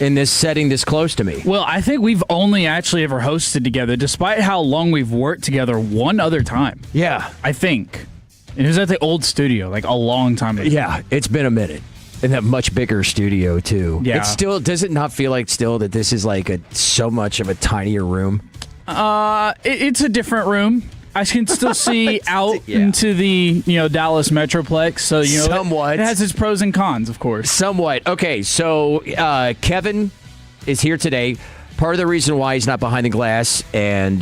in this setting this close to me. Well, I think we've only actually ever hosted together, despite how long we've worked together, one other time. Yeah. I think. And it was at the old studio, like a long time ago. Yeah, it's been a minute. In that much bigger studio, too. Yeah. It's still, does it not feel like still that this is like so much of a tinier room? It's a different room. I can still see out into the Dallas Metroplex. So somewhat. It has its pros and cons, of course. Somewhat. Okay, so Kevin is here today. Part of the reason why he's not behind the glass and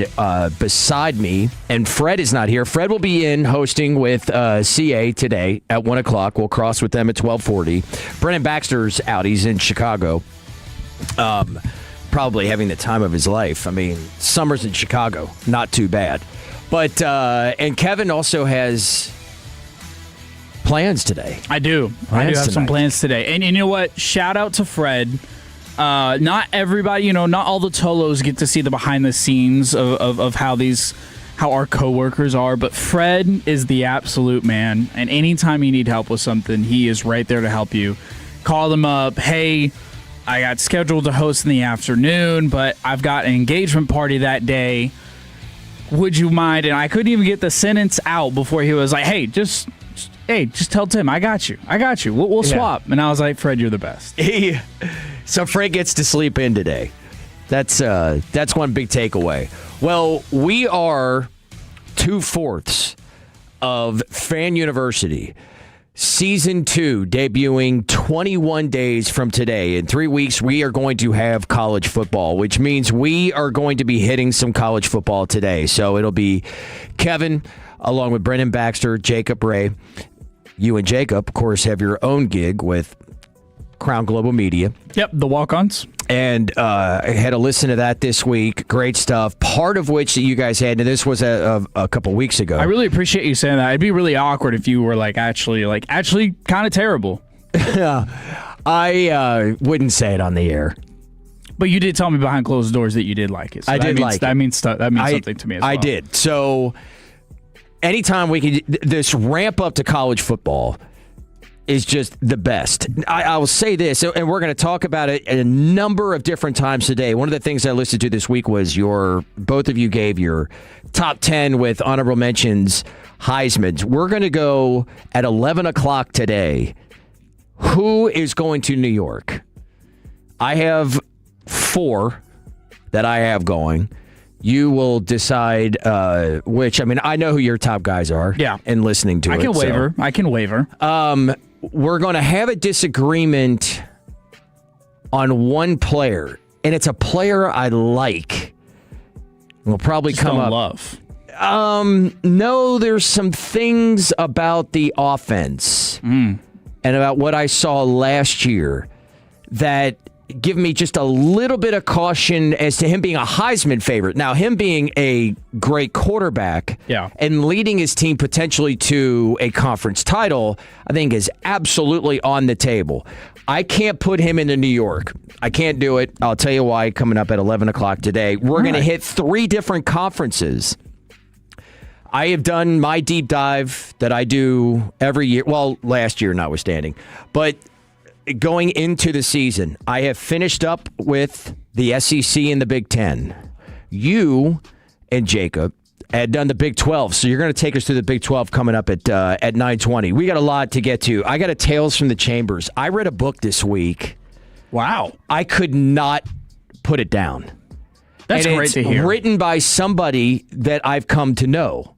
beside me, and Fred is not here. Fred will be in hosting with CA today at 1 o'clock. We'll cross with them at 12:40. Brennan Baxter's out. He's in Chicago. Probably having the time of his life. I mean, summers in Chicago, not too bad. But, and Kevin also has plans today. I do. I do have some plans today. And you know what? Shout out to Fred. Not everybody, not all the Tolos get to see the behind the scenes of how our coworkers are, but Fred is the absolute man. And anytime you need help with something, he is right there to help you. Call them up. Hey, I got scheduled to host in the afternoon, but I've got an engagement party that day. Would you mind? And I couldn't even get the sentence out before he was like, hey, just tell Tim, I got you. We'll swap. And I was like, Fred, you're the best. So Fred gets to sleep in today. That's one big takeaway. Well, we are 2/4 of Fan University. Season 2 debuting 21 days from today. In 3 weeks, we are going to have college football, which means we are going to be hitting some college football today. So it'll be Kevin, along with Brennan Baxter, Jacob Ray. You and Jacob, of course, have your own gig with Crown Global Media. Yep, the walk-ons. And I had to listen to that this week. Great stuff. Part of which that you guys had, and this was a couple weeks ago. I really appreciate you saying that. It'd be really awkward if you were actually kind of terrible. I wouldn't say it on the air. But you did tell me behind closed doors that you did like it. So I did like it. That means something to me as well. I did. So anytime we can, this ramp up to college football is just the best. I will say this, and we're going to talk about it a number of different times today. One of the things I listened to this week was both of you gave your top 10 with honorable mentions, Heisman's. We're going to go at 11 o'clock today. Who is going to New York? I have 4 that I have going. You will decide which. I mean, I know who your top guys are. Yeah. And listening to I can waver. We're going to have a disagreement on one player, and it's a player I like. We'll probably come up. Love. No, there's some things about the offense and about what I saw last year that give me just a little bit of caution as to him being a Heisman favorite. Now, him being a great quarterback and leading his team potentially to a conference title, I think is absolutely on the table. I can't put him into New York. I can't do it. I'll tell you why coming up at 11 o'clock today. We're going to hit 3 different conferences. I have done my deep dive that I do every year. Well, last year notwithstanding. But going into the season, I have finished up with the SEC and the Big Ten. You and Jacob had done the Big 12, so you're going to take us through the Big 12 coming up at 9:20. We got a lot to get to. I got a Tales from the Chambers. I read a book this week. Wow. I could not put it down. That's great to hear. It's written by somebody that I've come to know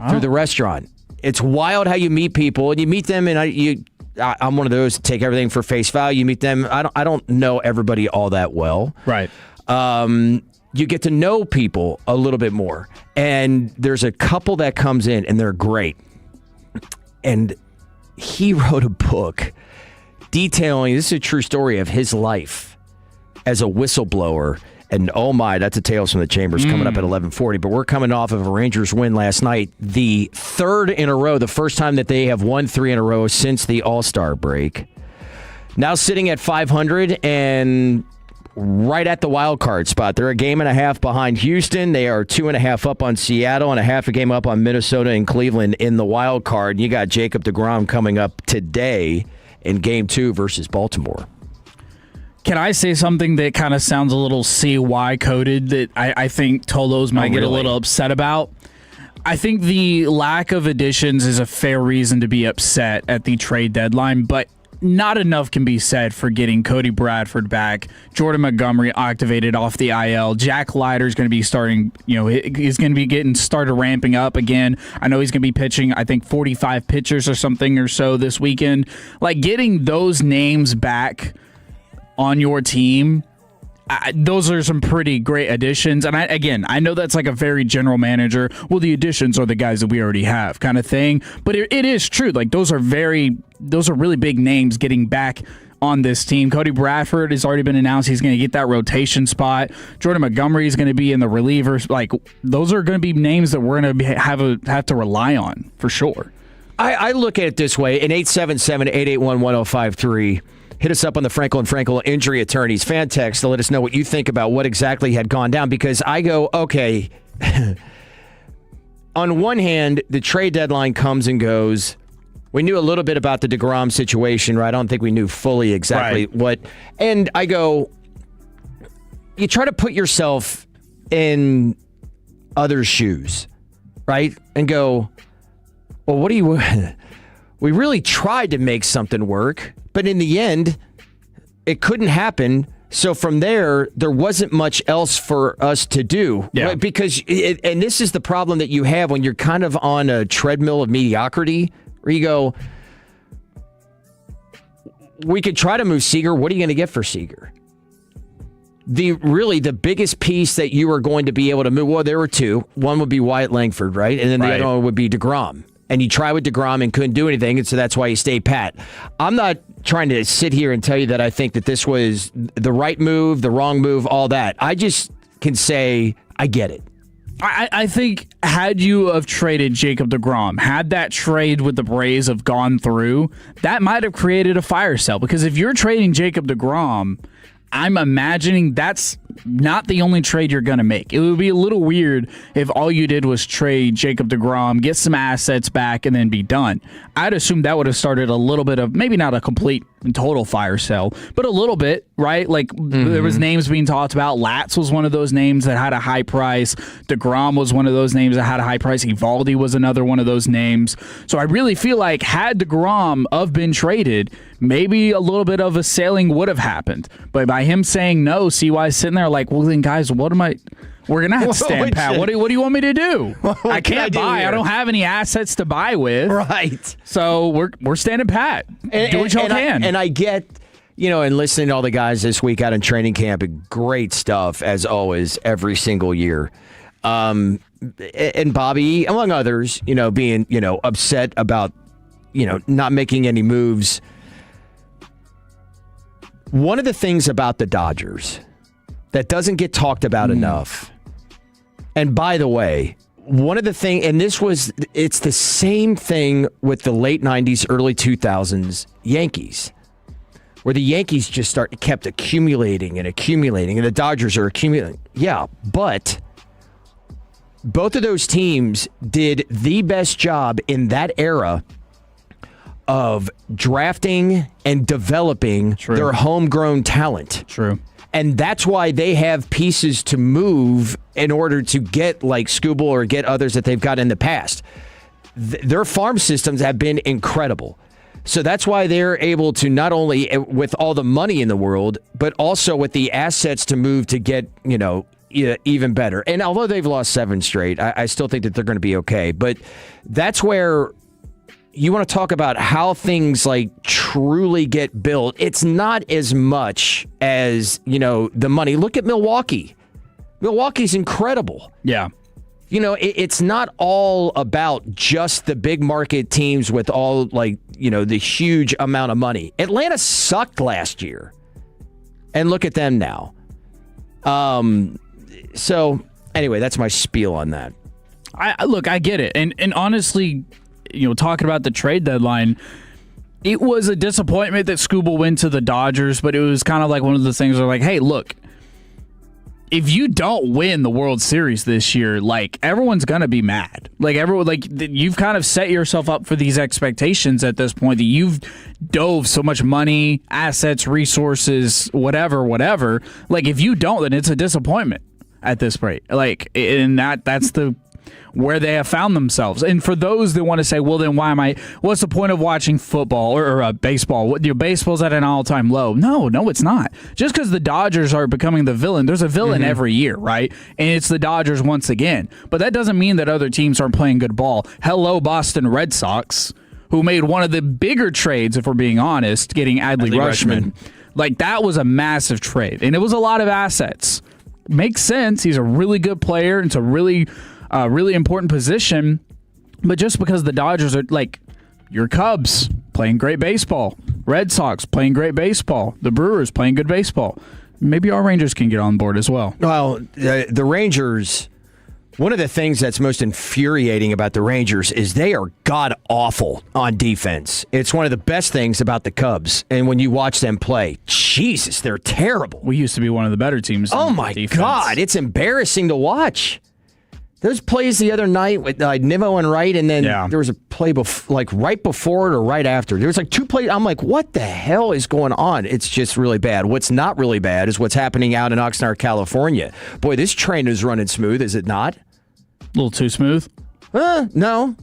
through the restaurant. It's wild how you meet people, and you meet them, and I'm one of those that take everything for face value. You meet them. I don't know everybody all that well. Right. You get to know people a little bit more. And there's a couple that comes in, and they're great. And he wrote a book detailing, this is a true story of his life as a whistleblower. And oh my, that's a Tales from the Chambers coming up at 11:40. But we're coming off of a Rangers win last night, the 3rd in a row, the first time that they have won 3 in a row since the All-Star break. Now sitting at 500 and right at the wild card spot. They're a game and a half behind Houston. They are 2.5 up on Seattle and a half a game up on Minnesota and Cleveland in the wild card. And you got Jacob deGrom coming up today in Game 2 versus Baltimore. Can I say something that kind of sounds a little CY coded that I think Tolos might get a little upset about? I think the lack of additions is a fair reason to be upset at the trade deadline, but not enough can be said for getting Cody Bradford back, Jordan Montgomery activated off the IL, Jack Leiter's going to be starting, he's going to be getting started ramping up again. I know he's going to be pitching, I think, 45 pitchers or something or so this weekend. Like, getting those names back on your team, those are some pretty great additions. And I know that's like a very general manager, well, the additions are the guys that we already have kind of thing. But it is true. Like, those are really big names getting back on this team. Cody Bradford has already been announced. He's going to get that rotation spot. Jordan Montgomery is going to be in the relievers. Like, those are going to be names that we're going to have to rely on for sure. I look at it this way. In 877-881-1053, hit us up on the Frankel and Frankel Injury Attorneys fan text to let us know what you think about what exactly had gone down. Because I go, okay, on one hand, the trade deadline comes and goes. We knew a little bit about the DeGrom situation, right? I don't think we knew fully exactly what. And I go, you try to put yourself in others' shoes, right? And go, well, what do you... We really tried to make something work, but in the end, it couldn't happen. So from there wasn't much else for us to do. Yeah. Right? Because, and this is the problem that you have when you're kind of on a treadmill of mediocrity, where you go, we could try to move Seager. What are you going to get for Seager? The biggest piece that you are going to be able to move, well, there were two. One would be Wyatt Langford, right? And then the other one would be DeGrom. And you try with DeGrom and couldn't do anything, and so that's why you stayed pat. I'm not trying to sit here and tell you that I think that this was the right move, the wrong move, all that. I just can say I get it. I think had you have traded Jacob deGrom, had that trade with the Braves have gone through, that might have created a fire sale. Because if you're trading Jacob deGrom, I'm imagining that's not the only trade you're going to make. It would be a little weird if all you did was trade Jacob deGrom, get some assets back, and then be done. I'd assume that would have started a little bit of, maybe not a complete and total fire sale, but a little bit, right? Like, there was names being talked about. Latz was one of those names that had a high price. deGrom was one of those names that had a high price. Evaldi was another one of those names. So I really feel like had deGrom have been traded, maybe a little bit of a sailing would have happened. But by him saying no, CY's sitting there like, well, then, guys, what am I... We're going to have to stand pat. What do you want me to do? I can't buy. I don't have any assets to buy with. Right. So we're standing pat. Do what y'all can. And I get, and listening to all the guys this week out in training camp, great stuff, as always, every single year. And Bobby, among others, being, upset about, not making any moves. One of the things about the Dodgers that doesn't get talked about enough, and by the way, one of the things, and it's the same thing with the late 90s, early 2000s Yankees, where the Yankees just kept accumulating, and the Dodgers are accumulating. Yeah, but both of those teams did the best job in that era of drafting and developing their homegrown talent. True. And that's why they have pieces to move in order to get like Skubal or get others that they've got in the past. Their farm systems have been incredible. So that's why they're able to not only with all the money in the world, but also with the assets to move to get, even better. And although they've lost 7 straight, I still think that they're going to be okay. But that's where you want to talk about how things like truly get built. It's not as much as, the money. Look at Milwaukee. Milwaukee's incredible. Yeah. It's not all about just the big market teams with all the huge amount of money. Atlanta sucked last year. And look at them now. So anyway, that's my spiel on that. I get it. And honestly, talking about the trade deadline, it was a disappointment that Skubal went to the Dodgers, but it was kind of like one of the things where like, hey, look, if you don't win the World Series this year, like, everyone's gonna be mad. Like, you've kind of set yourself up for these expectations at this point that you've dove so much money, assets, resources, whatever. Like, if you don't, then it's a disappointment at this rate. Like, and that's where they have found themselves. And for those that want to say, well, then what's the point of watching football or baseball? Baseball's at an all-time low. No, it's not. Just because the Dodgers are becoming the villain, there's a villain every year, right? And it's the Dodgers once again. But that doesn't mean that other teams aren't playing good ball. Hello, Boston Red Sox, who made one of the bigger trades, if we're being honest, getting Adley Rutschman. Like, that was a massive trade, and it was a lot of assets. Makes sense. He's a really good player. It's a really important position, but just because the Dodgers are, like, your Cubs playing great baseball, Red Sox playing great baseball, the Brewers playing good baseball, maybe our Rangers can get on board as well. Well, the Rangers, one of the things that's most infuriating about the Rangers is they are god-awful on defense. It's one of the best things about the Cubs, and when you watch them play, Jesus, they're terrible. We used to be one of the better teams. Oh, my God, it's embarrassing to watch. Those plays the other night with Nimmo and Wright, and then there was a play right before it or right after. There was like 2 plays. I'm like, what the hell is going on? It's just really bad. What's not really bad is what's happening out in Oxnard, California. Boy, this train is running smooth, is it not? A little too smooth? No.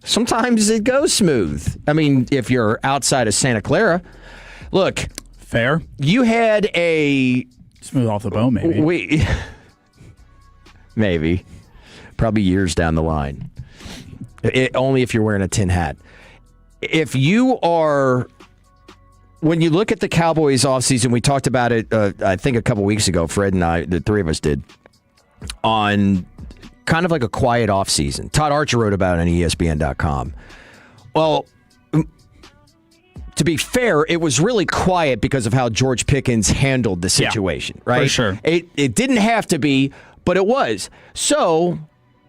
Sometimes it goes smooth. I mean, if you're outside of Santa Clara. Look. Fair. You had a... Smooth off the bone, maybe. Maybe. Probably years down the line. Only if you're wearing a tin hat. If you are... When you look at the Cowboys offseason, we talked about it, I think a couple weeks ago, Fred and I, the three of us did, on kind of like a quiet offseason. Todd Archer wrote about it on ESPN.com. Well, to be fair, it was really quiet because of how George Pickens handled the situation, right? For sure. It didn't have to be, but it was. So...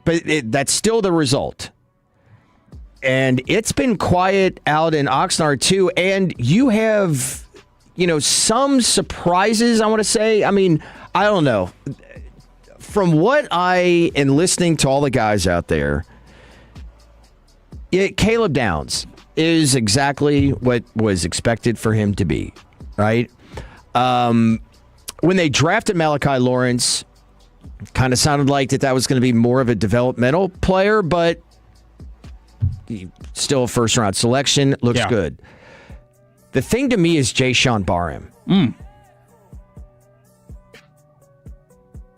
But that's still the result. And it's been quiet out in Oxnard, too. And you have, some surprises, I want to say. I mean, I don't know. From what I am listening to all the guys out there, Caleb Downs is exactly what was expected for him to be, right? When they drafted Malachi Lawrence... Kind of sounded like that was going to be more of a developmental player, but still a first-round selection. Looks good. The thing to me is Jayshon Barham.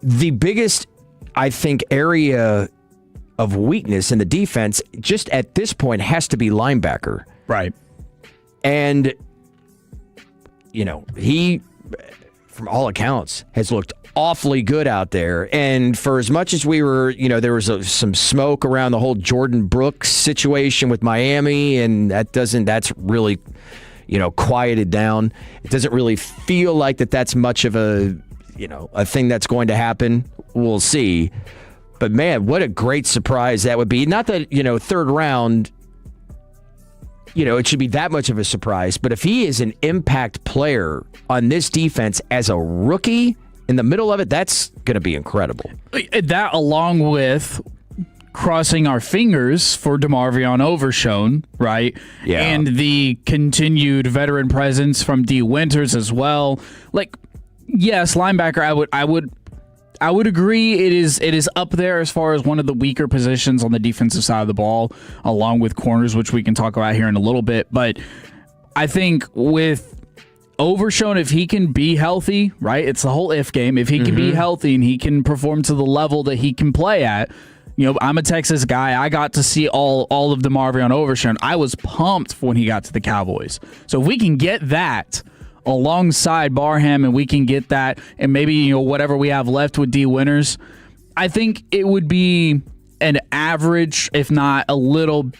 The biggest, I think, area of weakness in the defense just at this point has to be linebacker. Right. And, he, from all accounts, has looked awfully good out there. And for as much as we were, there was some smoke around the whole Jordan Brooks situation with Miami, and that's really, quieted down. It doesn't really feel like that's much of a thing that's going to happen. We'll see. But man, what a great surprise that would be. Not that, third round, it should be that much of a surprise, but if he is an impact player on this defense as a rookie, in the middle of it, that's going to be incredible. That, along with crossing our fingers for DeMarvion Overshown, right? Yeah. And the continued veteran presence from D. Winters as well. Like, yes, linebacker, I would agree it is up there as far as one of the weaker positions on the defensive side of the ball, along with corners, which we can talk about here in a little bit. But I think with Overshown, if he can be healthy, right? It's the whole if game. If he can be healthy and he can perform to the level that he can play at, I'm a Texas guy. I got to see all of DeMarvion Overshown. I was pumped when he got to the Cowboys. So if we can get that alongside Barham and we can get that and maybe, whatever we have left with D. Winters, I think it would be an average, if not a little,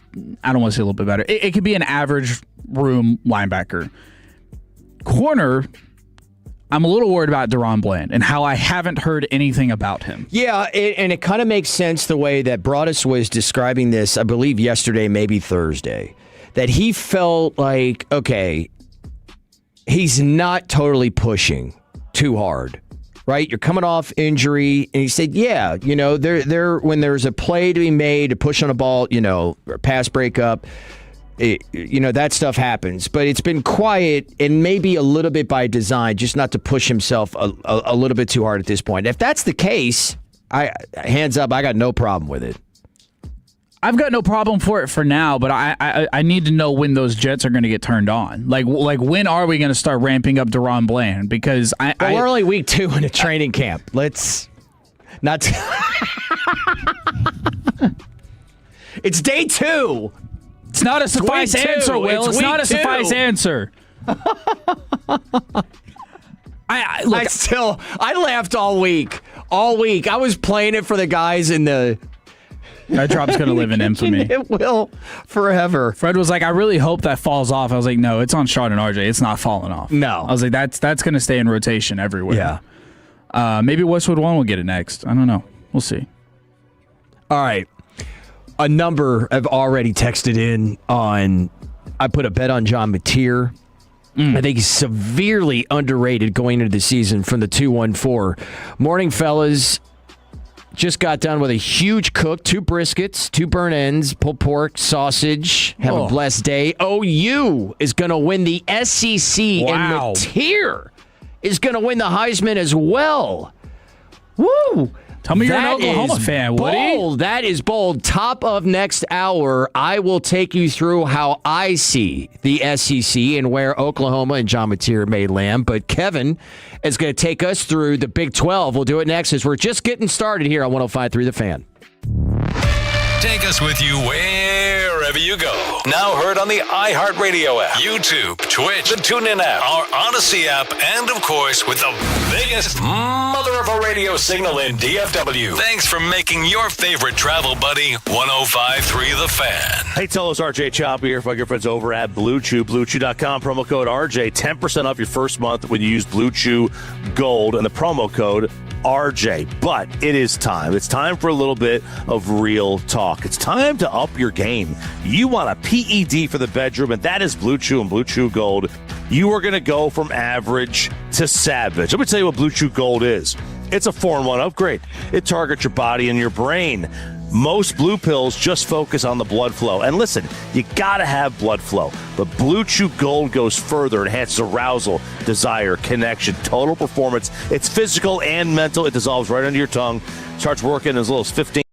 I don't want to say a little bit better. It could be an average room linebacker. Corner, I'm a little worried about Deron Bland and how I haven't heard anything about him. Yeah, and it kind of makes sense the way that Broadus was describing this, I believe yesterday, maybe Thursday, that he felt like, okay, he's not totally pushing too hard. right? You're coming off injury, and he said, yeah, there when there's a play to be made, to push on a ball, or pass breakup, that stuff happens. But it's been quiet, and maybe a little bit by design, just not to push himself a little bit too hard at this point. If that's the case, hands up, I got no problem with it. I've got no problem for it for now, but I need to know when those jets are going to get turned on. Like when are we going to start ramping up Deron Bland? Because we're only week 2 in a training camp. Let's not. It's day 2. It's not a suffice answer, Will. It's not a suffice answer. I laughed all week. All week. I was playing it for the guys in the. That drop's going to live in infamy. It will forever. Fred was like, I really hope that falls off. I was like, no, it's on Sean and RJ. It's not falling off. No. I was like, that's going to stay in rotation everywhere. Yeah. Maybe Westwood One will get it next. I don't know. We'll see. All right. A number have already texted in on, I put a bet on John Mateer. I think he's severely underrated going into the season from the 214. Morning, fellas. Just got done with a huge cook, 2 briskets, 2 burnt ends, pulled pork, sausage. Have a blessed day. OU is going to win the SEC, and Mateer is going to win the Heisman as well. Woo! Tell me you're an Oklahoma fan, Woody. That is bold. Top of next hour, I will take you through how I see the SEC and where Oklahoma and John Mateer may land. But Kevin is going to take us through the Big 12. We'll do it next as we're just getting started here on 105.3 The Fan. Take us with you wherever you go. Now heard on the iHeartRadio app, YouTube, Twitch, the TuneIn app, our Odyssey app, and of course with the biggest mother of a radio signal in DFW. Thanks for making your favorite travel buddy 105.3 The Fan. Hey, tell us RJ Choppy here from your friends over at Blue Chew. BlueChew.com, promo code RJ, 10% off your first month when you use Blue Chew Gold and the promo code RJ. But it is time. It's time for a little bit of real talk. It's time to up your game. You want a PED for the bedroom, and that is Blue Chew and Blue Chew Gold. You are going to go from average to savage. Let me tell you what Blue Chew Gold is. It's a 4-in-1 upgrade. It targets your body and your brain. Most blue pills just focus on the blood flow. And listen, you got to have blood flow. But Blue Chew Gold goes further, enhances arousal, desire, connection, total performance. It's physical and mental. It dissolves right under your tongue. Starts working as little as 15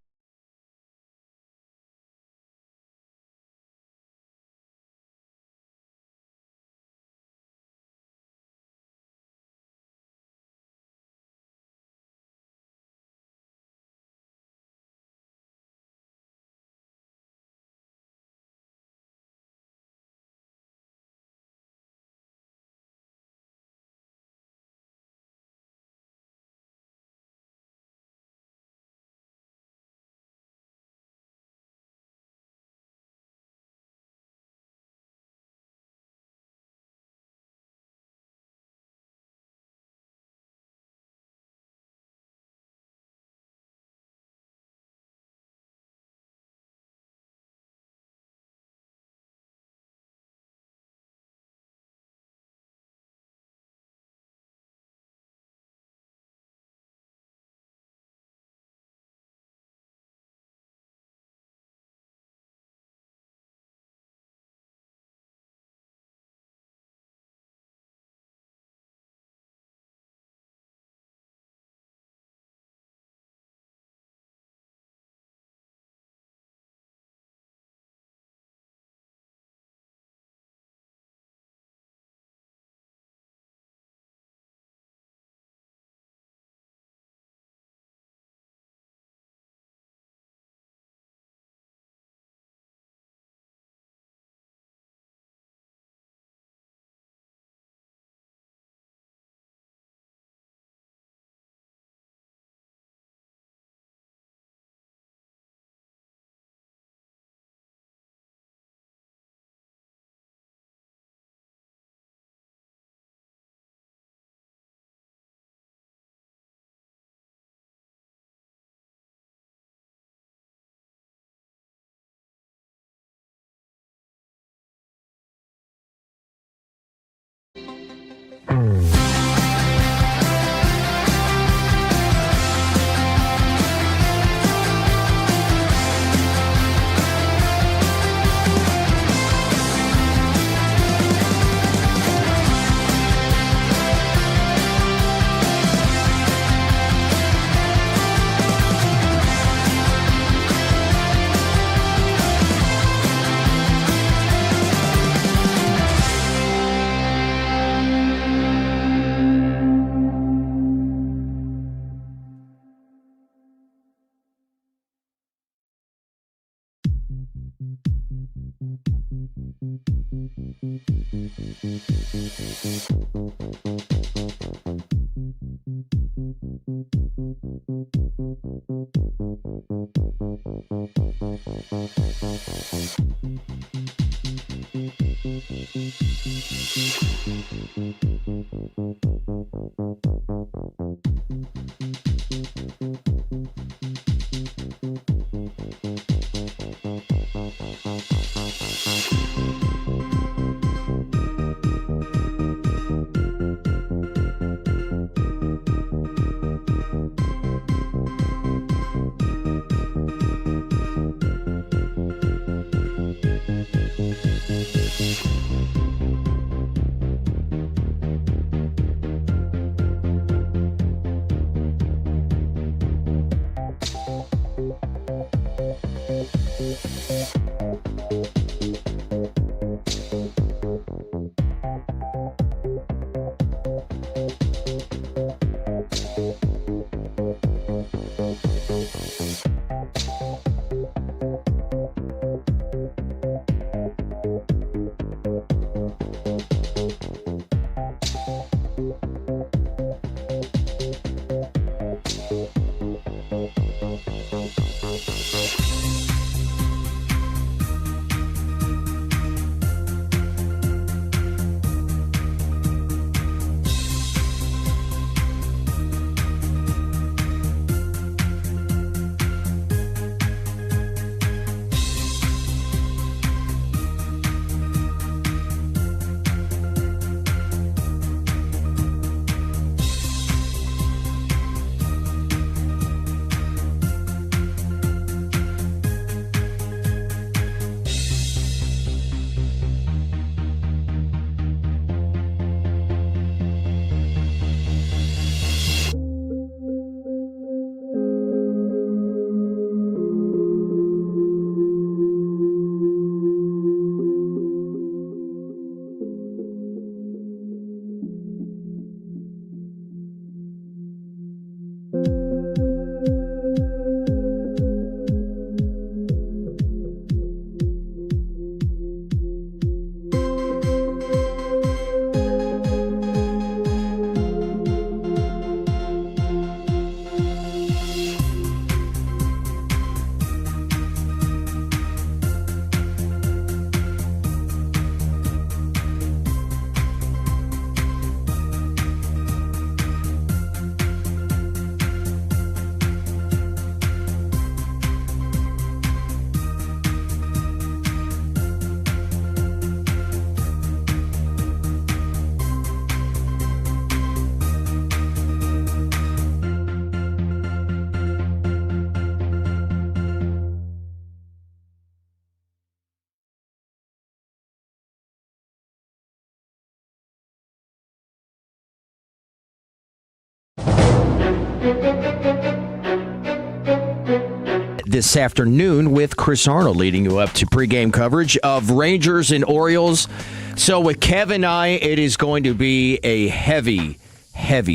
This afternoon with Chris Arnold leading you up to pregame coverage of Rangers and Orioles. So with Kev and I, it is going to be a heavy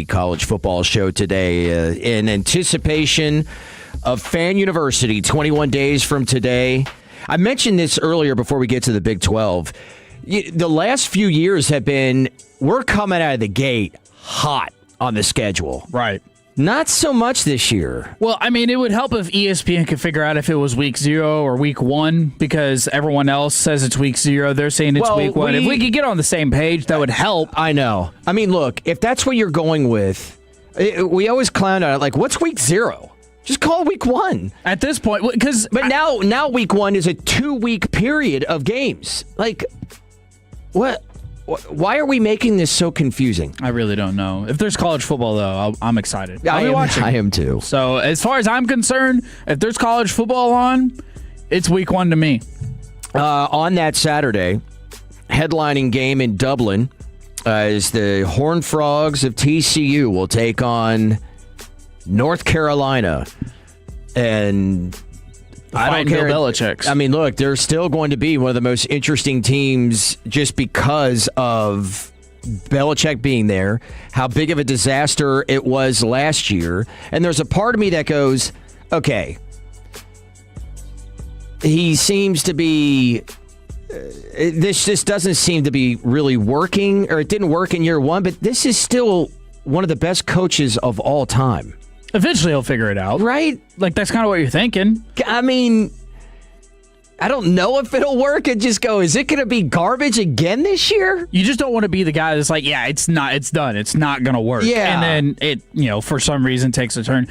college football show today in anticipation of Fan University 21 days from today. I mentioned this earlier before we get to the Big 12. The last few years have been, we're coming out of the gate hot on the schedule. Right. Not so much this year. Well, I mean, it would help if ESPN could figure out if it was week 0 or week 1, because everyone else says it's week 0. They're saying it's week 1. If we could get on the same page, that would help. I know. I mean, look, if that's what you're going with, we always clown on it. Like, what's week 0? Just call it week 1. At this point, because now week 1 is a 2-week period of games. Like, what? Why are we making this so confusing? I really don't know. If there's college football, though, I'm excited. I'll be watching. I am too. So as far as I'm concerned, if there's college football on, it's week 1 to me. On that Saturday, headlining game in Dublin is the Horned Frogs of TCU will take on North Carolina. And I don't care. Bill Belichick's. I mean, look, they're still going to be one of the most interesting teams just because of Belichick being there, how big of a disaster it was last year. And there's a part of me that goes, okay, he seems to be. This just doesn't seem to be really working, or it didn't work in year one, but this is still one of the best coaches of all time. Eventually he'll figure it out. Right? Like, that's kind of what you're thinking. I mean, I don't know if it'll work and just go, is it going to be garbage again this year? You just don't want to be the guy that's like, yeah, it's done. It's not going to work. Yeah. And then it, for some reason takes a turn.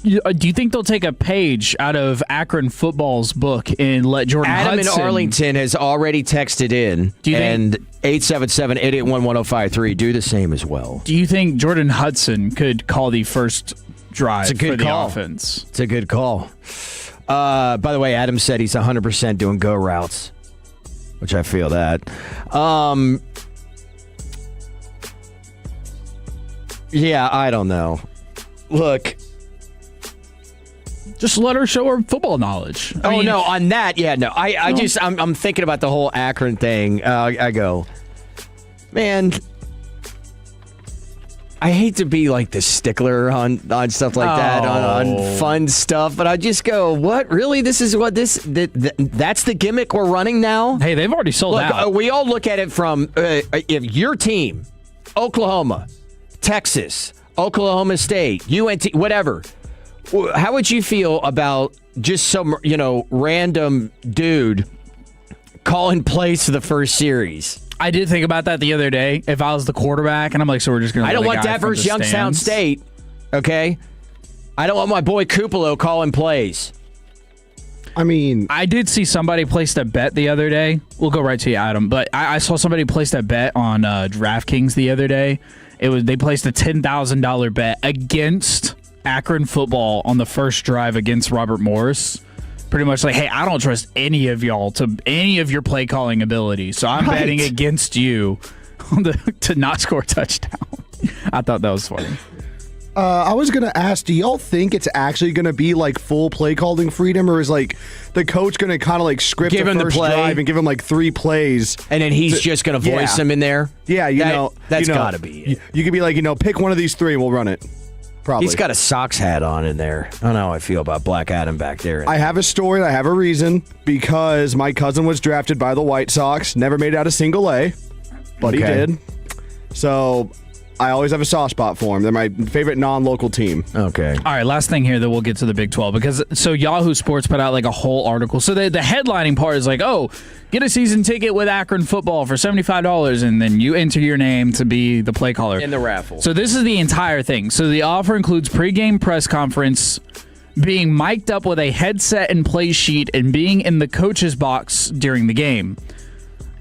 Do you think they'll take a page out of Akron football's book and let Jordan Adam Hudson... in Arlington has already texted in, and 877-881-1053 do the same as well. Do you think Jordan Hudson could call the first drive for the call. offense? It's a good call. By the way, Adam said he's 100% doing go routes, which I feel that. Yeah, I don't know. Look... Just let her show her football knowledge. I mean, no, on that, yeah, no. I'm thinking about the whole Akron thing. I go, man, I hate to be like the stickler on stuff like that, on fun stuff, but I just go, what? Really? This is what that's the gimmick we're running now? Hey, they've already sold out. We all look at it from, if your team, Oklahoma, Texas, Oklahoma State, UNT, whatever, how would you feel about just some, random dude calling plays for the first series? I did think about that the other day. If I was the quarterback, and I'm like, so we're just going to... I don't want that versus Youngstown State, okay? I don't want my boy Kupalo calling plays. I mean... I did see somebody place a bet the other day. We'll go right to you, Adam. But I saw somebody place a bet on DraftKings the other day. They placed a $10,000 bet against... Akron football on the first drive against Robert Morris. Pretty much like, hey, I don't trust any of y'all to any of your play calling ability, so I'm betting against you to not score a touchdown. I thought that was funny. I was going to ask, do y'all think it's actually going to be like full play calling freedom, or is like the coach going to kind of like script give the him first the play, drive and give him like 3 plays? And then he's just going to voice him in there? Yeah, that's got to be it. You could be like, pick one of these 3 and we'll run it. Probably. He's got a Sox hat on in there. I don't know how I feel about Black Adam back there. I have a story and I have a reason, because my cousin was drafted by the White Sox, never made it out of single A, but he did. So I always have a soft spot for him. They're my favorite non-local team. Okay. All right, last thing here, then we'll get to the Big 12. Because Yahoo Sports put out like a whole article. So the headlining part is like, get a season ticket with Akron football for $75, and then you enter your name to be the play caller. In the raffle. So this is the entire thing. So the offer includes pregame press conference, being mic'd up with a headset and play sheet, and being in the coach's box during the game.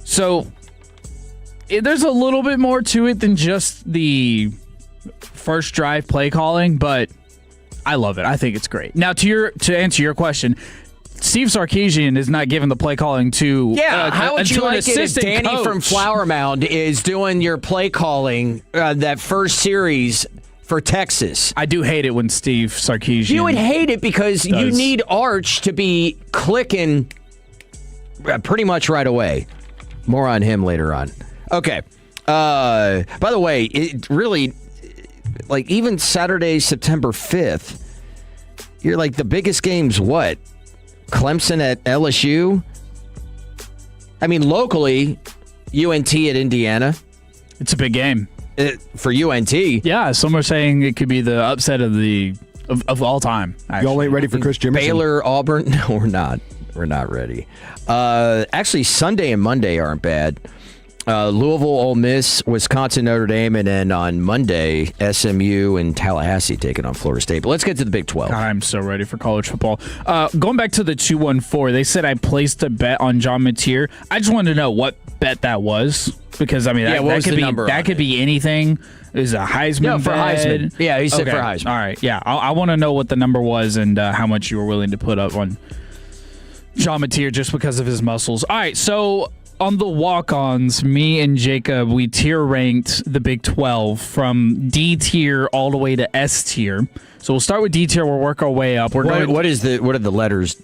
So there's a little bit more to it than just the first drive play calling, but I love it. I think it's great. Now, to answer your question, Steve Sarkisian is not giving the play calling to how would you like it if Danny coach from Flower Mound is doing your play calling that first series for Texas? I do hate it when Steve Sarkisian... You would hate it because you need Arch to be clicking pretty much right away. More on him later on. Okay. By the way, it really, like, even Saturday, September 5th, you're like, the biggest game's what? Clemson at LSU? I mean, locally, UNT at Indiana. It's a big game. For UNT. Yeah, some are saying it could be the upset of all time. Actually. Y'all ain't ready for Chris Jimerson? Baylor, Auburn? No, we're not. We're not ready. Actually, Sunday and Monday aren't bad. Louisville, Ole Miss, Wisconsin, Notre Dame, and then on Monday, SMU and Tallahassee taking on Florida State. But let's get to the Big 12. God, I'm so ready for college football. Going back to the 214, they said I placed a bet on John Mateer. I just wanted to know what bet that was, because I mean that could be anything. Is a Heisman? No, for bet? Heisman. Yeah, he said for Heisman. All right, yeah, I want to know what the number was and how much you were willing to put up on John Mateer just because of his muscles. All right, so on the walk-ons, me and Jacob, we tier ranked the Big 12 from D tier all the way to S tier. So we'll start with D tier. We'll work our way up. What are the letters?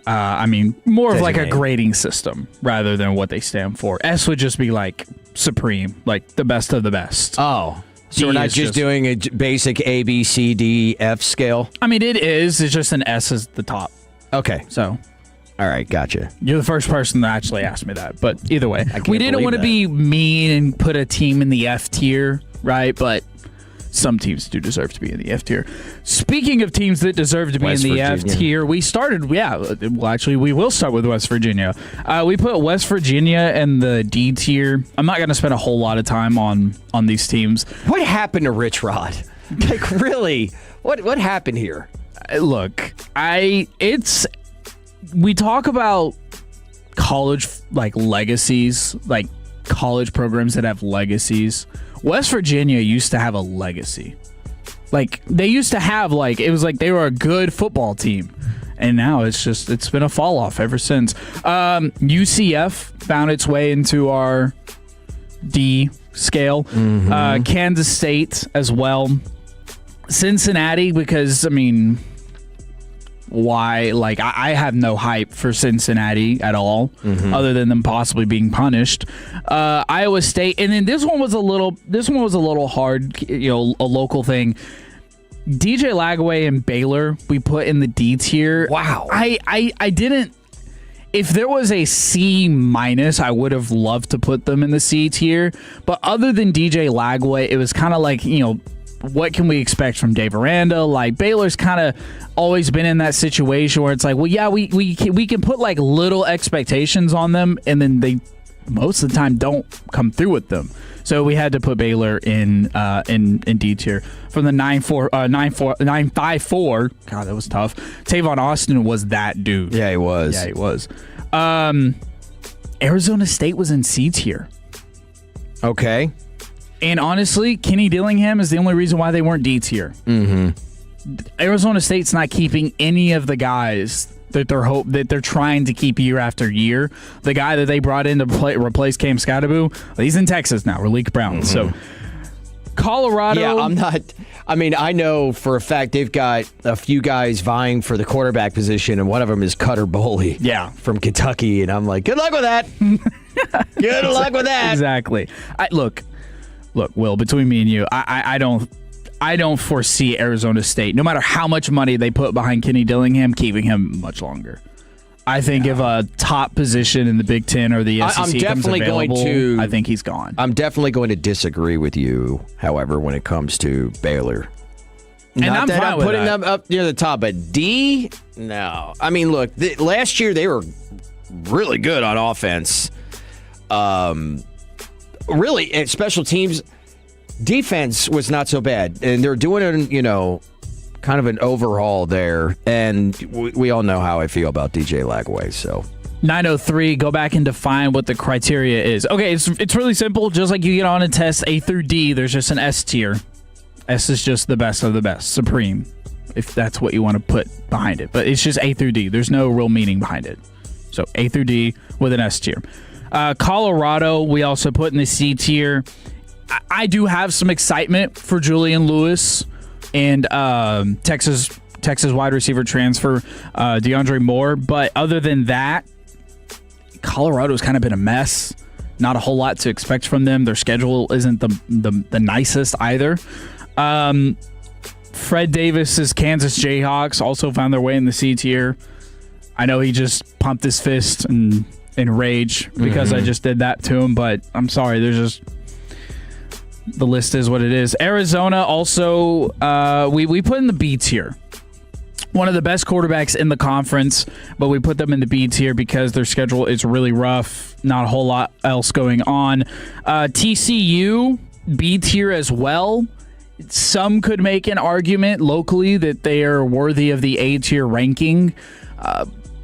I mean, more of like a grading system rather than what they stand for. S would just be like supreme, like the best of the best. Oh. So we're not just doing a basic A, B, C, D, F scale? I mean, it is. It's just an S is the top. Okay. So, all right, gotcha. you're the first person that actually asked me that. But either way, can't we didn't believe want to that. be mean and put a team in the F tier, right? But some teams do deserve to be in the F tier. Speaking of teams that deserve to be West in the Virginia. F tier, we will start with West Virginia. We put West Virginia in the D tier. I'm not going to spend a whole lot of time on these teams. What happened to Rich Rod? Like, really? What happened here? Look, we talk about college legacies, like college programs that have legacies. West Virginia used to have a legacy. Like, they used to have, it was like they were a good football team. And now it's been a fall off ever since. UCF found its way into our D scale. Kansas State as well. Cincinnati, because, why? I have no hype for Cincinnati at all, other than them possibly being punished. Iowa State, and then this one was a little hard, a local thing. DJ Lagway and Baylor we put in the D tier. Wow. I didn't. If there was a C-, I would have loved to put them in the C tier. But other than DJ Lagway, it was kind of like, what can we expect from Dave Aranda? Baylor's kind of always been in that situation where it's like, well, yeah, we can put little expectations on them, and then they most of the time don't come through with them. So we had to put Baylor in D tier. From the 954, God, that was tough. Tavon Austin was that dude. Yeah, he was. Yeah, he was. Arizona State was in C tier. Okay. And honestly, Kenny Dillingham is the only reason why they weren't D tier. Arizona State's not keeping any of the guys that they're trying to keep year after year. The guy that they brought in to replace Cam Scottaboo, he's in Texas now, Raleek Brown. So Colorado. Yeah, I'm not. I know for a fact they've got a few guys vying for the quarterback position, and one of them is Cutter Boley. Yeah. From Kentucky, and I'm like, good luck with that. Good luck with that. Exactly. Look, Will, between me and you, I don't foresee Arizona State, no matter how much money they put behind Kenny Dillingham, keeping him much longer. I think if a top position in the Big Ten or the SEC I'm definitely comes available, going to. I think he's gone. I'm definitely going to disagree with you, however, when it comes to Baylor. And Not I'm that fine I'm with putting that. them up near the top, but D, no. Look, last year they were really good on offense. Really, at special teams, defense was not so bad, and they're doing it, kind of an overhaul there. And we all know how I feel about DJ Lagway. So 903, go back and define what the criteria is. Okay, it's really simple. Just like you get on a test A through D, there's just an S tier. S is just the best of the best, supreme, if that's what you want to put behind it. But it's just A through D. There's no real meaning behind it. So A through D with an S tier. Colorado, we also put in the C tier. I do have some excitement for Julian Lewis and Texas wide receiver transfer DeAndre Moore. But other than that, Colorado's kind of been a mess. Not a whole lot to expect from them. Their schedule isn't the nicest either. Fred Davis's Kansas Jayhawks also found their way in the C tier. I know he just pumped his fist in rage because I just did that to him, but I'm sorry. The list is what it is. Arizona also, we put in the B tier. One of the best quarterbacks in the conference, but we put them in the B tier because their schedule is really rough. Not a whole lot else going on. TCU, B tier as well. Some could make an argument locally that they are worthy of the A tier ranking.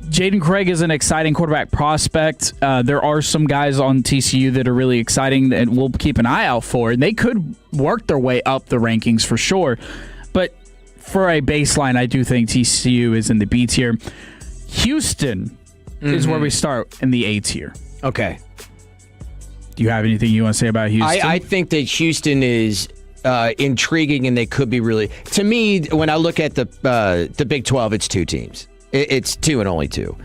Jaden Craig is an exciting quarterback prospect. There are some guys on TCU that are really exciting and we'll keep an eye out for. They could work their way up the rankings for sure. But for a baseline, I do think TCU is in the B tier. Houston is where we start in the A tier. okay. Do you have anything you want to say about Houston? I think that Houston is intriguing, and they could be really. To me, when I look at the Big 12, it's two teams. It's two and only two.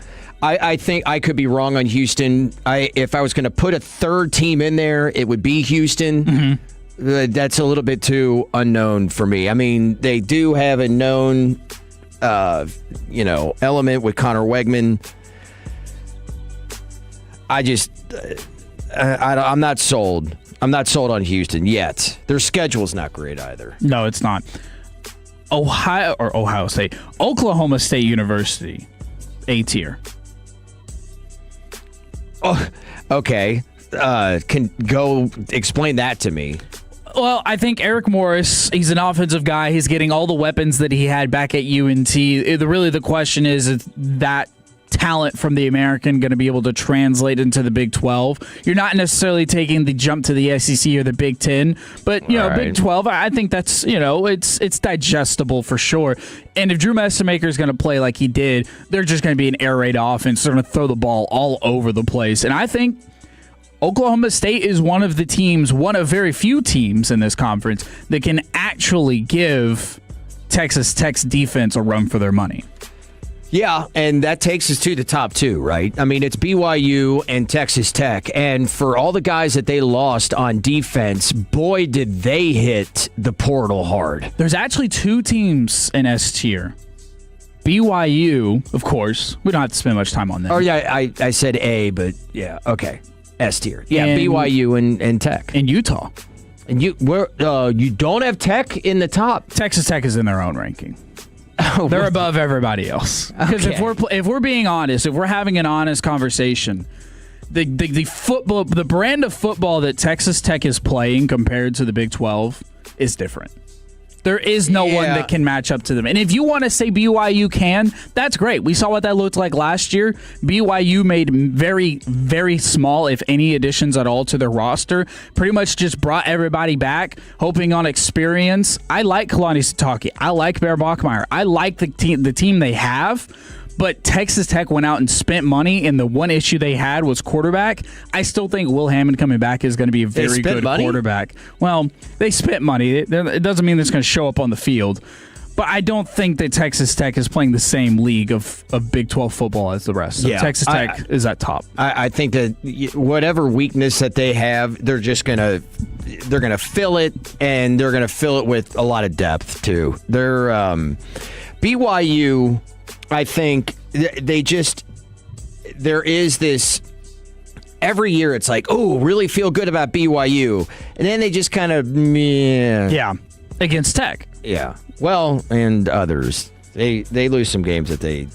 I think I could be wrong on Houston. If I was going to put a third team in there, it would be Houston. That's a little bit too unknown for me. They do have a known element with Connor Wegman. I'm not sold. I'm not sold on Houston yet. Their schedule's not great either. No, it's not. Ohio State. Oklahoma State University, A tier. Oh, okay. Can go explain that to me. Well, I think Eric Morris, he's an offensive guy. He's getting all the weapons that he had back at UNT. Really, the question is that talent from the American going to be able to translate into the Big 12? You're not necessarily taking the jump to the SEC or the Big 10, but Big 12, I think that's it's digestible for sure. And if Drew Messamaker is going to play like he did, they're just going to be an air raid offense. They're going to throw the ball all over the place, and I think Oklahoma State is one of very few teams in this conference that can actually give Texas Tech's defense a run for their money. Yeah, and that takes us to the top two, right? I mean, it's BYU and Texas Tech, and for all the guys that they lost on defense, boy, did they hit the portal hard. There's actually two teams in S tier. BYU, of course. We don't have to spend much time on that. Oh, yeah, I said A, but yeah, okay. S tier. Yeah, and BYU and Tech. And Utah. And you don't have Tech in the top? Texas Tech is in their own ranking. They're above everybody else. Because if we're being honest, if we're having an honest conversation, the brand of football that Texas Tech is playing compared to the Big 12 is different. There is no one that can match up to them. And if you want to say BYU can, that's great. We saw what that looked like last year. BYU made very, very small, if any, additions at all to their roster. Pretty much just brought everybody back, hoping on experience. I like Kalani Sitake. I like Bear Bachmeier. I like the team they have. But Texas Tech went out and spent money, and the one issue they had was quarterback. I still think Will Hammond coming back is going to be a very good quarterback. Well, they spent money. It doesn't mean it's going to show up on the field. But I don't think that Texas Tech is playing the same league of Big 12 football as the rest. So Texas Tech is at top. I think that whatever weakness that they have, they're going to fill it, and they're going to fill it with a lot of depth too. They're BYU. I think there is this, every year it's like, oh, really feel good about BYU. And then they just kind of, meh. Yeah, against Tech. Yeah. Well, and others. They lose some games that they,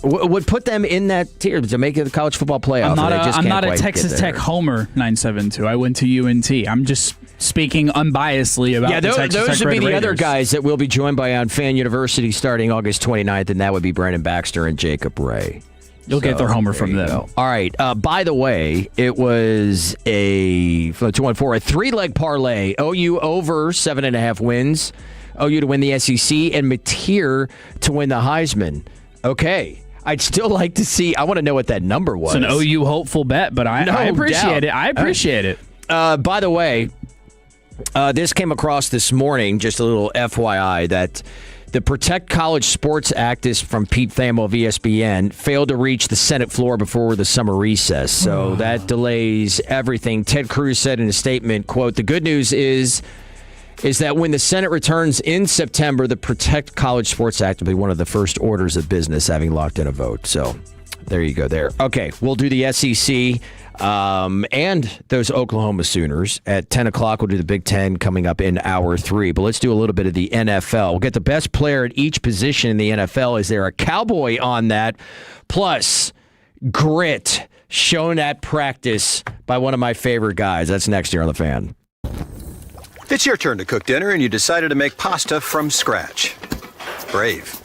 would put them in that tier to make it the college football playoff. I'm not a Texas Tech homer 972. I went to UNT. I'm just speaking unbiasedly about the Texas Tech those would be Red the Raiders. other guys that we'll be joined by on Fan University starting August 29th, and that would be Brandon Baxter and Jacob Ray. You'll get their homer from them. Go. All right. By the way, it was a 2-1-4, a three-leg parlay. OU over 7.5 wins. OU to win the SEC and Mateer to win the Heisman. Okay. I'd still like to see. I want to know what that number was. It's an OU hopeful bet, but I appreciate it. I appreciate it. By the way, this came across this morning, just a little FYI, that the Protect College Sports Act is from Pete Thamel of ESPN, failed to reach the Senate floor before the summer recess. So that delays everything. Ted Cruz said in a statement, quote, "The good news is that when the Senate returns in September, the Protect College Sports Act will be one of the first orders of business, having locked in a vote." So there you go there. Okay, we'll do the SEC and those Oklahoma Sooners. At 10 o'clock, we'll do the Big Ten coming up in hour 3. But let's do a little bit of the NFL. We'll get the best player at each position in the NFL. Is there a cowboy on that? Plus, grit shown at practice by one of my favorite guys. That's next year on The Fan. It's your turn to cook dinner, and you decided to make pasta from scratch. Brave.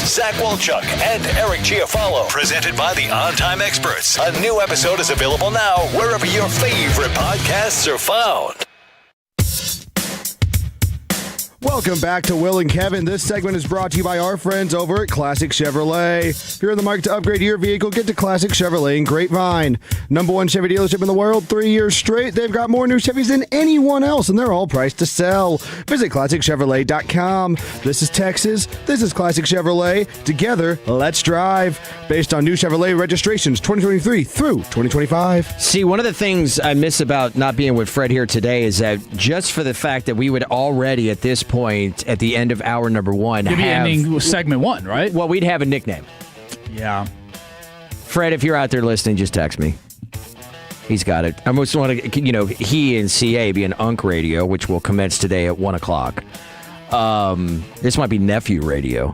Zach Wolchuk and Eric Chiafalo. Presented by the On Time Experts. A new episode is available now wherever your favorite podcasts are found. Welcome back to Will and Kevin. This segment is brought to you by our friends over at Classic Chevrolet. If you're in the market to upgrade your vehicle, get to Classic Chevrolet in Grapevine. #1 Chevy dealership in the world, 3 years straight. They've got more new Chevys than anyone else, and they're all priced to sell. Visit ClassicChevrolet.com. This is Texas. This is Classic Chevrolet. Together, let's drive. Based on new Chevrolet registrations 2023 through 2025. See, one of the things I miss about not being with Fred here today is that just for the fact that we would already at this point, at the end of hour number 1, You'd be ending segment 1, right? Well, we'd have a nickname. Yeah. Fred, if you're out there listening, just text me. He's got it. I most want to, he and CA be an Unk Radio, which will commence today at 1 o'clock. This might be Nephew Radio.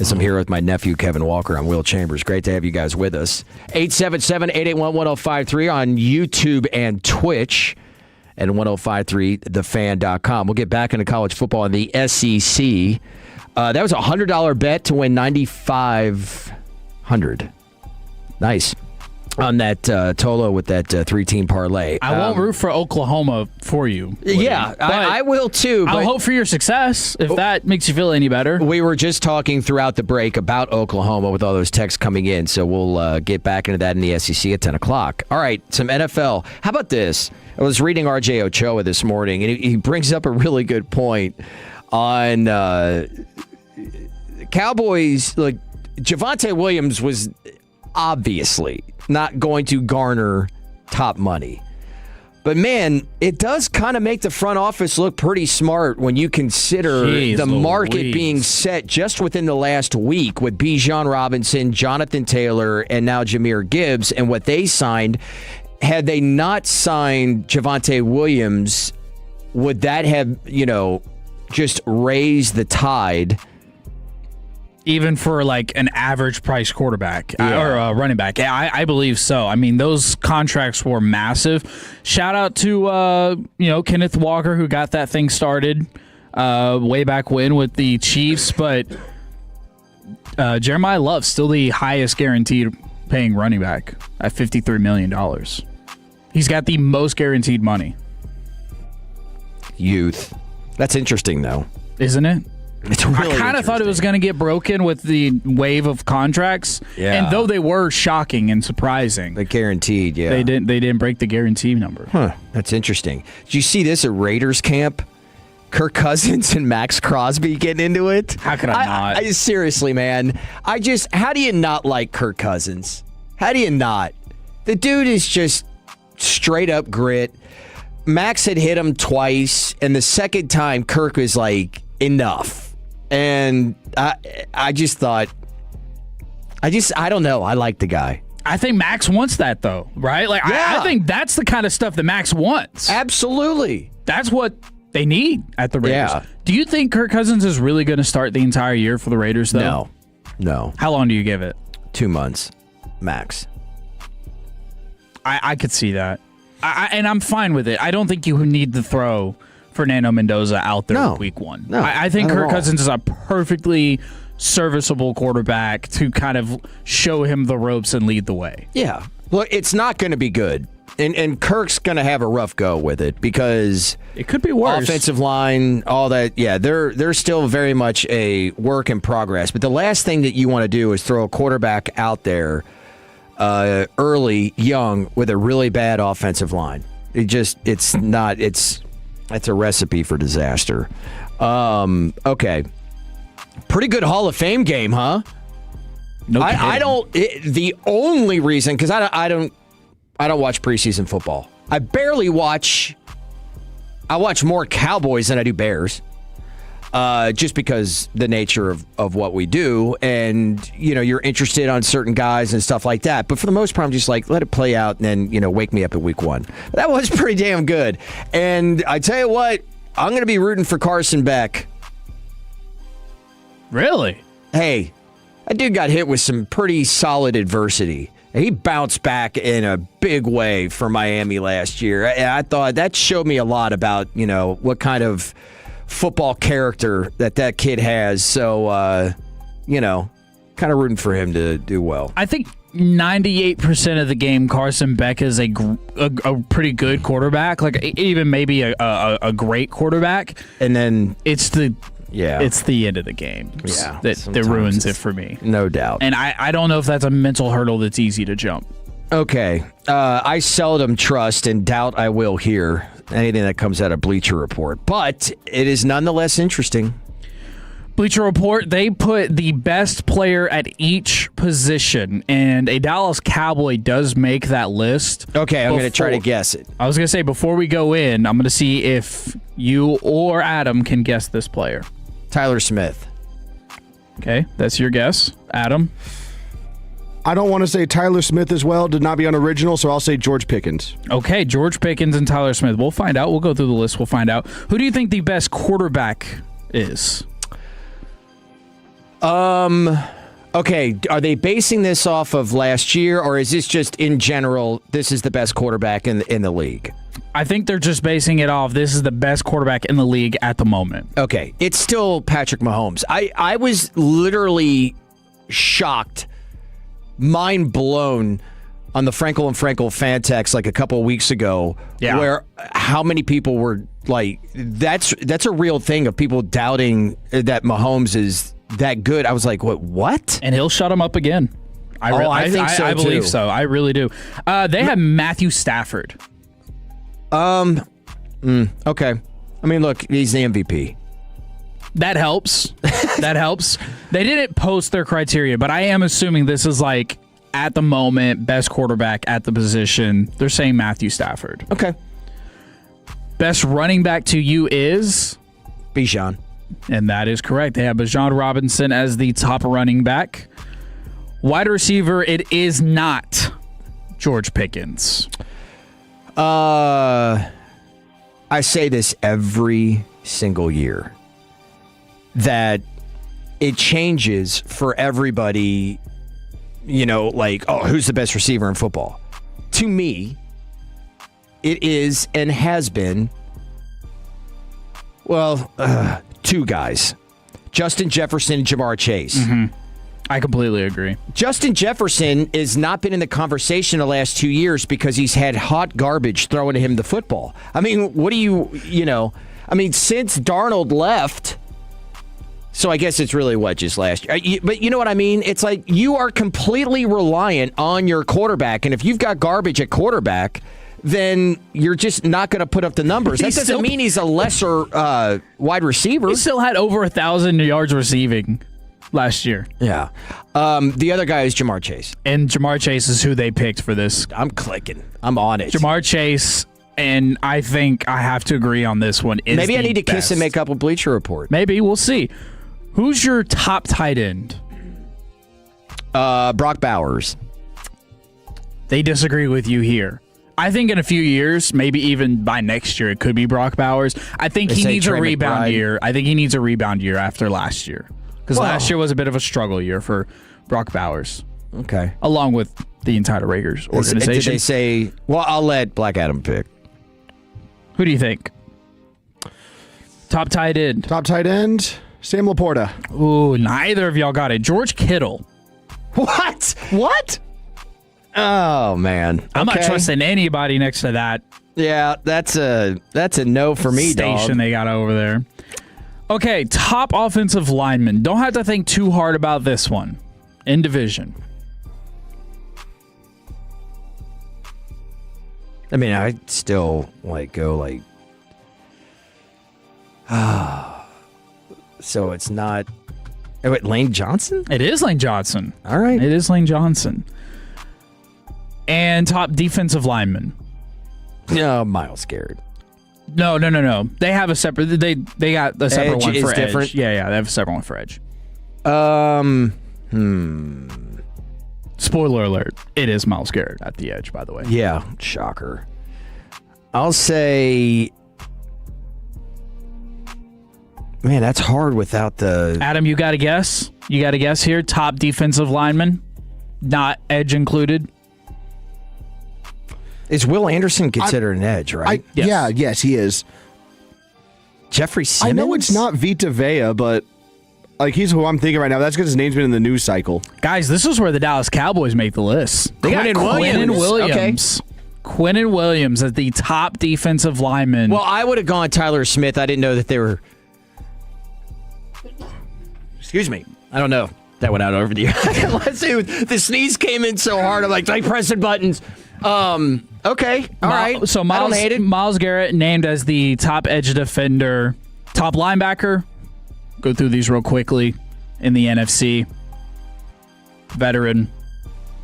As I'm here with my nephew, Kevin Walker. I'm Will Chambers. Great to have you guys with us. 877-881-1053 on YouTube and Twitch. And 1053thefan.com. We'll get back into college football in the SEC. That was a $100 bet to win $9,500. Nice. On that Tolo with that 3-team parlay. I won't root for Oklahoma for you. Yeah, I will too. I'll hope for your success if that makes you feel any better. We were just talking throughout the break about Oklahoma with all those texts coming in, so we'll get back into that in the SEC at 10 o'clock. All right, some NFL. How about this? I was reading R.J. Ochoa this morning, and he brings up a really good point on Cowboys. Like, Javonte Williams was obviously not going to garner top money. But, man, it does kind of make the front office look pretty smart when you consider the market being set just within the last week with Bijan Robinson, Jonathan Taylor, and now Jahmyr Gibbs, and what they signed. Had they not signed Javonte Williams, would that have, just raised the tide? Even for like an average price quarterback or a running back. Yeah, I believe so. I mean, those contracts were massive. Shout out to, Kenneth Walker, who got that thing started way back when with the Chiefs. But Jeremiah Love's still the highest guaranteed paying running back at $53 million. He's got the most guaranteed money. Youth. That's interesting, though. Isn't it? It's really I kind of thought it was going to get broken with the wave of contracts. Yeah. And though they were shocking and surprising. The guaranteed, yeah. They didn't break the guarantee number. Huh. That's interesting. Did you see this at Raiders camp? Kirk Cousins and Max Crosby getting into it? How could I not? Seriously, man. How do you not like Kirk Cousins? How do you not? The dude is just straight up grit. Max had hit him twice, and the second time Kirk was like, enough. And I just thought, I don't know. I like the guy. I think Max wants that, though, right? Like, yeah. I think that's the kind of stuff that Max wants. Absolutely. That's what they need at the Raiders. Yeah. Do you think Kirk Cousins is really going to start the entire year for the Raiders, though? No. How long do you give it? 2 months, max. I could see that. And I'm fine with it. I don't think you need to throw Fernando Mendoza out there week 1. No, I think Kirk Cousins is a perfectly serviceable quarterback to kind of show him the ropes and lead the way. Yeah. Look, it's not going to be good. And Kirk's going to have a rough go with it because it could be worse. Offensive line, all that. Yeah, they're still very much a work in progress. But the last thing that you want to do is throw a quarterback out there early, young, with a really bad offensive line. It's a recipe for disaster. Okay. Pretty good Hall of Fame game, huh? No kidding. The only reason, because I don't watch preseason football. I barely watch. I watch more Cowboys than I do Bears. Just because the nature of what we do, and you're interested on certain guys and stuff like that. But for the most part, I'm just like, let it play out, and then wake me up at week 1. That was pretty damn good. And I tell you what, I'm going to be rooting for Carson Beck. Really? Hey, that dude got hit with some pretty solid adversity. He bounced back in a big way for Miami last year. I thought that showed me a lot about what kind of football character that kid has. So kind of rooting for him to do well. I think 98% of the game, Carson Beck is a pretty good quarterback, like even maybe a great quarterback. And then it's the end of the game that ruins it for me. No doubt. And I don't know if that's a mental hurdle that's easy to jump. Okay. I seldom trust and doubt I will hear anything that comes out of Bleacher Report, but it is nonetheless interesting. Bleacher Report, they put the best player at each position, and a Dallas Cowboy does make that list. Okay, I'm going to try to guess it. I was going to say, before we go in, I'm going to see if you or Adam can guess this player. Tyler Smith. Okay, that's your guess. Adam? I don't want to say Tyler Smith as well. Did not be unoriginal, so I'll say George Pickens. Okay, George Pickens and Tyler Smith. We'll find out. We'll go through the list. We'll find out. Who do you think the best quarterback is? Okay, are they basing this off of last year, or is this just in general, this is the best quarterback in the league? I think they're just basing it off, this is the best quarterback in the league at the moment. Okay, it's still Patrick Mahomes. I was literally shocked, mind blown on the Frankel and Frankel fan text like a couple of weeks ago, where how many people were like, that's a real thing of people doubting that Mahomes is that good. I was like, what? And he'll shut him up again. I think so, I believe too. so. I really do. They have Matthew Stafford. Okay. I mean, look, he's the MVP. That helps. That helps. They didn't post their criteria, but I am assuming this is like, at the moment, best quarterback at the position. They're saying Matthew Stafford. Okay. Best running back to you is? Bijan. And that is correct. They have Bijan Robinson as the top running back. Wide receiver, it is not George Pickens. I say this every single year, that it changes for everybody, like, who's the best receiver in football? To me, it is and has been, two guys, Justin Jefferson and Jamar Chase. Mm-hmm. I completely agree. Justin Jefferson has not been in the conversation the last 2 years because he's had hot garbage thrown at him the football. I mean, since Darnold left, so I guess it's really just last year. But you know what I mean? It's like you are completely reliant on your quarterback, and if you've got garbage at quarterback, then you're just not going to put up the numbers. That doesn't mean he's a lesser wide receiver. He still had over 1,000 yards receiving last year. Yeah. The other guy is Jamar Chase. And Jamar Chase is who they picked for this. I'm clicking. I'm on it. Jamar Chase, and I think I have to agree on this one. Maybe I need to kiss and make up a Bleacher Report. Maybe. We'll see. Who's your top tight end? Brock Bowers. They disagree with you here. I think in a few years, maybe even by next year, it could be Brock Bowers. I think he needs a rebound year. I think he needs a rebound year after last year. Because last year was a bit of a struggle year for Brock Bowers. Okay. Along with the entire Raiders organization. Did they say, I'll let Black Adam pick. Who do you think? Top tight end. Top tight end, Sam Laporta. Ooh, neither of y'all got it. George Kittle. What? Oh, man. I'm not trusting anybody next to that. Yeah, that's a no for me, station dog. They got over there. Okay, top offensive lineman. Don't have to think too hard about this one. In division. I mean, I still go so it's not. Oh, wait, Lane Johnson? It is Lane Johnson. All right. It is Lane Johnson. And top defensive lineman. No, Miles Garrett. No. They have a separate. They got a separate one for Edge. Different? Yeah. They have a separate one for Edge. Spoiler alert: it is Miles Garrett at the Edge. By the way. Yeah, shocker. I'll say. Man, that's hard without the. Adam, you got to guess. You got to guess here. Top defensive lineman, not Edge included. Is Will Anderson considered an edge, right? Yes. Yes, he is. Jeffrey Simmons? I know it's not Vita Vea, but Like, he's who I'm thinking right now. That's because his name's been in the news cycle. Guys, this is where the Dallas Cowboys make the list. They got Quinnen Williams. Okay. Quinnen Williams as the top defensive lineman. Well, I would have gone Tyler Smith. I didn't know that they were... Excuse me. I don't know. That went out over the... Let's see. The sneeze came in so hard. I'm like pressing buttons. Okay. All right. So I don't hate it. Myles Garrett named as the top edge defender. Top linebacker. Go through these real quickly in the NFC. Veteran.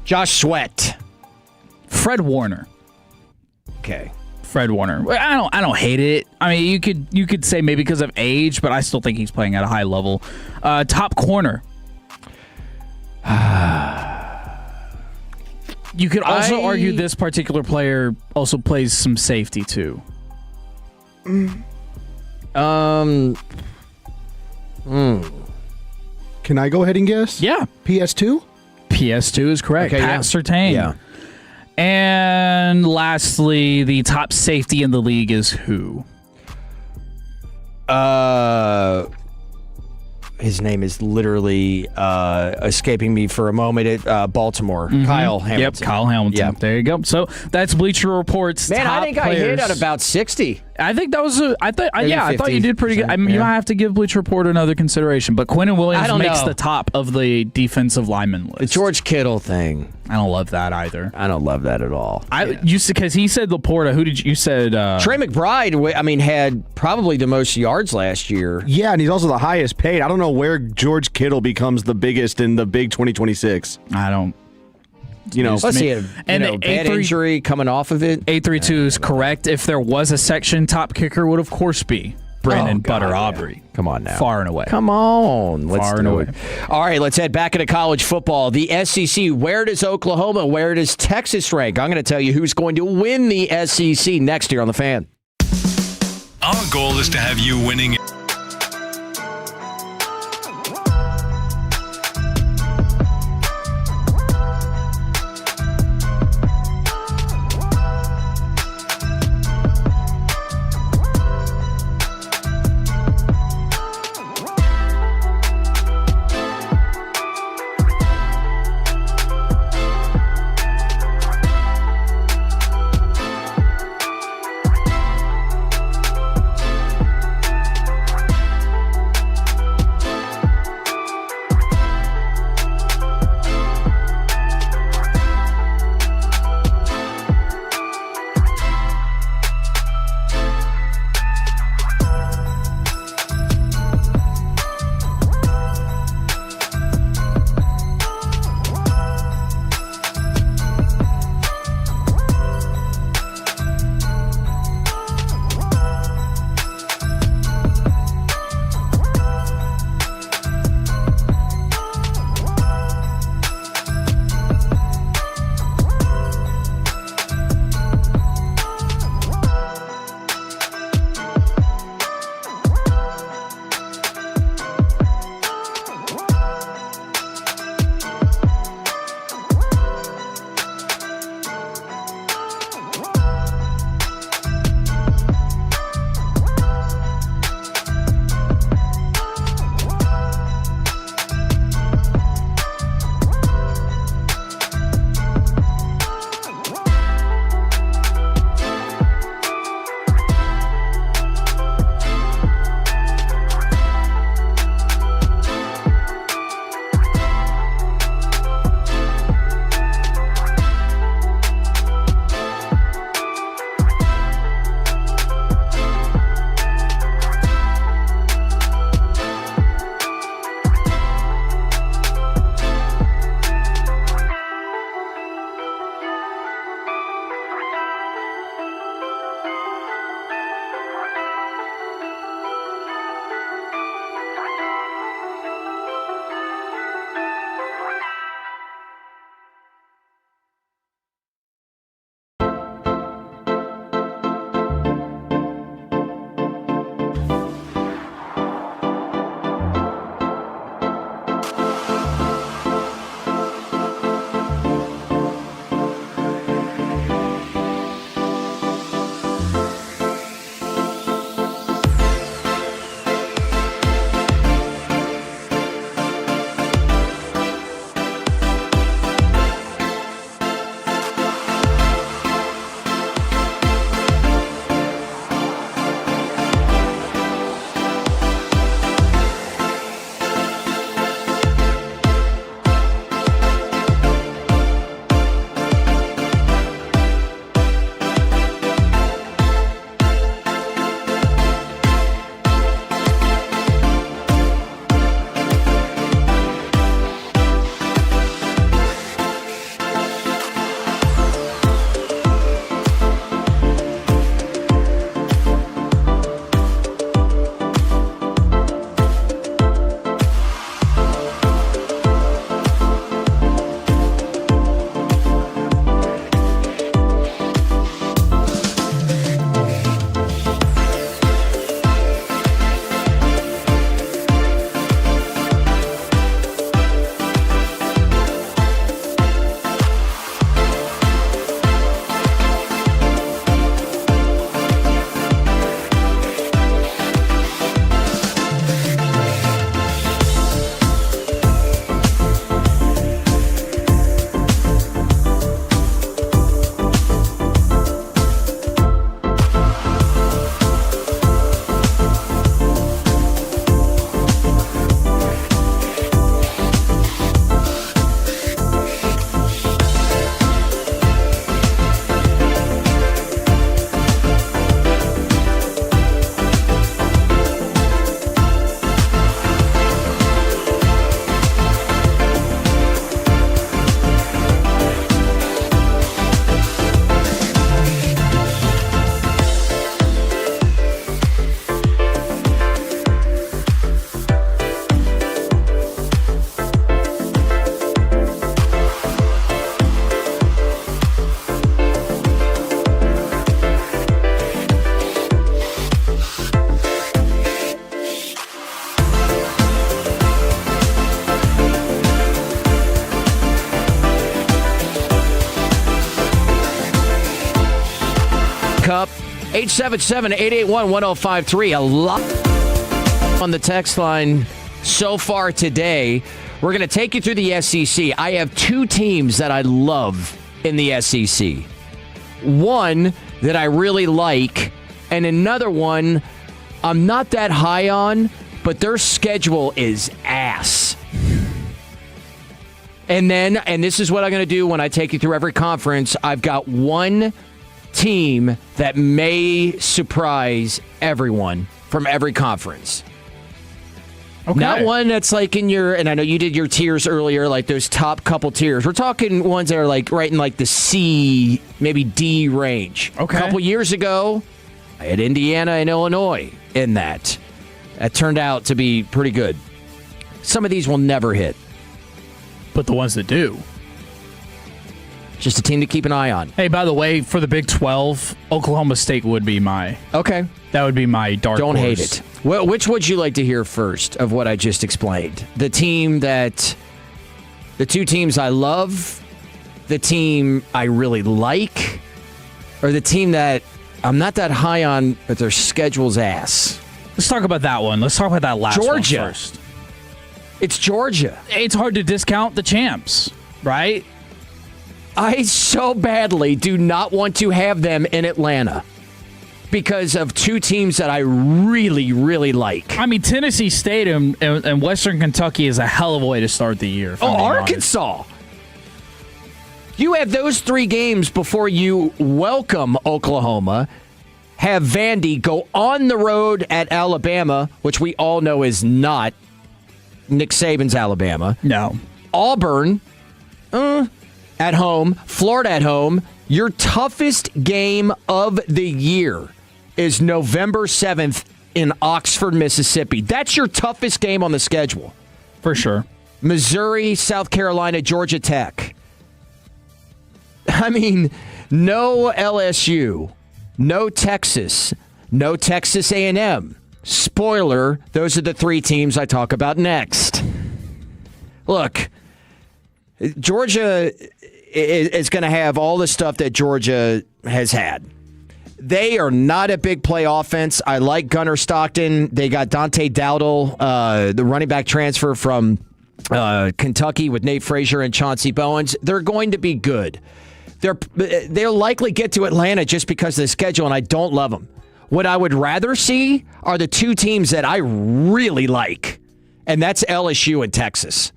Josh Sweat. Fred Warner. Okay. Fred Warner. I don't hate it. I mean, you could say maybe because of age, but I still think he's playing at a high level. Top corner. You could also argue this particular player also plays some safety too. Can I go ahead and guess? Yeah. PS2? PS2 is correct. Okay, Pat Surtain. Yeah. And lastly, the top safety in the league is who? His name is literally escaping me for a moment at Baltimore. Kyle Hamilton. Yep, Kyle Hamilton. Yep. There you go. So that's Bleacher Report's Man, top I think players. I hit at about 60. I think that was I thought you did pretty good. I mean, yeah. you might have to give Bleacher Report another consideration, but Quinnen Williams makes know. the top of the defensive lineman list. The George Kittle thing. I don't love that either. I don't love that at all. Because he said Laporta. Who did you said? Trey McBride, I mean, had probably the most yards last year. Yeah, and he's also the highest paid. I don't know where George Kittle becomes the biggest in the big 2026. I don't. Let's see a bad injury coming off of it. 832 is correct. If there was a section, top kicker would of course be Brandon Butter Aubrey. Come on now. Far and away. Come on. Let's Far and away. All right, let's head back into college football. The SEC, where does Oklahoma, where does Texas rank? I'm going to tell you who's going to win the SEC next year on The Fan. Our goal is to have you winning. Cup. 877-881-1053. A lot on the text line so far today. We're going to take you through the SEC. I have two teams that I love in the SEC. One that I really like, and another one I'm not that high on, but their schedule is ass. And this is what I'm going to do when I take you through every conference. I've got one team that may surprise everyone from every conference. Okay. Not one that's like in your, and I know you did your tiers earlier, like those top couple tiers. We're talking ones that are like right in like the C, maybe D range. Okay. A couple years ago, I had Indiana and Illinois in that. That turned out to be pretty good. Some of these will never hit. But the ones that do. Just a team to keep an eye on. Hey, by the way, for the Big 12, Oklahoma State would be my... Okay. That would be my dark Don't horse. hate it. Well, which would you like to hear first of what I just explained? The two teams I love, the team I really like, or the team that I'm not that high on, but their schedule's ass? Let's talk about that one. Let's talk about that last Georgia. one first. It's Georgia. It's hard to discount the champs, right? I so badly do not want to have them in Atlanta because of two teams that I really, really like. I mean, Tennessee State and Western Kentucky is a hell of a way to start the year. Arkansas. Honest. You have those three games before you welcome Oklahoma, have Vandy go on the road at Alabama, which we all know is not Nick Saban's Alabama. No. Auburn, at home. Florida at home. Your toughest game of the year is November 7th in Oxford, Mississippi. That's your toughest game on the schedule. For sure. Missouri, South Carolina, Georgia Tech. I mean, no LSU, no Texas, no Texas A&M. Spoiler, those are the three teams I talk about next. Look, Georgia is going to have all the stuff that Georgia has had. They are not a big play offense. I like Gunnar Stockton. They got Dante Dowdle, the running back transfer from Kentucky with Nate Frazier and Chauncey Bowens. They're going to be good. They'll likely get to Atlanta just because of the schedule, and I don't love them. What I would rather see are the two teams that I really like, and that's LSU and Texas.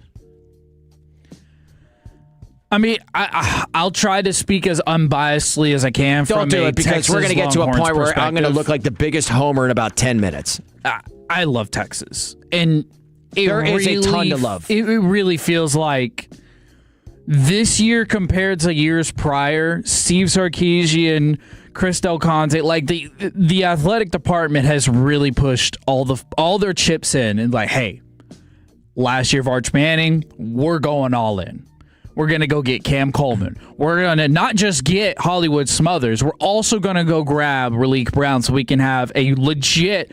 I mean, I'll try to speak as unbiasedly as I can. Don't do it, because we're going to get to a point where I'm going to look like the biggest homer in about 10 minutes. I love Texas. And there is a ton to love. It really feels like this year compared to years prior, Steve Sarkisian, Chris Del Conte, like the athletic department has really pushed all their chips in and like, hey, last year of Arch Manning, we're going all in. We're going to go get Cam Coleman. We're going to not just get Hollywood Smothers. We're also going to go grab Raleek Brown so we can have a legit,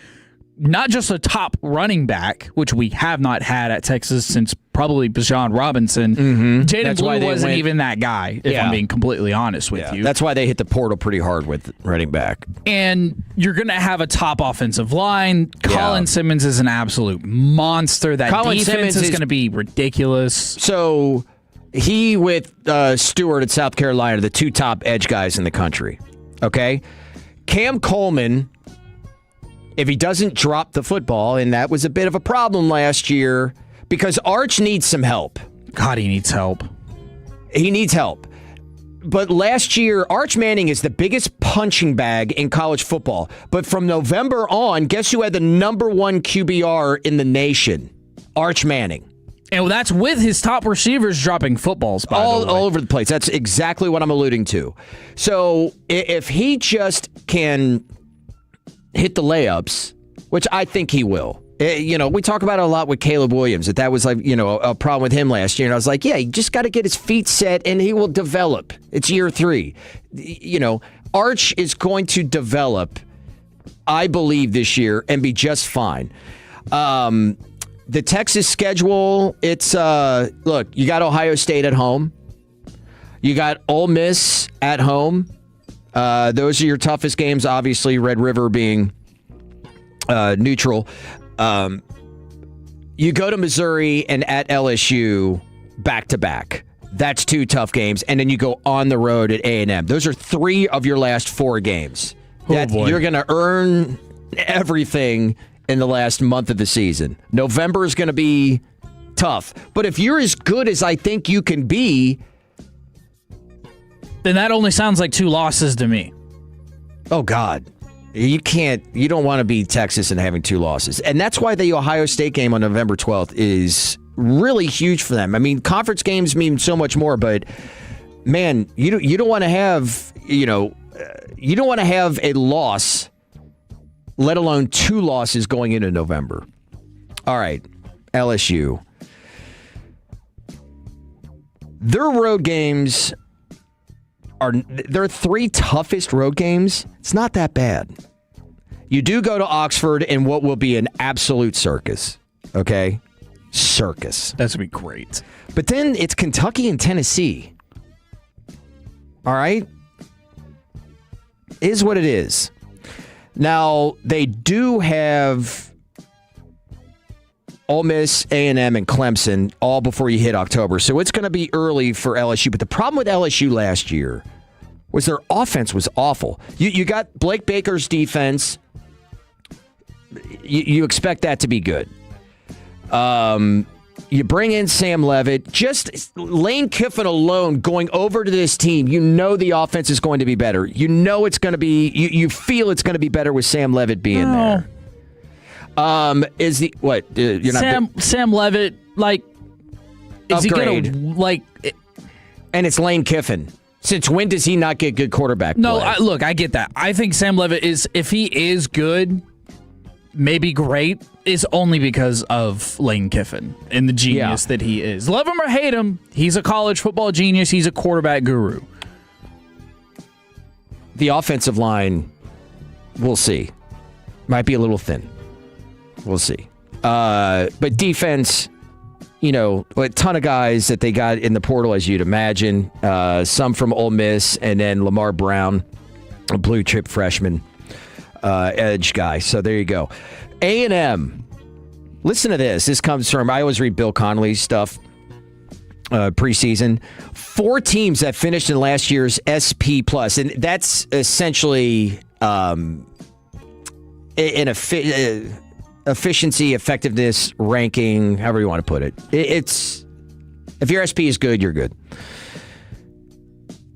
not just a top running back, which we have not had at Texas since probably Bijan Robinson. Mm-hmm. Jaden Blue wasn't even that guy, if I'm being completely honest with you. That's why they hit the portal pretty hard with running back. And you're going to have a top offensive line. Colin Simmons is an absolute monster. That defense is going to be ridiculous. So he with Stewart at South Carolina, the two top edge guys in the country. Okay? Cam Coleman, if he doesn't drop the football, and that was a bit of a problem last year because Arch needs some help. God, he needs help. He needs help. But last year, Arch Manning is the biggest punching bag in college football. But from November on, guess who had the number one QBR in the nation? Arch Manning. And that's with his top receivers dropping footballs, by the way. All over the place. That's exactly what I'm alluding to. So if he just can hit the layups, which I think he will. We talk about it a lot with Caleb Williams, that was like, a problem with him last year. And I was like, he just got to get his feet set and he will develop. It's year 3. Arch is going to develop, I believe, this year and be just fine. The Texas schedule, it's, look, you got Ohio State at home. You got Ole Miss at home. Those are your toughest games, obviously, Red River being neutral. You go to Missouri and at LSU back-to-back. That's 2 tough games. And then you go on the road at A&M. Those are 3 of your last 4 games. Boy. You're going to earn everything in the last month of the season. November is going to be tough. But if you're as good as I think you can be, then that only sounds like 2 losses to me. oh, God. You don't want to be Texas and having 2 losses. And that's why the Ohio State game on November 12th is really huge for them. I mean, conference games mean so much more, but man, you don't want to have, you don't want to have a loss, let alone 2 losses going into November. All right, LSU. Their road games are their 3 toughest road games. It's not that bad. You do go to Oxford in what will be an absolute circus. Okay? Circus. That's going to be great. But then it's Kentucky and Tennessee. All right? Is what it is. Now, they do have Ole Miss, A&M, and Clemson all before you hit October. So it's going to be early for LSU. But the problem with LSU last year was their offense was awful. You got Blake Baker's defense. You expect that to be good. You bring in Sam Leavitt. Just Lane Kiffin alone going over to this team, you know the offense is going to be better. You know it's going to be, you feel it's going to be better with Sam Leavitt being there. Is the, what? You're not Sam Leavitt, like, is upgrade. he going to, like... And it's Lane Kiffin. Since when does he not get good quarterback play? No, look, I get that. I think Sam Leavitt is, if he is good, maybe great, is only because of Lane Kiffin and the genius that he is. Love him or hate him, he's a college football genius. He's a quarterback guru. The offensive line, we'll see. Might be a little thin. We'll see. But defense, a ton of guys that they got in the portal, as you'd imagine. Some from Ole Miss, and then Lamar Brown, a blue chip freshman edge guy. So there you go. A&M. Listen to this. This comes from, I always read Bill Connolly's stuff preseason. 4 teams that finished in last year's SP+, and that's essentially an efficiency, effectiveness, ranking, however you want to put it. It's, if your SP is good, you're good.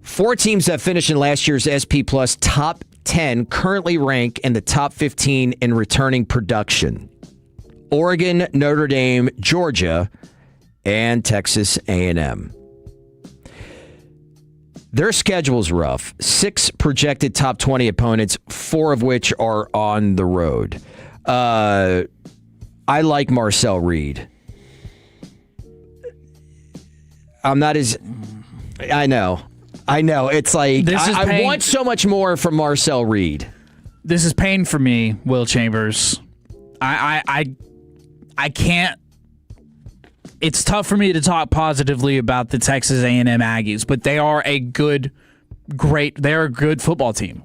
4 teams that finished in last year's SP Plus top 10 currently rank in the top 15 in returning production. Oregon, Notre Dame, Georgia, and Texas A&M. Their schedule's rough. 6 projected top 20 opponents, 4 of which are on the road. I like Marcel Reed. I'm not as... I know. It's like, I want so much more from Marcel Reed. This is pain for me, Will Chambers. I can't... It's tough for me to talk positively about the Texas A&M Aggies, but they are a good football team.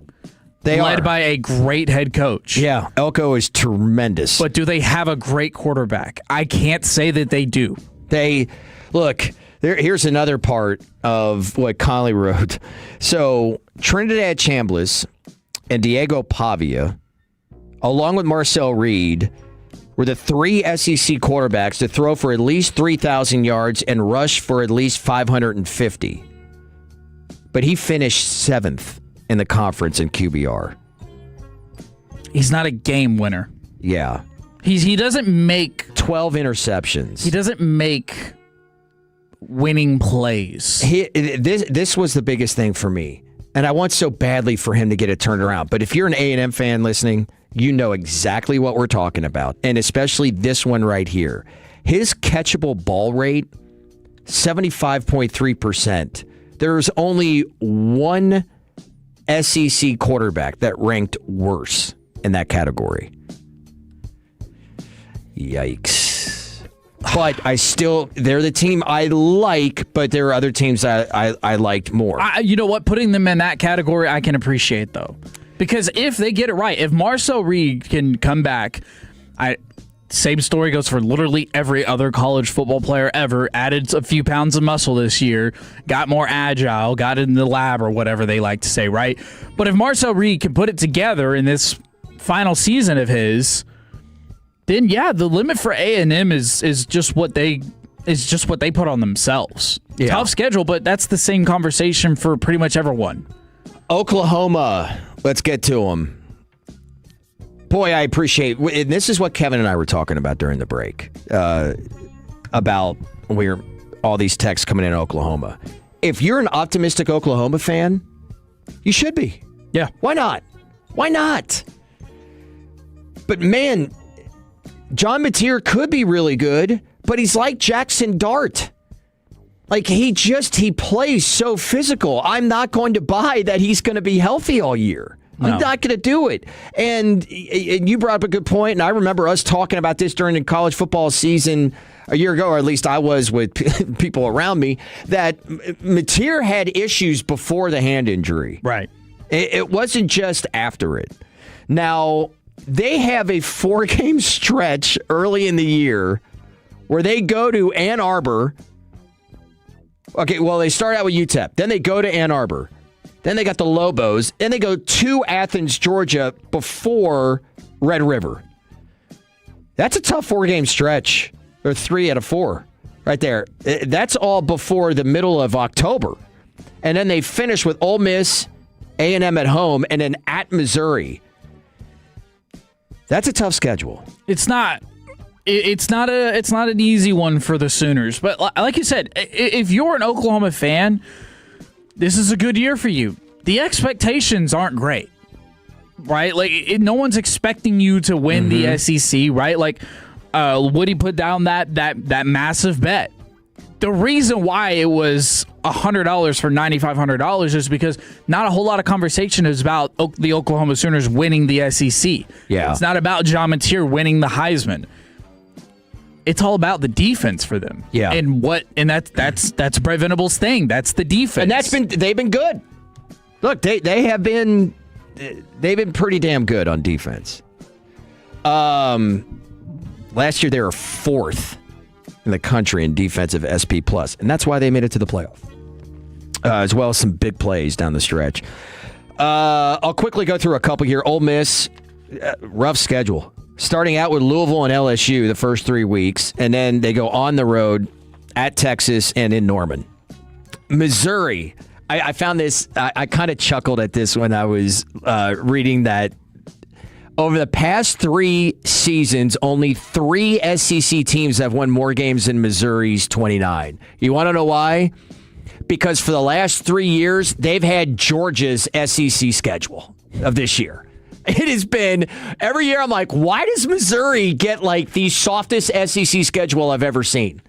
They led by a great head coach. Yeah, Elko is tremendous. But do they have a great quarterback? I can't say that they do. Here's another part of what Conley wrote. So Trinidad Chambliss and Diego Pavia, along with Marcel Reed, were the 3 SEC quarterbacks to throw for at least 3,000 yards and rush for at least 550. But he finished 7th in the conference in QBR. He's not a game winner. Yeah. He doesn't make 12 interceptions. He doesn't make winning plays. This was the biggest thing for me. And I want so badly for him to get it turned around. But if you're an A&M fan listening, you know exactly what we're talking about. And especially this one right here. His catchable ball rate, 75.3%. There's only one SEC quarterback that ranked worse in that category. Yikes. but they're the team I like, but there are other teams I liked more. You know what? Putting them in that category, I can appreciate, though. Because if they get it right, if Marcel Reed can come back, same story goes for literally every other college football player ever. Added a few pounds of muscle this year, got more agile, got in the lab or whatever they like to say, right? But if Marcel Reed can put it together in this final season of his, then yeah, the limit for A&M is just what they put on themselves. Yeah. Tough schedule, but that's the same conversation for pretty much everyone. Oklahoma, let's get to them. Boy, I appreciate, and this is what Kevin and I were talking about during the break, about all these texts coming in Oklahoma. If you're an optimistic Oklahoma fan, you should be. Yeah. Why not? Why not? But man, John Mateer could be really good, but he's like Jackson Dart. Like, he plays so physical. I'm not going to buy that he's going to be healthy all year. I'm not going to do it. And you brought up a good point, and I remember us talking about this during the college football season a year ago, or at least I was with people around me, that Mateer had issues before the hand injury. Right. It wasn't just after it. Now, they have a 4-game stretch early in the year where they go to Ann Arbor. Okay, well, they start out with UTEP. Then they go to Ann Arbor. Then they got the Lobos. Then they go to Athens, Georgia before Red River. That's a tough 4-game stretch. Or 3 out of 4 right there. That's all before the middle of October. And then they finish with Ole Miss, A&M at home, and then at Missouri. That's a tough schedule. It's not an easy one for the Sooners. But like you said, if you're an Oklahoma fan, this is a good year for you. The expectations aren't great, right? Like, no one's expecting you to win the SEC, right? Like, Woody put down that massive bet. The reason why it was $100 for $9,500 is because not a whole lot of conversation is about the Oklahoma Sooners winning the SEC. Yeah. It's not about John Mateer winning the Heisman. It's all about the defense for them. Yeah. And that's Brett Venables' thing. That's the defense. And they've been good. Look, they've been pretty damn good on defense. Last year they were 4th in the country in defensive SP+, and that's why they made it to the playoff. As well as some big plays down the stretch. I'll quickly go through a couple here. Ole Miss, rough schedule. Starting out with Louisville and LSU the first 3 weeks, and then they go on the road at Texas and in Norman. Missouri, I found this, I kind of chuckled at this when I was reading that. Over the past 3 seasons, only 3 SEC teams have won more games than Missouri's 29. You want to know why? Because for the last 3 years, they've had Georgia's SEC schedule of this year. It has been, every year I'm like, why does Missouri get like the softest SEC schedule I've ever seen?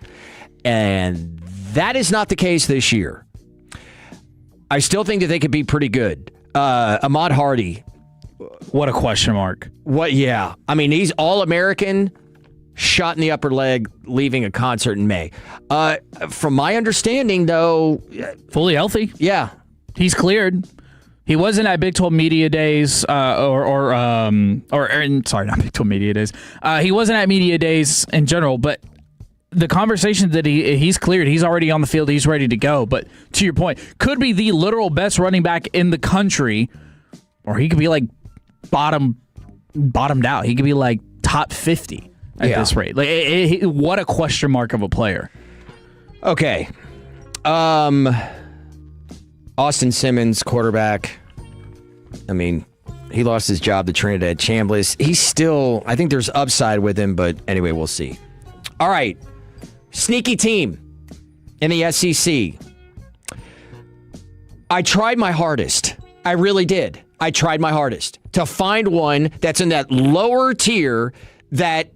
And that is not the case this year. I still think that they could be pretty good. Ahmad Hardy. What a question mark. What? Yeah. I mean, he's All-American, shot in the upper leg, leaving a concert in May. From my understanding, though... Fully healthy. Yeah. He's cleared. He wasn't at Big 12 Media Days, sorry, not Big 12 Media Days. He wasn't at Media Days in general, but the conversation that he's cleared, he's already on the field, he's ready to go. But to your point, could be the literal best running back in the country, or he could be like bottomed out. He could be like top 50 at this rate. Like, what a question mark of a player. Okay. Austin Simmons, quarterback. I mean, he lost his job to Trinidad Chambliss. He's still, I think there's upside with him, but anyway, we'll see. All right. Sneaky team in the SEC. I tried my hardest. I really did. I tried my hardest to find one that's in that lower tier that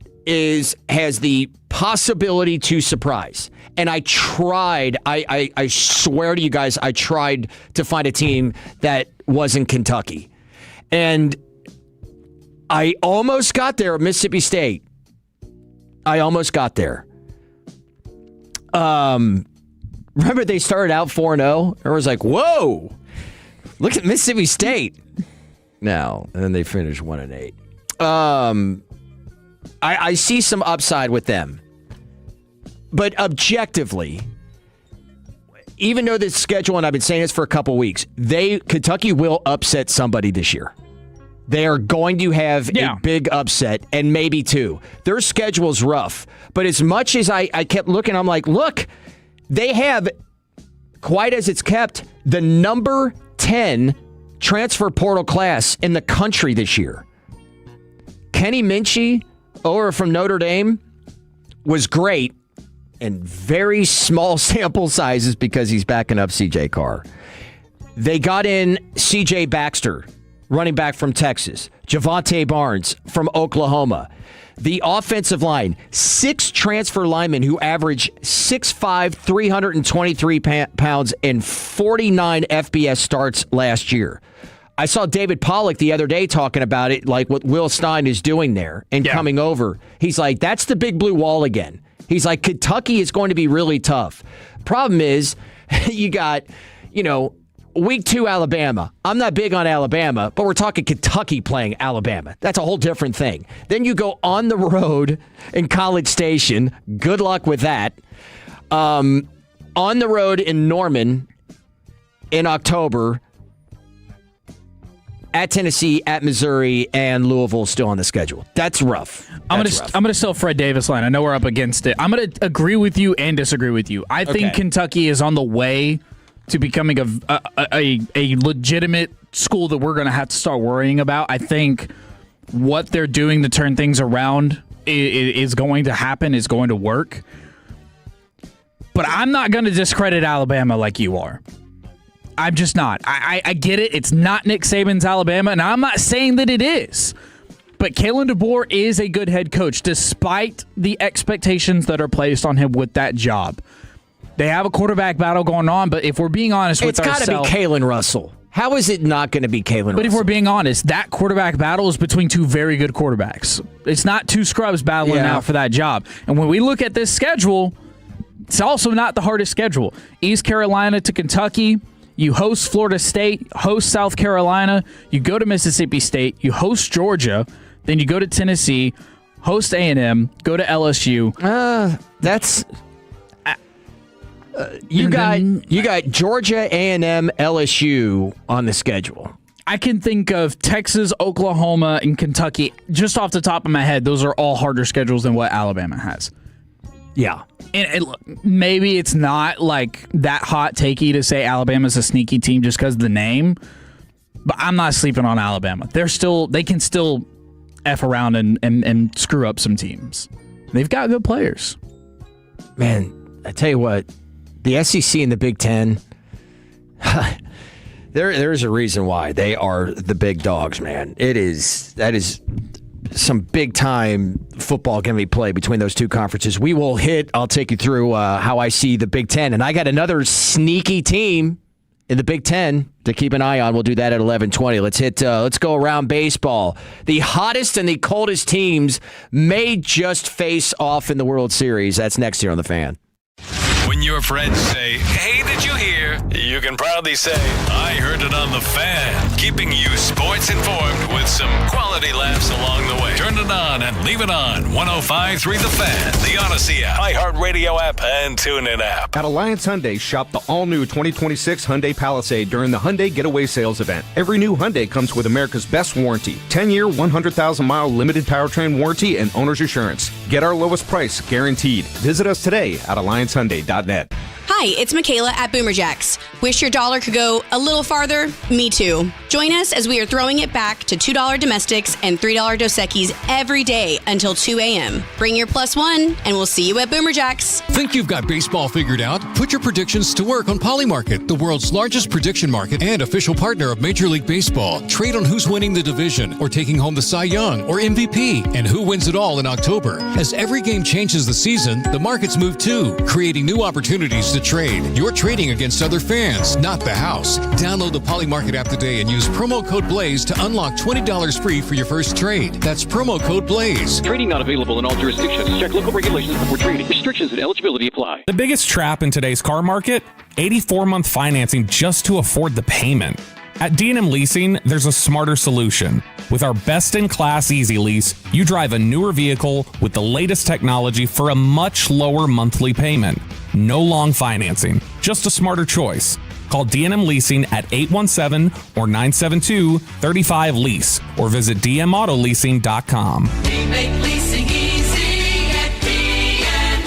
has the possibility to surprise. And I tried, I swear to you guys, I tried to find a team that wasn't Kentucky. And I almost got there at Mississippi State. I almost got there. remember they started out 4-0? It was like, whoa, look at Mississippi State. No, and then they finished 1-8. I see some upside with them. But objectively, even though this schedule, and I've been saying this for a couple weeks, Kentucky will upset somebody this year. They are going to have a big upset, and maybe two. Their schedule's rough. But as much as I kept looking, I'm like, look, they have, quite as it's kept, the number 10 transfer portal class in the country this year. Kenny Minchie, over from Notre Dame, was great in very small sample sizes because he's backing up C.J. Carr. They got in C.J. Baxter, running back from Texas. Javonte Barnes from Oklahoma. The offensive line, 6 transfer linemen who average 6'5", 323 pounds, and 49 FBS starts last year. I saw David Pollack the other day talking about it, like what Will Stein is doing there and coming over. He's like, that's the big blue wall again. He's like, Kentucky is going to be really tough. Problem is, you got, week 2 Alabama. I'm not big on Alabama, but we're talking Kentucky playing Alabama. That's a whole different thing. Then you go on the road in College Station. Good luck with that. On the road in Norman in October. At Tennessee, at Missouri, and Louisville still on the schedule. That's rough. I'm gonna sell Fred Davis line. I know we're up against it. I'm gonna agree with you and disagree with you. I think Kentucky is on the way to becoming a legitimate school that we're gonna have to start worrying about. I think what they're doing to turn things around is going to happen. Is going to work. But I'm not gonna discredit Alabama like you are. I'm just not. I get it. It's not Nick Saban's Alabama, and I'm not saying that it is. But Kalen DeBoer is a good head coach, despite the expectations that are placed on him with that job. They have a quarterback battle going on, but if we're being honest with ourselves... It's got to be Kalen Russell. How is it not going to be Kalen Russell? But if we're being honest, that quarterback battle is between two very good quarterbacks. It's not two scrubs battling out for that job. And when we look at this schedule, it's also not the hardest schedule. East Carolina to Kentucky... You host Florida State, host South Carolina, you go to Mississippi State, you host Georgia, then you go to Tennessee, host A&M, go to LSU. You got Georgia, A&M, LSU on the schedule. I can think of Texas, Oklahoma, and Kentucky just off the top of my head. Those are all harder schedules than what Alabama has. Yeah. And maybe it's not like that hot takey to say Alabama's a sneaky team just because of the name, but I'm not sleeping on Alabama. They can still F around and screw up some teams. They've got good players. Man, I tell you what, the SEC and the Big Ten, there's a reason why they are the big dogs, man. That is some big-time football going to be played between those two conferences. I'll take you through how I see the Big Ten. And I got another sneaky team in the Big Ten to keep an eye on. We'll do that at 11:20. Let's go around baseball. The hottest and the coldest teams may just face off in the World Series. That's next here on The Fan. When your friends say, hey, did you hear? You can proudly say, I heard it on The Fan. Keeping you sports informed with some quality laughs along the way. Turn it on and leave it on. 105.3 The Fan, the Odyssey app, iHeartRadio app, and TuneIn app. At Alliance Hyundai, shop the all-new 2026 Hyundai Palisade during the Hyundai Getaway Sales event. Every new Hyundai comes with America's best warranty. 10-year, 100,000-mile limited powertrain warranty and owner's assurance. Get our lowest price, guaranteed. Visit us today at AllianceHyundai.net. Hi, it's Michaela at Boomer Jacks. Wish your dollar could go a little farther? Me too. Join us as we are throwing it back to $2 domestics and $3 Dos Equis every day until 2 a.m. Bring your +1 and we'll see you at Boomer Jacks. Think you've got baseball figured out? Put your predictions to work on Polymarket, the world's largest prediction market and official partner of Major League Baseball. Trade on who's winning the division or taking home the Cy Young or MVP and who wins it all in October. As every game changes the season, the markets move too, creating new opportunities to trade trade. You're trading against other fans, not the house. Download the Poly Market app today and use promo code BLAZE to unlock $20 free for your first trade. That's promo code BLAZE. Trading not available in all jurisdictions. Check local regulations before trading. Restrictions and eligibility apply. The biggest trap in today's car market? 84-month financing just to afford the payment. At D&M Leasing, there's a smarter solution. With our best-in-class Easy Lease, you drive a newer vehicle with the latest technology for a much lower monthly payment. No long financing, just a smarter choice. Call D&M Leasing at 817 or 972-35-LEASE or visit dmautoleasing.com. We make leasing easy at D&M.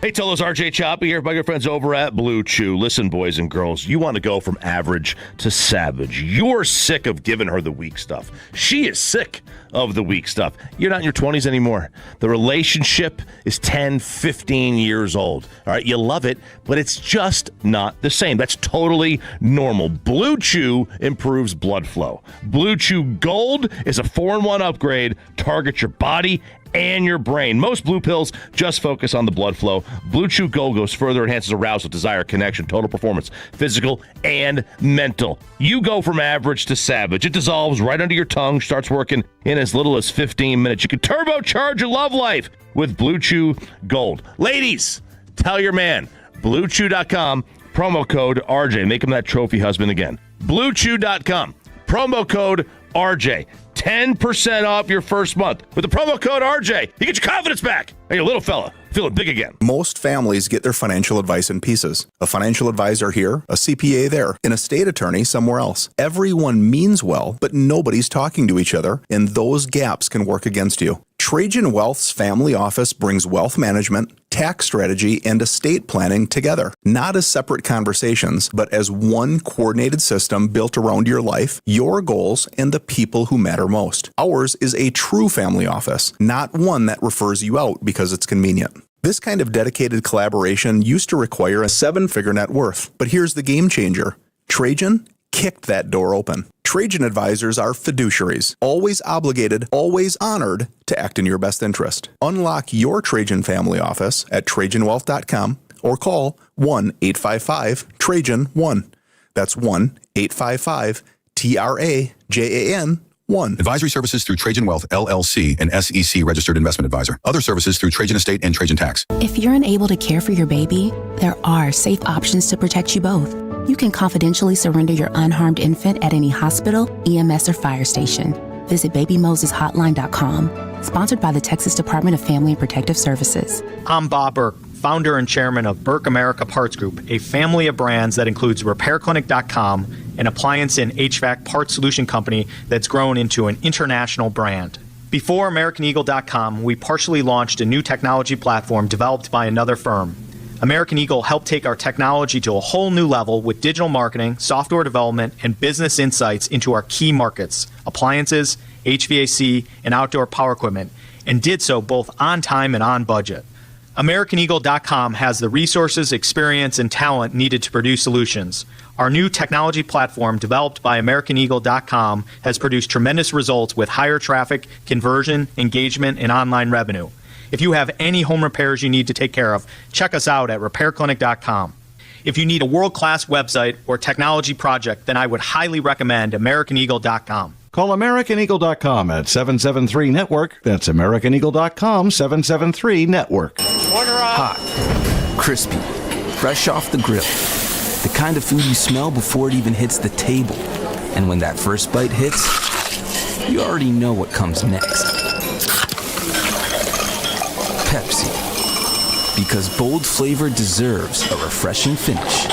Hey, Tolos, RJ Choppy here by your friends over at Blue Chew. Listen, boys and girls, you want to go from average to savage. You're sick of giving her the weak stuff. She is sick of the weak stuff. You're not in your 20s anymore. The relationship is 10, 15 years old. All right, you love it, but it's just not the same. That's totally normal. Blue Chew improves blood flow. Blue Chew Gold is a 4-in-1 upgrade. Target your body and your brain. Most blue pills just focus on the blood flow. Blue Chew Gold goes further, enhances arousal, desire, connection, total performance, physical and mental. You go from average to savage. It dissolves right under your tongue, starts working in as little as 15 minutes. You can turbocharge your love life with Blue Chew Gold. Ladies, tell your man, BlueChew.com, promo code RJ. Make him that trophy husband again. BlueChew.com, promo code RJ. 10% off your first month. With the promo code RJ, you get your confidence back. Hey, you little fella, feeling big again. Most families get their financial advice in pieces. A financial advisor here, a CPA there, an estate attorney somewhere else. Everyone means well, but nobody's talking to each other, and those gaps can work against you. Trajan Wealth's family office brings wealth management, tax strategy, and estate planning together, not as separate conversations, but as one coordinated system built around your life, your goals, and the people who matter most. Ours is a true family office, not one that refers you out because it's convenient. This kind of dedicated collaboration used to require a 7-figure net worth, but here's the game changer. Trajan kicked that door open. Trajan advisors are fiduciaries, always obligated, always honored to act in your best interest. Unlock your Trajan family office at TrajanWealth.com or call 1-855-TRAJAN-1. That's 1-855-TRAJAN-1. Advisory services through Trajan Wealth, LLC, an SEC registered investment advisor. Other services through Trajan Estate and Trajan Tax. If you're unable to care for your baby, there are safe options to protect you both. You can confidentially surrender your unharmed infant at any hospital, EMS, or fire station. Visit BabyMosesHotline.com. Sponsored by the Texas Department of Family and Protective Services. I'm Bob Burke, founder and chairman of Burke America Parts Group, a family of brands that includes RepairClinic.com, an appliance and HVAC parts solution company that's grown into an international brand. Before AmericanEagle.com, we partially launched a new technology platform developed by another firm. American Eagle helped take our technology to a whole new level with digital marketing, software development, and business insights into our key markets, appliances, HVAC, and outdoor power equipment, and did so both on time and on budget. AmericanEagle.com has the resources, experience, and talent needed to produce solutions. Our new technology platform, developed by AmericanEagle.com, has produced tremendous results with higher traffic, conversion, engagement, and online revenue. If you have any home repairs you need to take care of, check us out at RepairClinic.com. If you need a world-class website or technology project, then I would highly recommend AmericanEagle.com. Call AmericanEagle.com at 773-NETWORK. That's AmericanEagle.com, 773-NETWORK. Hot, crispy, fresh off the grill. The kind of food you smell before it even hits the table. And when that first bite hits, you already know what comes next. Pepsi. Because bold flavor deserves a refreshing finish.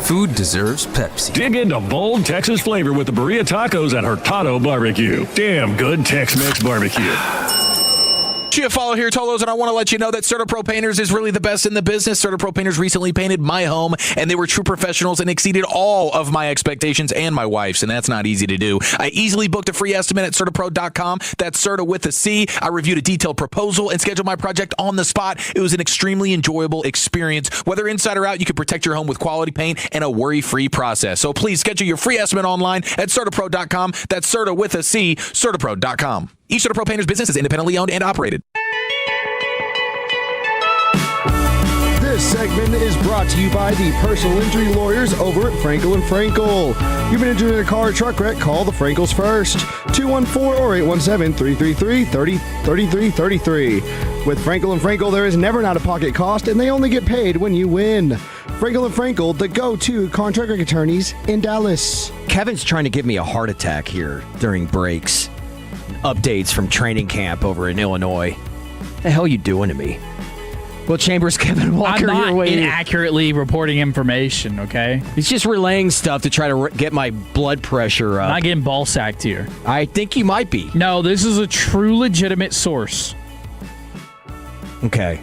Food deserves Pepsi. Dig into bold Texas flavor with the burrito tacos at Hurtado Barbecue. Damn good Tex-Mex barbecue. You follow here, Tolos, and I want to let you know that CertaPro Painters is really the best in the business. CertaPro Painters recently painted my home, and they were true professionals and exceeded all of my expectations and my wife's, and that's not easy to do. I easily booked a free estimate at CertaPro.com. That's Certa with a C. I reviewed a detailed proposal and scheduled my project on the spot. It was an extremely enjoyable experience. Whether inside or out, you can protect your home with quality paint and a worry-free process. So please schedule your free estimate online at CertaPro.com. That's Certa with a C, CertaPro.com. Each CertaPro Painters business is independently owned and operated. segment is brought to you by the personal injury lawyers over at Frankel & Frankel. You've been injured in a car or truck wreck, call the Frankels first. 214 or 817-333-3333. With Frankel & Frankel, there is never an out-of-pocket cost, and they only get paid when you win. Frankel & Frankel, the go-to contract attorneys in Dallas. Kevin's trying to give me a heart attack here during breaks. Updates from training camp over in Illinois. The hell are you doing to me? Well, Chambers, Kevin Walker, I'm your not way. inaccurately reporting information, okay? He's just relaying stuff to try to get my blood pressure up. I'm not getting ball sacked here. I think you might be. No, this is a true legitimate source. Okay.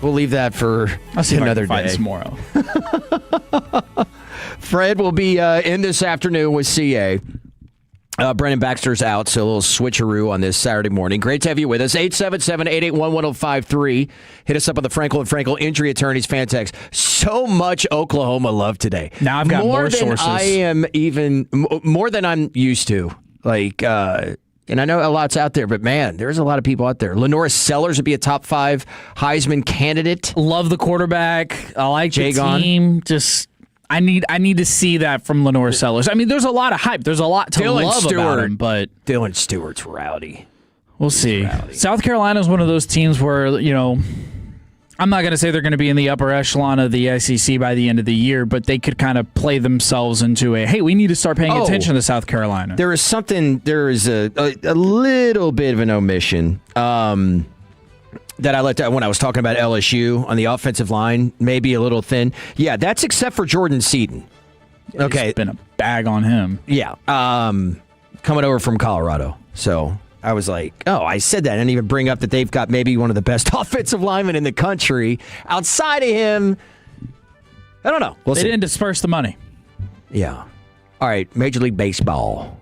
We'll leave that for I'll see another if I can day. find tomorrow. Fred will be in this afternoon with CA. Brennan Baxter's out, so a little switcheroo on this Saturday morning. Great to have you with us. 877-881-1053. Hit us up on the Frankel & Frankel Injury Attorneys fan text. So much Oklahoma love today. Now I've got more than sources. I am even, more than I'm used to. And I know a lot's out there, but man, there's a lot of people out there. Lenora Sellers would be a top 5 Heisman candidate. Love the quarterback. I like Jagon. the team. Just... I need to see that from Lenore Sellers. I mean, there's a lot of hype. There's a lot to love about him, but Dylan Stewart's rowdy. We'll see. South Carolina is one of those teams where, I'm not going to say they're going to be in the upper echelon of the SEC by the end of the year, but they could kind of play themselves into hey, we need to start paying attention to South Carolina. There is a little bit of an omission. That I let when I was talking about LSU on the offensive line, maybe a little thin. Yeah, that's except for Jordan Seaton. Okay. It's been a bag on him. Yeah. Coming over from Colorado. So I was like, I said that. I didn't even bring up that they've got maybe one of the best offensive linemen in the country. Outside of him, I don't know. They didn't disperse the money. Yeah. All right, Major League Baseball.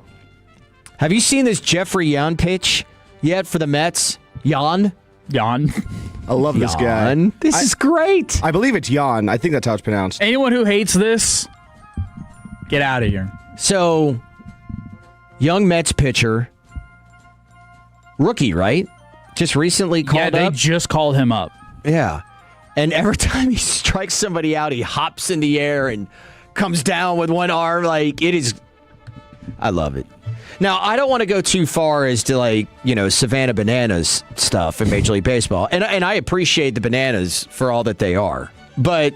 Have you seen this Jeffrey Yan pitch yet for the Mets? Yan? I love this guy. This is great. I believe it's Jan. I think that's how it's pronounced. Anyone who hates this, get out of here. So, young Mets pitcher, rookie, right? Just recently called up. Yeah, they just called him up. Yeah. And every time he strikes somebody out, he hops in the air and comes down with one arm. Like, it is. I love it. Now, I don't want to go too far as to Savannah Bananas stuff in Major League Baseball, and I appreciate the Bananas for all that they are, but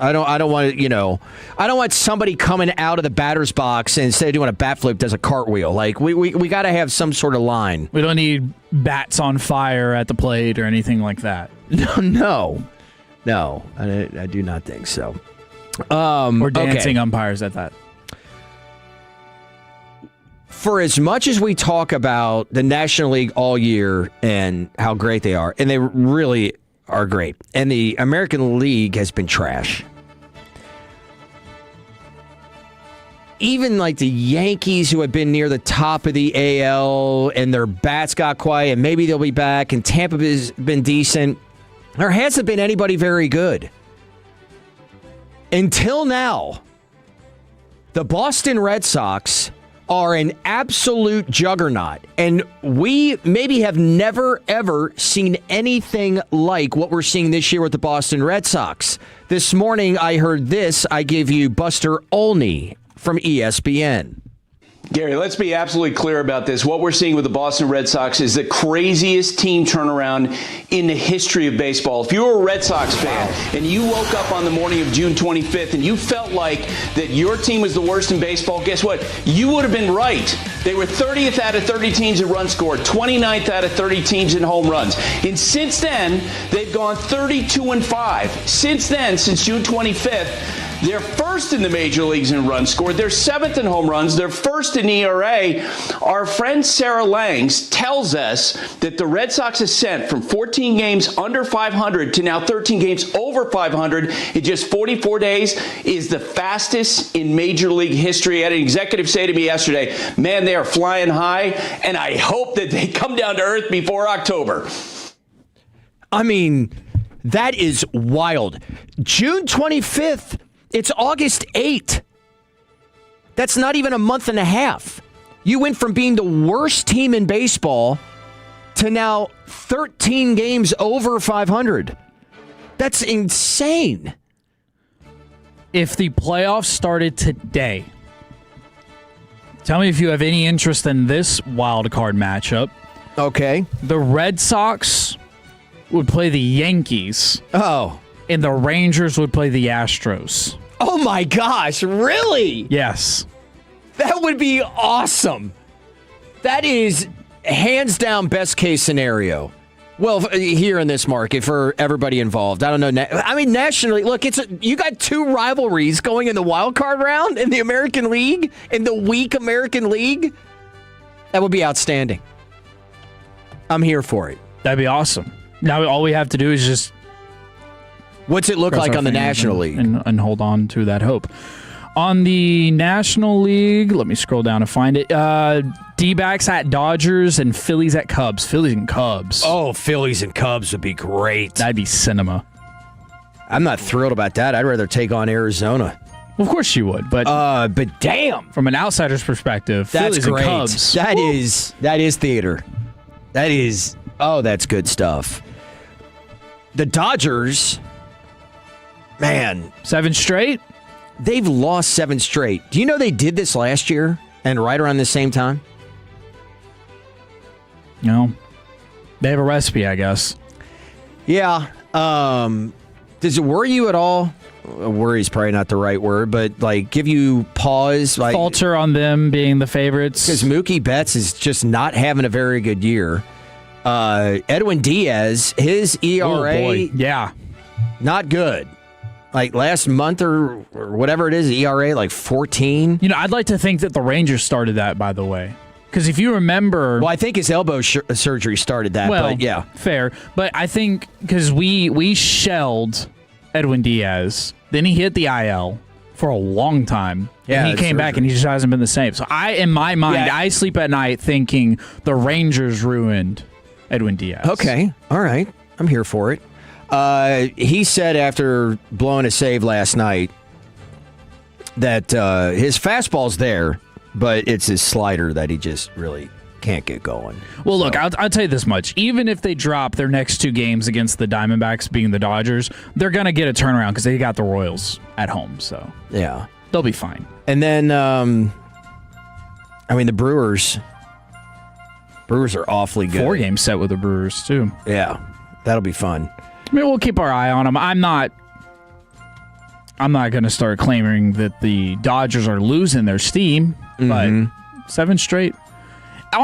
I don't want to I don't want somebody coming out of the batter's box and instead of doing a bat flip does a cartwheel. Like we got to have some sort of line. We don't need bats on fire at the plate or anything like that. No, I do not think so. Or dancing umpires at that. For as much as we talk about the National League all year and how great they are, and they really are great, and the American League has been trash. Even like the Yankees, who have been near the top of the AL, and their bats got quiet, and maybe they'll be back, and Tampa has been decent. There hasn't been anybody very good. Until now, the Boston Red Sox are an absolute juggernaut, and we maybe have never, ever seen anything like what we're seeing this year with the Boston Red Sox. This morning, I heard this. I give you Buster Olney from ESPN. Gary, let's be absolutely clear about this. What we're seeing with the Boston Red Sox is the craziest team turnaround in the history of baseball. If you were a Red Sox fan and you woke up on the morning of June 25th and you felt like that your team was the worst in baseball, guess what? You would have been right. They were 30th out of 30 teams in runs scored, 29th out of 30 teams in home runs. And since then, they've gone 32-5. Since then, since June 25th, they're first in the major leagues in runs scored. They're seventh in home runs. They're first in ERA. Our friend Sarah Langs tells us that the Red Sox ascent from 14 games under 500 to now 13 games over 500 in just 44 days is the fastest in major league history. I had an executive say to me yesterday, man, they are flying high, and I hope that they come down to earth before October. I mean, that is wild. June 25th. It's August 8th. That's not even a month and a half. You went from being the worst team in baseball to now 13 games over 500. That's insane. If the playoffs started today, tell me if you have any interest in this wild card matchup. Okay. The Red Sox would play the Yankees. Oh. And the Rangers would play the Astros. Oh my gosh, really? Yes. That would be awesome. That is hands down best case scenario. Well, here in this market for everybody involved. I don't know. I mean, nationally, look, you got two rivalries going in the wild card round in the American League, in the weak American League. That would be outstanding. I'm here for it. That'd be awesome. Now all we have to do is just... What's it look like on the National League? And hold on to that hope. On the National League, let me scroll down to find it. D-backs at Dodgers and Phillies at Cubs. Phillies and Cubs. Oh, Phillies and Cubs would be great. That'd be cinema. I'm not thrilled about that. I'd rather take on Arizona. Of course you would, but damn, from an outsider's perspective, that's Phillies great. And Cubs. That is theater. That's good stuff. The Dodgers, man, 7 straight. They've lost 7 straight. Do you know they did this last year and right around the same time? No. They have a recipe, I guess. Yeah. Does it worry you at all? Worry is probably not the right word, but like give you pause. Like, falter on them being the favorites. Because Mookie Betts is just not having a very good year. Edwin Diaz, his ERA, not good. Like last month or whatever it is, ERA like 14. You know, I'd like to think that the Rangers started that, by the way. Because if you remember... Well, I think his elbow surgery started that, but yeah. Fair. But I think because we shelled Edwin Diaz, then he hit the IL for a long time. Yeah, and he came back and he just hasn't been the same. So in my mind, I sleep at night thinking the Rangers ruined Edwin Diaz. Okay. All right. I'm here for it. He said after blowing a save last night that his fastball's there, but it's his slider that he just really can't get going. Well, look, I'll tell you this much. Even if they drop their next 2 games against the Diamondbacks, being the Dodgers, they're going to get a turnaround because they got the Royals at home. So yeah, they'll be fine. And then, the Brewers are awfully good. 4 game set with the Brewers, too. Yeah, that'll be fun. I mean, we'll keep our eye on them. I'm not going to start claiming that the Dodgers are losing their steam, but 7 straight.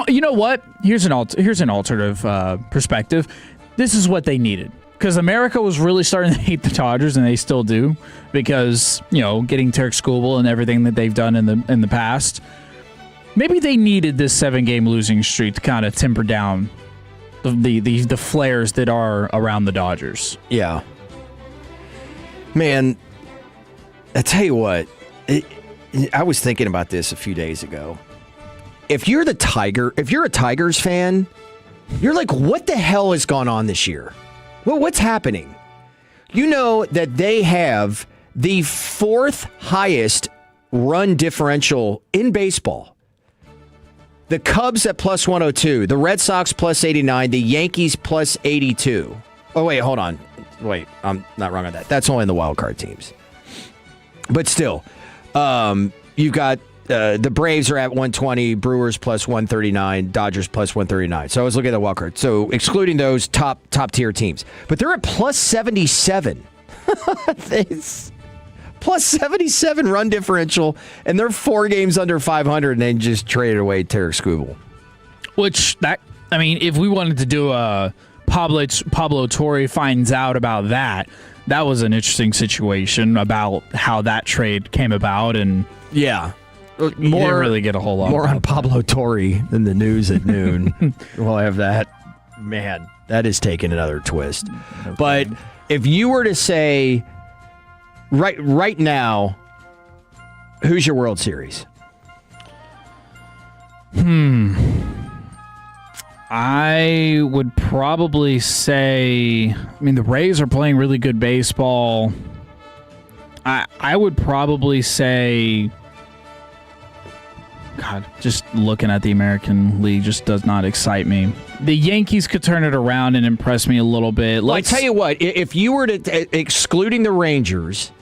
You know what? Here's an alternative perspective. This is what they needed because America was really starting to hate the Dodgers, and they still do because getting Tarek Skubal and everything that they've done in the past. Maybe they needed this 7-game losing streak to kind of temper down the flares that are around the Dodgers. Yeah. Man, I tell you what, I was thinking about this a few days ago. If you're a Tigers fan, you're like, what the hell has gone on this year? Well, what's happening? You know that they have the 4th highest run differential in baseball. The Cubs at plus 102, the Red Sox plus 89, the Yankees plus 82. Oh, wait, hold on. Wait, I'm not wrong on that. That's only in the wild card teams. But still, you've got the Braves are at 120, Brewers plus 139, Dodgers plus 139. So I was looking at the wild card. So excluding those top tier teams. But they're at plus 77. Plus 77 run differential, and they're 4 games under 500, and they just traded away Tarek Skubal. If we wanted to do a Pablo Torre finds out about that was an interesting situation about how that trade came about, and yeah, you didn't really get a whole lot. More on Pablo Torre than the news at noon. We'll have that. Man, that is taking another twist. Okay. But if you were to say right now, who's your World Series? I would probably say, the Rays are playing really good baseball. I would probably say God, just looking at the American League just does not excite me. The Yankees could turn it around and impress me a little bit. Well, I tell you what, if you were to, excluding the Rangers,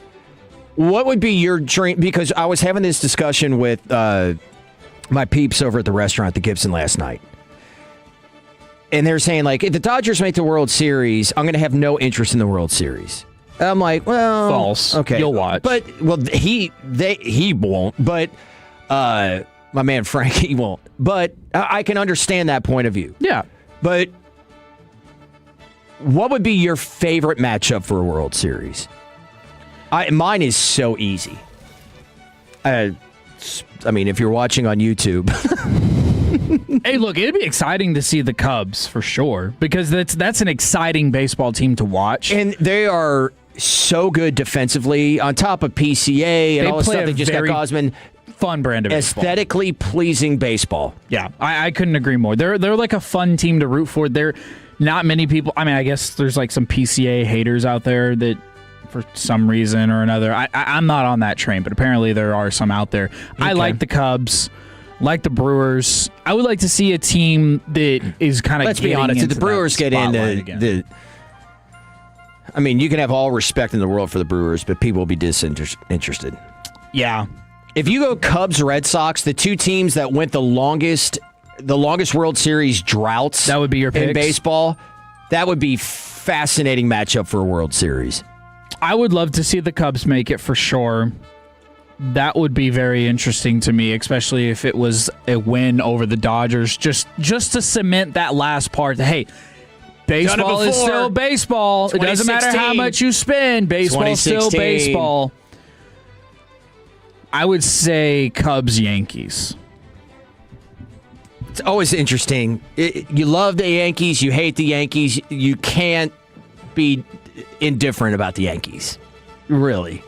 what would be your dream? Because I was having this discussion with my peeps over at the restaurant, the Gibson, last night. And they're saying, like, if the Dodgers make the World Series, I'm going to have no interest in the World Series. I'm like, well, false. Okay, you'll watch. But he won't. But my man Frank, he won't. But I can understand that point of view. Yeah. But what would be your favorite matchup for a World Series? Mine is so easy. I mean, if you're watching on YouTube. Hey, look, it'd be exciting to see the Cubs for sure, because that's an exciting baseball team to watch. And they are so good defensively, on top of PCA and all the stuff they just got Gosman. Fun brand of baseball. Aesthetically pleasing baseball. Yeah, I couldn't agree more. They're like a fun team to root for. They're not many people. I mean, I guess there's like some PCA haters out there that, for some reason or another, I'm not on that train, but apparently there are some out there. Okay. I like the Cubs, like the Brewers. I would like to see a team that is kind of. Let's be honest. If the Brewers get into I mean, you can have all respect in the world for the Brewers, but people will be disinterested. Yeah. If you go Cubs, Red Sox, the two teams that went the longest World Series droughts, that would be your picks in baseball. That would be fascinating matchup for a World Series. I would love to see the Cubs make it for sure. That would be very interesting to me, especially if it was a win over the Dodgers, just to cement that last part. Hey, baseball is still baseball. It doesn't matter how much you spend. Baseball is still baseball. I would say Cubs, Yankees. It's always interesting. You love the Yankees. You hate the Yankees. You can't be indifferent about the Yankees. Really.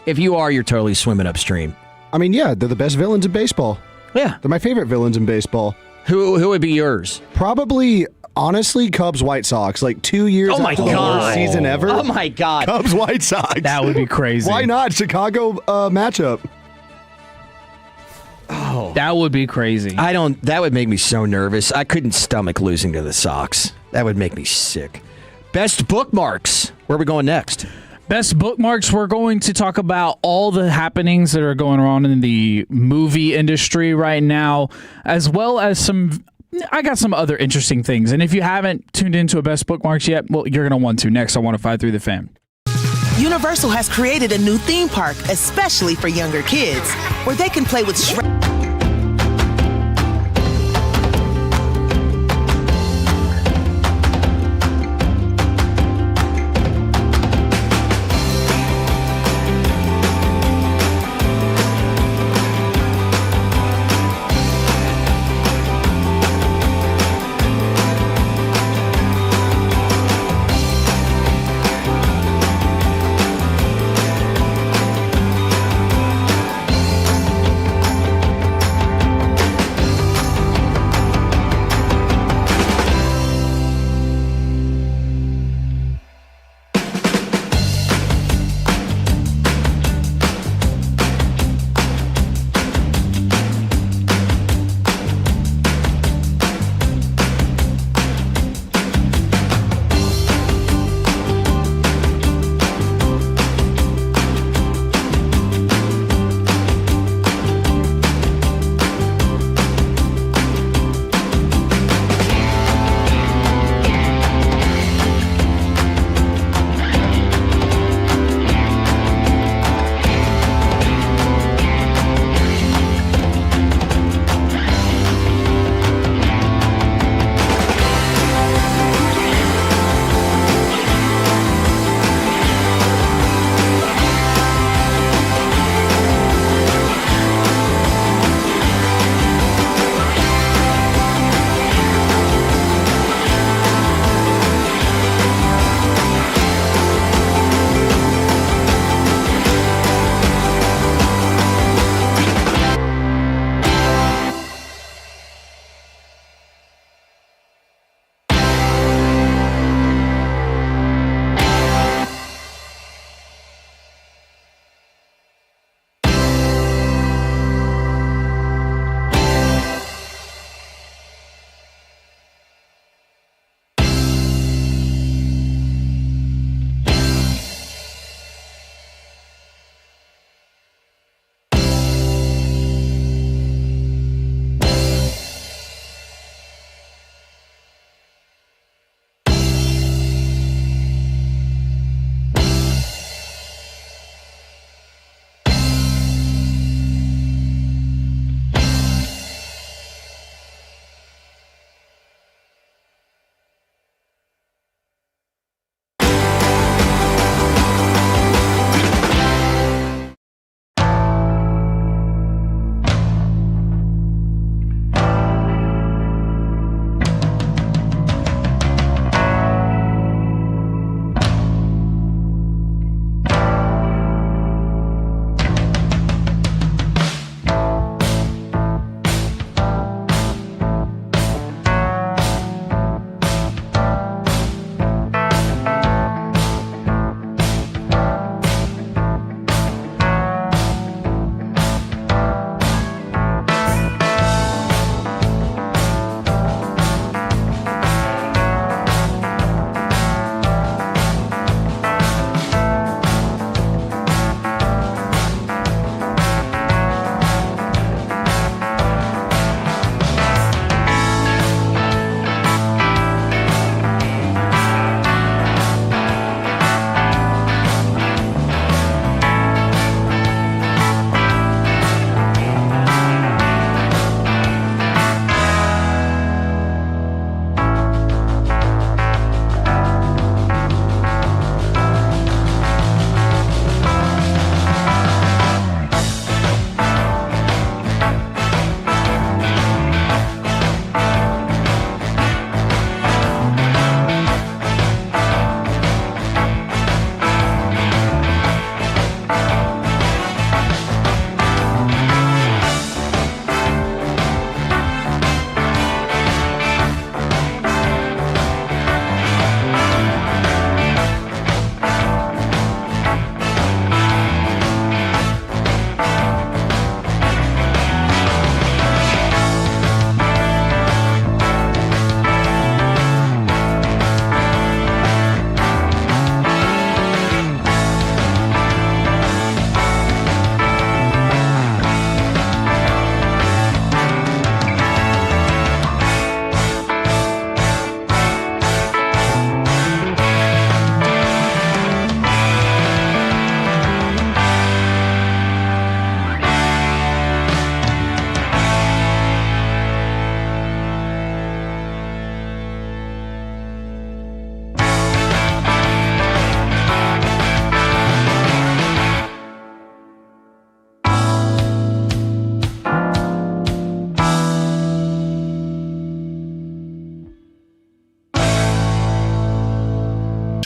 If you are, you're totally swimming upstream. I mean, yeah, they're the best villains in baseball. Yeah. They're my favorite villains in baseball. Who would be yours? Probably, honestly, Cubs, White Sox. Like 2 years after the worst season ever. Oh, my God. Cubs, White Sox. That would be crazy. Why not? Chicago matchup. Oh, that would be crazy. That would make me so nervous. I couldn't stomach losing to the Sox. That would make me sick. Best bookmarks. Where are we going next? Best bookmarks, we're going to talk about all the happenings that are going on in the movie industry right now, as well as I got some other interesting things. And if you haven't tuned into a Best Bookmarks yet, well, you're going to want to next on 105.3 The Fan. Universal has created a new theme park, especially for younger kids, where they can play with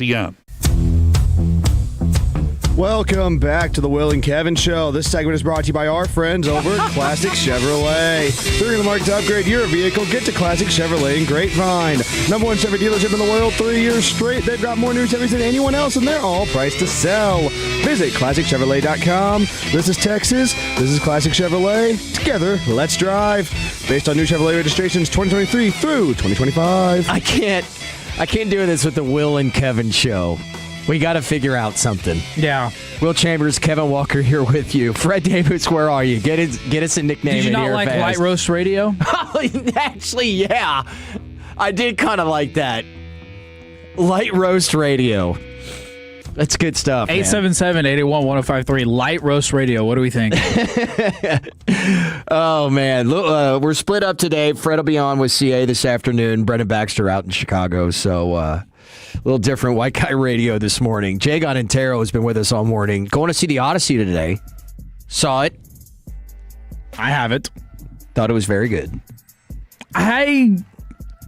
ESPN. Welcome back to the Will and Kevin Show. This segment is brought to you by our friends over at Classic Chevrolet. If you're in the market to upgrade your vehicle, get to Classic Chevrolet in Grapevine. #1 Chevy dealership in the world, 3 years straight. They've got more new Chevys than anyone else, and they're all priced to sell. Visit ClassicChevrolet.com. This is Texas. This is Classic Chevrolet. Together, let's drive. Based on new Chevrolet registrations 2023 through 2025. I can't do this with the Will and Kevin Show. We got to figure out something. Yeah. Will Chambers, Kevin Walker here with you. Fred Davis, where are you? Get us a nickname in here. Did you not like fast. Light Roast Radio? Actually, yeah. I did kind of like that. Light Roast Radio. That's good stuff. 877-881-1053. Light Roast Radio. What do we think? Oh, man. We're split up today. Fred will be on with CA this afternoon. Brendan Baxter out in Chicago. So, a little different White Guy Radio this morning. Jagon Antero has been with us all morning. Going to see the Odyssey today. Saw it. I haven't. Thought it was very good. I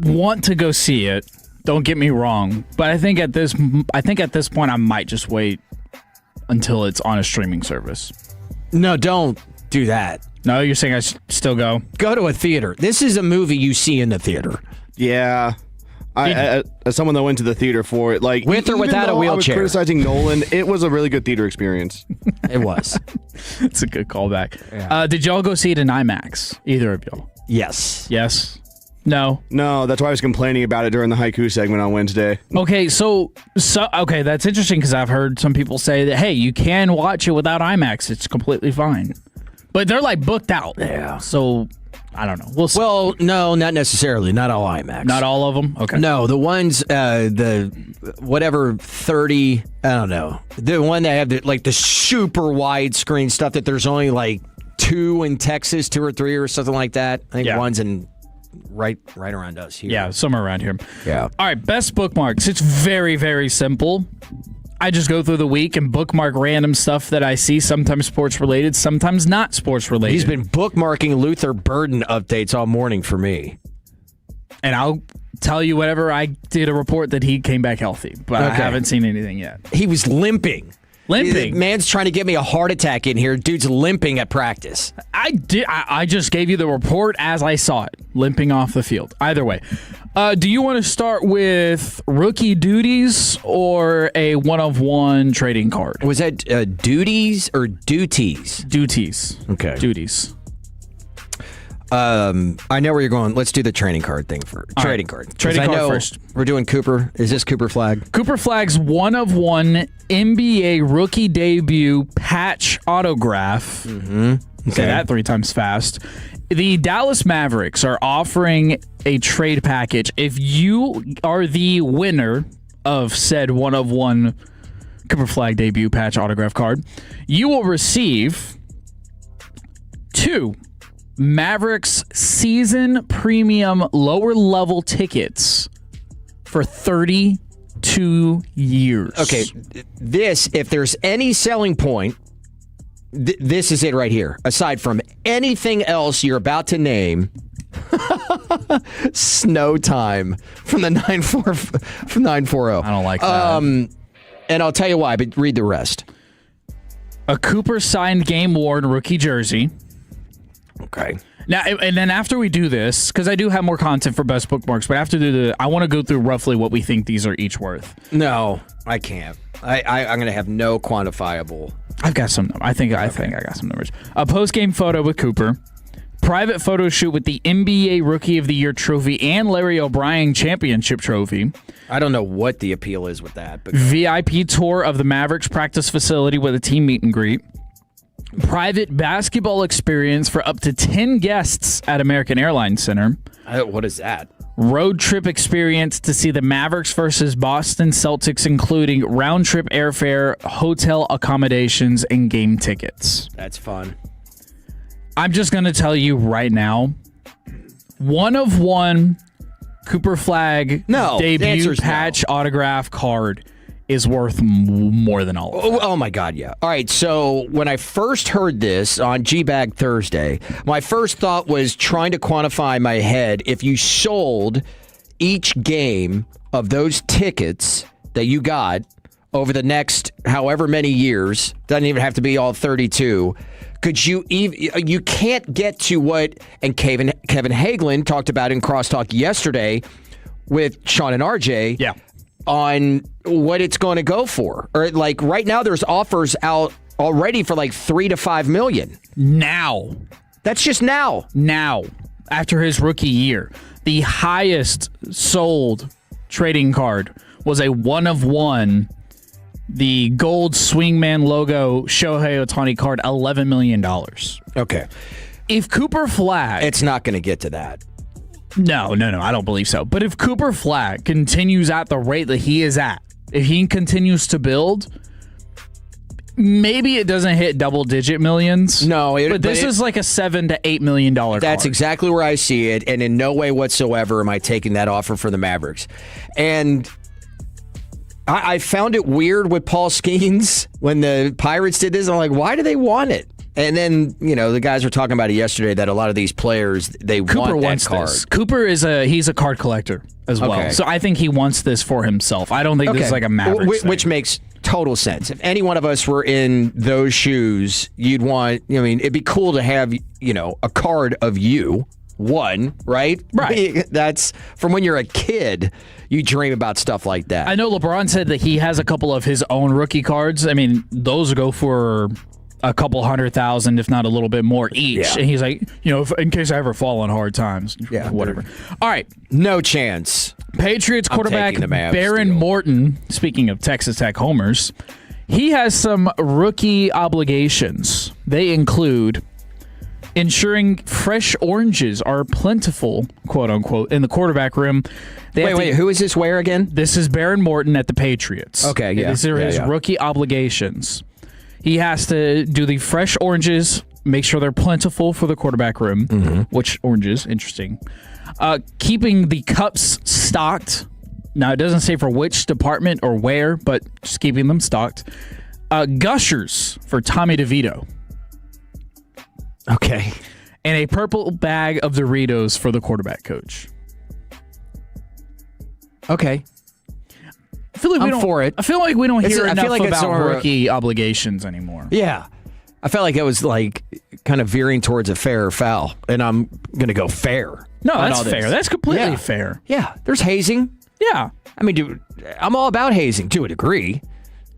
want to go see it. Don't get me wrong, but I think at this point I might just wait until it's on a streaming service. No, don't do that. No, you're saying I still go? Go to a theater. This is a movie you see in the theater. Yeah. As someone that went to the theater for it, like with or without a wheelchair, I was criticizing Nolan. It was a really good theater experience. It was. It's a good callback. Yeah. Did y'all go see it in IMAX? Either of y'all? Yes. Yes. No. That's why I was complaining about it during the haiku segment on Wednesday. Okay, so that's interesting because I've heard some people say that, hey, you can watch it without IMAX. It's completely fine. But they're like booked out. Yeah. So I don't know. We'll see. Well, no, not necessarily. Not all IMAX. Not all of them? Okay. No, the ones, the whatever 30, I don't know. The one that have the super widescreen stuff that there's only like 2 in Texas, 2 or 3 or something like that. I think one's in right around us here. Yeah, somewhere around here. Yeah. All right, best bookmarks. It's very, very simple. I just go through the week and bookmark random stuff that I see, sometimes sports related, sometimes not sports related. He's been bookmarking Luther Burden updates all morning for me. And I'll tell you whatever. I did a report that he came back healthy, but I haven't seen anything yet. He was limping. Limping? Man's trying to get me a heart attack in here. Dude's limping at practice. I did. I just gave you the report as I saw it, limping off the field. Either way. Do you want to start with rookie duties or a one-of-one trading card? Was that duties or duties? Duties. Okay. Duties. I know where you're going. Let's do the trading card thing first. Trading card. Trading card first. We're doing Cooper. Is this Cooper Flag? Cooper Flag's one-of-one NBA rookie debut patch autograph. Mm-hmm. Say that 3 times fast. The Dallas Mavericks are offering a trade package. If you are the winner of said one-of-one Cooper Flag debut patch autograph card, you will receive 2 Mavericks season premium lower level tickets for 32 years. Okay, if there's any selling point, this is it right here. Aside from anything else you're about to name, Snow Time from the 940. I don't like that. And I'll tell you why, but read the rest. A Cooper signed game worn rookie jersey. Okay. Now, and then after we do this, because I do have more content for best bookmarks, but after I want to go through roughly what we think these are each worth. No, I can't. I'm going to have no quantifiable. I've got some. I think I got some numbers. A post-game photo with Cooper, private photo shoot with the NBA Rookie of the Year trophy and Larry O'Brien championship trophy. I don't know what the appeal is with that. But VIP tour of the Mavericks practice facility with a team meet and greet. Private basketball experience for up to 10 guests at American Airlines Center. What is that? Road trip experience to see the Mavericks versus Boston Celtics, including round-trip airfare, hotel accommodations, and game tickets. That's fun. I'm just going to tell you right now, one-of-one Cooper Flag debut patch autograph card is worth more than all of that. Oh, my God, yeah. All right, so when I first heard this on G-Bag Thursday, my first thought was trying to quantify in my head if you sold each game of those tickets that you got over the next however many years, doesn't even have to be all 32, could you even, you can't get to what, and Kevin Hagelin talked about in Crosstalk yesterday with Sean and RJ on what it's going to go for. Or like right now there's offers out already for like $3 to $5 million. Now. That's just now. Now. After his rookie year. The highest sold trading card was a 1-of-1, the gold swingman logo Shohei Ohtani card, $11 million. Okay. If Cooper Flagg... It's not going to get to that. No, I don't believe so. But if Cooper Flagg continues at the rate that he is at, if he continues to build, maybe it doesn't hit double-digit millions. No, but this is like a $7 to $8 million card. That's exactly where I see it, and in no way whatsoever am I taking that offer for the Mavericks. And I found it weird with Paul Skeens when the Pirates did this. I'm like, why do they want it? And then, the guys were talking about it yesterday that a lot of these players, Cooper want wants that card. this. Cooper he's a card collector as well. Okay. So I think he wants this for himself. I don't think this is like a Mavericks Which makes total sense. If any one of us were in those shoes, you'd want, it'd be cool to have, a card of you, one, right? Right. That's from when you're a kid, you dream about stuff like that. I know LeBron said that he has a couple of his own rookie cards. I mean, those go for a couple $100,000, if not a little bit more each. Yeah. And he's like, in case I ever fall on hard times. Yeah. Whatever. All right. No chance. Patriots quarterback taking the Mavs Baron deal. Morton, speaking of Texas Tech homers, he has some rookie obligations. They include ensuring fresh oranges are plentiful, quote unquote, in the quarterback room. Wait, who is this where again? This is Baron Morton at the Patriots. Okay, yeah. These are his rookie obligations. He has to do the fresh oranges, make sure they're plentiful for the quarterback room. Which oranges? Interesting. Keeping the cups stocked. Now, it doesn't say for which department or where, but just keeping them stocked. Gushers for Tommy DeVito. Okay. And a purple bag of Doritos for the quarterback coach. Okay. I feel like I'm for it. I feel like we don't hear enough it's about more rookie obligations anymore. Yeah. I felt like it was like kind of veering towards a fair or foul, and I'm going to go fair. No, on that's all this. fair. That's completely fair. Yeah. There's hazing. Yeah. I mean, dude, I'm all about hazing to a degree.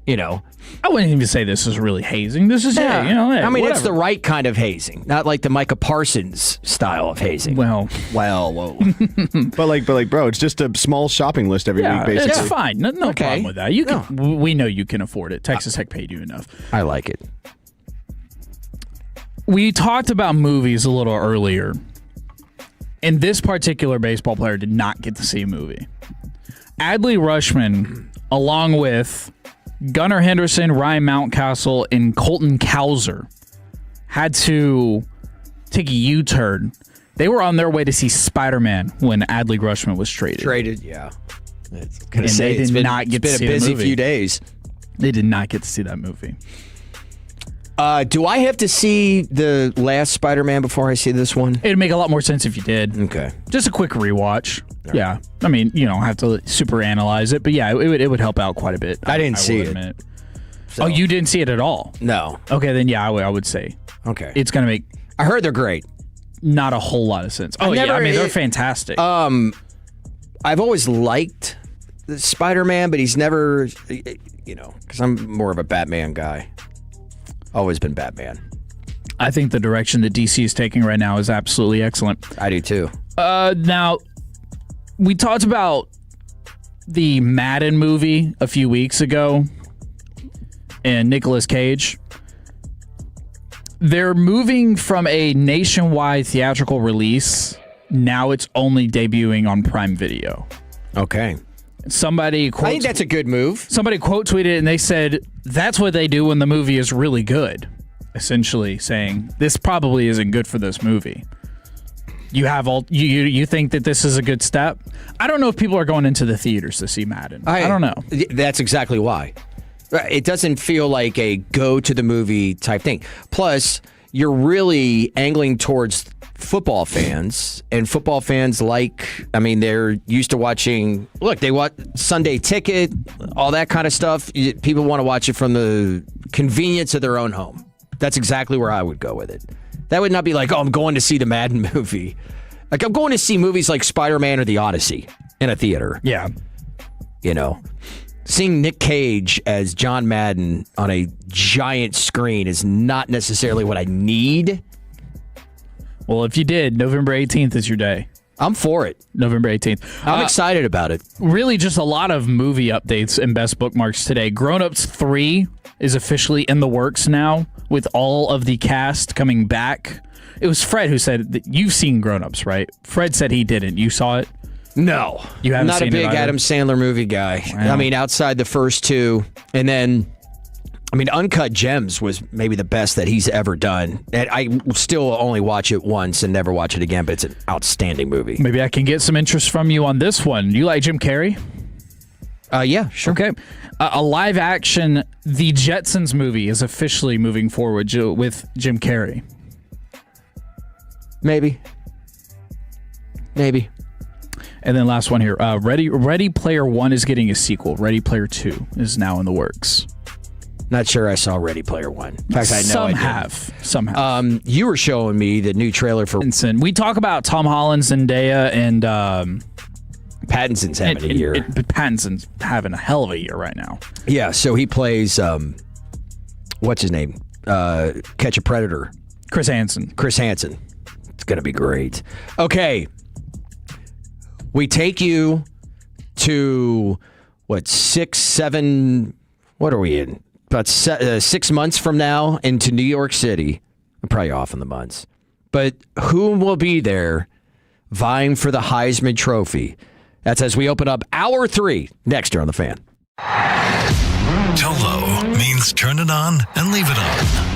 I wouldn't even say this is really hazing. This is, I mean, whatever. it's the right kind of hazing, not like the Micah Parsons style of hazing. Well, whoa. but like, bro, it's just a small shopping list every week, basically. It's fine. No problem with that. You can. We know you can afford it. Texas Tech paid you enough. I like it. We talked about movies a little earlier, and this particular baseball player did not get to see a movie. Adley Rushman, along with Gunnar Henderson, Ryan Mountcastle, and Colton Cowser, had to take a U-turn. They were on their way to see Spider-Man when Adley Rushman was traded. Yeah. And they did not get to see the movie. It's been a busy few days. They did not get to see that movie. Do I have to see the last Spider-Man before I see this one? It'd make a lot more sense if you did. Okay. Just a quick rewatch. Yeah. I mean, you don't have to super analyze it, but yeah, it would help out quite a bit. I didn't see it. Admit. So. Oh, you didn't see it at all? No. Okay, then yeah, I would say. Okay. It's going to make... I heard they're great. Not a whole lot of sense. Oh, yeah, I mean, they're fantastic. I've always liked Spider-Man, but he's never, because I'm more of a Batman guy. Always been Batman. I think the direction that DC is taking right now is absolutely excellent. I do too. Now, we talked about the Madden movie a few weeks ago and Nicolas Cage. They're moving from a nationwide theatrical release. Now it's only debuting on Prime Video. Okay. I think that's a good move. Somebody quote tweeted and they said, that's what they do when the movie is really good. Essentially saying, this probably isn't good for this movie. You think that this is a good step? I don't know if people are going into the theaters to see Madden. I don't know. That's exactly why. It doesn't feel like a go to the movie type thing. Plus, you're really angling towards football fans, and football fans they're used to watching. Look, they watch Sunday Ticket, all that kind of stuff. People want to watch it from the convenience of their own home. That's exactly where I would go with it. That would not be like, oh, I'm going to see the Madden movie. Like, I'm going to see movies like Spider-Man or The Odyssey in a theater. Yeah. You know, seeing Nick Cage as John Madden on a giant screen is not necessarily what I need. Well, if you did, November 18th is your day. I'm for it. November 18th. I'm excited about it. Really just a lot of movie updates and best bookmarks today. Grown Ups 3 is officially in the works now with all of the cast coming back. It was Fred who said that you've seen Grown Ups, right? Fred said he didn't. You saw it? No. You haven't Not seen a big it either? Adam Sandler movie guy. Wow. I mean, outside the first two, and then Uncut Gems was maybe the best that he's ever done. And I still only watch it once and never watch it again, but it's an outstanding movie. Maybe I can get some interest from you on this one. You like Jim Carrey? Yeah, sure. Okay. A live action The Jetsons movie is officially moving forward with Jim Carrey. Maybe. And then last one here. Ready Player 1 is getting a sequel. Ready Player 2 is now in the works. Not sure I saw Ready Player One. In fact, I know Some have. You were showing me the new trailer for We talk about Tom Holland, Zendaya, and Pattinson's having a year. Pattinson's having a hell of a year right now. Yeah, so he plays what's his name? Catch a Predator. Chris Hansen. It's gonna be great. Okay. We take you to 6, 7, what are we in? About 6 months from now into New York City. I'm probably off in the months. But who will be there vying for the Heisman Trophy? That's as we open up Hour 3 next year on The Fan. Tolo means turn it on and leave it on.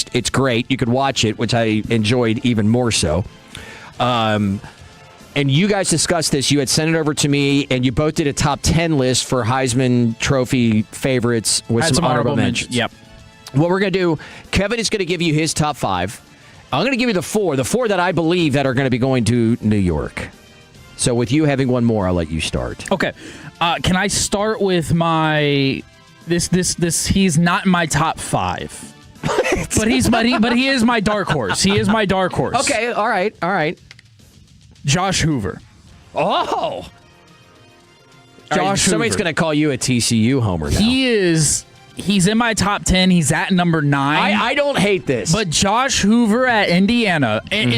podcast. It's great. You could watch it, which I enjoyed even more so. And you guys discussed this. You had sent it over to me, and you both did a top 10 list for Heisman Trophy favorites with some honorable mentions. Yep. What we're going to do, Kevin is going to give you his top 5. I'm going to give you the four that I believe that are going to be going to New York. So with you having one more, I'll let you start. Okay. Can I start with my this he's not in my top 5. but he is my dark horse. He is my dark horse. Okay, all right. Josh Hoover. Oh. Josh Somebody's Hoover. going to call you a TCU homer now. He's in my top 10. He's at number 9. I don't hate this. But Josh Hoover at Indiana, and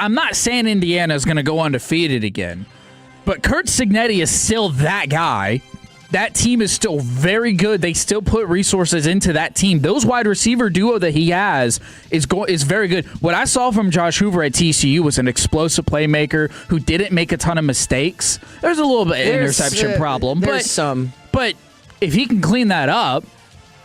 I'm not saying Indiana is going to go undefeated again, but Kurt Signetti is still that guy. That team is still very good. They still put resources into that team. Those wide receiver duo that he has is very good. What I saw from Josh Hoover at TCU was an explosive playmaker who didn't make a ton of mistakes. There's a little bit of interception problem, but if he can clean that up,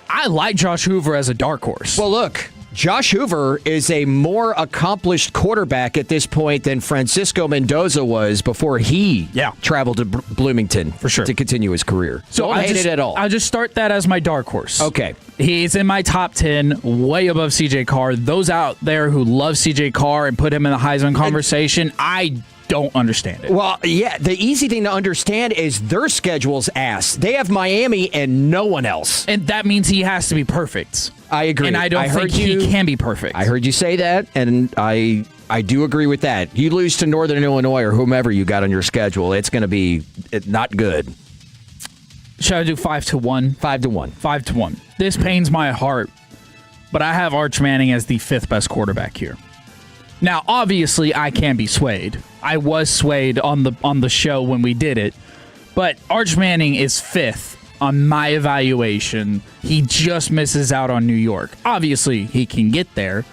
I like Josh Hoover as a dark horse. Well, look, Josh Hoover is a more accomplished quarterback at this point than Francisco Mendoza was before he traveled to Bloomington for sure to continue his career. So I hate it at all. I'll just start that as my dark horse. Okay. He's in my top 10, way above CJ Carr. Those out there who love CJ Carr and put him in the Heisman conversation, I don't understand it. Well, yeah, the easy thing to understand is their schedule's ass. They have Miami and no one else. And that means he has to be perfect. I agree. And I don't think he can be perfect. I heard you say that, and I do agree with that. You lose to Northern Illinois or whomever you got on your schedule, it's going to be not good. Should I do 5-1? 5-1. 5-1. This pains my heart, but I have Arch Manning as the 5th best quarterback here. Now, obviously, I can be swayed. I was swayed on the show when we did it, but Arch Manning is 5th on my evaluation. He just misses out on New York. Obviously, he can get there.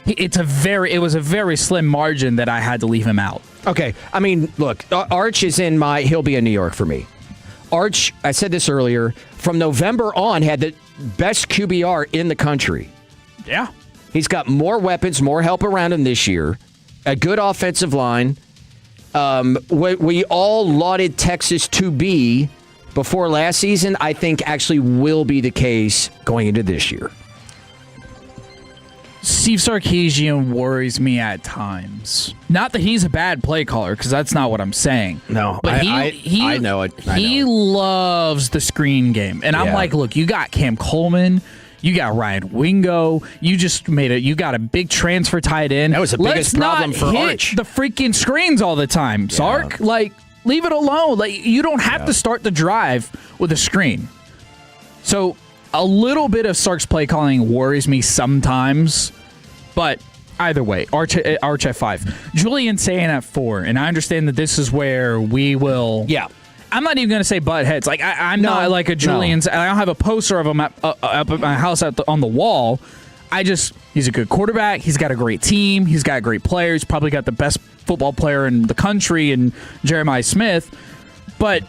It was a very slim margin that I had to leave him out. Okay, I mean, look, Arch is he'll be in New York for me. Arch, I said this earlier, from November on had the best QBR in the country. Yeah. He's got more weapons, more help around him this year, a good offensive line. We all lauded Texas to be before last season, I think actually will be the case going into this year. Steve Sarkisian worries me at times. Not that he's a bad play caller, because that's not what I'm saying. No, but I know it. He loves the screen game. And I'm like, look, you got Cam Coleman. You got Ryan Wingo. You got a big transfer tight end. That was the biggest problem for Arch. The freaking screens all the time, Sark. Like, leave it alone. Like, you don't have to start the drive with a screen. So a little bit of Sark's play calling worries me sometimes, but either way, Arch at 5, Julian Sayin at 4, and I understand that this is where we will. Yeah. I'm not even going to say butt heads. Like I'm not like a Julian's. I don't have a poster of him up at my house on the wall. He's a good quarterback. He's got a great team. He's got great players. Probably got the best football player in the country in Jeremiah Smith. But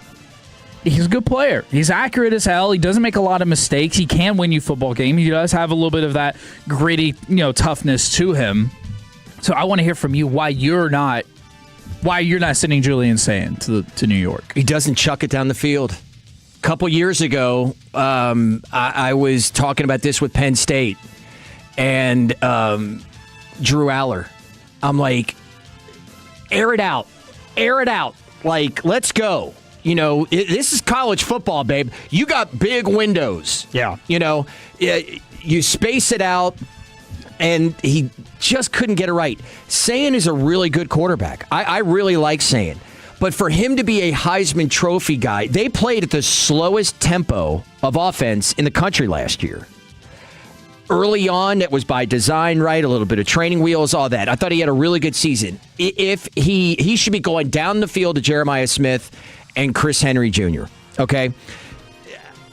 he's a good player. He's accurate as hell. He doesn't make a lot of mistakes. He can win you football game. He does have a little bit of that gritty, toughness to him. So I want to hear from you why you're not sending Julian Sayin to New York. He doesn't chuck it down the field. A couple years ago, I was talking about this with Penn State and Drew Aller. I'm like, air it out. Like, let's go. This is college football, babe. You got big windows. Yeah. You space it out. And he just couldn't get it right. Sayin is a really good quarterback. I really like Sayin. But for him to be a Heisman Trophy guy, they played at the slowest tempo of offense in the country last year. Early on, it was by design, right? A little bit of training wheels, all that. I thought he had a really good season. If he should be going down the field to Jeremiah Smith and Chris Henry Jr., okay?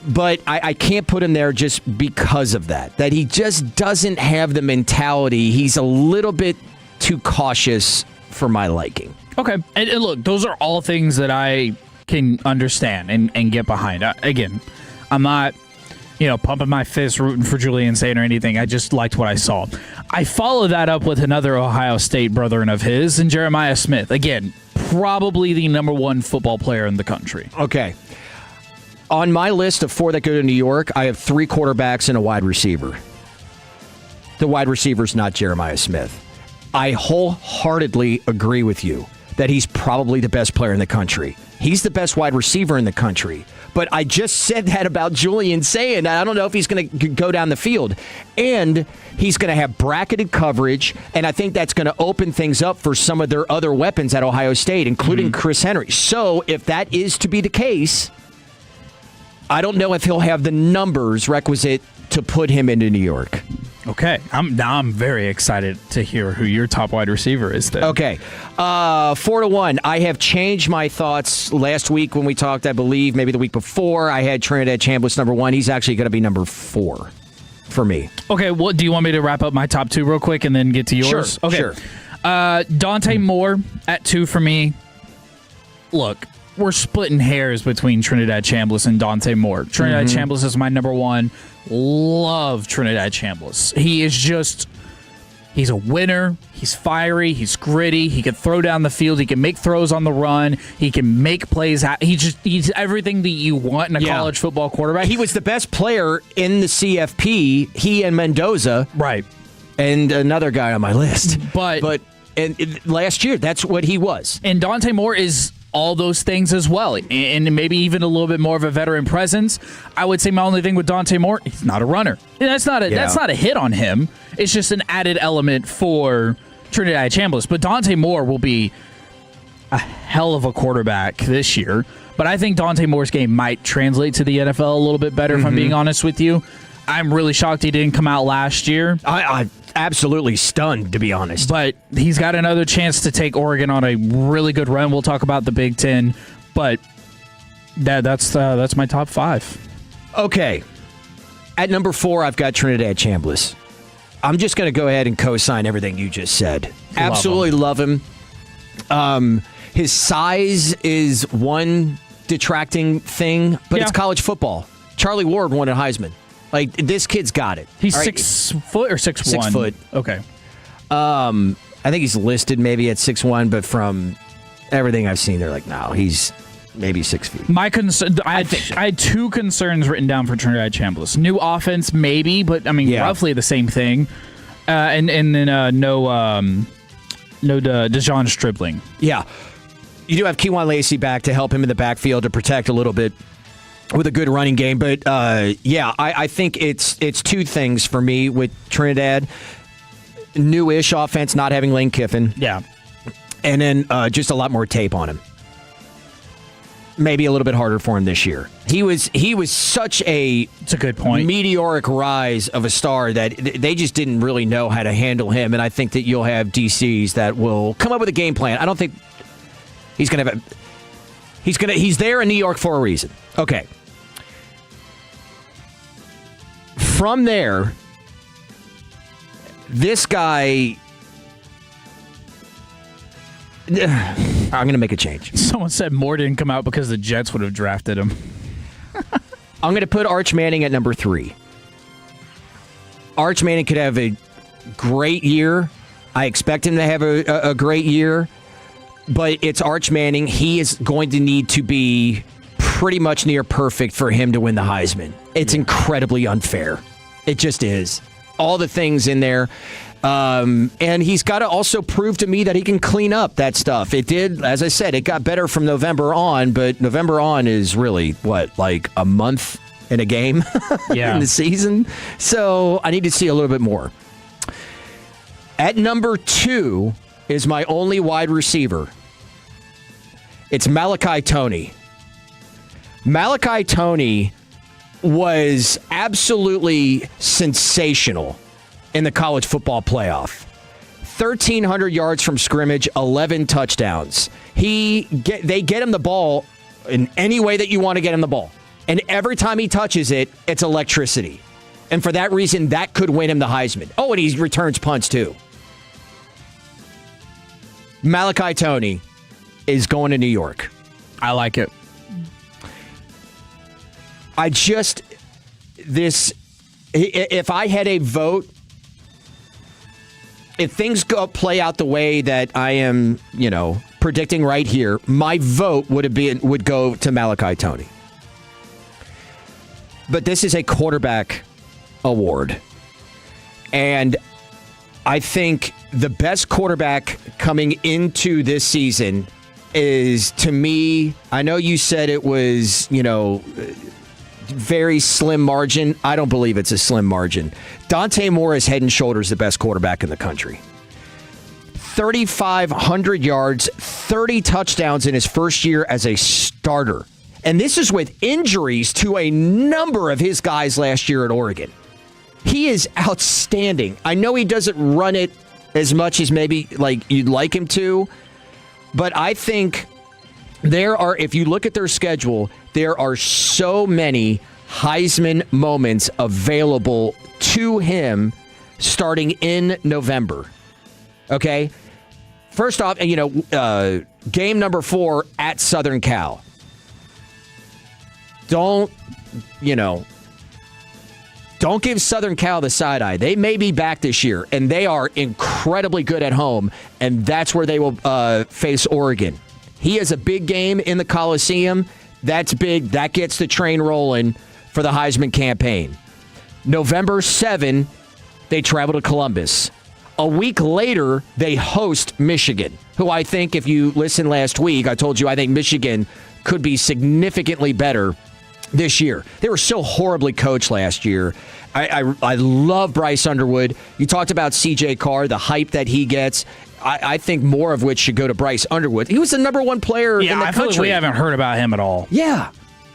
But I can't put him there just because of that he just doesn't have the mentality. He's a little bit too cautious for my liking. Okay. And look, those are all things that I can understand and get behind. Again, I'm not, pumping my fist, rooting for Julian Saint or anything. I just liked what I saw. I follow that up with another Ohio State brethren of his, and Jeremiah Smith. Again, probably the number one football player in the country. Okay. On my list of 4 that go to New York, I have 3 quarterbacks and a wide receiver. The wide receiver's not Jeremiah Smith. I wholeheartedly agree with you that he's probably the best player in the country. He's the best wide receiver in the country. But I just said that about Julian Saint. I don't know if he's going to go down the field. And he's going to have bracketed coverage, and I think that's going to open things up for some of their other weapons at Ohio State, including Chris Henry. So if that is to be the case, I don't know if he'll have the numbers requisite to put him into New York. Okay. I'm very excited to hear who your top wide receiver is then. Okay. 4-1. I have changed my thoughts last week when we talked, I believe, maybe the week before. I had Trinidad Chambliss number 1. He's actually going to be number 4 for me. Okay. Well, do you want me to wrap up my top 2 real quick and then get to yours? Sure. Okay. Sure. Dante Moore at 2 for me. Look, we're splitting hairs between Trinidad Chambliss and Dante Moore. Trinidad Chambliss is my number 1. Love Trinidad Chambliss. He's a winner. He's fiery. He's gritty. He can throw down the field. He can make throws on the run. He can make plays. He's everything that you want in a college football quarterback. He was the best player in the CFP. He and Mendoza. Right. And another guy on my list. But last year, that's what he was. And Dante Moore is all those things as well, and maybe even a little bit more of a veteran presence. I would say my only thing with Dante Moore, he's not a runner. That's not a hit on him. It's just an added element for Trinidad Chambliss. But Dante Moore will be a hell of a quarterback this year. But I think Dante Moore's game might translate to the NFL a little bit better, if I'm being honest with you. I'm really shocked he didn't come out last year. I'm absolutely stunned, to be honest. But he's got another chance to take Oregon on a really good run. We'll talk about the Big Ten, but that's my top 5. Okay. At number 4, I've got Trinidad Chambliss. I'm just going to go ahead and co-sign everything you just said. Absolutely love him. His size is one detracting thing, but it's college football. Charlie Ward won a Heisman. Like, this kid's got it. He's 6 foot or 6'1"? 6 foot. Okay. I think he's listed maybe at 6'1", but from everything I've seen, they're like, no, he's maybe 6 feet. My concern, I had 2 concerns written down for Trinidad Chambliss. New offense, maybe, but I mean, roughly the same thing. And then no DeJon Stribling. Yeah. You do have Keiwan Lacey back to help him in the backfield to protect a little bit with a good running game. But, I think it's 2 things for me with Trinidad. New-ish offense, not having Lane Kiffin. Yeah. And then just a lot more tape on him. Maybe a little bit harder for him this year. He was such it's a good point. Meteoric rise of a star that they just didn't really know how to handle him. And I think that you'll have DCs that will come up with a game plan. I don't think he's going to have he's there in New York for a reason. Okay. From there, this guy, I'm going to make a change. Someone said Moore didn't come out because the Jets would have drafted him. I'm going to put Arch Manning at number 3. Arch Manning could have a great year. I expect him to have a great year. But it's Arch Manning. He is going to need to be pretty much near perfect for him to win the Heisman. It's incredibly unfair. It just is. All the things in there. And he's got to also prove to me that he can clean up that stuff. It did, as I said, it got better from November on, but November on is really, like a month in a game in the season? So I need to see a little bit more. At number 2 is my only wide receiver. It's Malachi Toney. Malachi Toney was absolutely sensational in the college football playoff. 1,300 yards from scrimmage, 11 touchdowns. They get him the ball in any way that you want to get him the ball. And every time he touches it, it's electricity. And for that reason, that could win him the Heisman. Oh, and he returns punts too. Malachi Toney is going to New York. I like it. if I had a vote, if things play out the way that I am, predicting right here, my vote would go to Malachi Toney. But this is a quarterback award. And I think the best quarterback coming into this season is, to me, I know you said it was, very slim margin. I don't believe it's a slim margin. Dante Moore is head and shoulders the best quarterback in the country. 3,500 yards, 30 touchdowns in his first year as a starter. And this is with injuries to a number of his guys last year at Oregon. He is outstanding. I know he doesn't run it as much as maybe like you'd like him to, but I think if you look at their schedule, there are so many Heisman moments available to him starting in November. Okay? First off, game number 4 at Southern Cal. Don't give Southern Cal the side eye. They may be back this year, and they are incredibly good at home, and that's where they will face Oregon. He has a big game in the Coliseum. That's big. That gets the train rolling for the Heisman campaign. November 7, they travel to Columbus. A week later, they host Michigan, who I think, if you listened last week, I told you I think Michigan could be significantly better this year. They were so horribly coached last year. I love Bryce Underwood. You talked about C.J. Carr, the hype that he gets. I think more of which should go to Bryce Underwood. He was the number 1 player in the country. I feel like we haven't heard about him at all. Yeah.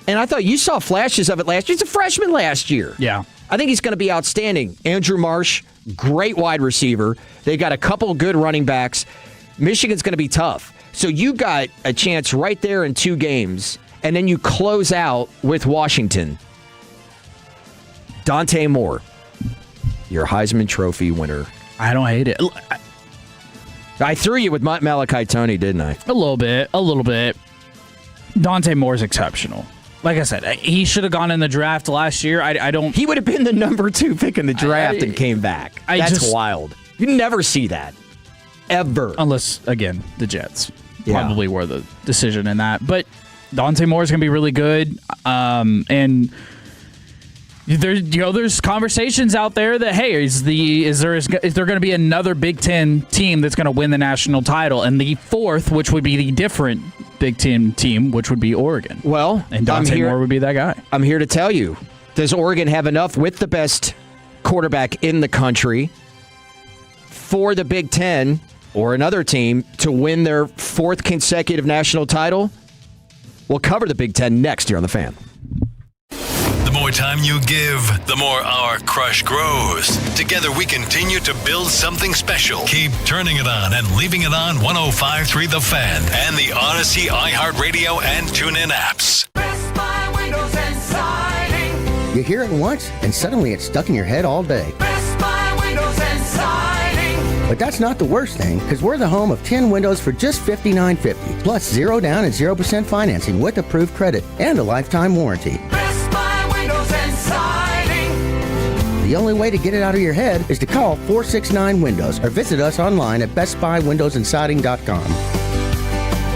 And I thought you saw flashes of it last year. He's a freshman last year. Yeah. I think he's going to be outstanding. Andrew Marsh, great wide receiver. They got a couple good running backs. Michigan's going to be tough. So you got a chance right there in 2 games, and then you close out with Washington. Dante Moore, your Heisman Trophy winner. I don't hate it. I threw you with Malachi Toney, didn't I? A little bit. Dante Moore's exceptional. Like I said, he should have gone in the draft last year. I don't. He would have been the number 2 pick in the draft and came back. That's wild. You never see that. Ever. Unless, again, the Jets probably were the decision in that. But Dante Moore's going to be really good. And there's conversations out there that, hey, is there going to be another Big Ten team that's going to win the national title? And the 4th, which would be the different Big Ten team, which would be Oregon. Well, and Dante Moore would be that guy. I'm here to tell you, does Oregon have enough with the best quarterback in the country for the Big Ten or another team to win their 4th consecutive national title? We'll cover the Big Ten next here on The Fan. The more time you give, the more our crush grows. Together we continue to build something special. Keep turning it on and leaving it on 105.3 The Fan and the Odyssey, iHeartRadio, and TuneIn apps. Best Buy Windows and Siding. You hear it once, and suddenly it's stuck in your head all day. Best Buy Windows and Siding. But that's not the worst thing, because we're the home of 10 windows for just $59.50, plus 0 down and 0% financing with approved credit and a lifetime warranty. Best Buy Windows and Siding. The only way to get it out of your head is to call 469 Windows or visit us online at bestbuywindowsandsiding.com.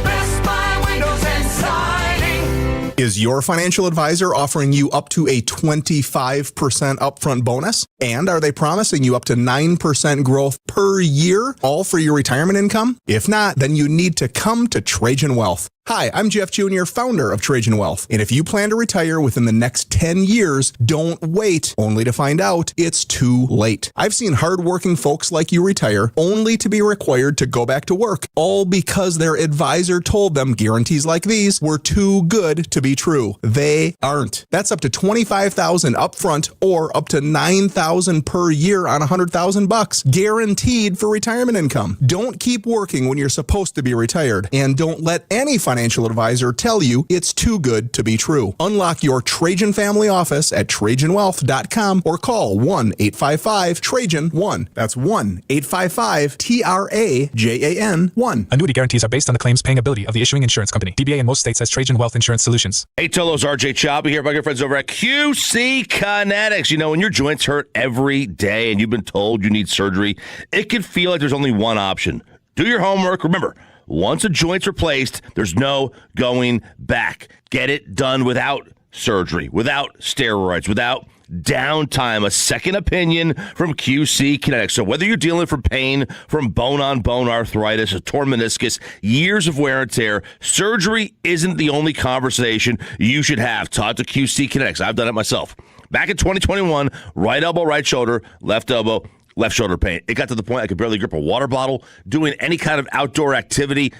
Best Buy Windows and Siding. Is your financial advisor offering you up to a 25% upfront bonus? And are they promising you up to 9% growth per year, all for your retirement income? If not, then you need to come to Trajan Wealth. Hi, I'm Jeff Jr., founder of Trajan Wealth. And if you plan to retire within the next 10 years, don't wait only to find out it's too late. I've seen hardworking folks like you retire only to be required to go back to work, all because their advisor told them guarantees like these were too good to be true. They aren't. That's up to $25,000 upfront or up to $9,000 per year on $100,000, guaranteed for retirement income. Don't keep working when you're supposed to be retired, and don't let any financial financial advisor tell you it's too good to be true. Unlock your Trajan family office at TrajanWealth.com or call 1-855-TRAJAN-1. That's 1-855-TRAJAN-1. Annuity guarantees are based on the claims paying ability of the issuing insurance company. DBA in most states has Trajan Wealth Insurance Solutions. Hey, Tolos, RJ Choppy here by your friends over at QC Kinetics. You know, when your joints hurt every day and you've been told you need surgery, it can feel like there's only one option. Do your homework. Remember, once a joint's replaced, there's no going back. Get it done without surgery, without steroids, without downtime. A second opinion from QC Kinetics. So whether you're dealing with pain from bone-on-bone arthritis, a torn meniscus, years of wear and tear, surgery isn't the only conversation you should have. Talk to QC Kinetics. I've done it myself. Back in 2021, right elbow, right shoulder, left elbow, left shoulder pain. It got to the point I could barely grip a water bottle, doing any kind of outdoor activity,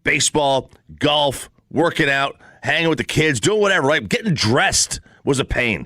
baseball, golf, working out, hanging with the kids, doing whatever, right? Getting dressed was a pain.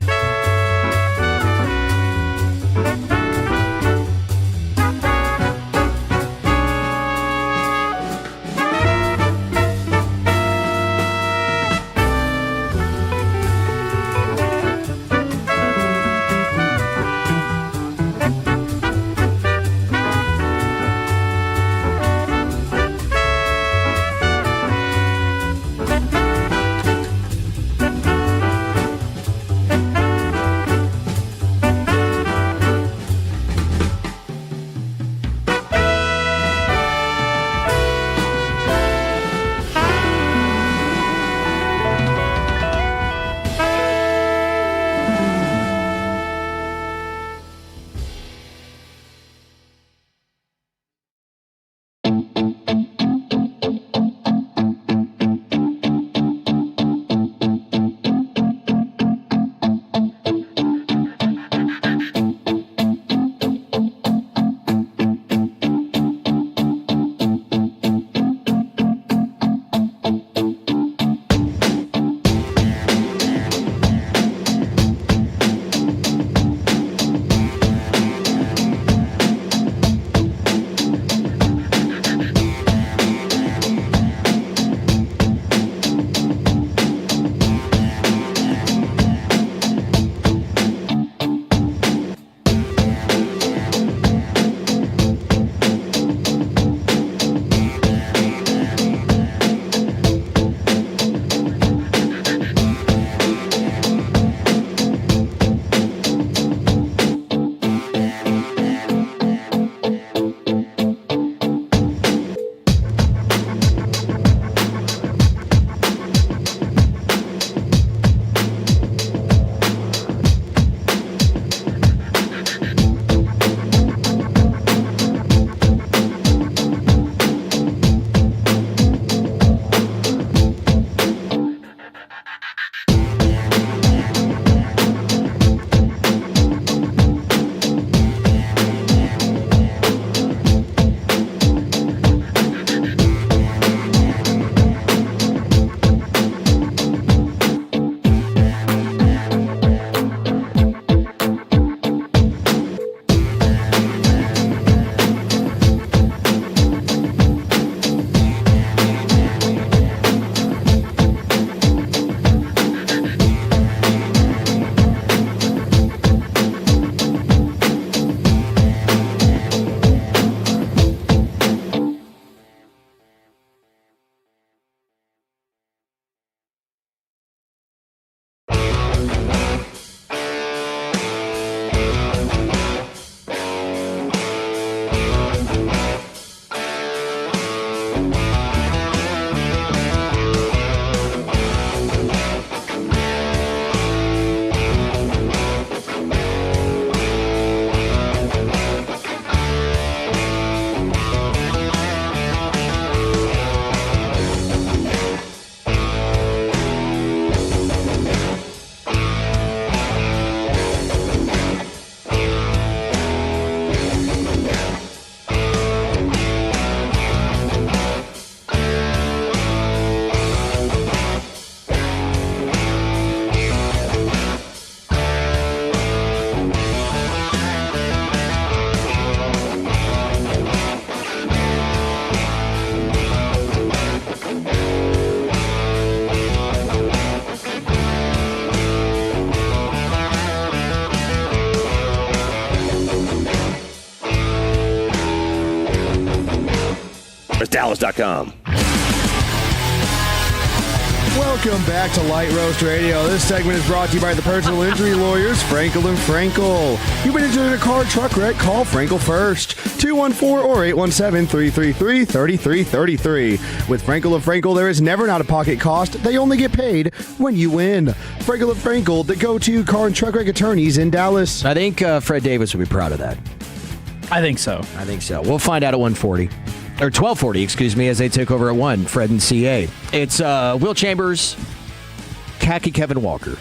KRLD.com. Welcome back to Light Roast Radio. This segment is brought to you by the personal injury lawyers, Frankel and Frankel. You've been injured in a car, truck wreck, call Frankel first. 214 or 817-333-3333. With Frankel and Frankel, there is never an out-of-pocket cost. They only get paid when you win. Frankel and Frankel, the go-to car and truck wreck attorneys in Dallas. I think Fred Davis would be proud of that. I think so. We'll find out at 1:40. Or 12:40, excuse me, as they take over at 1, Fred and CA. It's Will Chambers, Khaki Kevin Walker,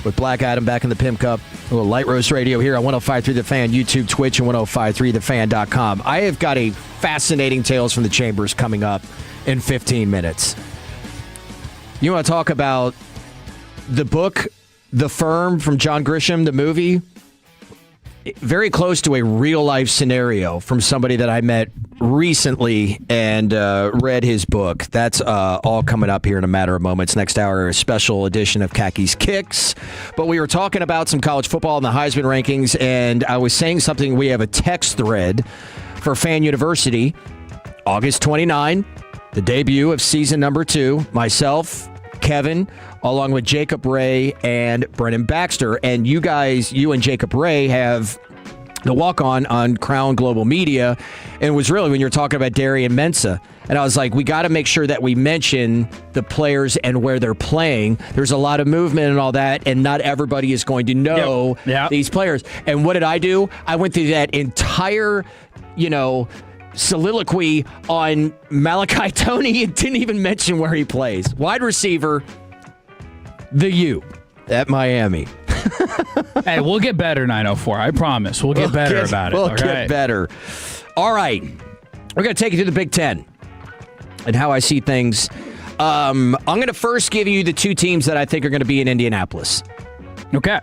with Black Adam back in the Pimp Cup. A little Light Roast Radio here on 105.3 The Fan, YouTube, Twitch, and 105.3thefan.com. I have got a fascinating Tales from the Chambers coming up in 15 minutes. You want to talk about the book, The Firm, from John Grisham, the movie? Very close to a real-life scenario from somebody that I met recently and read his book. That's all coming up here in a matter of moments. Next hour, a special edition of Khakis Kicks. But we were talking about some college football and the Heisman rankings, and I was saying something. We have a text thread for Fan University, August 29, the debut of season number 2. Myself, Kevin, along with Jacob Ray and Brennan Baxter. And you guys, you and Jacob Ray, have the walk-on Crown Global Media. And it was really when you're talking about Darian Mensah. And I was like, we got to make sure that we mention the players and where they're playing. There's a lot of movement and all that, and not everybody is going to know these players. And what did I do? I went through that entire, soliloquy on Malachi Toney and didn't even mention where he plays. Wide receiver, the U at Miami. Hey, we'll get better, 904. I promise. We'll get better about it. We'll get better. All right. We're going to take you to the Big Ten and how I see things. I'm going to first give you the 2 teams that I think are going to be in Indianapolis. Okay.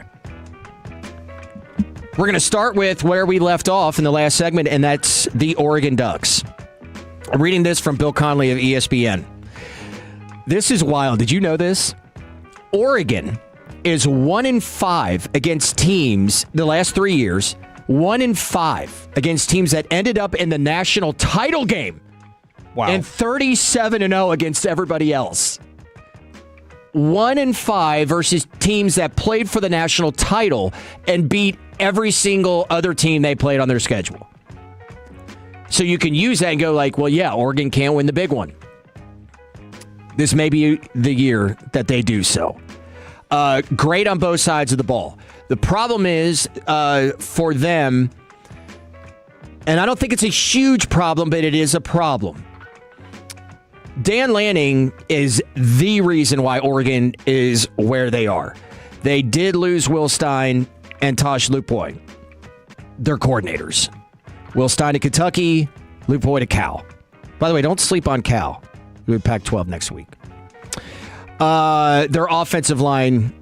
We're going to start with where we left off in the last segment, and that's the Oregon Ducks. I'm reading this from Bill Conley of ESPN. This is wild. Did you know this? Oregon is 1-5 against teams the last 3 years. 1-5 against teams that ended up in the national title game. Wow. And 37-0 against everybody else. 1-5 versus teams that played for the national title and beat every single other team they played on their schedule. So you can use that and go like, well, yeah, Oregon can't win the big one. This may be the year that they do so. Great on both sides of the ball. The problem is for them, and I don't think it's a huge problem, but it is a problem. Dan Lanning is the reason why Oregon is where they are. They did lose Will Stein and Tosh Lupoy, their coordinators. Will Stein to Kentucky, Lupoy to Cal. By the way, don't sleep on Cal. We'll be Pac-12 next week. Their offensive line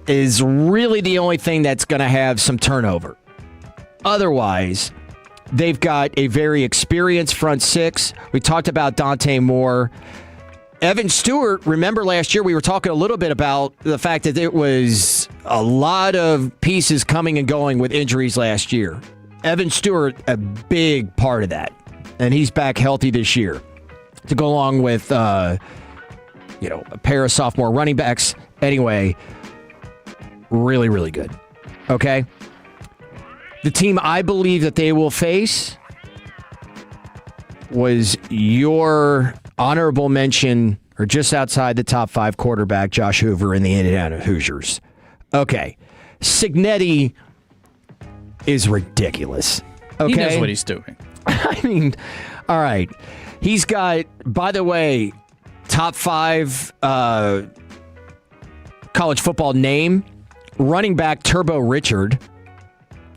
is really the only thing that's going to have some turnover. Otherwise, they've got a very experienced front six. We talked about Dante Moore. Evan Stewart, remember last year we were talking a little bit about the fact that it was a lot of pieces coming and going with injuries last year. Evan Stewart, a big part of that. And he's back healthy this year to go along with, a pair of sophomore running backs. Anyway, really, really good. Okay? The team I believe that they will face was your honorable mention, or just outside the top 5 quarterback, Josh Hoover in the Indiana Hoosiers. Okay. Cignetti is ridiculous. Okay? He knows what he's doing. I mean, all right. He's got, by the way, top 5 college football name, running back Turbo Richard.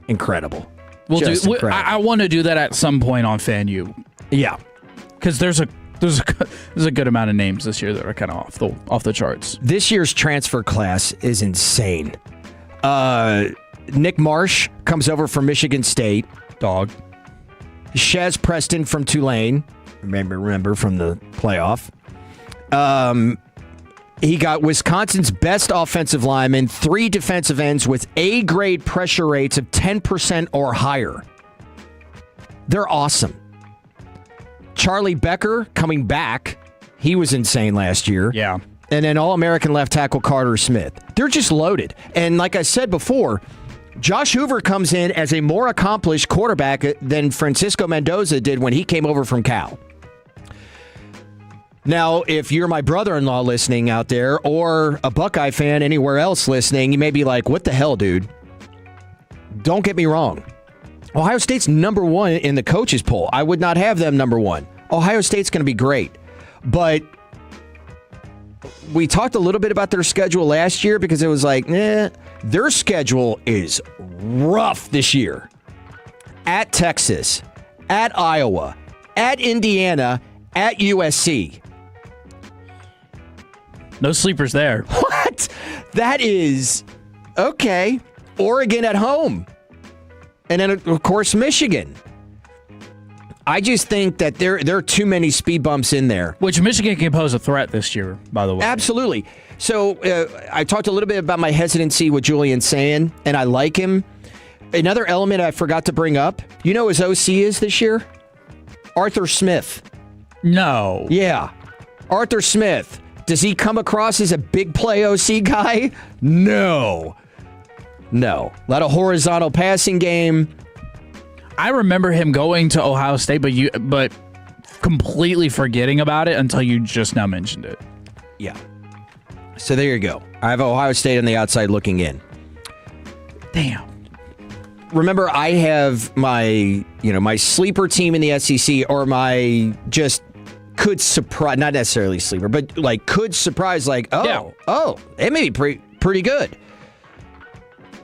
Incredible. I want to do that at some point on FanU. Yeah. Because there's a good amount of names this year that are kind of off the charts. This year's transfer class is insane. Nick Marsh comes over from Michigan State. Dog. Shez Preston from Tulane. Remember from the playoff. He got Wisconsin's best offensive lineman, 3 defensive ends with A-grade pressure rates of 10% or higher. They're awesome. Charlie Becker coming back. He was insane last year. Yeah. And then All-American left tackle Carter Smith. They're just loaded. And like I said before, Josh Hoover comes in as a more accomplished quarterback than Francisco Mendoza did when he came over from Cal. Now, if you're my brother-in-law listening out there or a Buckeye fan anywhere else listening, you may be like, what the hell, dude? Don't get me wrong. Ohio State's number one in the coaches poll. I would not have them number one. Ohio State's going to be great. But we talked a little bit about their schedule last year because it was like, their schedule is rough this year. At Texas, at Iowa, at Indiana, at USC. No sleepers there. What? That is okay. Oregon at home. And then, of course, Michigan. I just think that there are too many speed bumps in there. Which Michigan can pose a threat this year, by the way. Absolutely. So I talked a little bit about my hesitancy with Julian Sand, and I like him. Another element I forgot to bring up, you know who his OC is this year? Arthur Smith. No. Yeah. Arthur Smith. Does he come across as a big play OC guy? No. A lot of horizontal passing game. I remember him going to Ohio State, but completely forgetting about it until you just now mentioned it. Yeah. So there you go. I have Ohio State on the outside looking in. Damn. Remember, I have my sleeper team in the SEC, or my just could surprise, not necessarily sleeper, but like could surprise, like, it may be pretty good.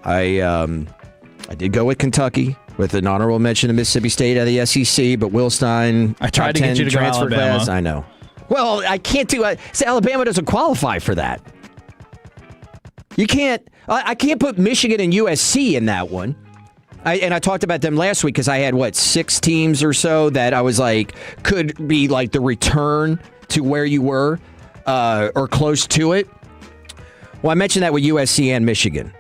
I did go with Kentucky with an honorable mention to Mississippi State out of the SEC, but Will Stein, I tried to get you to go transfer Alabama. class. I know. Well, I can't do it. Alabama doesn't qualify for that. You can't. I can't put Michigan and USC in that one. I talked about them last week because I had 6 teams or so that I was like could be like the return to where you were or close to it. Well, I mentioned that with USC and Michigan.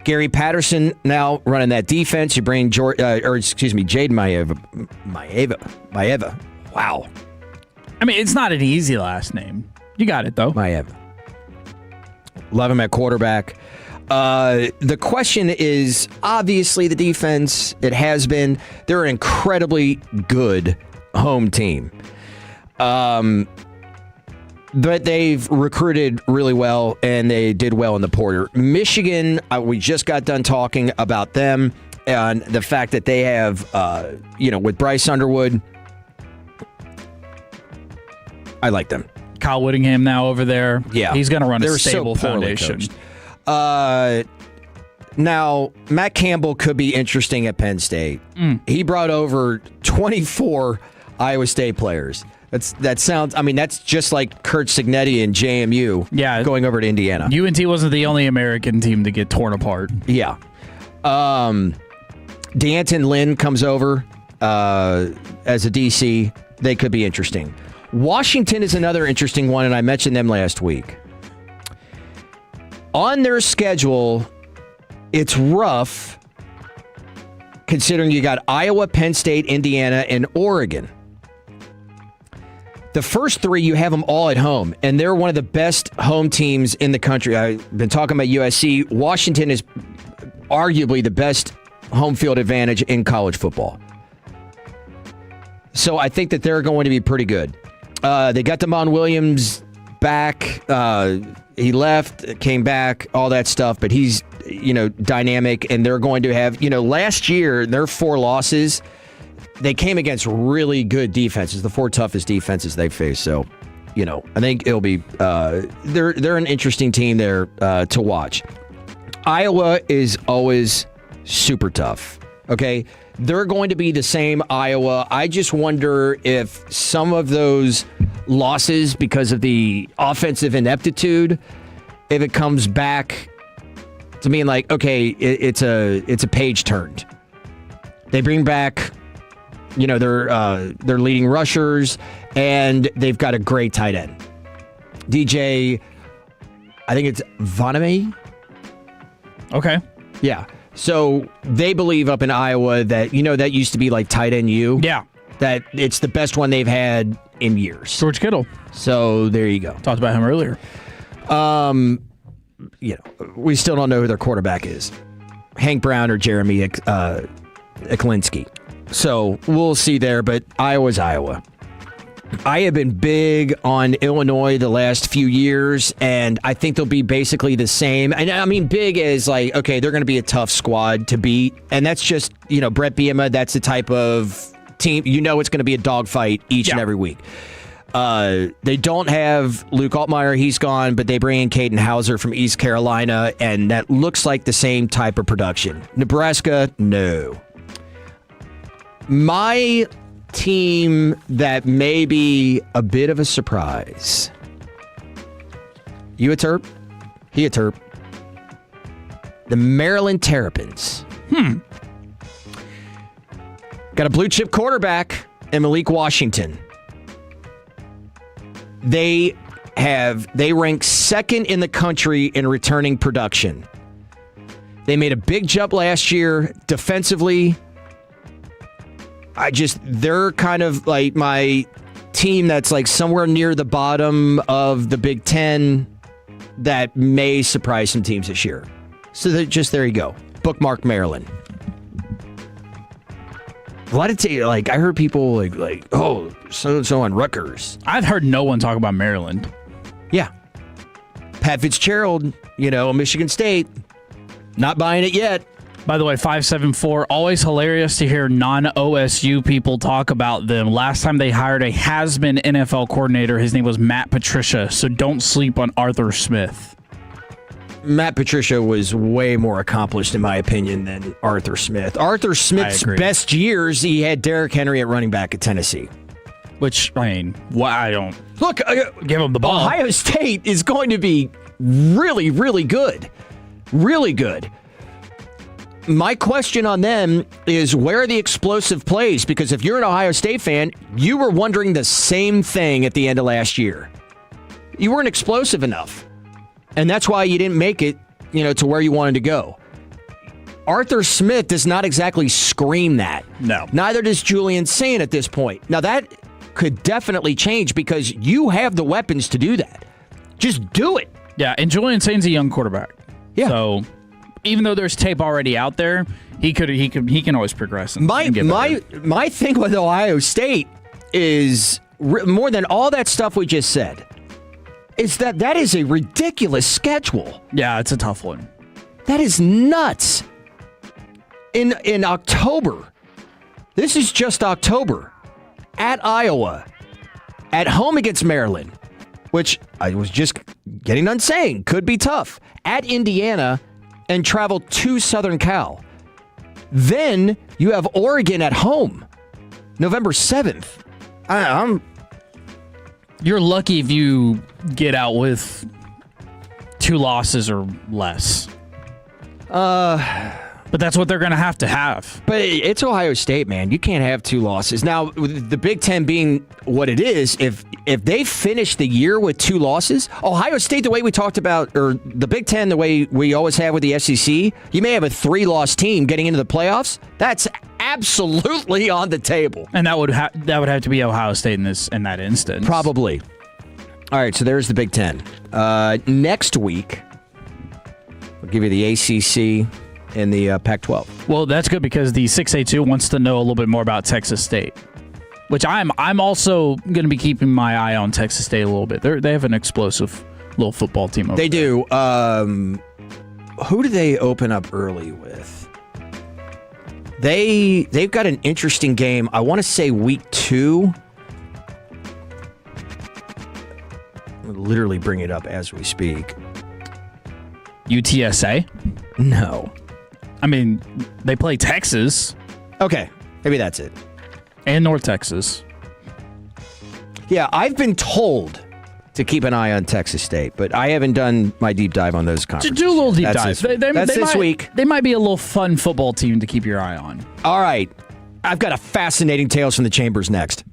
Gary Patterson now running that defense. You bring Jaden Maeva. Wow. I mean, it's not an easy last name. You got it, though. Maeva. Love him at quarterback. The question is, obviously, the defense, it has been. They're an incredibly good home team. But they've recruited really well, and they did well in the portal. Michigan, we just got done talking about them and the fact that they have, with Bryce Underwood, I like them. Kyle Whittingham now over there. Yeah. He's going to run They're a stable so poorly foundation. coached. Now, Matt Campbell could be interesting at Penn State. He brought over 24 Iowa State players. That's just like Kurt Signetti and JMU going over to Indiana. UNT wasn't the only American team to get torn apart. Yeah. D'Anton Lynn comes over as a DC. They could be interesting. Washington is another interesting one, and I mentioned them last week. On their schedule, it's rough considering you got Iowa, Penn State, Indiana, and Oregon. The first 3, you have them all at home, and they're one of the best home teams in the country. I've been talking about USC. Washington is arguably the best home field advantage in college football. So I think that they're going to be pretty good. They got Damon Williams back. He left, came back, all that stuff, but he's, dynamic, and they're going to have, last year, their 4 losses, they came against really good defenses, the 4 toughest defenses they faced. So, I think it'll be they're an interesting team there to watch. Iowa is always super tough. Okay, they're going to be the same Iowa. I just wonder if some of those losses because of the offensive ineptitude, if it comes back to being like, okay, it's a page turned. They bring back, their leading rushers, and they've got a great tight end. DJ, I think it's Voname. Okay. Yeah. So they believe up in Iowa that, that used to be like tight end U. Yeah. that it's the best one they've had in years. George Kittle. So there you go. Talked about him earlier. We still don't know who their quarterback is. Hank Brown or Jeremy Eklinski. So we'll see there, but Iowa's Iowa. I have been big on Illinois the last few years, and I think they'll be basically the same. And I mean, big as like, okay, they're going to be a tough squad to beat. And that's just, Brett Bielema, that's the type of team, it's going to be a dogfight each and every week. They don't have Luke Altmaier, he's gone, but they bring in Caden Hauser from East Carolina, and that looks like the same type of production. Nebraska, no. My team that may be a bit of a surprise. You a Terp? He a Terp. The Maryland Terrapins. Got a blue chip quarterback in Malik Washington. They rank second in the country in returning production. They made a big jump last year defensively. They're kind of like my team that's like somewhere near the bottom of the Big Ten that may surprise some teams this year. So there you go. Bookmark Maryland. A lot of I heard people like so-and-so on Rutgers. I've heard no one talk about Maryland. Yeah. Pat Fitzgerald, Michigan State. Not buying it yet. By the way, 574, always hilarious to hear non-OSU people talk about them. Last time they hired a has-been NFL coordinator, his name was Matt Patricia, so don't sleep on Arthur Smith. Matt Patricia was way more accomplished, in my opinion, than Arthur Smith. Arthur Smith's best years, he had Derrick Henry at running back at Tennessee. Which, I don't... Look, give him the ball. Ohio State is going to be really, really good. Really good. My question on them is, where are the explosive plays? Because if you're an Ohio State fan, you were wondering the same thing at the end of last year. You weren't explosive enough. And that's why you didn't make it, to where you wanted to go. Arthur Smith does not exactly scream that. No. Neither does Julian Saint at this point. Now, that could definitely change because you have the weapons to do that. Just do it. Yeah, and Julian Saint's a young quarterback. Yeah. So even though there's tape already out there, he can always progress. And get better. My thing with Ohio State is more than all that stuff we just said. Is that is a ridiculous schedule. Yeah, it's a tough one. That is nuts. In October, this is just October, at Iowa, at home against Maryland, which I was just getting done saying could be tough, at Indiana, and travel to Southern Cal. Then you have Oregon at home, November 7th. You're lucky if you get out with 2 losses or less. But that's what they're going to have. But it's Ohio State, man. You can't have 2 losses. Now, with the Big Ten being what it is, if they finish the year with 2 losses, Ohio State, the way we talked about, or the Big Ten, the way we always have with the SEC, you may have a 3-loss team getting into the playoffs. That's absolutely on the table. And that would have to be Ohio State in that instance. Probably. All right, so there's the Big Ten. Next week, we'll give you the ACC in the Pac-12. Well, that's good because the 6A2 wants to know a little bit more about Texas State, which I'm also going to be keeping my eye on Texas State a little bit. They have an explosive little football team over there. They do. Who do they open up early with? They've got an interesting game. I want to say week 2. I'm literally bring it up as we speak. UTSA? No. I mean, they play Texas. Okay, maybe that's it. And North Texas. Yeah, I've been told to keep an eye on Texas State, but I haven't done my deep dive on those conferences. Do a little deep dive. That's this week. They might be a little fun football team to keep your eye on. All right. I've got a fascinating Tales from the Chambers next.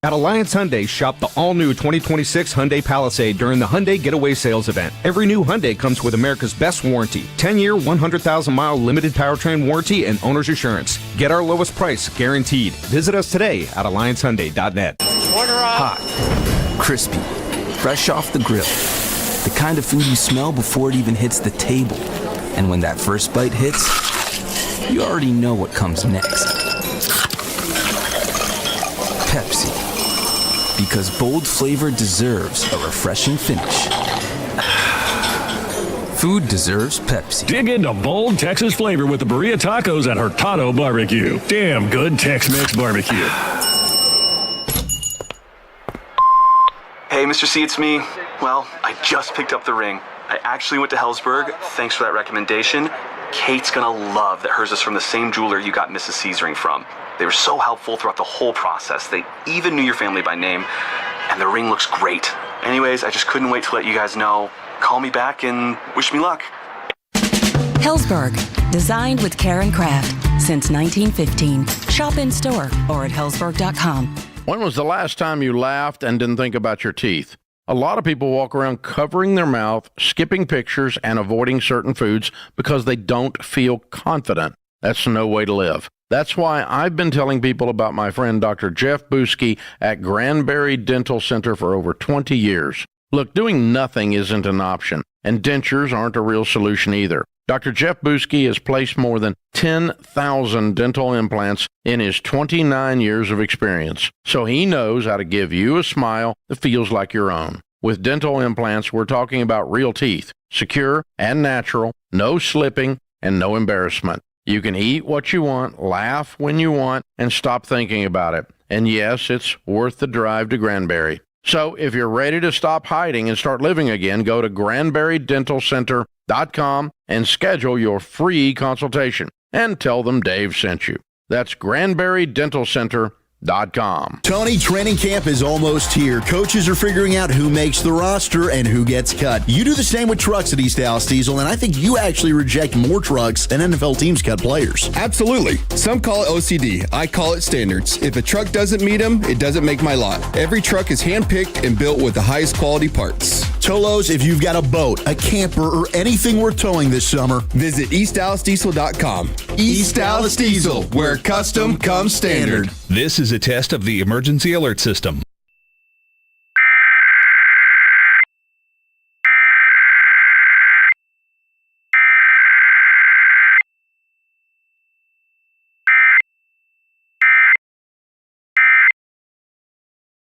At Alliance Hyundai, shop the all-new 2026 Hyundai Palisade during the Hyundai Getaway Sales event. Every new Hyundai comes with America's best warranty. 10-year, 100,000-mile limited powertrain warranty and owner's assurance. Get our lowest price, guaranteed. Visit us today at AllianceHyundai.net. Hot, crispy, fresh off the grill. The kind of food you smell before it even hits the table. And when that first bite hits, you already know what comes next. Pepsi. Because bold flavor deserves a refreshing finish. Food deserves Pepsi. Dig into bold Texas flavor with the burrito tacos at Hurtado Barbecue. Damn good Tex-Mex barbecue. Hey, Mr. C, it's me. Well, I just picked up the ring. I actually went to Hellsberg. Thanks for that recommendation. Kate's gonna love that hers is from the same jeweler you got Mrs. C's ring from. They were so helpful throughout the whole process. They even knew your family by name, and the ring looks great. Anyways, I just couldn't wait to let you guys know. Call me back and wish me luck. Hellsberg, designed with care and craft since 1915. Shop in store or at hellsberg.com. When was the last time you laughed and didn't think about your teeth? A lot of people walk around covering their mouth, skipping pictures, and avoiding certain foods because they don't feel confident. That's no way to live. That's why I've been telling people about my friend Dr. Jeff Buski at Granbury Dental Center for over 20 years. Look, doing nothing isn't an option, and dentures aren't a real solution either. Dr. Jeff Buski has placed more than 10,000 dental implants in his 29 years of experience, so he knows how to give you a smile that feels like your own. With dental implants, we're talking about real teeth, secure and natural, no slipping, and no embarrassment. You can eat what you want, laugh when you want, and stop thinking about it. And yes, it's worth the drive to Granbury. So if you're ready to stop hiding and start living again, go to GranburyDentalCenter.com and schedule your free consultation. And tell them Dave sent you. That's GranburyDentalCenter.com. Tony, training camp is almost here. Coaches are figuring out who makes the roster and who gets cut. You do the same with trucks at East Dallas Diesel, and I think you actually reject more trucks than NFL teams cut players. Absolutely. Some call it OCD. I call it standards. If a truck doesn't meet them, it doesn't make my lot. Every truck is handpicked and built with the highest quality parts. Tolos, if you've got a boat, a camper, or anything worth towing this summer, visit EastDallasDiesel.com. East Dallas Diesel, where custom comes standard. This is a test of the emergency alert system.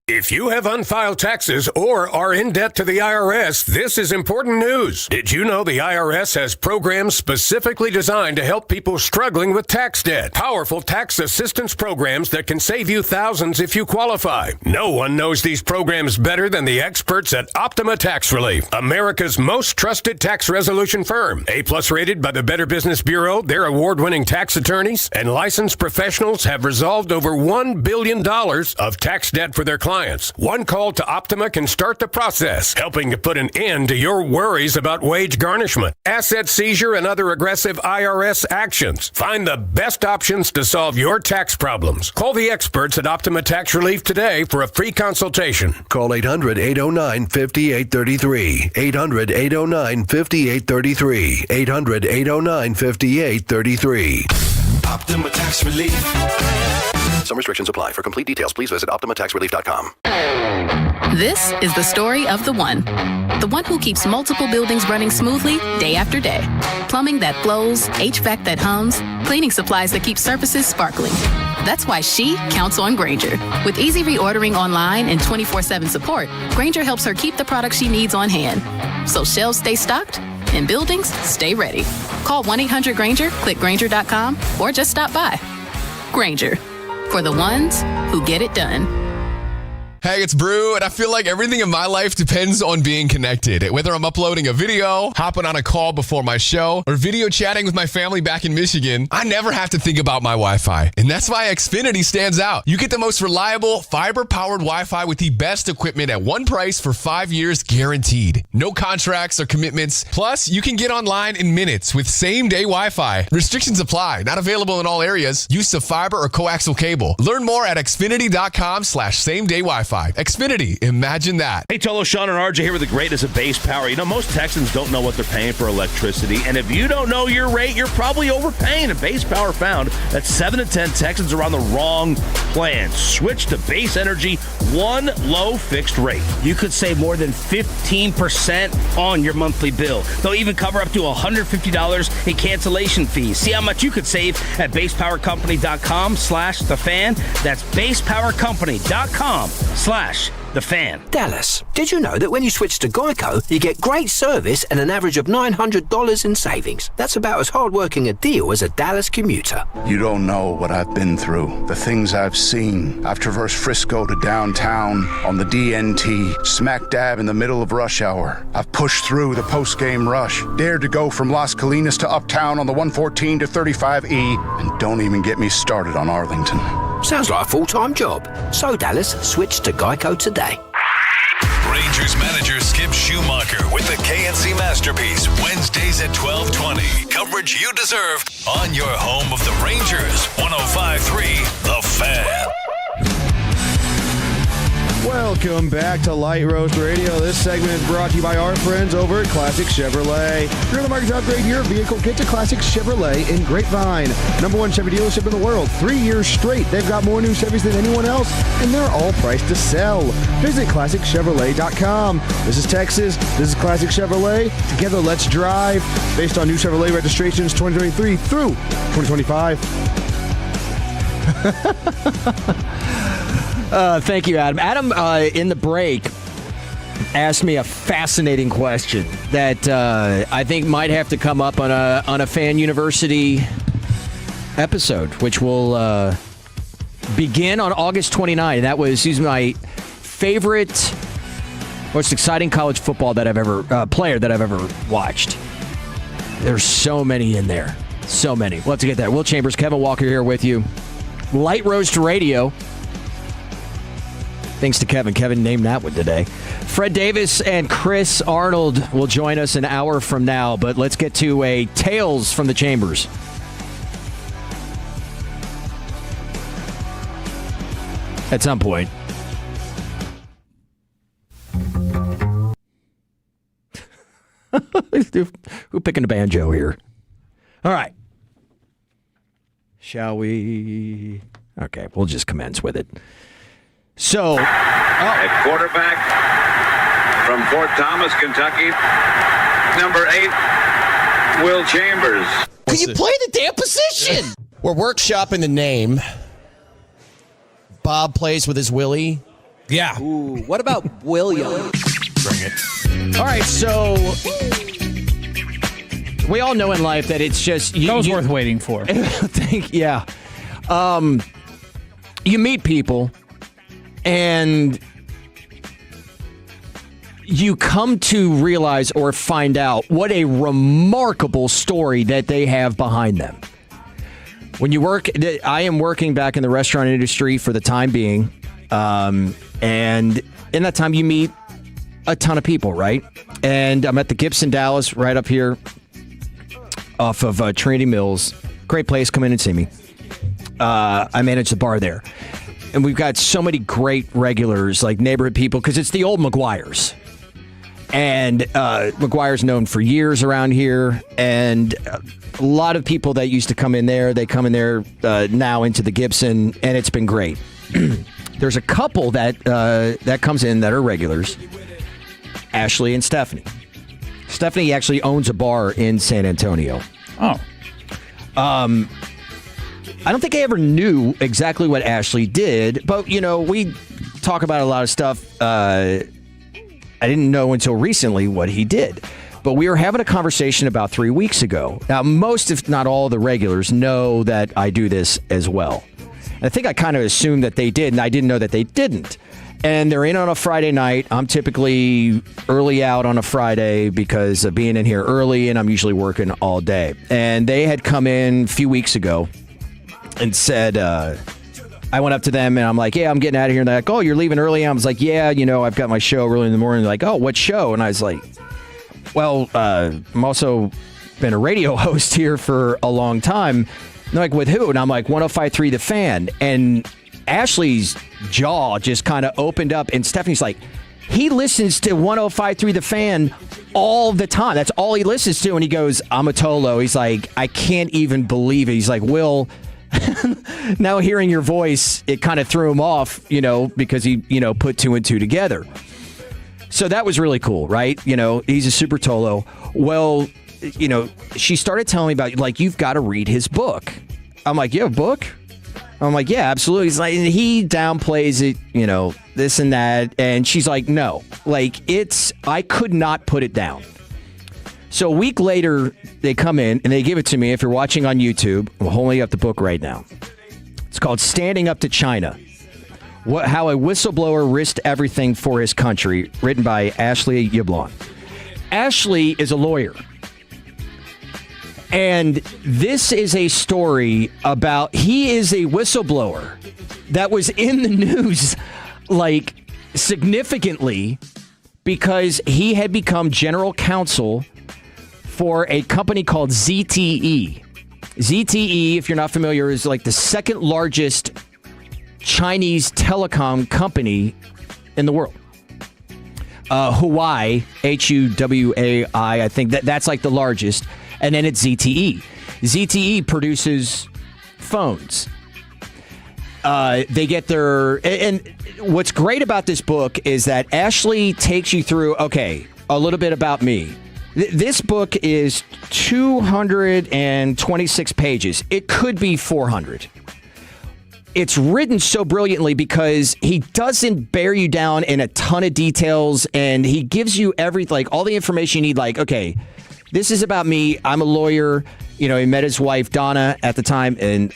If you have unfiled taxes or are in debt to the IRS, this is important news. Did you know the IRS has programs specifically designed to help people struggling with tax debt? Powerful tax assistance programs that can save you thousands if you qualify. No one knows these programs better than the experts at Optima Tax Relief, America's most trusted tax resolution firm. A+ rated by the Better Business Bureau, their award-winning tax attorneys and licensed professionals have resolved over $1 billion of tax debt for their clients. One call to Optima can start the process, helping to put an end to your worries about wage garnishment, asset seizure, and other aggressive IRS actions. Find the best options to solve your tax problems. Call the experts at Optima Tax Relief today for a free consultation. Call 800-809-5833. 800-809-5833. 800-809-5833. Optima Tax Relief. Some restrictions apply. For complete details, please visit OptimaTaxRelief.com. This is the story of the one who keeps multiple buildings running smoothly day after day. Plumbing that flows, HVAC that hums, cleaning supplies that keep surfaces sparkling. That's why she counts on Grainger. With easy reordering online and 24/7 support, Grainger helps her keep the products she needs on hand. So shelves stay stocked and buildings stay ready. Call 1-800-GRAINGER, click Grainger.com, or just stop by. Grainger, for the ones who get it done. Hey, it's Brew, and I feel like everything in my life depends on being connected. Whether I'm uploading a video, hopping on a call before my show, or video chatting with my family back in Michigan, I never have to think about my Wi-Fi. And that's why Xfinity stands out. You get the most reliable, fiber-powered Wi-Fi with the best equipment at one price for 5 years guaranteed. No contracts or commitments. Plus, you can get online in minutes with same-day Wi-Fi. Restrictions apply. Not available in all areas. Use of fiber or coaxial cable. Learn more at xfinity.com/same-day Wi-Fi. Xfinity, imagine that. Hey, Tolo, Sean, and RJ here with the greatness of base power. You know, most Texans don't know what they're paying for electricity, and if you don't know your rate, you're probably overpaying. And Base Power found that 7 to 10 Texans are on the wrong plan. Switch to Base Energy, one low fixed rate. You could save more than 15% on your monthly bill. They'll even cover up to $150 in cancellation fees. See how much you could save at basepowercompany.com/thefan. That's basepowercompany.com/thefan. Dallas, did you know that when you switch to Geico, you get great service and an average of $900 in savings? That's about as hard-working a deal as a Dallas commuter. You don't know what I've been through, the things I've seen. I've traversed Frisco to downtown on the DNT, smack dab in the middle of rush hour. I've pushed through the post-game rush, dared to go from Las Colinas to Uptown on the 114 to 35E, and don't even get me started on Arlington. Sounds like a full-time job. So, Dallas, switch to Geico today. Rangers manager Skip Schumacher with the KNC Masterpiece, Wednesdays at 12:20. Coverage you deserve on your home of the Rangers, 105.3 The Fan. Welcome back to Light Roast Radio. This segment is brought to you by our friends over at Classic Chevrolet. You're in the market to upgrade your vehicle. Get to Classic Chevrolet in Grapevine. #1 Chevy dealership in the world. 3 years straight. They've got more new Chevys than anyone else, and they're all priced to sell. Visit ClassicChevrolet.com. This is Texas. This is Classic Chevrolet. Together, let's drive. Based on new Chevrolet registrations 2023 through 2025. Thank you, Adam. Adam, in the break, asked me a fascinating question that I think might have to come up on a Fan University episode, which will begin on August 29th. That was he's my favorite, most exciting college football that I've ever player that I've ever watched. There's so many in there, so many. We'll have to get that. Will Chambers, Kevin Walker here with you. Light Roast Radio. Thanks to Kevin. Kevin named that one today. Fred Davis and Chris Arnold will join us an hour from now, but let's get to a Tales from the Chambers. At some point. Who picking the banjo here? All right. Shall we? Okay, we'll just commence with it. So, at quarterback from Fort Thomas, Kentucky, number 8, Will Chambers. Can you play the damn position? We're workshopping the name. Bob plays with his Willie. Yeah. Ooh, what about William? Bring it. All right, so we all know in life that it's just... That was worth waiting for. Yeah. You meet people... and you come to realize or find out what a remarkable story that they have behind them. When you work, I am working back in the restaurant industry for the time being. And in that time, you meet a ton of people, right? And I'm at the Gibson Dallas right up here off of Trinity Mills. Great place. Come in and see me. I manage the bar there. And we've got so many great regulars, like neighborhood people, because it's the old McGuire's. And McGuire's known for years around here. And a lot of people that used to come in there, they come in there now into the Gibson, and it's been great. There's a couple that comes in that are regulars, Ashley and Stephanie. Stephanie actually owns a bar in San Antonio. Oh. I don't think I ever knew exactly what Ashley did, but, you know, we talk about a lot of stuff. I didn't know until recently what he did, but we were having a conversation about 3 weeks ago. Now, most, if not all, the regulars know that I do this as well. And I think I kind of assumed that they did, and I didn't know that they didn't. And they're in on a Friday night. I'm typically early out on a Friday because of being in here early, and I'm usually working all day. And they had come in a few weeks ago and said, I went up to them and I'm like, yeah, I'm getting out of here. And they're like, oh, you're leaving early? And I was like, yeah, I've got my show early in the morning. They're like, oh, what show? And I was like, well, I'm also been a radio host here for a long time. And they're like, with who? And I'm like, 105.3 The Fan. And Ashley's jaw just kind of opened up, and Stephanie's like, he listens to 105.3 The Fan all the time. That's all he listens to. And he goes, I'm a Tolo. He's like, I can't even believe it. He's like, Will, now hearing your voice, it kind of threw him off, because he, put two and two together. So that was really cool, right? He's a super Tolo. Well, she started telling me about, like, you've got to read his book. I'm like, you have a book? I'm like, yeah, absolutely. He's like, he downplays it, this and that. And she's like, no, like I could not put it down. So a week later, they come in and they give it to me. If you're watching on YouTube, I'm holding up the book right now. It's called Standing Up to China. How a Whistleblower Risked Everything for His Country, written by Ashley Yablon. Ashley is a lawyer. And this is a story about, he is a whistleblower that was in the news, like, significantly because he had become general counsel for a company called ZTE. ZTE, if you're not familiar, is like the second largest Chinese telecom company in the world. Huawei, Huawei, I think that's like the largest. And then it's ZTE. ZTE produces phones. They get their... And what's great about this book is that Ashley takes you through, okay, a little bit about me. This book is 226 pages. It could be 400. It's written so brilliantly because he doesn't bear you down in a ton of details, and he gives you everything, like all the information you need, like, okay, this is about me. I'm a lawyer. He met his wife, Donna, at the time, and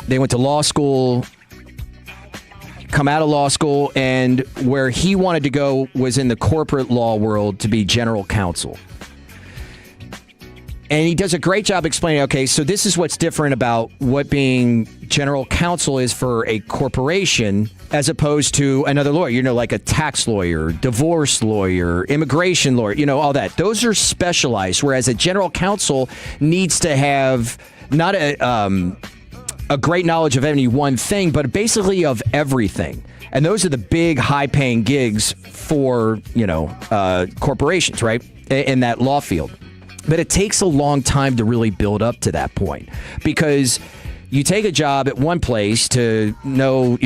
they went to law school, come out of law school, and where he wanted to go was in the corporate law world to be general counsel. And he does a great job explaining, okay, so this is what's different about what being general counsel is for a corporation as opposed to another lawyer, like a tax lawyer, divorce lawyer, immigration lawyer, all that. Those are specialized, whereas a general counsel needs to have not a great knowledge of any one thing, but basically of everything. And those are the big, high-paying gigs for, corporations, right, in that law field. But it takes a long time to really build up to that point because you take a job at one place to know,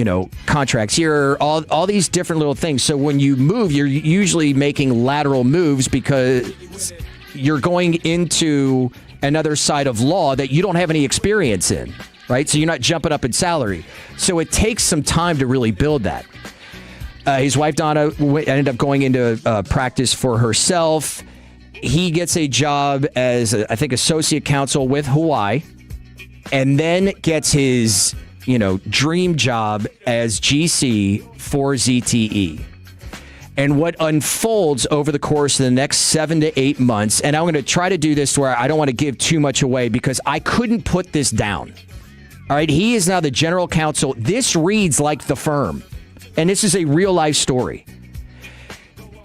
contracts here, all these different little things. So when you move, you're usually making lateral moves because you're going into another side of law that you don't have any experience in, right? So you're not jumping up in salary. So it takes some time to really build that. His wife, Donna, ended up going into practice for herself. He gets a job as, I think, associate counsel with Huawei, and then gets his, dream job as GC for ZTE. And what unfolds over the course of the next 7 to 8 months, and I'm going to try to do this where I don't want to give too much away because I couldn't put this down. All right, he is now the general counsel. This reads like The Firm, and this is a real life story.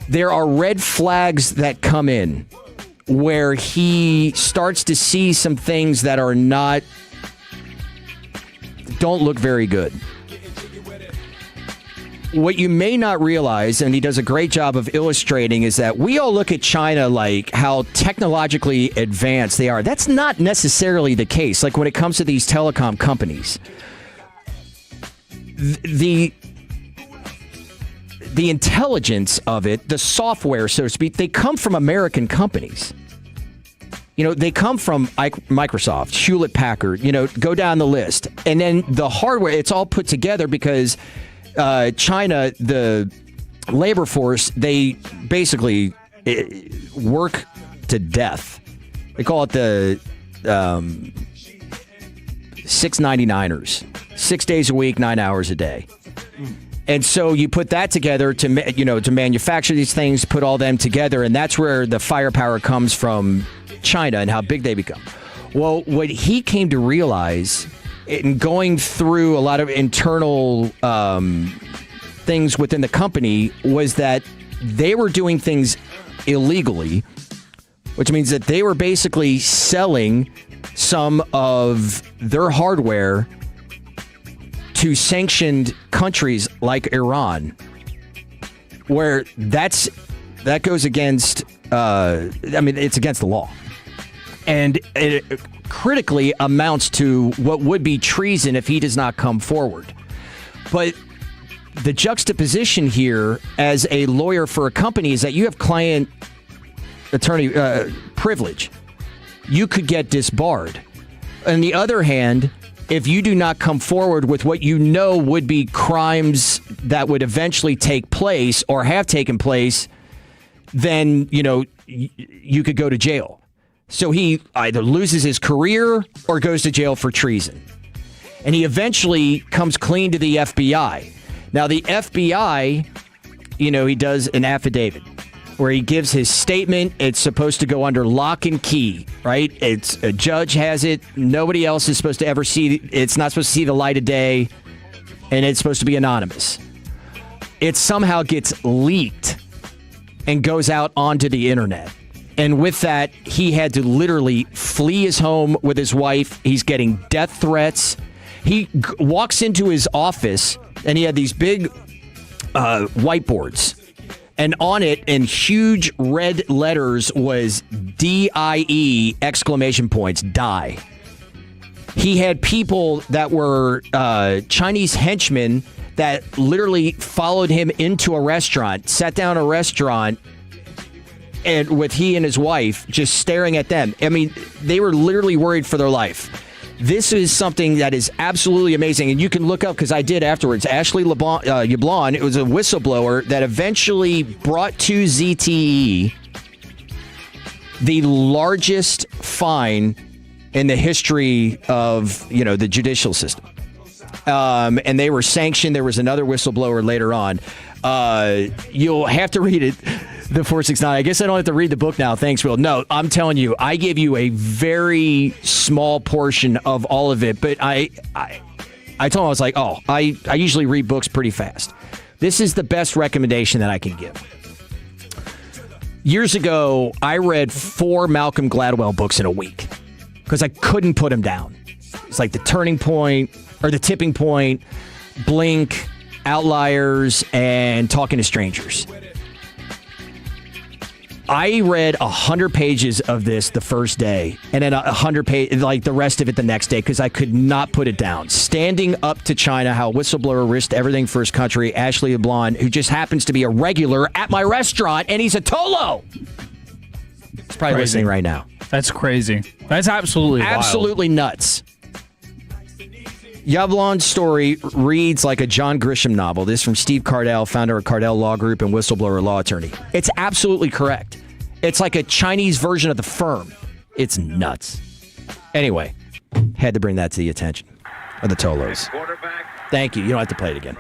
There are red flags that come in where he starts to see some things that don't look very good. What you may not realize, and he does a great job of illustrating, is that we all look at China like how technologically advanced they are. That's not necessarily the case. Like when it comes to these telecom companies, the intelligence of it, the software, so to speak, they come from American companies. They come from Microsoft, Hewlett-Packard, go down the list. And then the hardware, it's all put together because China, the labor force, they basically work to death. They call it the 699ers. 6 days a week, 9 hours a day. And so you put that together to manufacture these things, put all them together, and that's where the firepower comes from China and how big they become. Well, what he came to realize in going through a lot of internal things within the company was that they were doing things illegally, which means that they were basically selling some of their hardware to sanctioned countries like Iran, where that goes against, it's against the law. And it critically amounts to what would be treason if he does not come forward. But the juxtaposition here as a lawyer for a company is that you have client attorney privilege. You could get disbarred. On the other hand, if you do not come forward with what you know would be crimes that would eventually take place or have taken place, then, you could go to jail. So he either loses his career or goes to jail for treason. And he eventually comes clean to the FBI. Now, the FBI, he does an affidavit where he gives his statement. It's supposed to go under lock and key, right? It's a judge has it. Nobody else is supposed to ever see it. It's not supposed to see the light of day, and it's supposed to be anonymous. It somehow gets leaked and goes out onto the internet. And with that, he had to literally flee his home with his wife. He's getting death threats. He walks into his office, and he had these big whiteboards. And on it, in huge red letters, was DIE, exclamation points, die. He had people that were Chinese henchmen that literally followed him into a restaurant, sat down at a restaurant, and with he and his wife just staring at them. I mean, they were literally worried for their life. This is something that is absolutely amazing, and you can look up, because I did afterwards, Ashley Yablon, it was a whistleblower that eventually brought to ZTE the largest fine in the history of, the judicial system. And they were sanctioned. There was another whistleblower later on. You'll have to read it. The 469. I guess I don't have to read the book now. Thanks, Will. No, I'm telling you, I gave you a very small portion of all of it. But I told him, I was like, I usually read books pretty fast. This is the best recommendation that I can give. Years ago, I read 4 Malcolm Gladwell books in a week because I couldn't put them down. It's like The Turning Point or The Tipping Point, Blink, Outliers, and Talking to Strangers. I read 100 pages of this the first day, and then 100 pages, like the rest of it the next day, because I could not put it down. Standing Up to China, How a Whistleblower Risked Everything for His Country, Ashley Yablon, who just happens to be a regular at my restaurant, and he's a Tolo. He's probably listening right now. That's crazy. That's absolutely nuts. Yablon's story reads like a John Grisham novel. This from Steve Cardell, founder of Cardell Law Group and whistleblower law attorney. It's absolutely correct. It's like a Chinese version of The Firm. It's nuts. Anyway, had to bring that to the attention of the Tolos. Thank you. You don't have to play it again.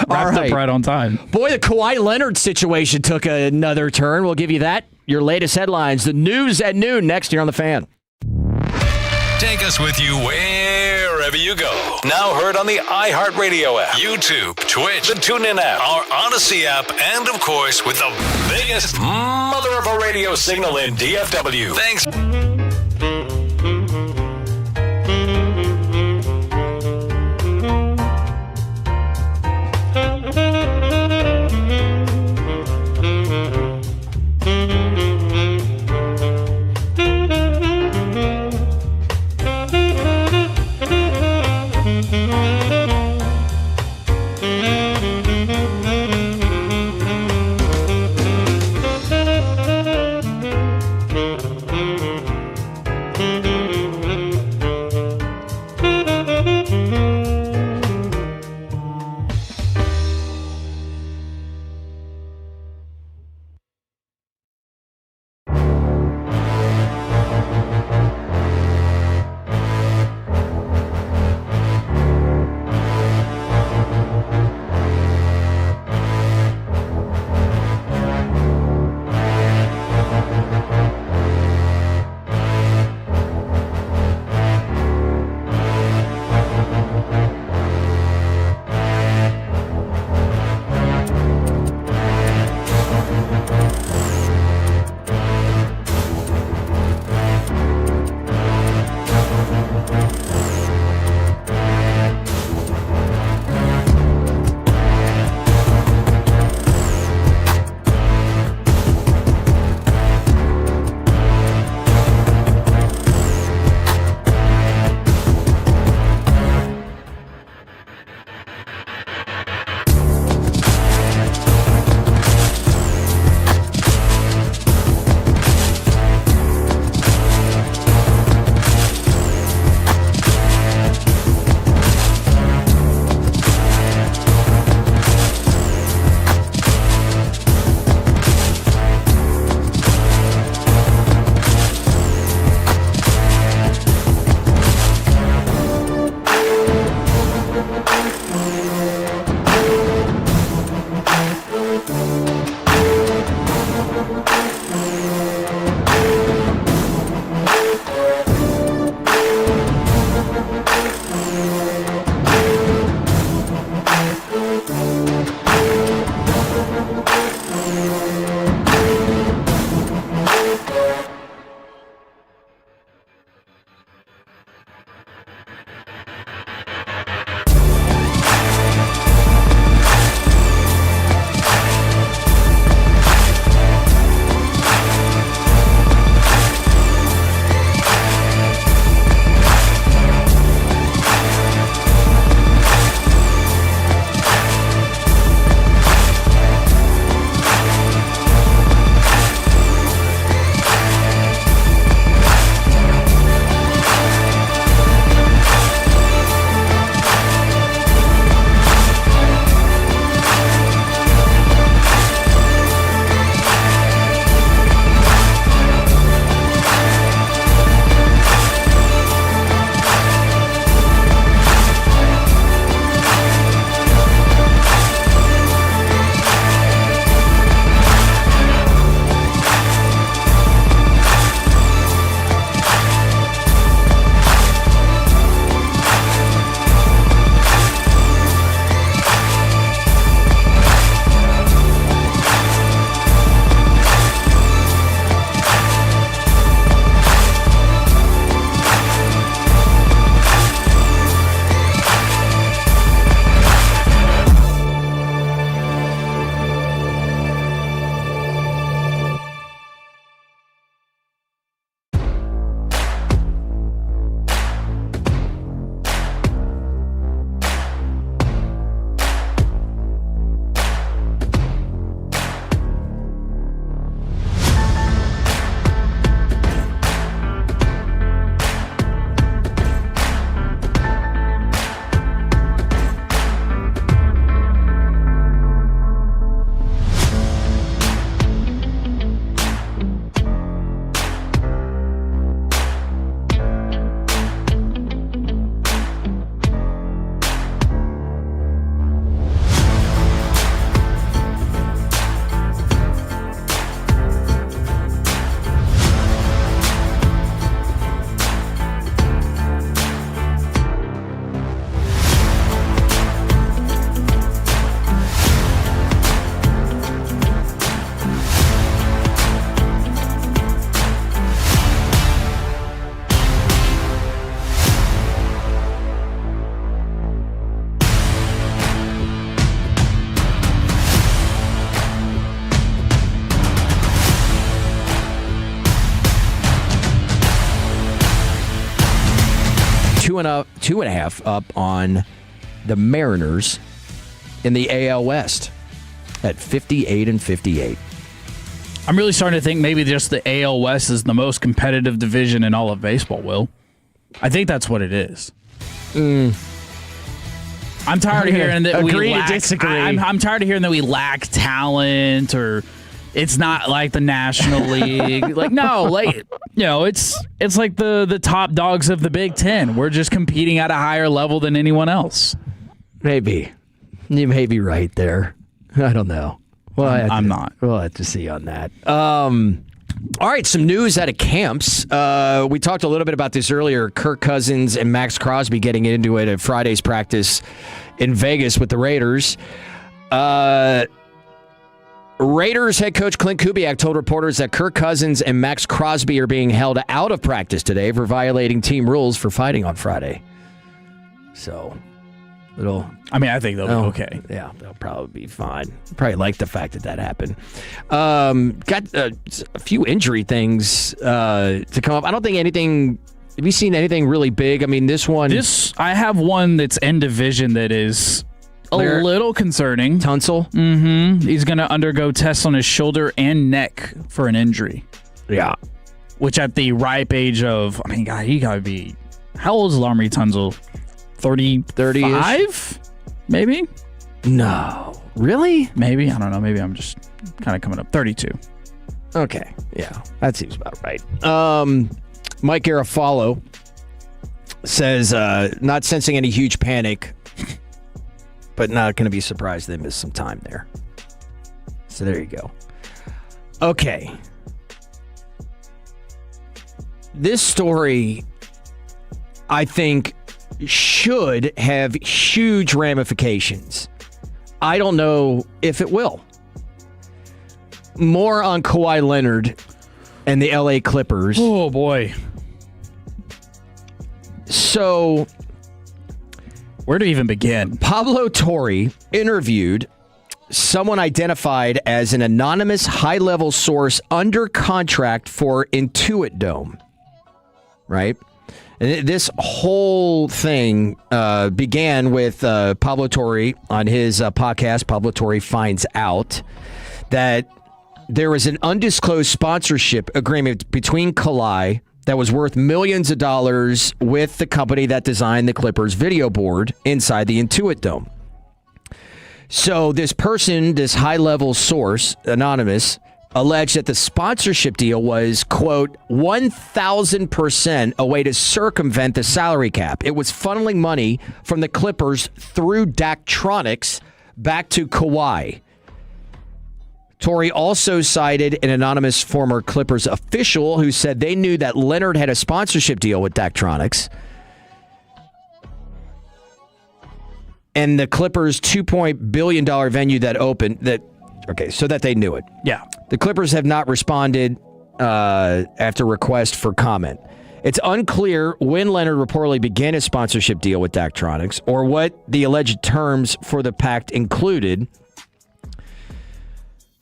Wrapped up right on time. Boy, the Kawhi Leonard situation took another turn. We'll give you that. Your latest headlines. The news at noon next here on The Fan. Take us with you wherever you go. Now heard on the iHeartRadio app, YouTube, Twitch, the TuneIn app, our Odyssey app, and of course with the biggest mother of a radio signal in DFW. Thanks. 2.5 up on the Mariners in the AL West at 58-58. I'm really starting to think maybe just the AL West is the most competitive division in all of baseball, Will. I think that's what it is. I'm tired of hearing that Agree we lack, to disagree. I'm tired of hearing that we lack talent or it's not like the National League. Like, no, like, you know, it's like the top dogs of the Big Ten. We're just competing at a higher level than anyone else. Maybe. You may be right there. I don't know. Well, I'm not. We'll have to see on that. All right, some news out of camps. We talked a little bit about this earlier. Kirk Cousins and Max Crosby getting into it at Friday's practice in Vegas with the Raiders. Raiders head coach Clint Kubiak told reporters that Kirk Cousins and Max Crosby are being held out of practice today for violating team rules for fighting on Friday. So, I think they'll be okay. Yeah, they'll probably be fine. Probably like the fact that happened. Got a few injury things to come up. I don't think anything. Have you seen anything really big? I mean, I have one that's in division that is a little concerning. Tunsil? Mm-hmm. He's going to undergo tests on his shoulder and neck for an injury. Yeah. Which at the ripe age of, God, he got to be, how old is Laremy Tunsil? 30-ish? Maybe? No. Really? Maybe. I don't know. Maybe I'm just kind of coming up. 32. Okay. Yeah. That seems about right. Mike Garafolo says, not sensing any huge panic, but not going to be surprised they missed some time there. So there you go. Okay. This story, I think, should have huge ramifications. I don't know if it will. more on Kawhi Leonard and the LA Clippers. Oh, boy. So, where to even begin? Pablo Torre interviewed someone identified as an anonymous high-level source under contract for Intuit Dome, right? And this whole thing began with Pablo Torre on his podcast. Pablo Torre finds out that there was an undisclosed sponsorship agreement between Kawhi that was worth millions of dollars with the company that designed the Clippers video board inside the Intuit Dome. So this person, this high-level source, anonymous, alleged that the sponsorship deal was, quote, 1,000% a way to circumvent the salary cap. It was funneling money from the Clippers through Daktronics back to Kawhi. Torre also cited an anonymous former Clippers official who said they knew that Leonard had a sponsorship deal with Daktronics. And the Clippers' $2 billion venue that opened, so that they knew it. Yeah. The Clippers have not responded after request for comment. It's unclear when Leonard reportedly began his sponsorship deal with Daktronics or what the alleged terms for the pact included.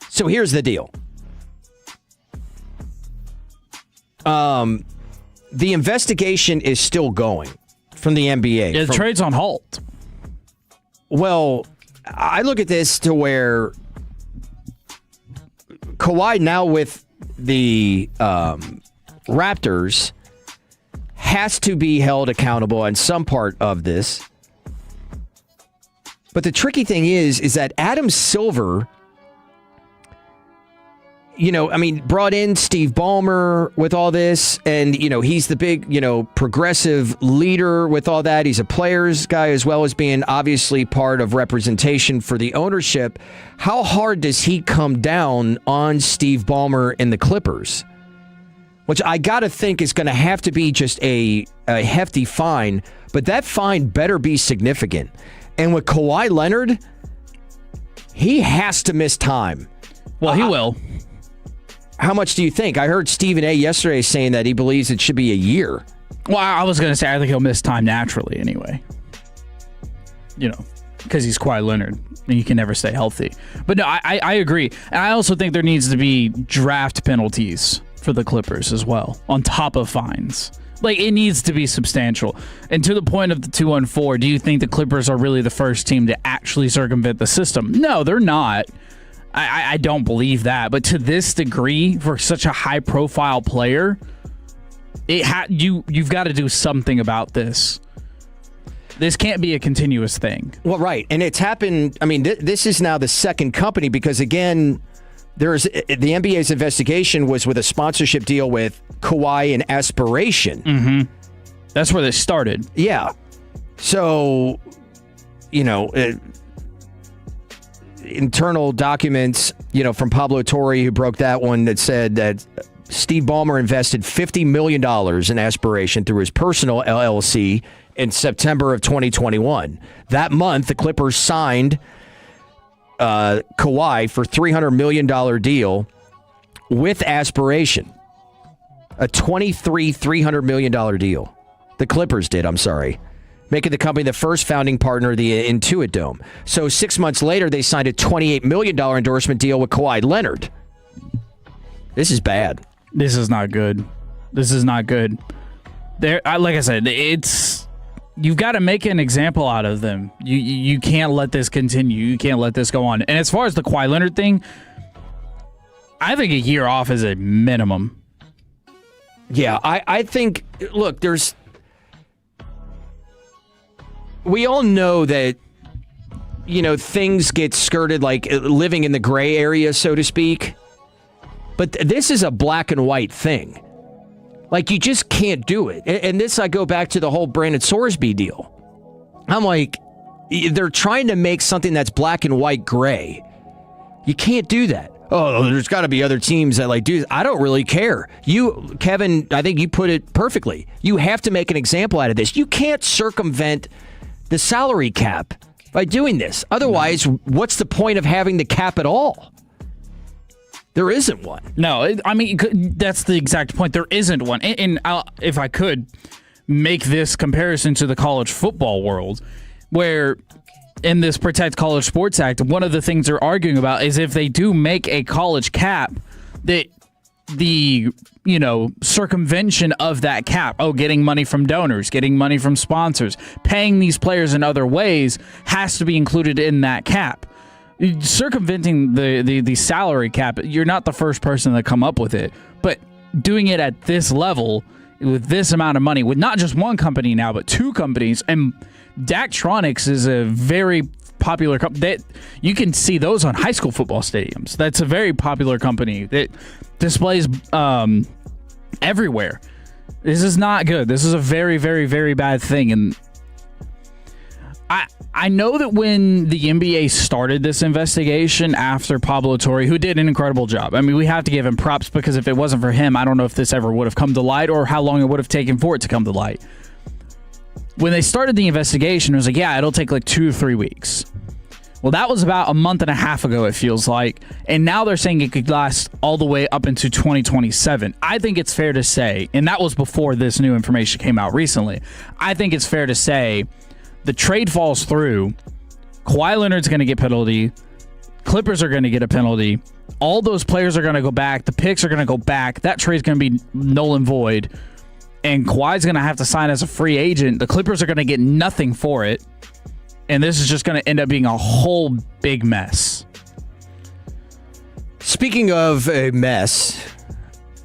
So here's the deal. The investigation is still going from the NBA. Yeah, the trade's on halt. Well, I look at this to where Kawhi now with the Raptors has to be held accountable on some part of this. But the tricky thing is that Adam Silver, brought in Steve Ballmer with all this, and, he's the big, progressive leader with all that. He's a players guy as well as being obviously part of representation for the ownership. How hard does he come down on Steve Ballmer and the Clippers? Which I got to think is going to have to be just a hefty fine, but that fine better be significant. And with Kawhi Leonard, he has to miss time. Well, he will. How much do you think? I heard Stephen A. yesterday saying that he believes it should be a year. Well, I was going to say I think he'll miss time naturally anyway. Because he's Kawhi Leonard, and you can never stay healthy. But no, I agree. And I also think there needs to be draft penalties for the Clippers as well, on top of fines. Like, it needs to be substantial. And to the point of the 2-on-4, do you think the Clippers are really the first team to actually circumvent the system? No, they're not. I don't believe that. But to this degree, for such a high-profile player, you've got to do something about this. This can't be a continuous thing. Well, right. And it's happened. I mean, this is now the second company because, again, the NBA's investigation was with a sponsorship deal with Kawhi and Aspiration. Mm-hmm. That's where they started. Yeah. So, internal documents, from Pablo Torre, who broke that one, that said that Steve Ballmer invested $50 million in Aspiration through his personal LLC in September of 2021. That month, the Clippers signed Kawhi for $300 million deal with Aspiration. A $300 million deal. The Clippers did, I'm sorry. Making the company the first founding partner of the Intuit Dome. So 6 months later, they signed a $28 million endorsement deal with Kawhi Leonard. This is bad. This is not good. This is not good. Like I said, you've got to make an example out of them. You can't let this continue. You can't let this go on. And as far as the Kawhi Leonard thing, I think a year off is a minimum. Yeah, I think, look, we all know that, things get skirted, like living in the gray area, so to speak. But this is a black and white thing. Like, you just can't do it. And this, I go back to the whole Brandon Sorsby deal. I'm like, they're trying to make something that's black and white gray. You can't do that. Oh, there's got to be other teams that do this. I don't really care. You, Kevin, I think you put it perfectly. You have to make an example out of this. You can't circumvent the salary cap by doing this. Otherwise, what's the point of having the cap at all? There isn't one. No, that's the exact point. There isn't one. And if I could make this comparison to the college football world, where in this Protect College Sports Act, one of the things they're arguing about is if they do make a college cap, that the circumvention of that cap, getting money from donors, getting money from sponsors, paying these players in other ways, has to be included in that cap. Circumventing the salary cap, you're not the first person to come up with it, but doing it at this level with this amount of money, with not just one company now, but two companies, and Daktronics is a very popular company. You can see those on high school football stadiums. That's a very popular company that displays everywhere. This is not good. This is a very, very, very bad thing, and I know that when the NBA started this investigation after Pablo Torre, who did an incredible job. I mean, we have to give him props, because if it wasn't for him, I don't know if this ever would have come to light or how long it would have taken for it to come to light. When they started the investigation, it was like, it'll take like 2 or 3 weeks. Well, that was about a month and a half ago, it feels like. And now they're saying it could last all the way up into 2027. I think it's fair to say, and that was before this new information came out recently, I think it's fair to say the trade falls through, Kawhi Leonard's going to get penalty, Clippers are going to get a penalty, all those players are going to go back, the picks are going to go back, that trade's going to be null and void, and Kawhi's going to have to sign as a free agent. The Clippers are going to get nothing for it, and this is just going to end up being a whole big mess. Speaking of a mess,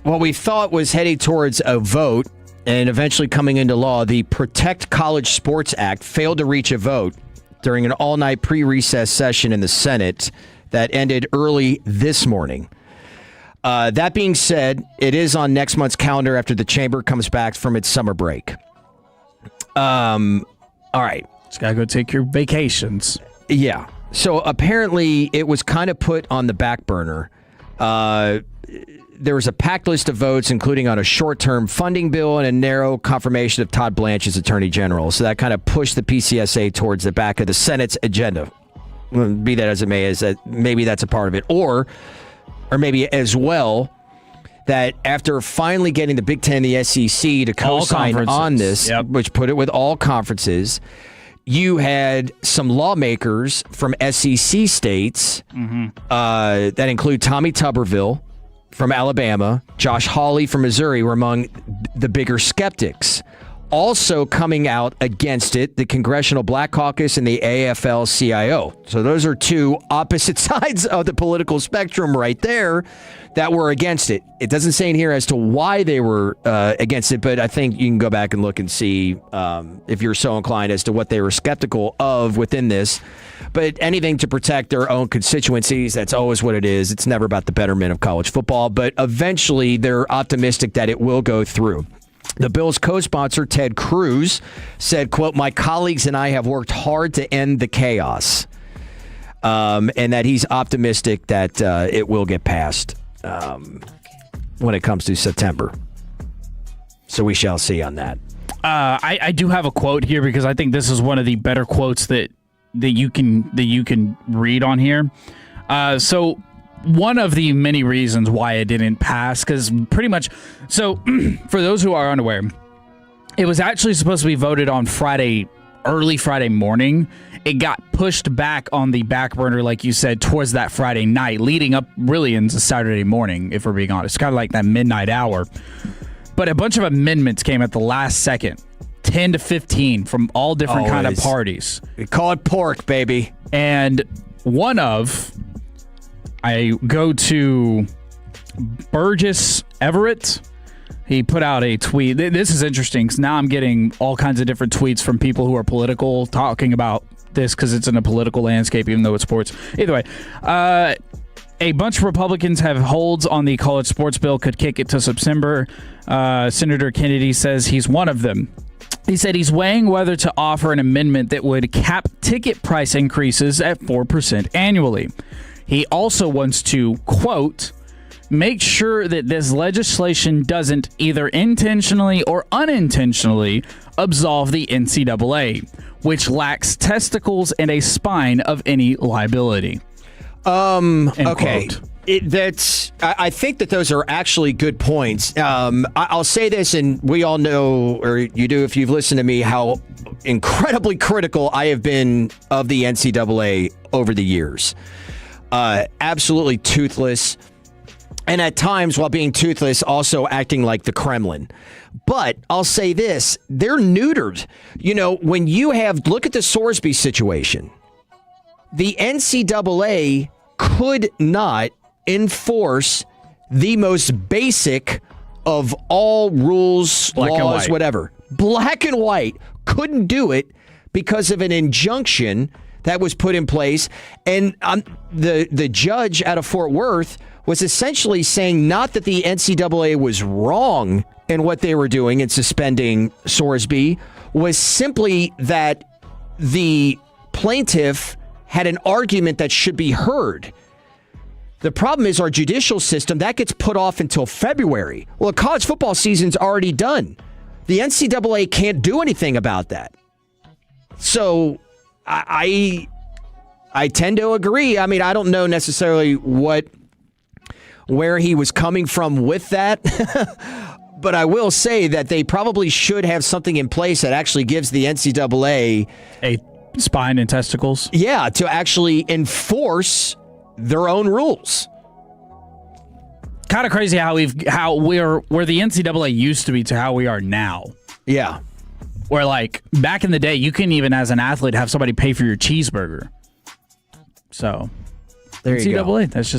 what we thought was heading towards a vote and eventually coming into law, the Protect College Sports Act failed to reach a vote during an all-night pre-recess session in the Senate that ended early this morning. That being said, it is on next month's calendar after the chamber comes back from its summer break. All right. Just gotta go take your vacations. Yeah. So apparently it was kind of put on the back burner. There was a packed list of votes, including on a short-term funding bill and a narrow confirmation of Todd Blanche as Attorney General. So that kind of pushed the PCSA towards the back of the Senate's agenda. Be that as it may, is that maybe that's a part of it. Or maybe as well, that after finally getting the Big Ten and the SEC to co-sign on this, which put it with all conferences, you had some lawmakers from SEC states that include Tommy Tuberville from Alabama, Josh Hawley from Missouri were among the bigger skeptics. Also coming out against it, the Congressional Black Caucus and the AFL-CIO. So those are two opposite sides of the political spectrum right there that were against it. It doesn't say in here as to why they were against it, but I think you can go back and look and see if you're so inclined as to what they were skeptical of within this. But anything to protect their own constituencies, that's always what it is. It's never about the betterment of college football, but eventually they're optimistic that it will go through. The bill's co-sponsor, Ted Cruz, said, quote, "My colleagues and I have worked hard to end the chaos," and that he's optimistic that it will get passed when it comes to September. So we shall see on that. I do have a quote here because I think this is one of the better quotes that you can read on here. So one of the many reasons why it didn't pass, because pretty much, so for those who are unaware, it was actually supposed to be voted on early Friday morning. It got pushed back on the back burner, like you said, towards that Friday night, leading up really into Saturday morning, if we're being honest. Kind of like that midnight hour. But a bunch of amendments came at the last second, 10 to 15 from all different kind of parties. We call it pork, baby. And I go to Burgess Everett. He put out a tweet. This is interesting because now I'm getting all kinds of different tweets from people who are political talking about this because it's in a political landscape, even though it's sports. Either way, a bunch of Republicans have holds on the college sports bill, could kick it to September. Senator Kennedy says he's one of them. He said he's weighing whether to offer an amendment that would cap ticket price increases at 4% annually. He also wants to, quote, make sure that this legislation doesn't either intentionally or unintentionally absolve the NCAA, which lacks testicles and a spine of any liability. Okay. I think that those are actually good points. I'll say this, and we all know, or you do if you've listened to me, how incredibly critical I have been of the NCAA over the years. Absolutely toothless. And at times, while being toothless, also acting like the Kremlin. But I'll say this, they're neutered. When you look at the Sorsby situation, the NCAA could not enforce the most basic of all rules, laws, whatever. Black and white. Couldn't do it because of an injunction that was put in place. And the judge out of Fort Worth was essentially saying not that the NCAA was wrong in what they were doing in suspending Sorsby, was simply that the plaintiff had an argument that should be heard. The problem is our judicial system, that gets put off until February. Well, the college football season's already done. The NCAA can't do anything about that. So I tend to agree. I mean, I don't know necessarily where he was coming from with that, but I will say that they probably should have something in place that actually gives the NCAA a spine and testicles. Yeah, to actually enforce their own rules. Kind of crazy how we're where the NCAA used to be to how we are now. Yeah. Where like back in the day, you couldn't even as an athlete have somebody pay for your cheeseburger. So there you NCAA, go. That's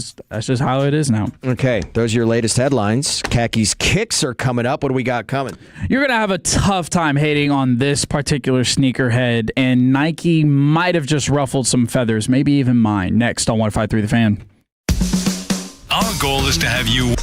just how it is now. Okay, those are your latest headlines. Khakis kicks are coming up. What do we got coming? You're going to have a tough time hating on this particular sneakerhead, and Nike might have just ruffled some feathers, maybe even mine. Next on 105.3 The Fan. Our goal is to have you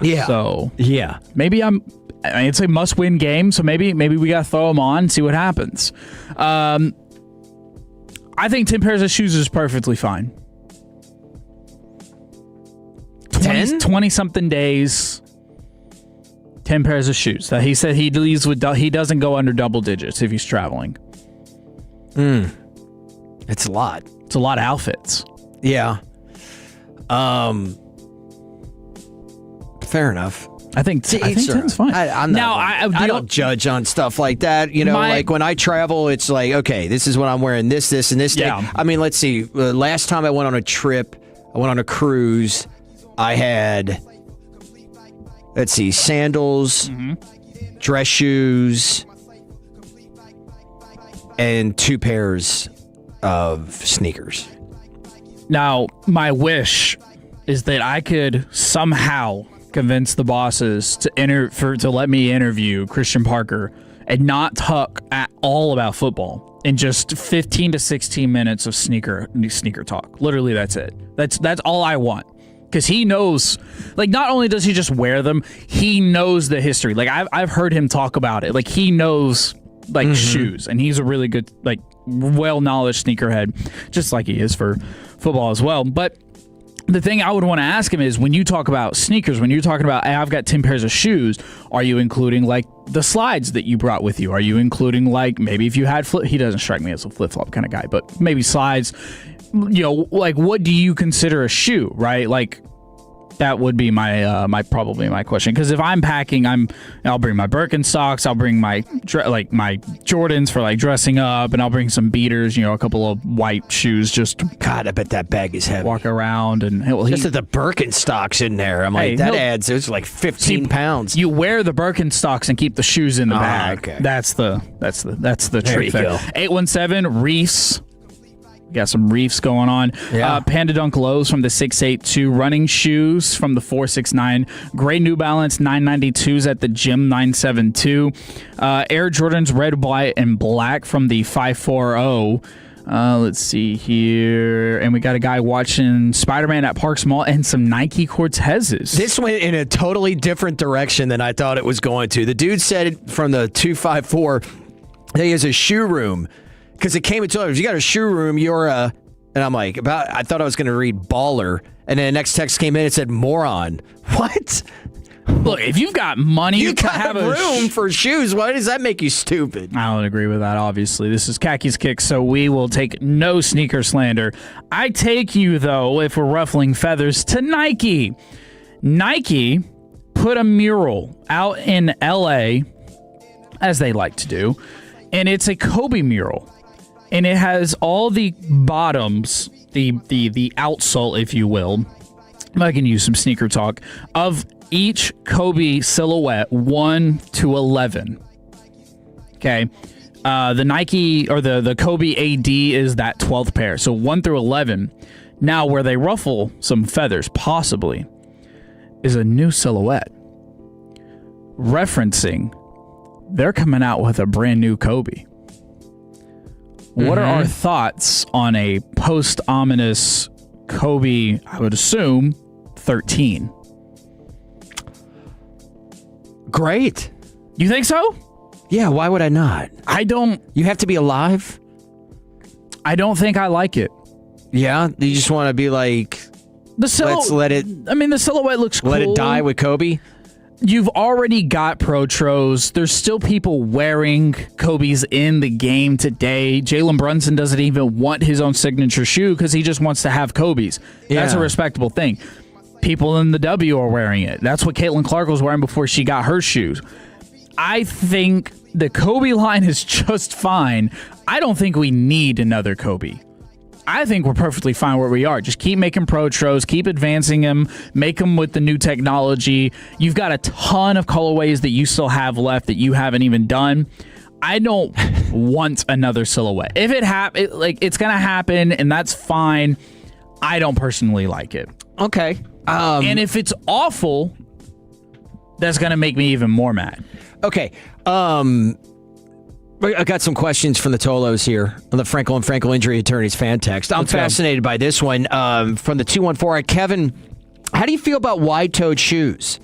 Yeah. So yeah, maybe it's a must-win game, so maybe we got to throw them on and see what happens. I think 10 pairs of shoes is perfectly fine. 20-something days, 10 pairs of shoes. That he said he doesn't go under double digits if he's traveling. It's a lot. It's a lot of outfits. Yeah. Fair enough. I think 10's fine. I don't judge on stuff like that. You know, like when I travel, it's like, okay, this is what I'm wearing, this, and this day. I mean, let's see. Last time I went on a trip, I went on a cruise. I had, let's see, sandals, dress shoes, and 2 pairs of sneakers. Now, my wish is that I could somehow convince the bosses to let me interview Christian Parker and not talk at all about football in just 15 to 16 minutes of sneaker talk. Literally, that's it. That's all I want. Because he knows, like, not only does he just wear them, he knows the history. Like, I've heard him talk about it. Like, he knows, like, shoes. And he's a really good, like, well-knowledge sneakerhead, just like he is for football as well. But the thing I would want to ask him is, when you talk about sneakers, when you're talking about, hey, I've got 10 pairs of shoes, are you including, like, the slides that you brought with you? Are you including, like, maybe if you had he doesn't strike me as a flip-flop kind of guy, but maybe slides. You know, like, what do you consider a shoe, right? Like, that would be my probably my question. Because if I'm packing, I'll bring my Birkenstocks, I'll bring my my Jordans for like dressing up, and I'll bring some beaters, you know, a couple of white shoes. Just God, I bet that bag is heavy. Walk around and just at the Birkenstocks in there, I'm like, that adds. It's like 15 pounds. You wear the Birkenstocks and keep the shoes in the bag. Okay. That's the trick there. Go. 817 Reefs. Got some Reefs going on. Yeah. Panda Dunk Lows from the 682. Running shoes from the 469. Gray New Balance 992s at the gym 972. Air Jordans Red, White, and Black from the 540. Let's see here. And we got a guy watching Spider-Man at Parks Mall and some Nike Cortezes. This went in a totally different direction than I thought it was going to. The dude said from the 254 that he has a shoe room. Because it came and told him, if you got a shoe room, you're a... And I'm like, I thought I was going to read baller. And then the next text came in and said moron. What? Look, if you've got money, you to got have a room for shoes. Why does that make you stupid? I don't agree with that, obviously. This is Khakis Kick, so we will take no sneaker slander. I take you, though, if we're ruffling feathers, to Nike. Nike put a mural out in L.A., as they like to do, and it's a Kobe mural. And it has all the bottoms, the outsole, if you will. I can use some sneaker talk of each Kobe silhouette, 1 to 11. Okay, the Nike or the Kobe AD is that 12th pair, so 1 through 11. Now, where they ruffle some feathers, possibly, is a new silhouette referencing they're coming out with a brand new Kobe. What are our thoughts on a post-ominous Kobe, I would assume, 13? Great. You think so? Yeah, why would I not? I don't... You have to be alive? I don't think I like it. Yeah? You just want to be like, let's let it... I mean, the silhouette looks cool. Let it die with Kobe? You've already got Protros. There's still people wearing Kobe's in the game today. Jalen Brunson doesn't even want his own signature shoe because he just wants to have Kobe's. That's a respectable thing. People in the W are wearing it. That's what Caitlin Clark was wearing before she got her shoes. I think the Kobe line is just fine. I don't think we need another Kobe. I think we're perfectly fine where we are. Just keep making Protros, keep advancing them, make them with the new technology. You've got a ton of colorways that you still have left that you haven't even done. I don't want another silhouette. If it it's gonna happen, and that's fine. I don't personally like it. Okay. And if it's awful, that's gonna make me even more mad. Okay. I got some questions from the Tolos here on the Frankel and Frankel Injury Attorneys fan text. I'm fascinated by this one from the 214. Kevin, how do you feel about wide-toed shoes?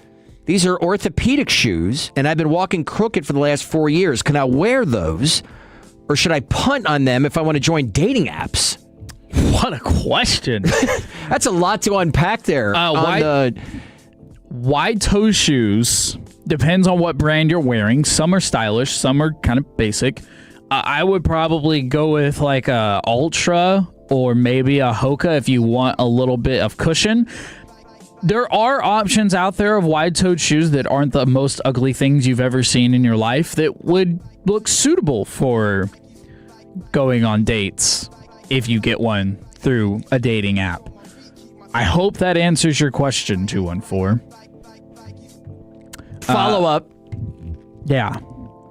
These are orthopedic shoes, and I've been walking crooked for the last 4 years. Can I wear those, or should I punt on them if I want to join dating apps? What a question. That's a lot to unpack there. Wide toe shoes depends on what brand you're wearing. Some are stylish, some are kind of basic. I would probably go with like a Ultra or maybe a Hoka if you want a little bit of cushion. There are options out there of wide-toed shoes that aren't the most ugly things you've ever seen in your life that would look suitable for going on dates if you get one through a dating app. I hope that answers your question, 214. Follow up. Yeah.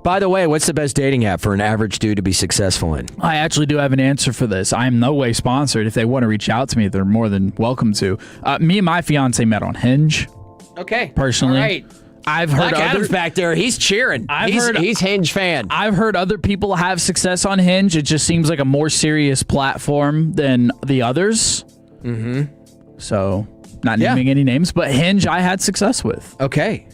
By the way, what's the best dating app for an average dude to be successful in? I actually do have an answer for this. I am no way sponsored. If they want to reach out to me, they're more than welcome to. Me and my fiance met on Hinge. Okay. Personally. All right. I've heard Black Adam's back there. He's cheering. He's Hinge fan. I've heard other people have success on Hinge. It just seems like a more serious platform than the others. Mm-hmm. So, not naming any names, but Hinge I had success with. Okay.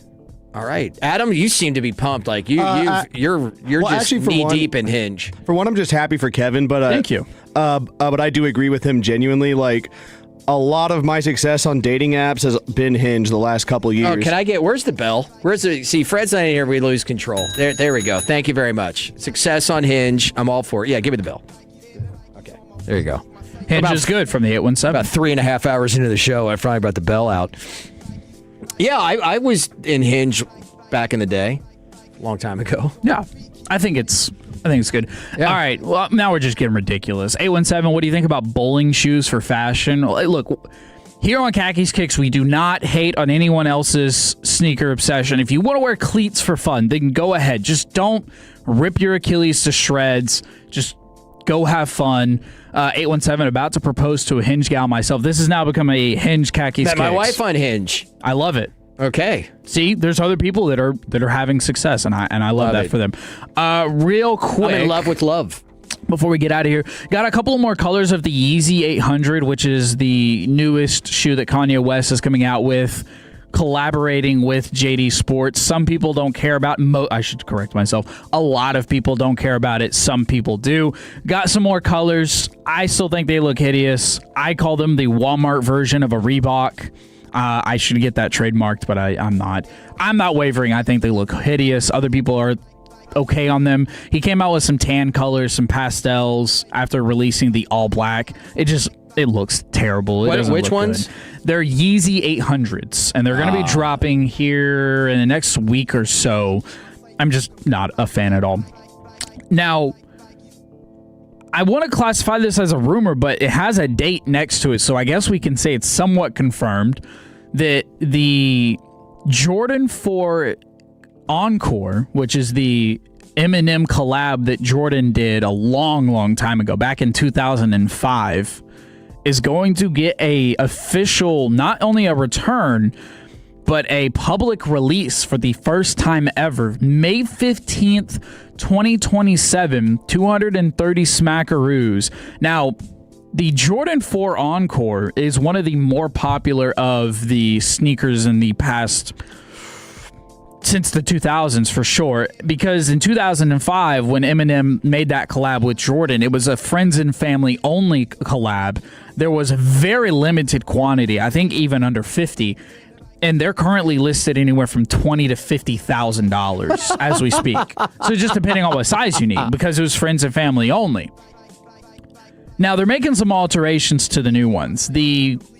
All right, Adam, you seem to be pumped. Like you're just knee deep in Hinge. For one, I'm just happy for Kevin, but thank you. But I do agree with him genuinely. Like a lot of my success on dating apps has been Hinge the last couple of years. Oh, can I get? Where's the bell? See, Fred's not in here. We lose control. There we go. Thank you very much. Success on Hinge. I'm all for it. Yeah, give me the bell. Okay, there you go. Hinge is good from the 817. About 3.5 hours into the show, I finally brought the bell out. Yeah, I was in Hinge back in the day, a long time ago. Yeah, I think it's good. Yeah. All right, well, now we're just getting ridiculous. 817, what do you think about bowling shoes for fashion? Look, here on Khakis Kicks, we do not hate on anyone else's sneaker obsession. If you want to wear cleats for fun, then go ahead. Just don't rip your Achilles to shreds. Just go have fun. 817, about to propose to a Hinge gal myself. This has now become a Hinge Khakis Kicks. My wife on Hinge. I love it. Okay. See, there's other people that are having success, and I love that for them. Real quick, I'm in love with love. Before we get out of here, got a couple more colors of the Yeezy 800, which is the newest shoe that Kanye West is coming out with, collaborating with JD Sports. Some people don't care about I should correct myself. A lot of people don't care about it. Some people do. Got some more colors. I still think they look hideous. I call them the Walmart version of a Reebok. I should get that trademarked, but I'm not. I'm not wavering. I think they look hideous. Other people are okay on them. He came out with some tan colors, some pastels after releasing the all black. It looks terrible. Which ones? Good. They're Yeezy 800s, and they're going to be dropping here in the next week or so. I'm just not a fan at all. Now, I want to classify this as a rumor, but it has a date next to it, so I guess we can say it's somewhat confirmed that the Jordan 4 Encore, which is the Eminem collab that Jordan did a long, long time ago, back in 2005, is going to get a official, not only a return, but a public release for the first time ever. May 15th, 2027, 230 smackaroos. Now, the Jordan 4 Encore is one of the more popular of the sneakers in the past, since the 2000s for sure, because in 2005 when Eminem made that collab with Jordan, it was a friends and family only collab. There was a very limited quantity, I think even under 50, and they're currently listed anywhere from $20,000 to $50,000 as we speak. So just depending on what size you need, because it was friends and family only. Now they're making some alterations to the new ones.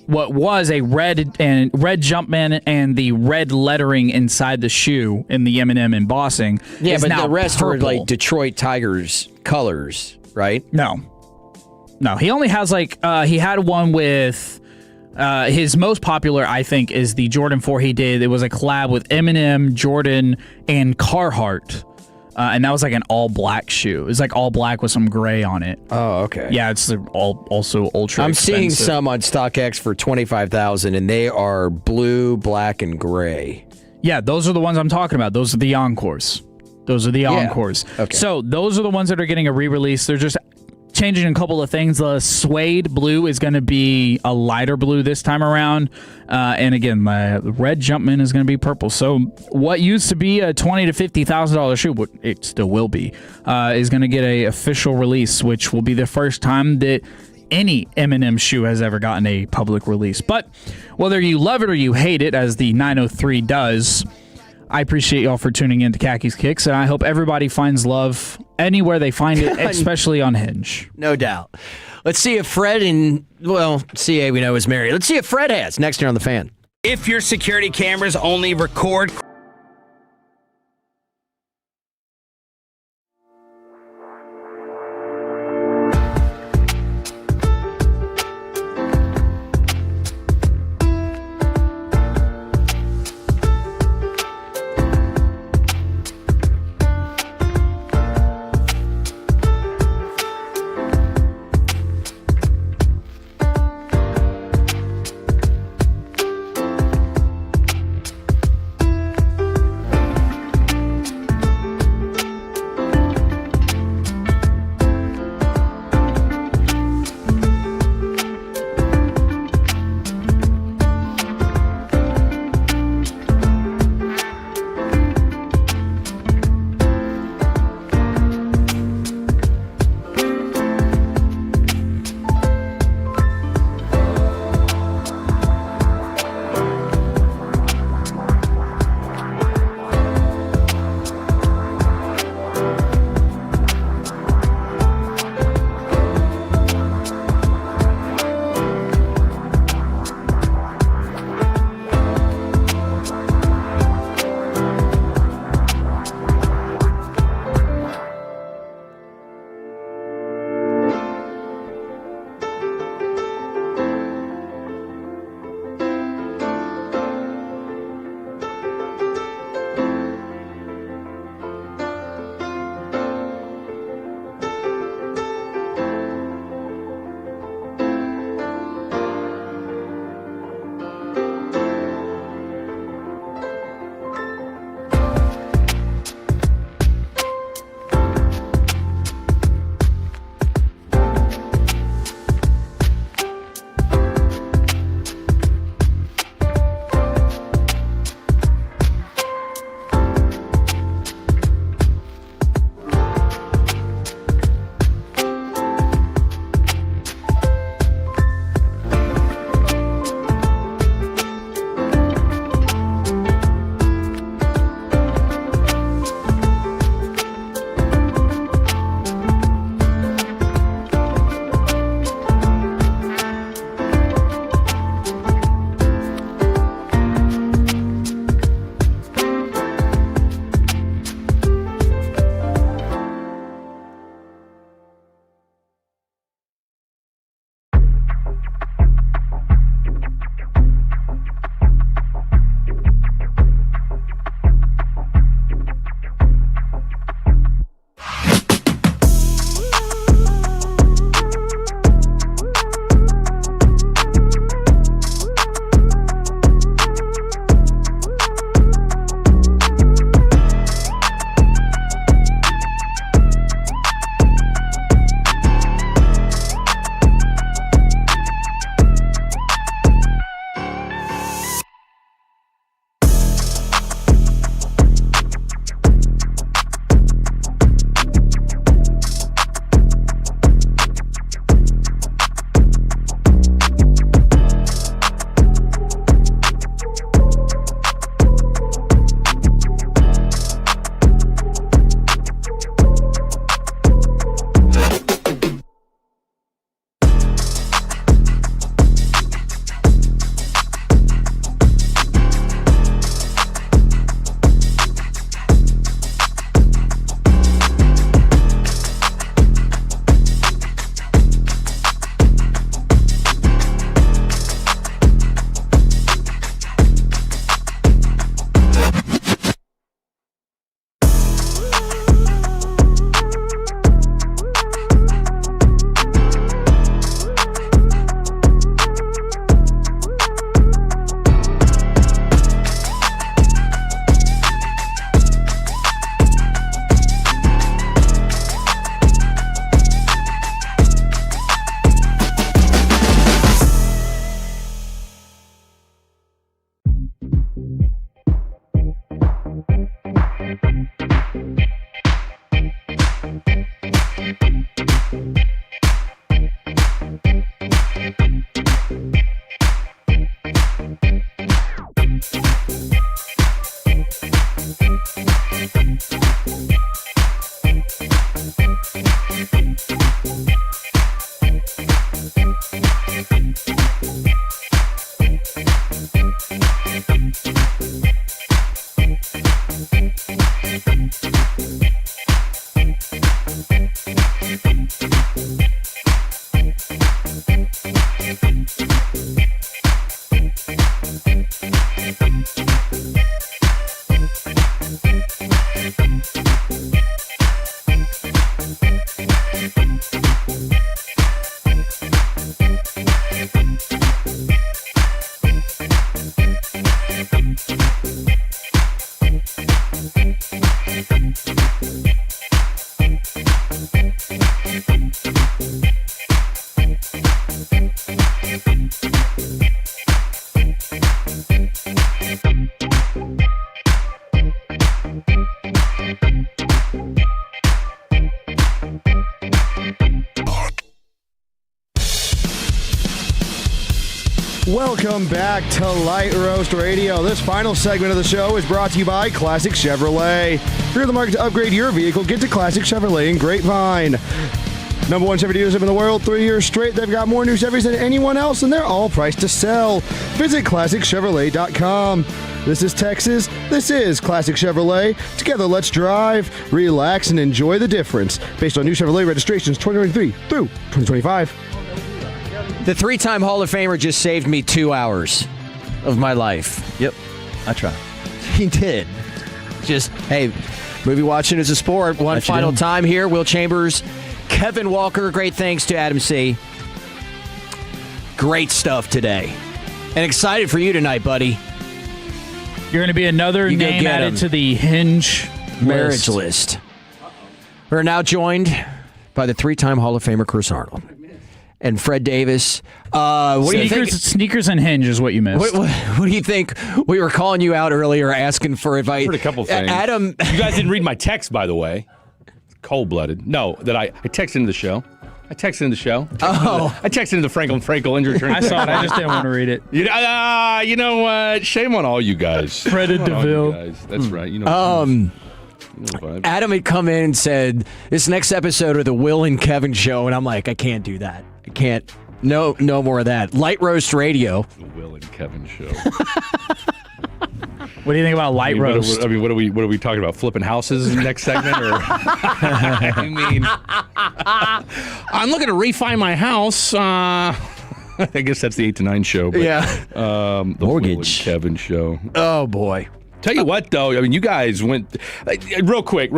What was a red Jumpman and the red lettering inside the shoe in the Eminem embossing. Yeah, is but now the rest purple. were like Detroit Tigers colors, right? No, he only has he had one with his most popular, I think, is the Jordan 4 he did. It was a collab with Eminem, Jordan, and Carhartt. And that was like an all black shoe. It's like all black with some gray on it. Oh, okay. Yeah, it's also ultra I'm expensive. seeing some on StockX for $25,000, and they are blue, black, and gray. Yeah, those are the ones I'm talking about. Those are the Encores. Okay. So those are the ones that are getting a re-release. They're just changing a couple of things. The suede blue is going to be a lighter blue this time around. And again, the red Jumpman is going to be purple. So what used to be a $20,000 to $50,000 shoe, what it still will be, is going to get a official release, which will be the first time that any M&M shoe has ever gotten a public release. But whether you love it or you hate it, as the 903 does, I appreciate y'all for tuning in to Khakis Kicks, and I hope everybody finds love anywhere they find it, especially on Hinge. No doubt. Let's see if Fred CA we know is married. Let's see if Fred has next year on The Fan. If your security cameras only record Welcome back to Light Roast Radio. This final segment of the show is brought to you by Classic Chevrolet. If you're in the market to upgrade your vehicle, get to Classic Chevrolet in Grapevine. Number one Chevy dealership in the world, 3 years straight. They've got more new Chevys than anyone else, and they're all priced to sell. Visit ClassicChevrolet.com. This is Texas. This is Classic Chevrolet. Together, let's drive, relax, and enjoy the difference. Based on new Chevrolet registrations 2023 through 2025. The three-time Hall of Famer just saved me 2 hours of my life. Yep, I try. He did. Just, hey, movie watching is a sport. One final time here. Will Chambers, Kevin Walker. Great thanks to Adam C. Great stuff today. And excited for you tonight, buddy. You're going to be another name added to the Hinge marriage list. We're now joined by the three-time Hall of Famer Chris Arnold. And Fred Davis. What do you think? Sneakers and Hinge is what you missed. What do you think? We were calling you out earlier asking for advice. I heard a couple things. Adam. You guys didn't read my text, by the way. Cold-blooded. No, that I texted in the show. I texted in the show. I texted in the Frankel injury training. I saw it. I just didn't want to read it. You know what? Shame on all you guys. Fred and DeVille. That's right. You know. Adam had come in and said, this next episode of the Will and Kevin show, and I'm like, I can't do that. I can't. No more of that. Light Roast Radio. The Will and Kevin show. What do you think about Light Roast? What are we talking about? Flipping houses in the next segment? Or I mean, I'm looking to refi my house. I guess that's the 8 to 9 show. But, yeah. The Mortgage. Will and Kevin show. Oh, boy. Tell you what, though, I mean, you guys went real quick.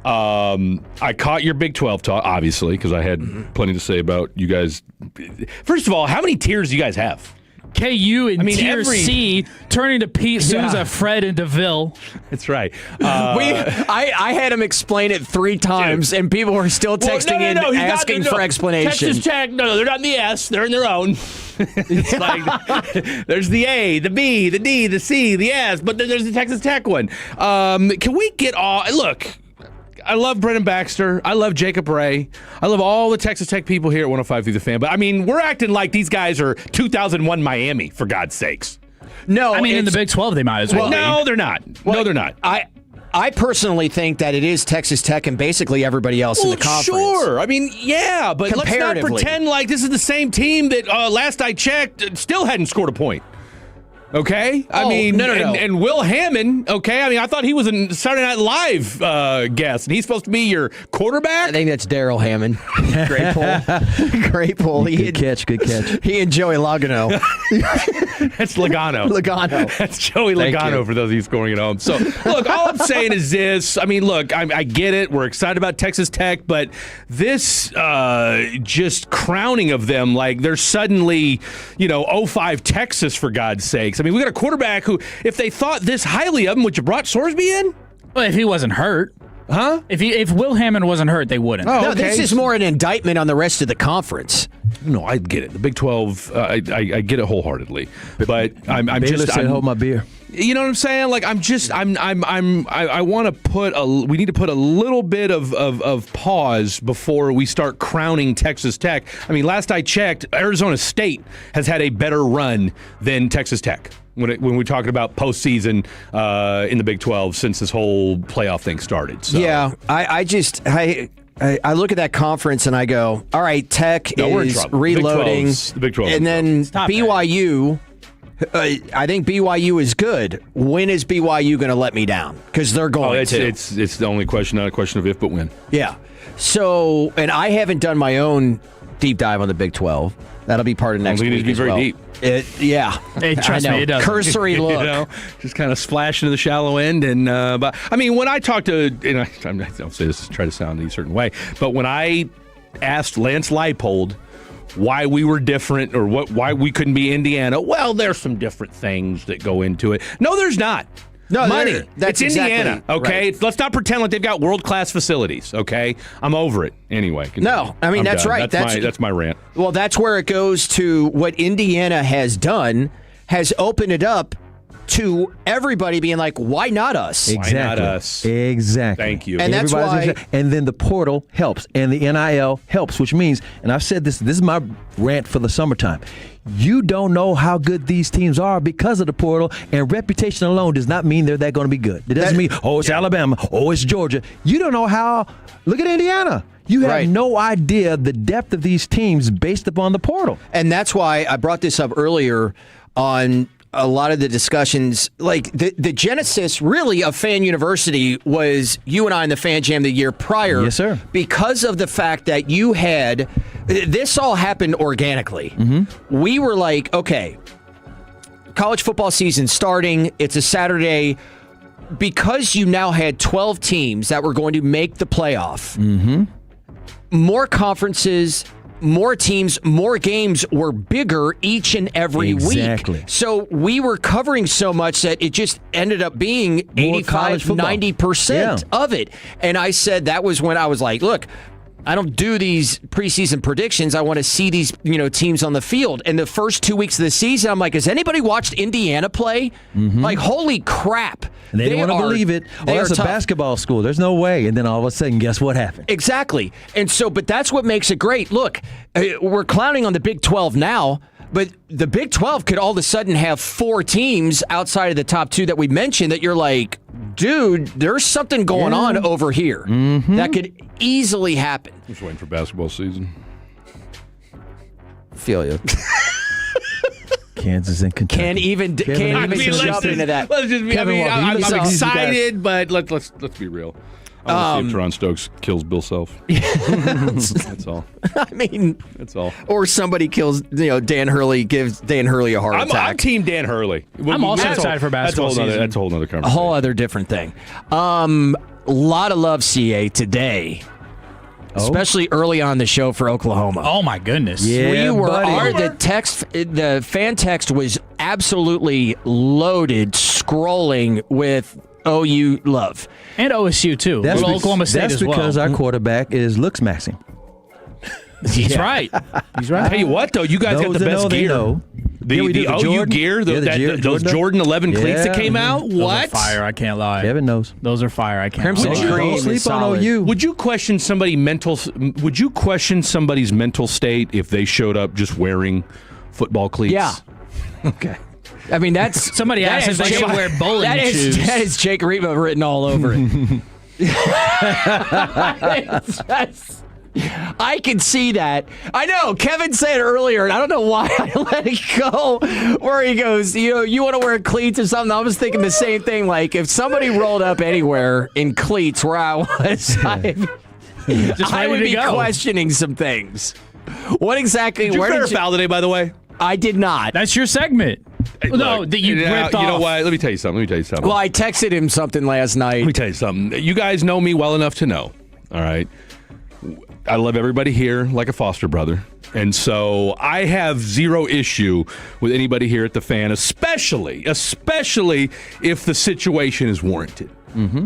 I caught your Big 12 talk, obviously, because I had plenty to say about you guys. First of all, how many tiers do you guys have? KU and Tier C turning to Pete Souza, Fred, and DeVille. That's right. I had him explain it 3 times, and people were still texting asking for explanation. Texas Tech, no, they're not in the S. They're in their own. It's like there's the A, the B, the D, the C, the S, but then there's the Texas Tech one. Can we get all... Look, I love Brennan Baxter. I love Jacob Ray. I love all the Texas Tech people here at 105 through the Fan. But, I mean, we're acting like these guys are 2001 Miami, for God's sakes. No, I mean, in the Big 12, they might as well. No, they're not. No, they're not. I personally think that it is Texas Tech and basically everybody else in the conference. Sure. I mean, yeah, but let's not pretend like this is the same team that, last I checked, still hadn't scored a point. Okay? I mean, no. And Will Hammond, okay? I mean, I thought he was a Saturday Night Live guest, and he's supposed to be your quarterback? I think that's Daryl Hammond. Great pull. Great pull. Good catch. He and Joey Logano. That's Logano. That's Joey Logano for those of you scoring at home. So, look, all I'm saying is this. I mean, look, I get it. We're excited about Texas Tech, but this just crowning of them, like they're suddenly, 05 Texas, for God's sakes. I mean, we got a quarterback who, if they thought this highly of him, would you brought Sorsby in? Well, if he wasn't hurt. Huh? If Will Hammond wasn't hurt, they wouldn't. Oh, no, this is more an indictment on the rest of the conference. No, I get it. The Big 12, I get it wholeheartedly. But I'm just... hold my beer. You know what I'm saying? Like, I want to put we need to put a little bit of pause before we start crowning Texas Tech. I mean, last I checked, Arizona State has had a better run than Texas Tech when we're talking about postseason in the Big 12 since this whole playoff thing started. So. Yeah, I look at that conference and I go, all right, Tech is reloading. The Big 12. And then BYU... I think BYU is good. When is BYU going to let me down? Because they're going to. It's the only question, not a question of if, but when. Yeah. So, and I haven't done my own deep dive on the Big 12. That'll be part of next week. Be very deep. Yeah. Hey, trust me, it does. Cursory look. You know, just kind of splash into the shallow end. And but I mean, when I talk to, and I don't say this to try to sound a certain way, but when I asked Lance Leipold why we were different or why we couldn't be Indiana, well, there's some different things that go into it. No, there's not. No, money. That's it's Indiana, exactly okay? right. Let's not pretend like they've got world-class facilities, okay? I'm over it. Anyway. No, I mean, I'm that's done. right. That's my rant. Well, that's where it goes to what Indiana has done, has opened it up to everybody being like, why not us? Why not us? Exactly. Thank you. And that's why. And then the portal helps, and the NIL helps, which means, and I've said this is my rant for the summertime. You don't know how good these teams are because of the portal, and reputation alone does not mean they're going to be good. It doesn't mean, it's Alabama, it's Georgia. You don't know how. Look at Indiana. You have no idea the depth of these teams based upon the portal. And that's why I brought this up earlier on a lot of the discussions. Like the genesis really of Fan University was you and I in the Fan Jam the year prior. Yes, sir. Because of the fact that you had, this all happened organically. Mm-hmm. We were like, okay, college football season starting. It's a Saturday. Because you now had 12 teams that were going to make the playoff, more conferences, more teams, more games were bigger each and every week. So we were covering so much that it just ended up being More 85, 90% of it. And I said that was when I was like, look, I don't do these preseason predictions. I want to see these, teams on the field. And the first 2 weeks of the season, I'm like, has anybody watched Indiana play? Like, holy crap. And they didn't want to believe it. That's a basketball school. There's no way. And then all of a sudden, guess what happened? Exactly. And so, but that's what makes it great. Look, we're clowning on the Big 12 now, but the Big 12 could all of a sudden have 4 teams outside of the top 2 that we mentioned that you're like, dude, there's something going on over here that could easily happen. Just waiting for basketball season. Feel you. Kansas and Kentucky. Can't even jump into that. Let's just be, I'm excited, but let's be real. I want to see if Teron Stokes kills Bill Self. That's all. I mean, that's all. Or somebody kills, Dan Hurley, gives Dan Hurley a heart attack. I'm team Dan Hurley. I'm also excited for basketball season. That's a whole other conversation. A whole other different thing. A lot of love, CA, today. Especially early on the show for Oklahoma. Oh my goodness! Yeah, the fan text was absolutely loaded, scrolling with OU love and OSU too. That's Oklahoma State that's as well. because our quarterback is looks maxing. He's right. He's right. I'll tell you what, though, you guys got the best gear. The OU gear, those Jordan 11 cleats that came out. Those What? are fire. I can't lie. Kevin knows. Those are fire. I can't. Crimson lie. Cream. Sleep on OU. Would you question somebody's mental state if they showed up just wearing football cleats? Yeah. Okay. I mean, that's somebody asked if they should wear bowling shoes. That is Jake Reba written all over it. I can see that. I know. Kevin said earlier, and I don't know why I let it go, where he goes, you want to wear cleats or something. I was thinking the same thing. Like, if somebody rolled up anywhere in cleats where I was, I would be questioning some things. What exactly? Did you fair foul today, by the way? I did not. That's your segment. No, that you ripped off. You know what? Let me tell you something. Well, I texted him something last night. Let me tell you something. You guys know me well enough to know, all right? I love everybody here like a foster brother. And so I have zero issue with anybody here at the Fan, especially if the situation is warranted.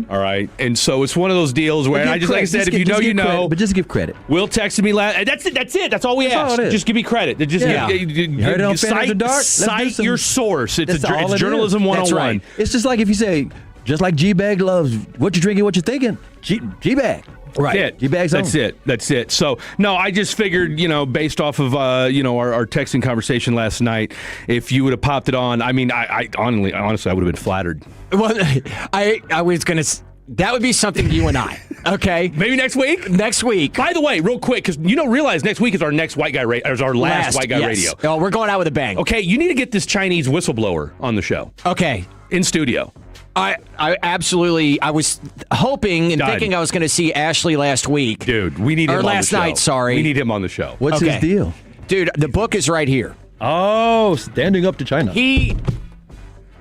All right. And so it's one of those deals where like I said, if you know, you know. Credit, but just give credit. Will texted me last. That's it. That's all we ask. Just give me credit. Just you heard it on Fan After Dark? Cite your source. It's journalism 101. That's right. It's just like if you say, just like G-Bag loves what you're drinking, what you're thinking, G-Bag. Right. That's it. So, no, I just figured, based off of, our texting conversation last night, if you would have popped it on, I mean, I honestly, I would have been flattered. Well, I was going to... That would be something you and I, okay? Maybe next week? Next week. By the way, real quick, because realize next week is our next white guy our last white guy radio. Oh, we're going out with a bang. Okay, you need to get this Chinese whistleblower on the show. Okay. In studio. I absolutely. I was hoping and thinking I was going to see Ashley last week. Dude, we need him or on the last show. night, sorry. We need him on the show. What's his deal? Dude, the book is right here. Oh, standing up to China.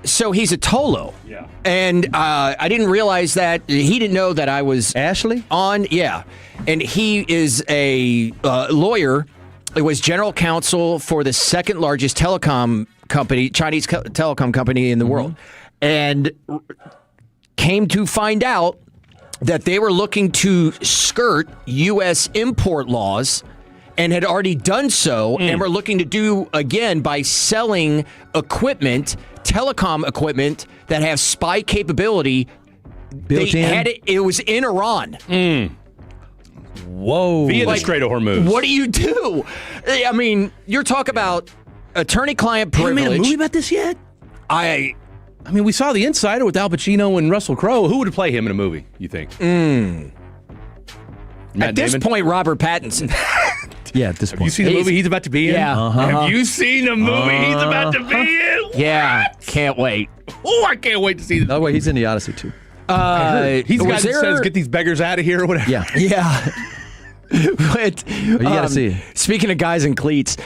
So he's a Tolo. Yeah. And I didn't realize that. He didn't know that I was Ashley on. Yeah. And he is a lawyer. He was general counsel for the second largest telecom company, Chinese telecom company in the world. And came to find out that they were looking to skirt U.S. import laws and had already done so, and were looking to do again by selling equipment, telecom equipment that have spy capability. Built in? Had it was in Iran. Whoa. Via the Strait of Hormuz. What do you do? I mean, you're talking about attorney-client privilege. Haven't made a movie about this yet? I mean, we saw The Insider with Al Pacino and Russell Crowe. Who would play him in a movie, you think? At this point, Robert Pattinson. Yeah, at this point. Have you seen the movie he's about to be in? Yeah. Have you seen the movie he's about to be in? Yeah, can't wait. Oh, I can't wait to see this. No way, he's in the Odyssey too. He's the guy that says, get these beggars out of here or whatever. Yeah. Yeah. But, you gotta see it. Speaking of guys in cleats,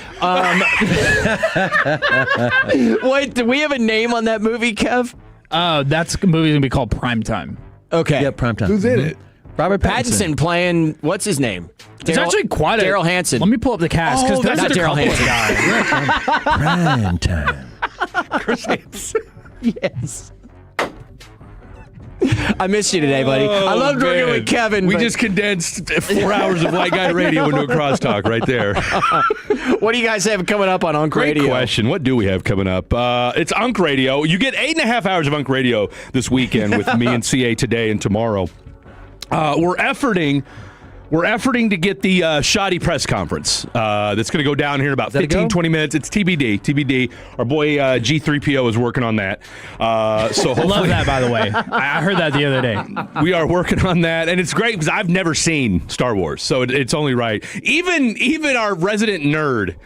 wait, do we have a name on that movie, Kev? That's movie gonna be called Primetime. Okay. Yeah, Primetime. Who's in it? Robert Pattinson playing, what's his name? It's actually quite a... Daryl Hansen. Let me pull up the cast, because that's there's a not Daryl couple of Hansen. guys. Primetime. Chris Hansen. Yes. I missed you today, buddy. I loved working with Kevin. We but- just condensed 4 hours of white guy radio into a crosstalk right there. What do you guys have coming up on Unk Great Radio? question. What do we have coming up? It's Unk Radio. You get 8.5 hours of Unk Radio this weekend with me and CA today and tomorrow. We're efforting to get the Shoddy press conference that's going to go down here in about 15, 20 minutes. It's TBD. Our boy G3PO is working on that. So hopefully, Love that, by the way. I heard that the other day. We are working on that, and it's great because I've never seen Star Wars, so it's only right. Even our resident nerd,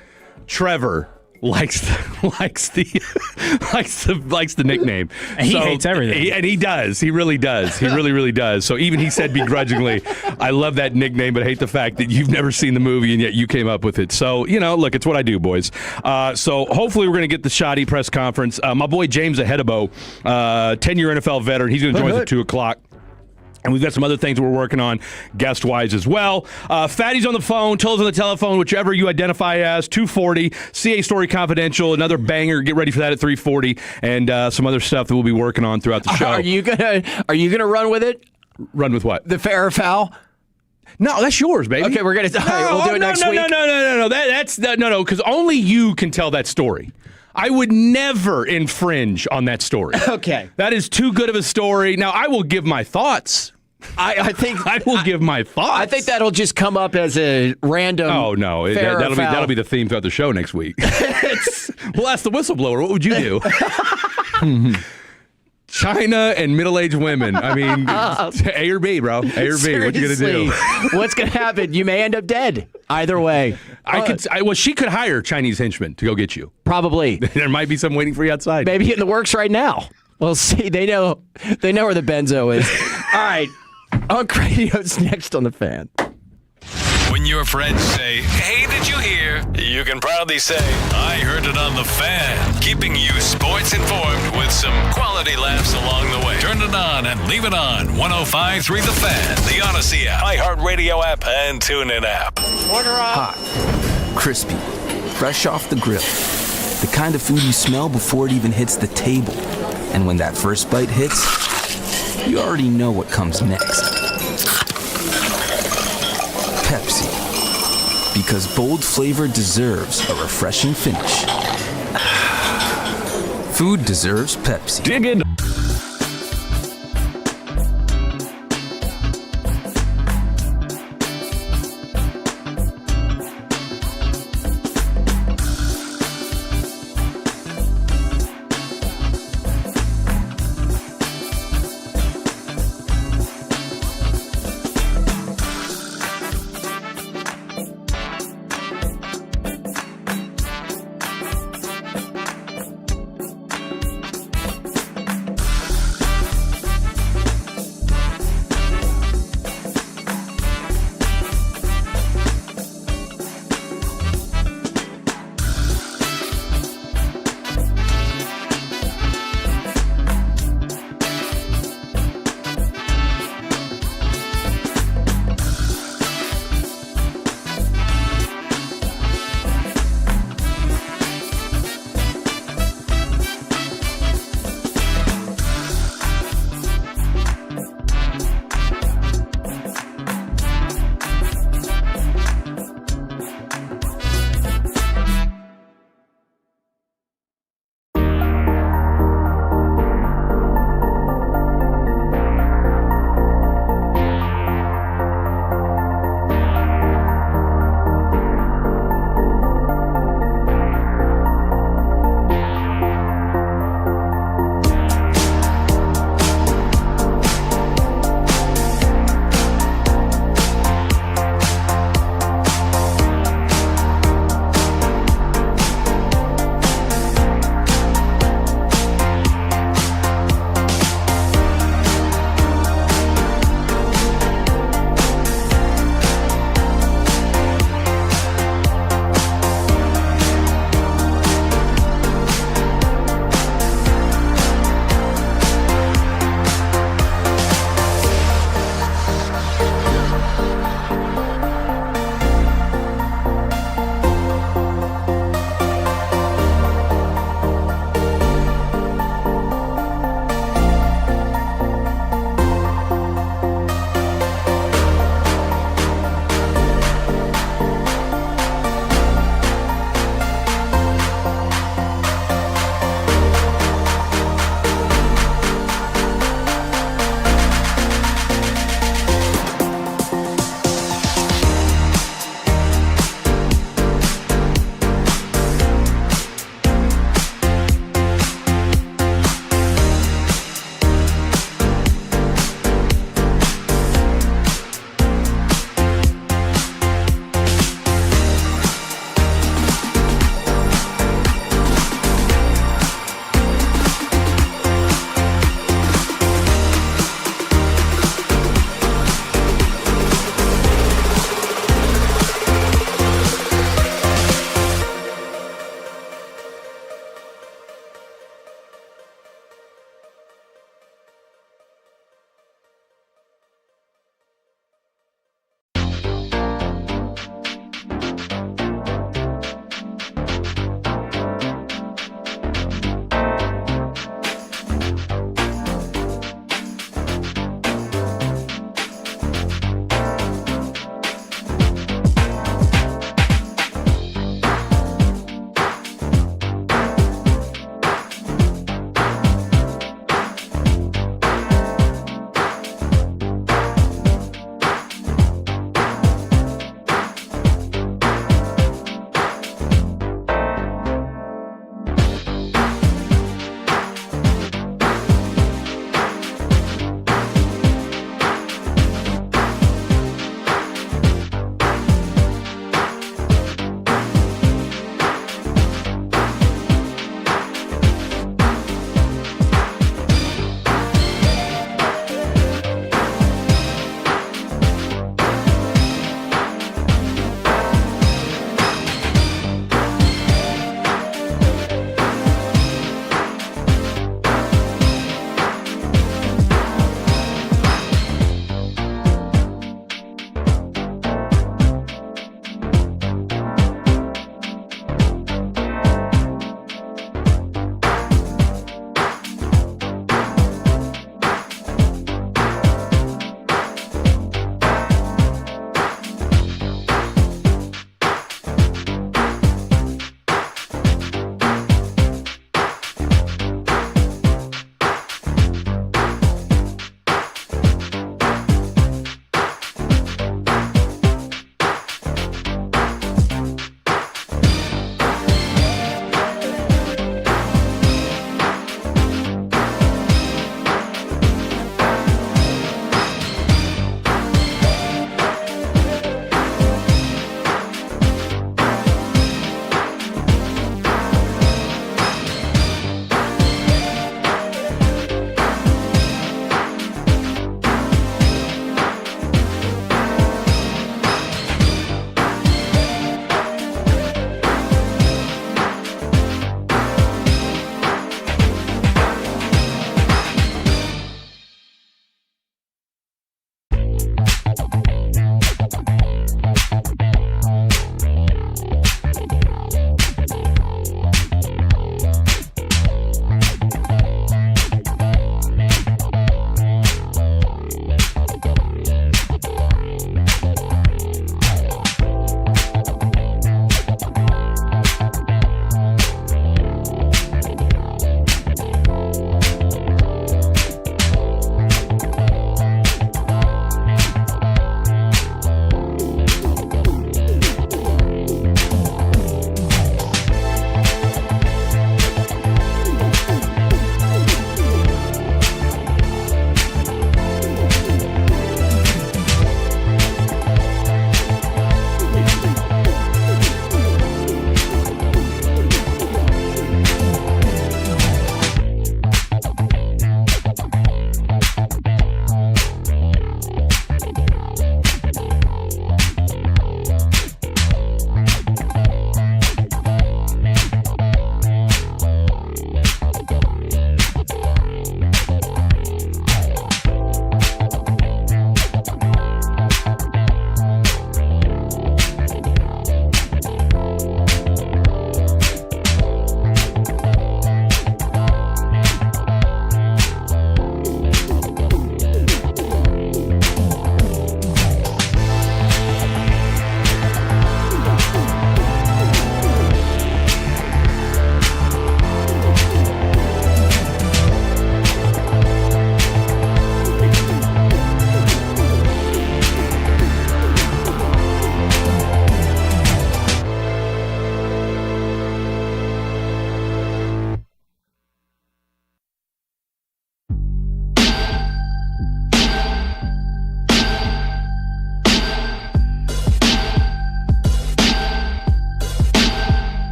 Trevor, likes the nickname. And he hates everything. And he does. He really does. He really does. So even he said begrudgingly, I love that nickname, but hate the fact that you've never seen the movie and yet you came up with it. So, look, it's what I do, boys. So hopefully we're going to get the Shoddy press conference. My boy James Ahedebo, 10-year NFL veteran, he's going to join us at 2 o'clock. And we've got some other things we're working on guest-wise as well. Fatty's on the phone, Till's on the telephone, whichever you identify as, 240. CA Story Confidential, another banger. Get ready for that at 340. And some other stuff that we'll be working on throughout the show. Are you gonna run with it? Run with what? The fair or foul? No, that's yours, baby. Okay, we'll do it next week. No. That's because only you can tell that story. I would never infringe on that story. Okay. That is too good of a story. Now, I will give my thoughts. I think I will give my thoughts. I think that'll just come up as a random. Oh no, that'll be the theme throughout the show next week. We'll ask the whistleblower. What would you do? China and middle-aged women. I mean, A or B, bro. A or B. Seriously. What you gonna do? What's gonna happen? You may end up dead. Either way. She could hire Chinese henchmen to go get you. Probably. There might be some waiting for you outside. Maybe in the works right now. We'll see. They know where the benzo is. All right. Unk Radio's next on the Fan. When your friends say, hey, did you hear? You can proudly say, I heard it on the Fan. Keeping you sports informed with some quality laughs along the way. Turn it on and leave it on. 105.3 The Fan, the Odyssey app, iHeartRadio app, and TuneIn app. Hot, crispy, fresh off the grill. The kind of food you smell before it even hits the table. And when that first bite hits, you already know what comes next. Pepsi. Because bold flavor deserves a refreshing finish. Food deserves Pepsi. Dig in.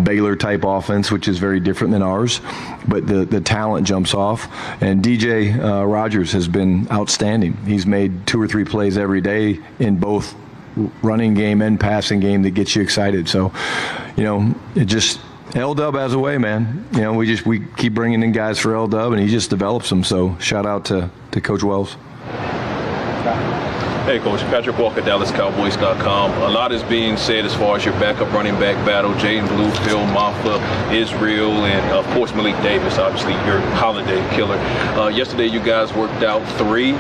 Baylor-type offense, which is very different than ours, but the talent jumps off. And DJ Rogers has been outstanding. He's made 2 or 3 plays every day in both running game and passing game that gets you excited. So, it just L-Dub has a way, man. We keep bringing in guys for L-Dub, and he just develops them. So shout out to Coach Wells. Hey, Coach. Patrick Walker, DallasCowboys.com. A lot is being said as far as your backup running back battle. Jaden Blue, Phil Maffa, Israel, and, of course, Malik Davis, obviously your holiday killer. Yesterday, you guys worked out 3,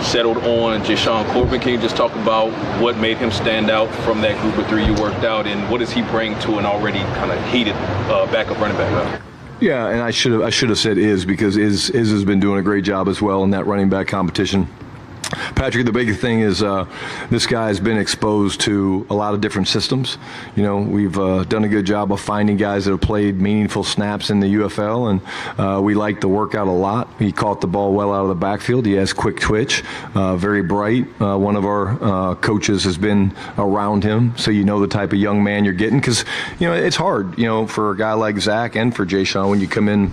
settled on Jashawn Corbin. Can you just talk about what made him stand out from that group of 3 you worked out, and what does he bring to an already kind of heated backup running back battle? Yeah, and I should have said because Iz has been doing a great job as well in that running back competition. Patrick, the big thing is this guy has been exposed to a lot of different systems. We've done a good job of finding guys that have played meaningful snaps in the UFL, and we like the workout a lot. He caught the ball well out of the backfield. He has quick twitch, very bright. One of our coaches has been around him, so you know the type of young man you're getting, because it's hard, for a guy like Zach and for Jashawn when you come in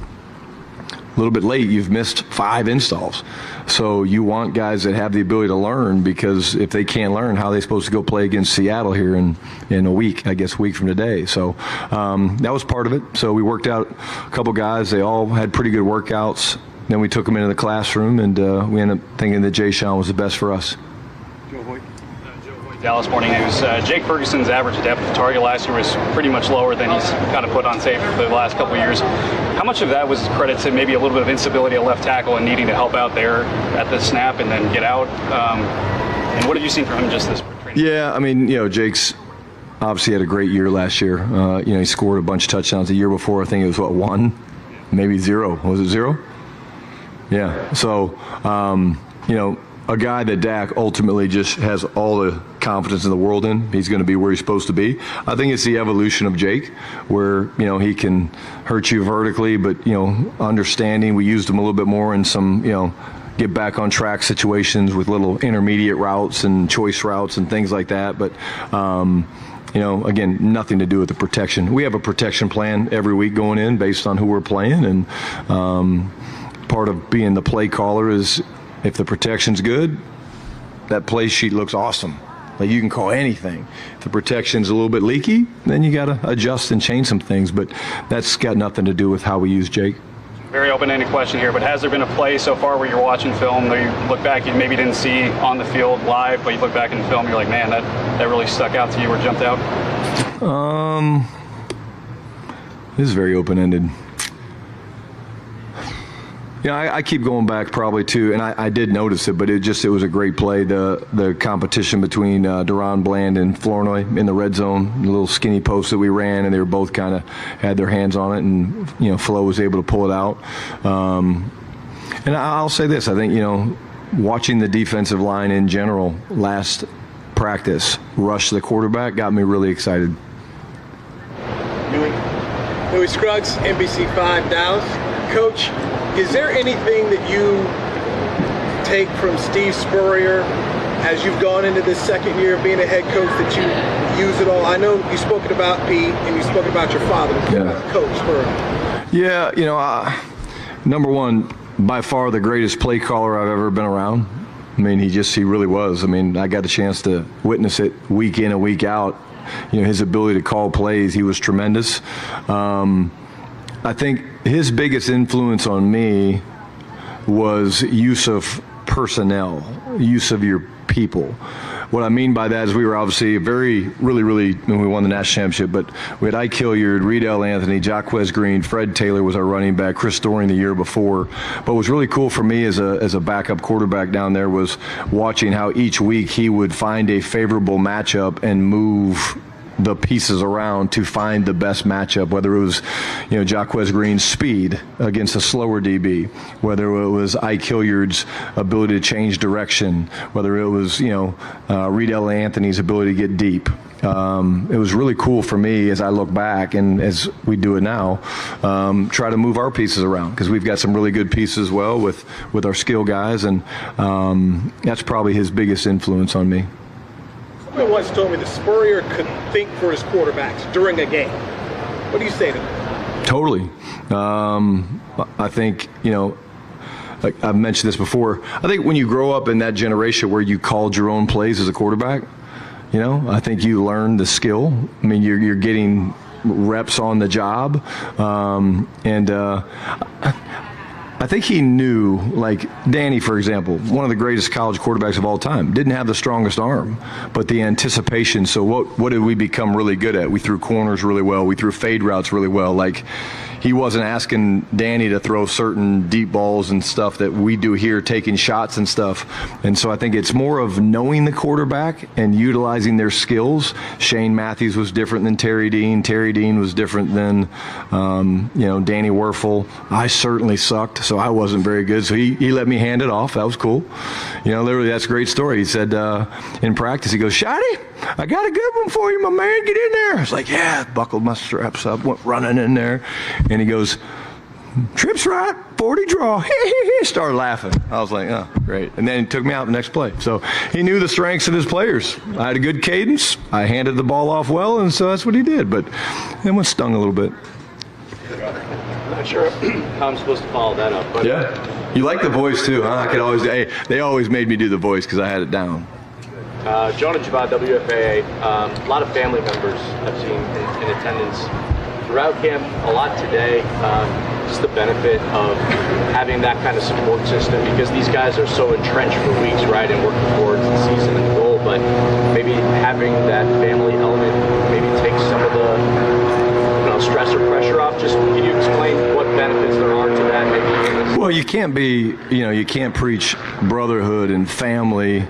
a little bit late. You've missed 5 installs. So you want guys that have the ability to learn, because if they can't learn, how are they supposed to go play against Seattle here in a week, a week from today? So that was part of it. So we worked out a couple guys. They all had pretty good workouts. Then we took them into the classroom, and we ended up thinking that Jashawn was the best for us. Dallas Morning News. Jake Ferguson's average depth of target last year was pretty much lower than he's kind of put on tape for the last couple of years. How much of that was credit to maybe a little bit of instability at left tackle and needing to help out there at the snap and then get out? And what have you seen from him just this spring? Yeah, Jake's obviously had a great year last year. He scored a bunch of touchdowns. The year before, I think it was 1, maybe 0. Was it 0? Yeah. So, a guy that Dak ultimately just has all the confidence in the world in. He's going to be where he's supposed to be. I think it's the evolution of Jake, where he can hurt you vertically, but understanding. We used him a little bit more in some get back on track situations with little intermediate routes and choice routes and things like that. But again, nothing to do with the protection. We have a protection plan every week going in based on who we're playing, and part of being the play caller is, if the protection's good, that play sheet looks awesome. Like, you can call anything. If the protection's a little bit leaky, then you got to adjust and change some things. But that's got nothing to do with how we use Jake. Very open-ended question here, but has there been a play so far where you're watching film that you look back, you maybe didn't see on the field live, but you look back in the film, you're like, man, that really stuck out to you or jumped out? This is very open-ended. I keep going back probably too, and I did notice it, but it was a great play. The competition between Deron Bland and Flournoy in the red zone, the little skinny post that we ran, and they were both kind of had their hands on it, and Flo was able to pull it out. And I'll say this: I think watching the defensive line in general last practice rush the quarterback got me really excited. Louis Scruggs, NBC5 Dallas. Coach, is there anything that you take from Steve Spurrier as you've gone into this second year of being a head coach that you use it all? I know you've spoken about Pete and you've spoken about your father, as a coach for. Yeah, number one, by far the greatest play caller I've ever been around. I mean, he really was. I mean, I got a chance to witness it week in and week out. His ability to call plays, he was tremendous. I think his biggest influence on me was use of personnel, use of your people. What I mean by that is we were obviously really, when we won the national championship, but we had Ike Hilliard, Reedell Anthony, Jacquez Green, Fred Taylor was our running back, Chris Dorian the year before. But what was really cool for me as a backup quarterback down there was watching how each week he would find a favorable matchup and move the pieces around to find the best matchup, whether it was, Jacquez Green's speed against a slower DB, whether it was Ike Hilliard's ability to change direction, whether it was, Reedell Anthony's ability to get deep. It was really cool for me as I look back and as we do it now, try to move our pieces around, because we've got some really good pieces as well with our skill guys, and that's probably his biggest influence on me. Someone once told me that Spurrier could think for his quarterbacks during a game. What do you say to them? Totally. I think, like I've mentioned this before, I think when you grow up in that generation where you called your own plays as a quarterback, I think you learn the skill. I mean, you're getting reps on the job. I think he knew, like Danny, for example, one of the greatest college quarterbacks of all time, didn't have the strongest arm, but the anticipation. So what did we become really good at? We threw corners really well. We threw fade routes really well. Like, he wasn't asking Danny to throw certain deep balls and stuff that we do here, taking shots and stuff. And so I think it's more of knowing the quarterback and utilizing their skills. Shane Matthews was different than Terry Dean. Terry Dean was different than, Danny Werfel. I certainly sucked, so I wasn't very good. So he let me hand it off. That was cool. Literally, that's a great story. He said in practice, he goes, "Shotty, I got a good one for you, my man. Get in there." I was like, "Yeah." Buckled my straps up, went running in there. And he goes, "Trips right, 40 draw." Started laughing. I was like, "Oh, great." And then he took me out the next play. So he knew the strengths of his players. I had a good cadence. I handed the ball off well, and so that's what he did. But then one stung a little bit. I'm not sure how I'm supposed to follow that up. But yeah. You like the voice, too, huh? They always made me do the voice because I had it down. Jonah Javad, WFAA, a lot of family members I've seen in attendance throughout camp, a lot today. Just the benefit of having that kind of support system, because these guys are so entrenched for weeks, right, and working towards the season and goal, but maybe having that family element maybe takes some of the stress or pressure off. Just can you explain what benefits there are to that? Maybe. Well, you can't preach brotherhood and family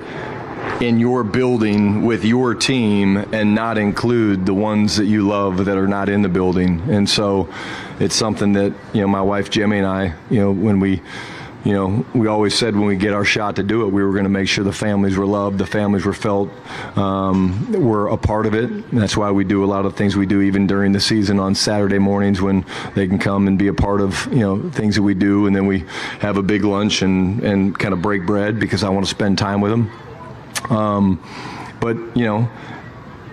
in your building with your team and not include the ones that you love that are not in the building. And so it's something that, my wife Jimmy and I, when we always said when we get our shot to do it, we were going to make sure the families were loved, the families were felt, were a part of it. And that's why we do a lot of things we do even during the season on Saturday mornings when they can come and be a part of, things that we do. And then we have a big lunch and kind of break bread because I want to spend time with them. But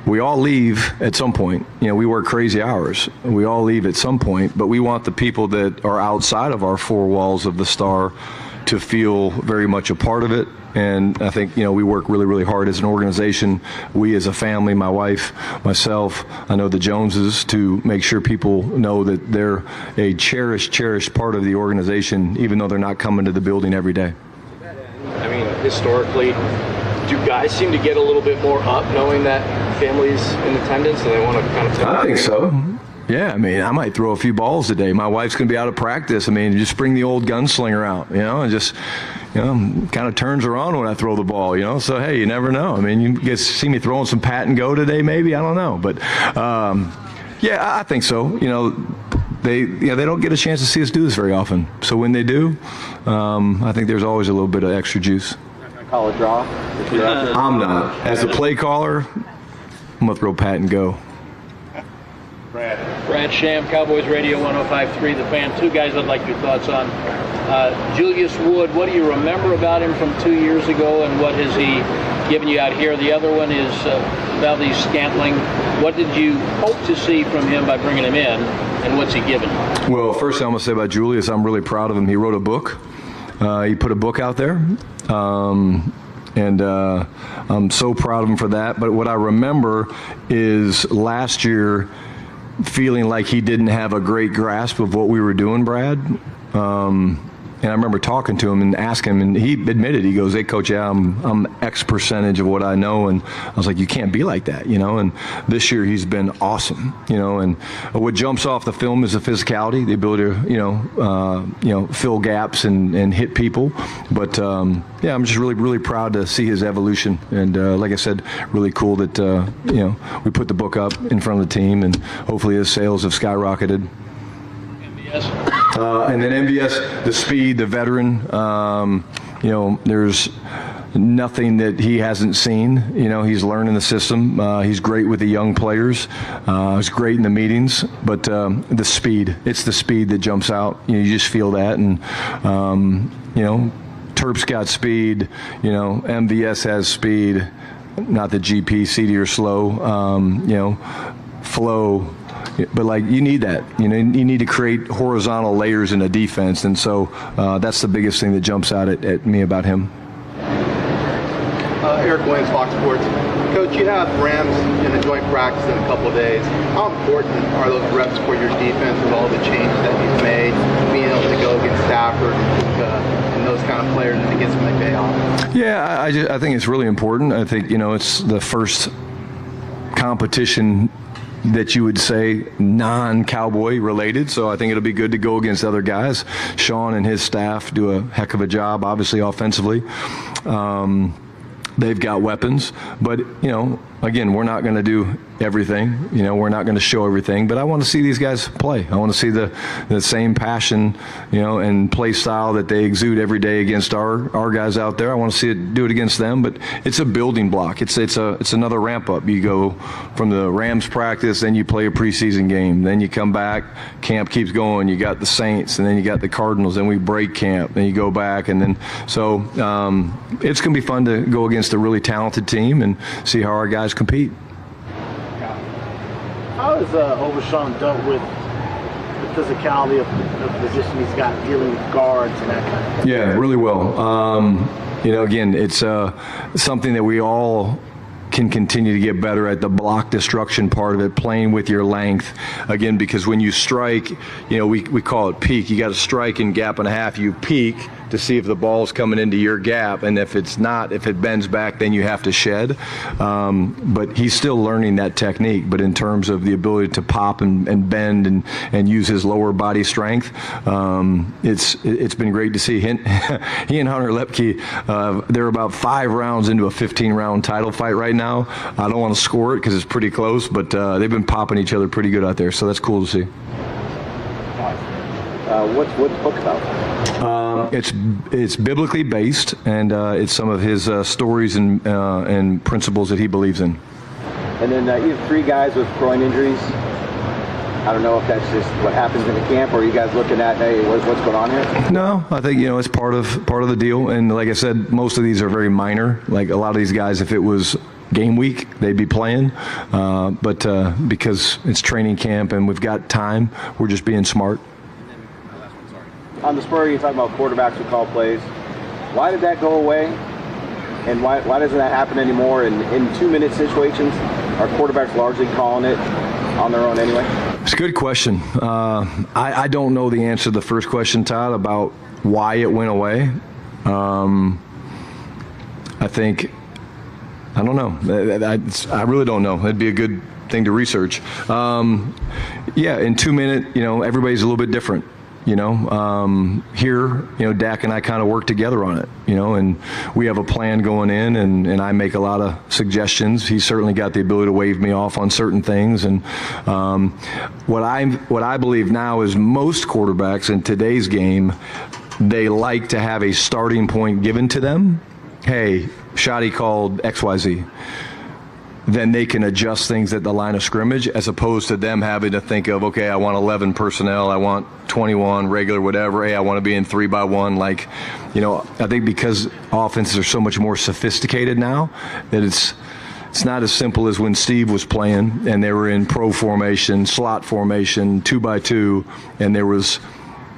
we all leave at some point. We work crazy hours. We all leave at some point, but we want the people that are outside of our four walls of the Star to feel very much a part of it. And I think, we work really, really hard as an organization. We as a family, my wife, myself, I know the Joneses, to make sure people know that they're a cherished part of the organization, even though they're not coming to the building every day. I mean, historically, do guys seem to get a little bit more up knowing that families in attendance and they want to kind of I think so. Yeah, I might throw a few balls today. My wife's going to be out of practice. just bring the old gunslinger out, and just, kind of turns her on when I throw the ball, So, hey, you never know. You get to see me throwing some pat and go today, maybe. I don't know. But, I think so. They don't get a chance to see us do this very often. So when they do, I think there's always a little bit of extra juice. Call a draw? I'm not. As a play caller, I'm going to throw pat and go. Brad Sham, Cowboys Radio 105.3, The Fan. Two guys I'd like your thoughts on. Julius Wood, what do you remember about him from 2 years ago, and what has he given you out here? The other one is Valdez Scantling. What did you hope to see from him by bringing him in, and what's he given? Well, first thing I'm going to say about Julius, I'm really proud of him. He wrote a book. He put a book out there. And I'm so proud of him for that. But what I remember is last year feeling like he didn't have a great grasp of what we were doing, Brad. And I remember talking to him and asking him, and he admitted, he goes, "Hey, Coach, yeah, I'm X percentage of what I know." And I was like, "You can't be like that, And this year he's been awesome, And what jumps off the film is the physicality, the ability to, fill gaps and hit people. But I'm just really, really proud to see his evolution. And like I said, really cool that we put the book up in front of the team, and hopefully his sales have skyrocketed. And then MVS, the speed, the veteran, there's nothing that he hasn't seen. He's learning the system. He's great with the young players. He's great in the meetings. But the speed, it's the speed that jumps out. You just feel that. And, Terp's got speed. MVS has speed. Not that GP, CD, or slow. Flow. but like you need that. You need to create horizontal layers in a defense, and so that's the biggest thing that jumps out at me about him. Eric Williams, Fox Sports. Coach, you have Rams in a joint practice in a couple of days. How important are those reps for your defense with all the changes that you've made, being able to go against Stafford and those kind of players and to get some of the payoff? Yeah, I think it's really important. I think, it's the first competition that you would say non-Cowboy related, so I think it'll be good to go against other guys. Sean and his staff do a heck of a job, obviously, offensively. They've got weapons, but, again, we're not going to do everything. We're not going to show everything, but I want to see these guys play. I want to see the same passion, and play style that they exude every day against our guys out there. I want to see it do it against them, but it's a building block. It's another ramp up. You go from the Rams practice, then you play a preseason game, then you come back, camp keeps going. You got the Saints, and then you got the Cardinals, then we break camp, then you go back, and then so it's going to be fun to go against a really talented team and see how our guys compete. How has Overshawn dealt with the physicality of the position he's got, dealing with guards and that kind of thing? Yeah, really well. Again, it's something that we all can continue to get better at, the block destruction part of it, playing with your length. Again, because when you strike, we call it peak. You got to strike in gap and a half. You peak to see if the ball's coming into your gap, and if it bends back, then you have to shed. But he's still learning that technique. But in terms of the ability to pop and bend and use his lower body strength, it's been great to see. He and Hunter Lepke, they're about 5 rounds into a 15-round title fight right now. I don't want to score it because it's pretty close, but they've been popping each other pretty good out there, so that's cool to see. What's the book about? It's biblically based, and it's some of his stories and principles that he believes in. And then you have 3 guys with groin injuries. I don't know if that's just what happens in the camp, or are you guys looking at, hey, what's going on here? No, I think it's part of the deal. And like I said, most of these are very minor. Like a lot of these guys, if it was game week, they'd be playing. But because it's training camp and we've got time, we're just being smart. On the Spur, you're talking about quarterbacks who call plays. Why did that go away? And why doesn't that happen anymore? And in 2-minute situations, are quarterbacks largely calling it on their own anyway? It's a good question. I don't know the answer to the first question, Todd, about why it went away. I don't know. I really don't know. It'd be a good thing to research. In 2-minute, everybody's a little bit different. Here, Dak and I kind of work together on it, and we have a plan going in, and I make a lot of suggestions. He's certainly got the ability to wave me off on certain things, and what I believe now is most quarterbacks in today's game, they like to have a starting point given to them. Hey, Shotty called XYZ. Then they can adjust things at the line of scrimmage, as opposed to them having to think of, okay, I want 11 personnel, I want 21 regular, whatever. Hey, I want to be in 3-by-1. I think because offenses are so much more sophisticated now, that it's not as simple as when Steve was playing and they were in pro formation, slot formation, 2-by-2, and there was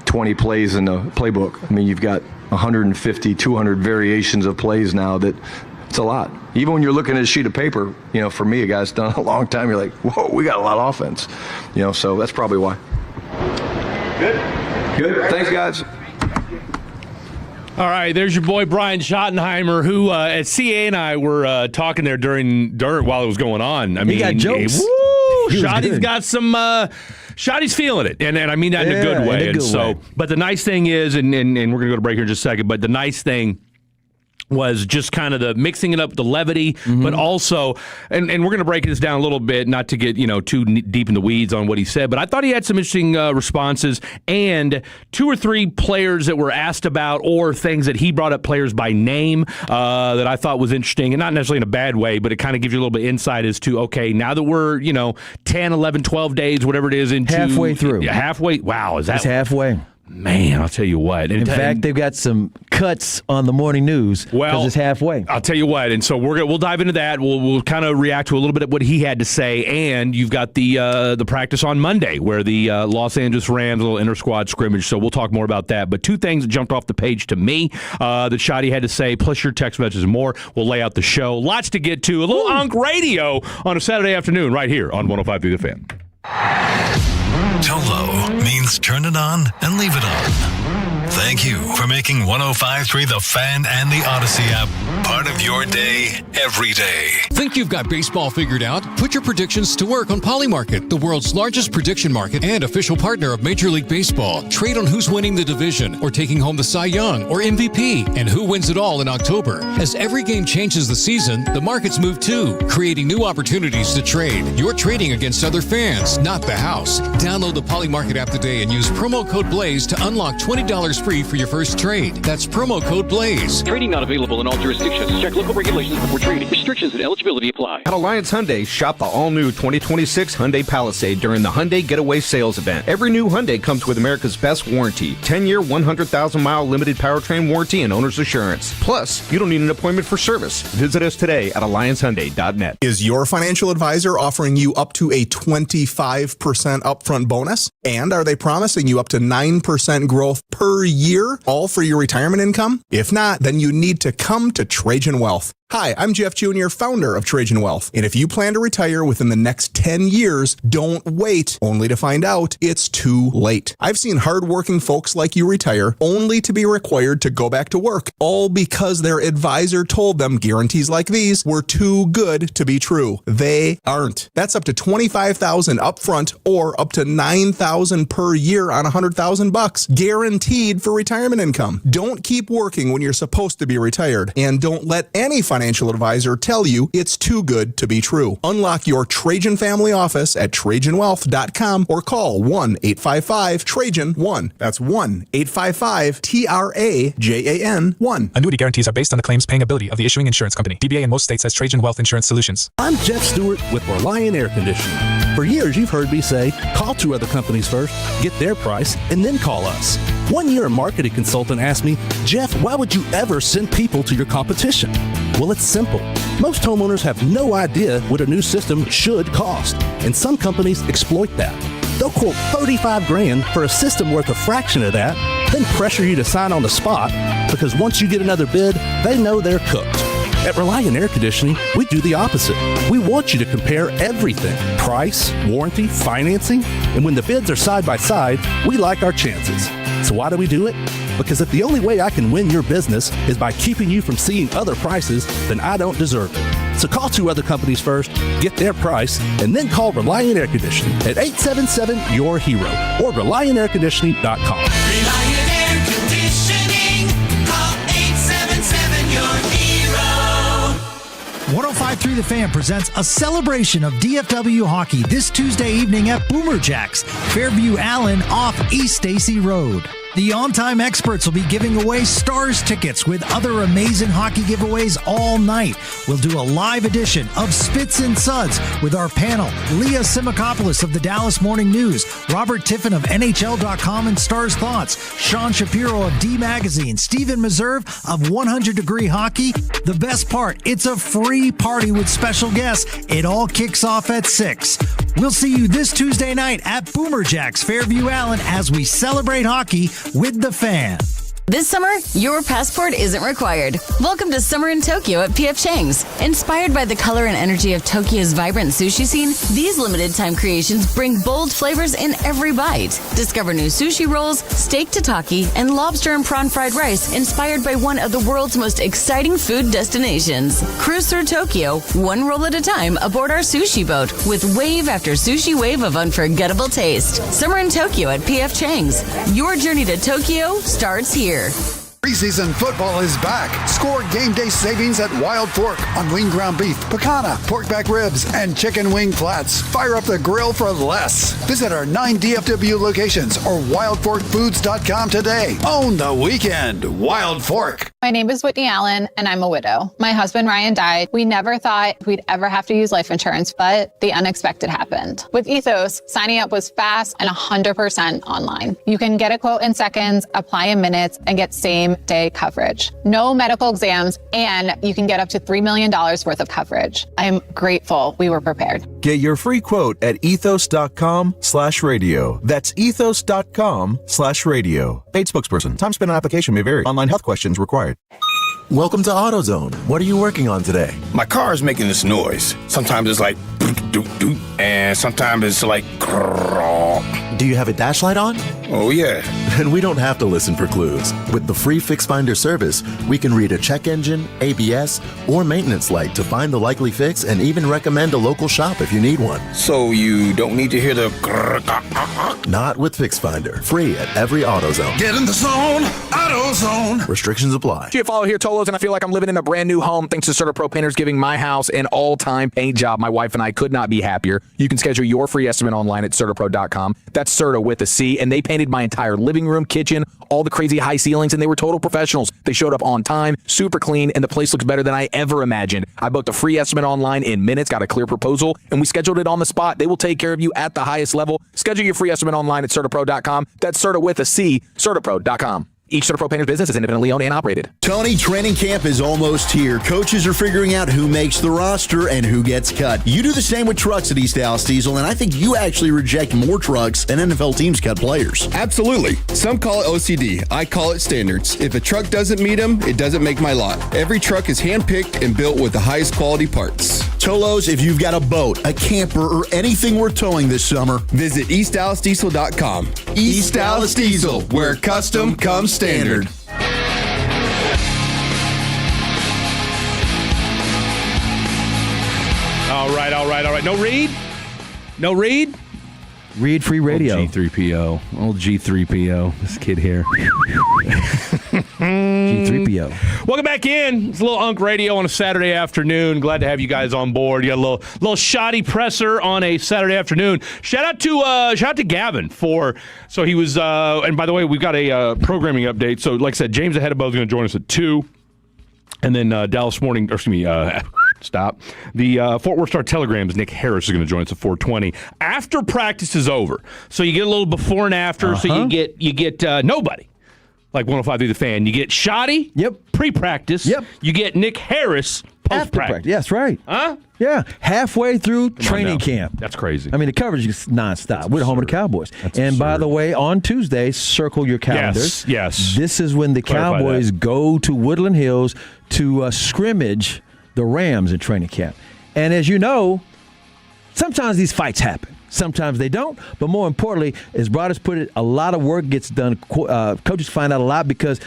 20 plays in the playbook. I mean, you've got 150, 200 variations of plays now. That it's a lot. Even when you're looking at a sheet of paper, for me, a guy's done a long time, you're like, whoa, we got a lot of offense. So that's probably why. Good. Thanks, guys. All right, there's your boy Brian Schottenheimer, who at CA and I were talking there during while it was going on. I mean, he got jokes. Shotty's got some. Shotty's feeling it, and I mean that in a good way. But the nice thing is, and we're gonna go to break here in just a second. But the nice thing was just kind of the mixing it up, the levity, but also, and we're going to break this down a little bit, not to get too deep in the weeds on what he said, but I thought he had some interesting responses, and 2 or 3 players that were asked about, or things that he brought up, players by name, that I thought was interesting, and not necessarily in a bad way, but it kind of gives you a little bit of insight as to, okay, now that we're 10, 11, 12 days, whatever it is, into halfway through. Halfway. Wow, is that? It's halfway. Man, I'll tell you what. In fact, they've got some cuts on the morning news because it's halfway. I'll tell you what, and so we'll dive into that. We'll kind of react to a little bit of what he had to say, and you've got the practice on Monday where the Los Angeles Rams, a little inter-squad scrimmage, so we'll talk more about that. But two things that jumped off the page to me that Shotty had to say, plus your text messages and more. We'll lay out the show. Lots to get to. A little Unk Radio on a Saturday afternoon right here on 105.3 The Fan. Tolo means turn it on and leave it on. Thank you for making 105.3 The Fan and the Odyssey app part of your day every day. Think you've got baseball figured out? Put your predictions to work on Polymarket, the world's largest prediction market and official partner of Major League Baseball. Trade on who's winning the division or taking home the Cy Young or MVP and who wins it all in October. As every game changes the season, the markets move too, creating new opportunities to trade. You're trading against other fans, not the house. Download the Polymarket app today and use promo code BLAZE to unlock $20 free for your first trade. That's promo code BLAZE. Trading not available in all jurisdictions. Check local regulations before trading. Restrictions and eligibility apply. At Alliance Hyundai, shop the all-new 2026 Hyundai Palisade during the Hyundai Getaway Sales Event. Every new Hyundai comes with America's best warranty. 10-year, 100,000-mile limited powertrain warranty and owner's assurance. Plus, you don't need an appointment for service. Visit us today at AllianceHyundai.net. Is your financial advisor offering you up to a 25% upfront bonus? And are they promising you up to 9% growth per year, all for your retirement income? If not, then you need to come to Trajan Wealth. Hi, I'm Jeff Jr., founder of Trajan Wealth. And if you plan to retire within the next 10 years, don't wait, only to find out it's too late. I've seen hardworking folks like you retire only to be required to go back to work, all because their advisor told them guarantees like these were too good to be true. They aren't. That's up to $25,000 upfront or up to $9,000 per year on $100,000, guaranteed for retirement income. Don't keep working when you're supposed to be retired, and don't let any financial advisor tell you it's too good to be true. Unlock your Trajan family office at TrajanWealth.com or call 1-855-TRAJAN-1. That's 1-855-TRAJAN-1. Annuity guarantees are based on the claims paying ability of the issuing insurance company. DBA in most states has Trajan Wealth Insurance Solutions. I'm Jeff Stewart with Reliant Air Conditioning. For years, you've heard me say, call two other companies first, get their price, and then call us. 1 year, a marketing consultant asked me, Jeff, why would you ever send people to your competition? Well, it's simple. Most homeowners have no idea what a new system should cost, and some companies exploit that. They'll quote $35,000 for a system worth a fraction of that, then pressure you to sign on the spot because once you get another bid, they know they're cooked. At Reliant Air Conditioning, we do the opposite. We want you to compare everything: price, warranty, financing, and when the bids are side by side, we like our chances. So why do we do it? Because if the only way I can win your business is by keeping you from seeing other prices, then I don't deserve it. So call two other companies first, get their price, and then call Reliant Air Conditioning at 877-YOUR-HERO or ReliantAirConditioning.com. Reliant Air Conditioning. Call 877-YOUR-HERO. 105.3 The Fan presents a celebration of DFW hockey this Tuesday evening at Boomer Jacks, Fairview Allen off East Stacy Road. The on-time experts will be giving away Stars tickets with other amazing hockey giveaways all night. We'll do a live edition of Spits and Suds with our panel, Leah Simakopoulos of the Dallas Morning News, Robert Tiffin of NHL.com and Stars Thoughts, Sean Shapiro of D Magazine, Stephen Meserve of 100 Degree Hockey. The best part, it's a free party with special guests. It all kicks off at 6. We'll see you this Tuesday night at Boomer Jacks, Fairview Allen, as we celebrate hockey with The Fan. This summer, your passport isn't required. Welcome to Summer in Tokyo at P.F. Chang's. Inspired by the color and energy of Tokyo's vibrant sushi scene, these limited-time creations bring bold flavors in every bite. Discover new sushi rolls, steak tataki, and lobster and prawn fried rice inspired by one of the world's most exciting food destinations. Cruise through Tokyo, one roll at a time, aboard our sushi boat with wave after sushi wave of unforgettable taste. Summer in Tokyo at P.F. Chang's. Your journey to Tokyo starts here. Preseason football is back. Score game day savings at Wild Fork on lean ground beef, pecana, pork back ribs, and chicken wing flats. Fire up the grill for less. Visit our 9 DFW locations or wildforkfoods.com today. Own the weekend. Wild Fork. My name is Whitney Allen, and I'm a widow. My husband, Ryan, died. We never thought we'd ever have to use life insurance, but the unexpected happened. With Ethos, signing up was fast and 100% online. You can get a quote in seconds, apply in minutes, and get same-day coverage. No medical exams, and you can get up to $3 million worth of coverage. I'm grateful we were prepared. Get your free quote at ethos.com/radio. That's ethos.com/radio. Paid spokesperson. Time spent on application may vary. Online health questions required. Welcome to AutoZone. What are you working on today? My car is making this noise. Sometimes it's like doot doot, and sometimes it's like Do you have a dash light on? Oh yeah. Then we don't have to listen for clues. With the free Fix Finder service, we can read a check engine, ABS, or maintenance light to find the likely fix and even recommend a local shop if you need one. So you don't need to hear the Not with Fix Finder. Free at every AutoZone. Get in the zone. AutoZone. Restrictions apply. GFO here, Tolos, and I feel like I'm living in a brand new home thanks to CertaPro Painters giving my house an all-time paint job. My wife and I could not be happier. You can schedule your free estimate online at CertaPro.com. That's Certa with a C, and they painted my entire living room, kitchen, all the crazy high ceilings, and they were total professionals. They showed up on time, super clean, and the place looks better than I ever imagined. I booked a free estimate online in minutes, got a clear proposal, and we scheduled it on the spot. They will take care of you at the highest level. Schedule your free estimate online at CertaPro.com. That's Certa with a C, CertaPro.com. Each CertaPro Painters business is independently owned and operated. Tony, training camp is almost here. Coaches are figuring out who makes the roster and who gets cut. You do the same with trucks at East Dallas Diesel, and I think you actually reject more trucks than NFL teams cut players. Absolutely. Some call it OCD. I call it standards. If a truck doesn't meet them, it doesn't make my lot. Every truck is handpicked and built with the highest quality parts. Tolos, if you've got a boat, a camper, or anything worth towing this summer, visit EastDallasDiesel.com. East Dallas Diesel, where custom comes standard. All right. No Reed? No Reed? Reed Free Radio. Old G3PO. This kid here. G3PO. Welcome back in. It's a little Unk Radio on a Saturday afternoon. Glad to have you guys on board. You got a little shoddy presser on a Saturday afternoon. Shout out to Gavin for. So he was. And by the way, we've got a programming update. So like I said, James Ahead Above is going to join us at 2, and then Dallas Morning. Or excuse me. Stop. The Fort Worth Star Telegram's Nick Harris is going to join us at 4:20 after practice is over. So you get a little before and after. So you get nobody. Like 105 through the fan. You get Shoddy. Yep. Pre-practice. Yep. You get Nick Harris post-practice. Yes, right. Huh? Yeah. Halfway through training camp. That's crazy. I mean, the coverage is nonstop. We're the home of the Cowboys. And by the way, on Tuesday, circle your calendars. Yes. This is when the Cowboys go to Woodland Hills to scrimmage the Rams in training camp. And as you know, sometimes these fights happen. Sometimes they don't. But more importantly, as Broadus put it, a lot of work gets done. Coaches find out a lot because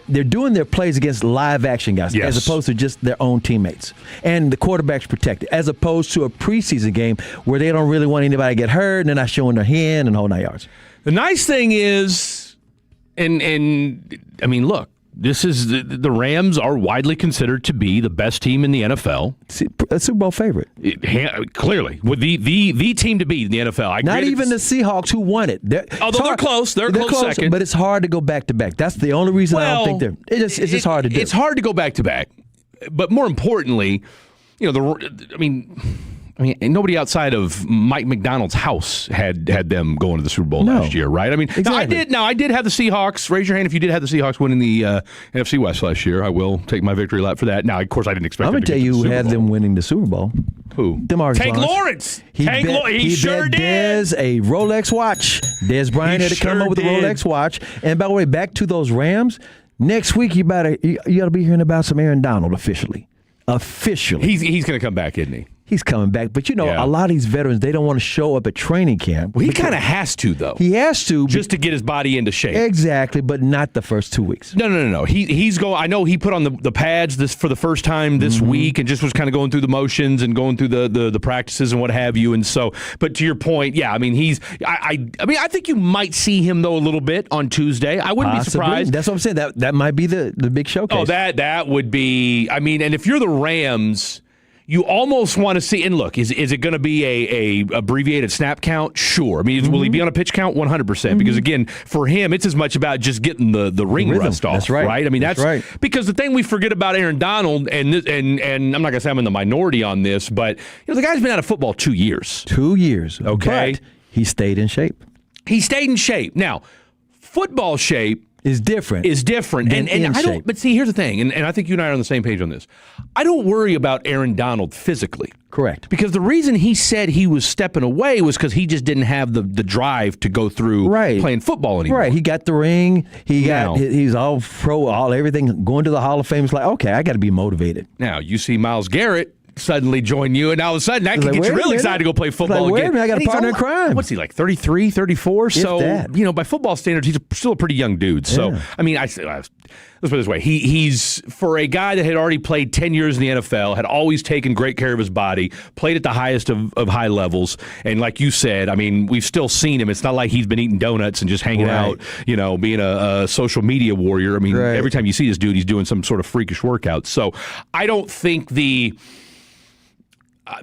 they're doing their plays against live action guys as opposed to just their own teammates. And the quarterback's protected as opposed to a preseason game where they don't really want anybody to get hurt and they're not showing their hand and the whole 9 yards. The nice thing is, and I mean, look, this is the Rams are widely considered to be the best team in the NFL. A Super Bowl favorite. Clearly. With the team to beat in the NFL. Not even the Seahawks who won it. Although they're close. They're close second. But it's hard to go back-to-back. That's the only reason I don't think it's just hard to do. It's hard to go back-to-back. But more importantly, I mean, nobody outside of Mike McDonald's house had them going to the Super Bowl last year, right? I mean, exactly. I did have the Seahawks. Raise your hand if you did have the Seahawks winning the NFC West last year. I will take my victory lap for that. Now, of course, I didn't expect. I'm gonna tell you who had them winning the Super Bowl. Who? Tank Lawrence. He sure did. Dez a Rolex watch. Dez Bryant had to come up with a Rolex watch. And by the way, back to those Rams. Next week, you ought to be hearing about some Aaron Donald officially. He's going to come back, isn't he? He's coming back. But, a lot of these veterans, they don't want to show up at training camp. Well, he kind of has to, though. He has to. Just to get his body into shape. Exactly, but not the first 2 weeks. No. He's going. I know he put on the pads for the first time this week and just was kind of going through the motions and going through the practices and what have you. And so, but to your point, yeah, I mean, I think you might see him, though, a little bit on Tuesday. I wouldn't be surprised. That's what I'm saying. That might be the big showcase. Oh, that would be, I mean, and if you're the Rams, you almost want to see, and look, is it going to be a abbreviated snap count? Sure. I mean, will he be on a pitch count? 100%. Because again, for him, it's as much about just getting the ring rust off. That's right. I mean, that's right. Because the thing we forget about Aaron Donald, and I'm not going to say I'm in the minority on this, but the guy's been out of football 2 years. 2 years. Okay. But he stayed in shape. He stayed in shape. Now, football shape is different. And I don't. But see, here's the thing, and I think you and I are on the same page on this. I don't worry about Aaron Donald physically. Correct. Because the reason he said he was stepping away was because he just didn't have the drive to go through playing football anymore. Right. He got the ring. He's all pro, all everything. Going to the Hall of Fame. It's like, okay, I got to be motivated. Now you see Myles Garrett suddenly join you, and all of a sudden that can get you real excited to go play football again. Wait a minute, I got a partner in crime. What's he, like 33, 34? So, that. By football standards, he's still a pretty young dude. So, I mean, let's put it this way. He's, for a guy that had already played 10 years in the NFL, had always taken great care of his body, played at the highest of high levels, and like you said, I mean, we've still seen him. It's not like he's been eating donuts and just hanging out, being a social media warrior. I mean, every time you see this dude, he's doing some sort of freakish workout. So, I don't think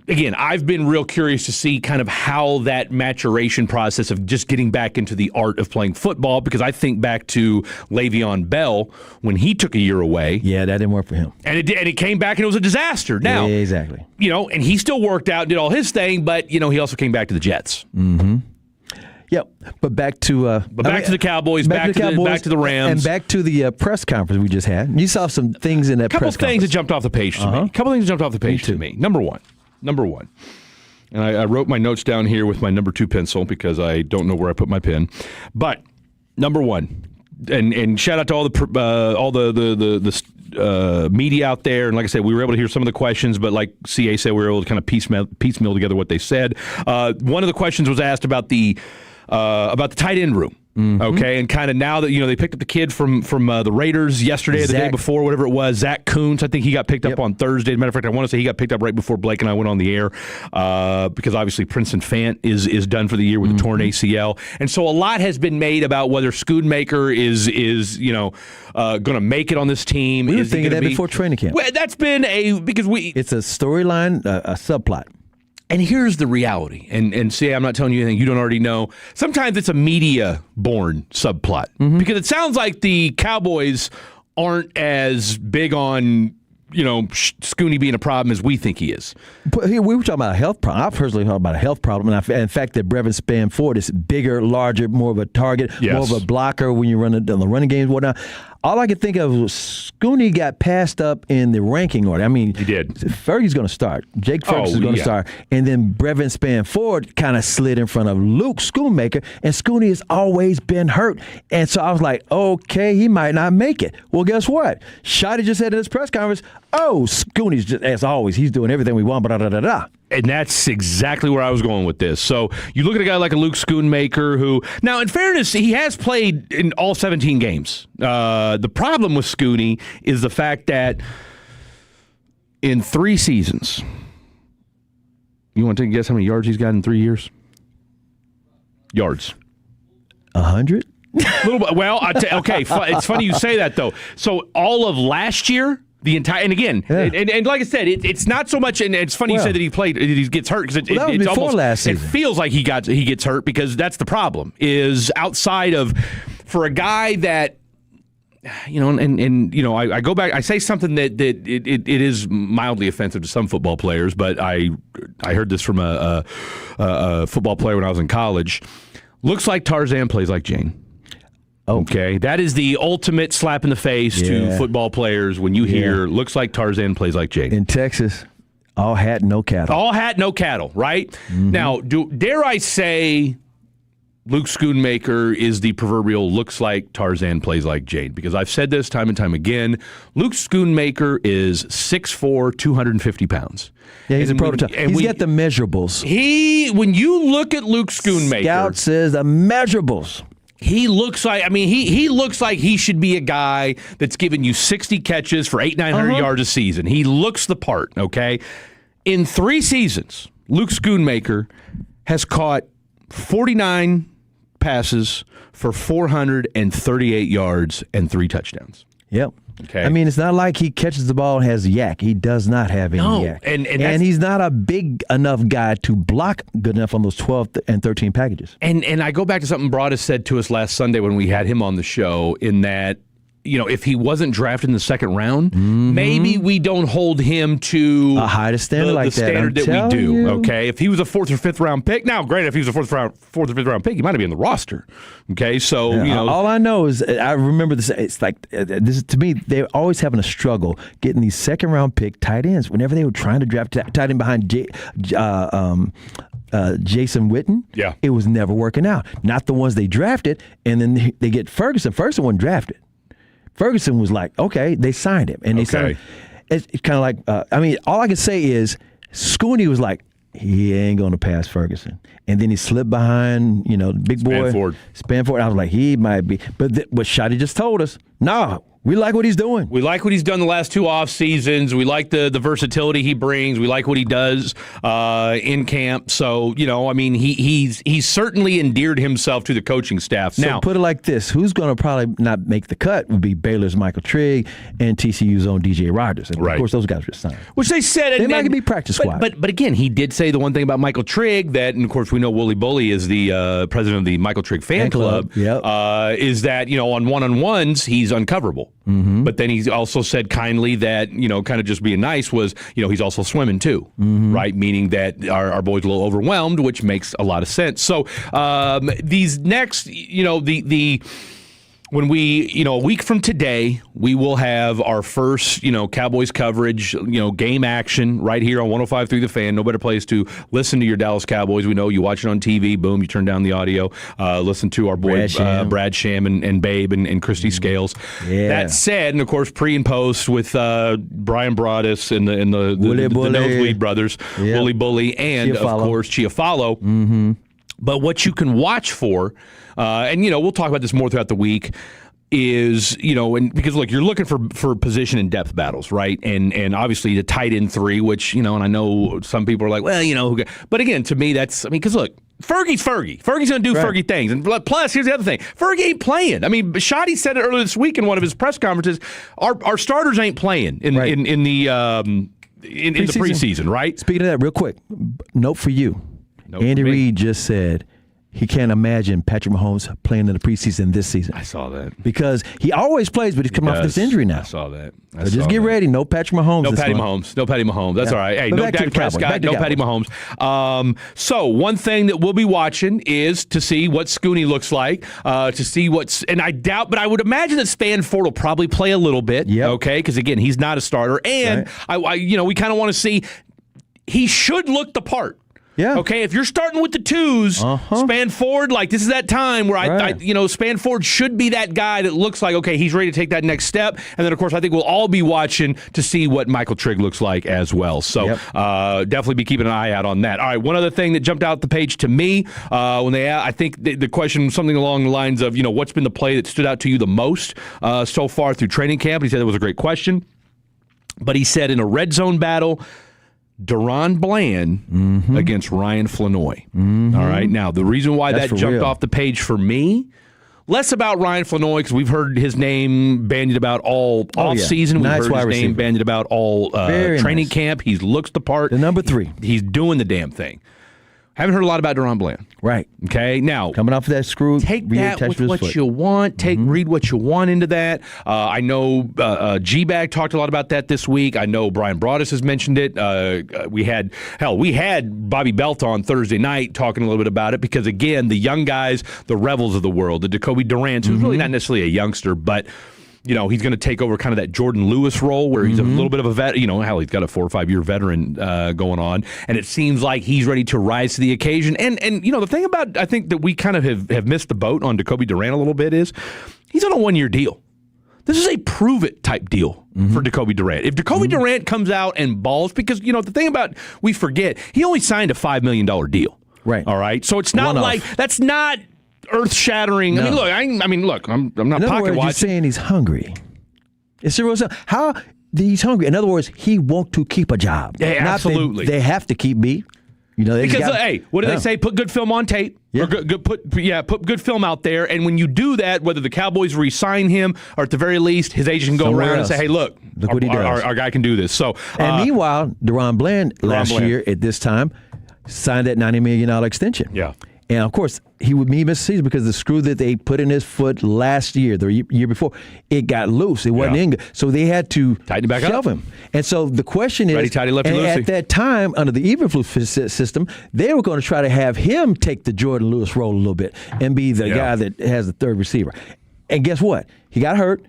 again, I've been real curious to see kind of how that maturation process of just getting back into the art of playing football, because I think back to Le'Veon Bell when he took a year away. Yeah, that didn't work for him. And it came back and it was a disaster. Now, exactly. And he still worked out and did all his thing, but, he also came back to the Jets. Mm-hmm. Yep, but back to to the Cowboys, back to the Rams, and back to the press conference we just had. You saw some things in that press conference. A couple things that jumped off the page to me. A couple things that jumped off the page to me. Number one, and I wrote my notes down here with my number 2 pencil because I don't know where I put my pen. But number one, and shout out to all the media out there. And like I said, we were able to hear some of the questions, but like CA said, we were able to kind of piecemeal together what they said. One of the questions was asked about the tight end room. Mm-hmm. Okay, and kind of now that they picked up the kid from the Raiders yesterday or the day before, whatever it was, Zach Kuntz. I think he got picked up on Thursday. As a matter of fact, I want to say he got picked up right before Blake and I went on the air because obviously Princeton Fant is done for the year with the torn ACL, and so a lot has been made about whether Schoonmaker is going to make it on this team. We were thinking that before training camp. Well, that's been it's a storyline, a subplot. And here's the reality, and see, I'm not telling you anything you don't already know. Sometimes it's a media-born subplot because it sounds like the Cowboys aren't as big on Scooney being a problem as we think he is. But here we were talking about a health problem. I've personally thought about a health problem, and in fact that Brevin Spanford is bigger, larger, more of a target, more of a blocker when you run the running games, whatnot. All I could think of was Scooney got passed up in the ranking order. I mean, he did. Fergie's going to start. Jake Ferguson's going to start. And then Brevin Spanford kind of slid in front of Luke Schoonmaker, and Scooney has always been hurt. And so I was like, okay, he might not make it. Well, guess what? Shotty just said in his press conference, Scooney's just, as always, he's doing everything we want, da-da-da-da-da. And that's exactly where I was going with this. So you look at a guy like a Luke Schoonmaker who, now in fairness, he has played in all 17 games. The problem with Scooney is the fact that in 3 seasons, you want to take a guess how many yards he's got in 3 years? Yards. 100? Little bit. Well, okay, it's funny you say that, though. So all of last year, the entire, and again, and like I said, it's not so much, and it's funny you said that he gets hurt because it's almost last season. It feels like he gets hurt because that's the problem. Is outside of for a guy that I go back, I say something that it is mildly offensive to some football players, but I heard this from a football player when I was in college. Looks like Tarzan, plays like Jane. Okay, that is the ultimate slap in the face to football players when you hear, looks like Tarzan, plays like Jake. In Texas, all hat, no cattle. All hat, no cattle, right? Mm-hmm. Now, dare I say Luke Schoonmaker is the proverbial looks like Tarzan, plays like Jane. Because I've said this time and time again, Luke Schoonmaker is 6'4", 250 pounds. Yeah, he's a prototype. He's got the measurables. When you look at Luke Schoonmaker, Scout says the measurables. He looks like, he looks like he should be a guy that's giving you 60 catches for 800-900 yards a season. He looks the part, okay? In 3 seasons, Luke Schoonmaker has caught 49 passes for 438 yards and 3 touchdowns. Yep. Okay. I mean, it's not like he catches the ball and has yak. He does not have any yak. And he's not a big enough guy to block good enough on those 12 and 13 packages. And I go back to something Broadus said to us last Sunday when we had him on the show, in that, if he wasn't drafted in the second round, maybe we don't hold him to a higher standard the standard that we do. Okay, if he was a 4th or 5th round pick, now granted, if he was a 4th or 5th round pick, he might have been on the roster. Okay, so all I know is I remember this. It's like this to me. They're always having a struggle getting these second round pick tight ends. Whenever they were trying to draft tight end behind Jason Witten, it was never working out. Not the ones they drafted, and then they get Ferguson. Ferguson wasn't drafted. Ferguson was like, okay, they signed him. And they signed him. It's kind of like, all I can say is Schooney was like, he ain't going to pass Ferguson. And then he slipped behind, big boy. Spanford. I was like, he might be. But what Shotty just told us, no, we like what he's doing. We like what he's done the last 2 off seasons. We like the versatility he brings. We like what he does in camp. So, he's certainly endeared himself to the coaching staff. So now, put it like this. Who's going to probably not make the cut would be Baylor's Michael Trigg and TCU's own DJ Rogers. And of course, those guys were signed. Which they said. They might be practice squad. But again, he did say the one thing about Michael Trigg that, and of course, we know Wooly Bully is the president of the Michael Trigg fan club. Yep. Is that, on one-on-ones, he's uncoverable. Mm-hmm. But then he also said kindly that, kind of just being nice was, he's also swimming too, right? Meaning that our boy's a little overwhelmed, which makes a lot of sense. So these next, when we, a week from today, we will have our first, Cowboys coverage, game action right here on 105.3 The Fan. No better place to listen to your Dallas Cowboys. We know you watch it on TV. Boom, you turn down the audio. Listen to our boy Brad Sham and Babe and Christy Scales. Yeah. That said, and of course, pre and post with Brian Broadus and the Nosebleed brothers, Wooly Bully, and of course Chiafalo. Mm-hmm. But what you can watch for, and we'll talk about this more throughout the week, is and because look, you're looking for position and depth battles, right? And obviously the tight end 3, which and I know some people are like, well, but again, to me that's because look, Fergie's Fergie. Fergie's going to do Fergie things. And plus, here's the other thing. Fergie ain't playing. I mean, Shotty said it earlier this week in one of his press conferences. Our starters ain't playing in the preseason, right? Speaking of that, real quick, note for you. Andy Reid just said he can't imagine Patrick Mahomes playing in the preseason this season. I saw that. Because he always plays, but he's coming off this injury now. I saw that. So just get ready. No Patrick Mahomes. No Patty Mahomes. That's all right. Hey, no Dak Prescott. No Patty Mahomes. So one thing that we'll be watching is to see what Schooney looks like, to see and I doubt, but I would imagine that Spanford will probably play a little bit. Okay, because again, he's not a starter, and we kind of want to see. He should look the part. Yeah. Okay, if you're starting with the 2s, Spanford, this is that time where Spanford should be that guy that looks like, okay, he's ready to take that next step. And then, of course, I think we'll all be watching to see what Michael Trigg looks like as well. So definitely be keeping an eye out on that. All right, one other thing that jumped out the page to me I think the question was something along the lines of, what's been the play that stood out to you the most so far through training camp? He said it was a great question. But he said in a red zone battle, Deron Bland against Ryan Flanoy. All right. Now, the reason why that jumped off the page for me, less about Ryan Flanoy, because we've heard his name bandied about all offseason. We've heard his name bandied about all training camp. He looks the part. The number 3. He's doing the damn thing. Haven't heard a lot about Deron Bland. Right. Okay. Now, coming off of that screw, take that with what you want. Read what you want into that. I know G-Bag talked a lot about that this week. I know Brian Broadus has mentioned it. We had Bobby Belt on Thursday night talking a little bit about it because, again, the young guys, the Revels of the world, the Jacoby Durant, who's really not necessarily a youngster, but he's going to take over kind of that Jordan Lewis role where he's a little bit of a vet. Hell, he's got a 4 or 5 year veteran going on, and it seems like he's ready to rise to the occasion. And the thing about, I think that we kind of have missed the boat on Jacoby Durant a little bit is he's on a 1 year deal. This is a prove-it type deal for Jacoby Durant. If Jacoby Durant comes out and balls, because, the thing about, we forget, he only signed a $5 million deal. Right. All right? So it's not that's not earth-shattering. No. I'm not In other pocket words, watching. you're saying he's hungry. It's a real how he's hungry. In other words, he wants to keep a job. Yeah, absolutely. They have to keep me. Because what do they say? Put good film on tape. Yeah. Or put good film out there. And when you do that, whether the Cowboys re-sign him or at the very least his agent can go Somewhere around else. and say, "Hey, look what he does. Our guy can do this." So, and meanwhile, Deron Bland last year at this time signed that $90 million extension. Yeah. And of course, he missed the season because the screw that they put in his foot last year, the year before, it got loose. It wasn't in good. So they had to tighten it back shelve up. him. And so the question is, Righty, tighty, lefty, and loosey. at that time, under the Eberflus system, they were going to try to have him take the Jordan Lewis role a little bit and be the guy that has the third receiver. And guess what? He got hurt,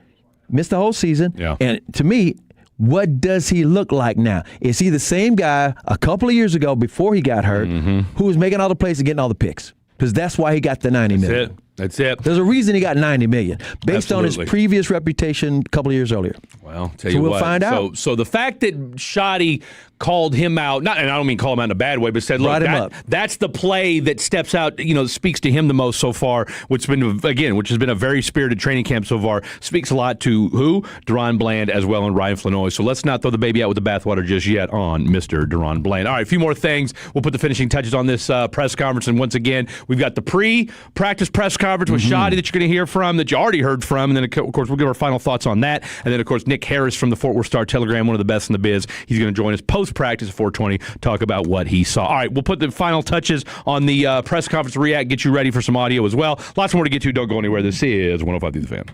missed the whole season. Yeah. And to me, what does he look like now? Is he the same guy a couple of years ago before he got hurt who was making all the plays and getting all the picks? Because that's why he got the $90 million. That's it. There's a reason he got $90 million based on Absolutely. his previous reputation a couple of years earlier. Well, tell So you we'll what. find out. So the fact that Shoddy called him out, and I don't mean call him out in a bad way, but said, Brought look, him up. that's the play that steps out, speaks to him the most so far, which has been a very spirited training camp so far, speaks a lot to who? Deron Bland as well and Ryan Flanoy. So let's not throw the baby out with the bathwater just yet on Mr. Deron Bland. All right, a few more things. We'll put the finishing touches on this press conference, and once again, we've got the pre-practice press conference with Shoddy that you're going to hear from, that you already heard from, and then, of course, we'll give our final thoughts on that. And then, of course, Nick Harris from the Fort Worth Star-Telegram, one of the best in the biz. He's going to join us post-practice at 4:20, talk about what he saw. All right, we'll put the final touches on the press conference react, get you ready for some audio as well. Lots more to get to. Don't go anywhere. This is 105 The Fan.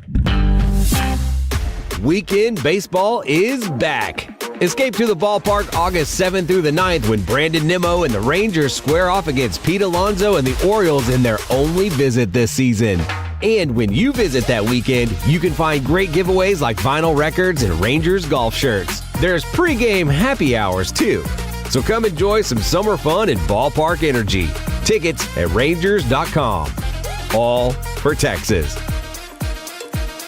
Weekend baseball is back. Escape to the ballpark August 7th through the 9th when Brandon Nimmo and the Rangers square off against Pete Alonso and the Orioles in their only visit this season. And when you visit that weekend, you can find great giveaways like vinyl records and Rangers golf shirts. There's pregame happy hours too. So come enjoy some summer fun and ballpark energy. Tickets at Rangers.com. All for Texas.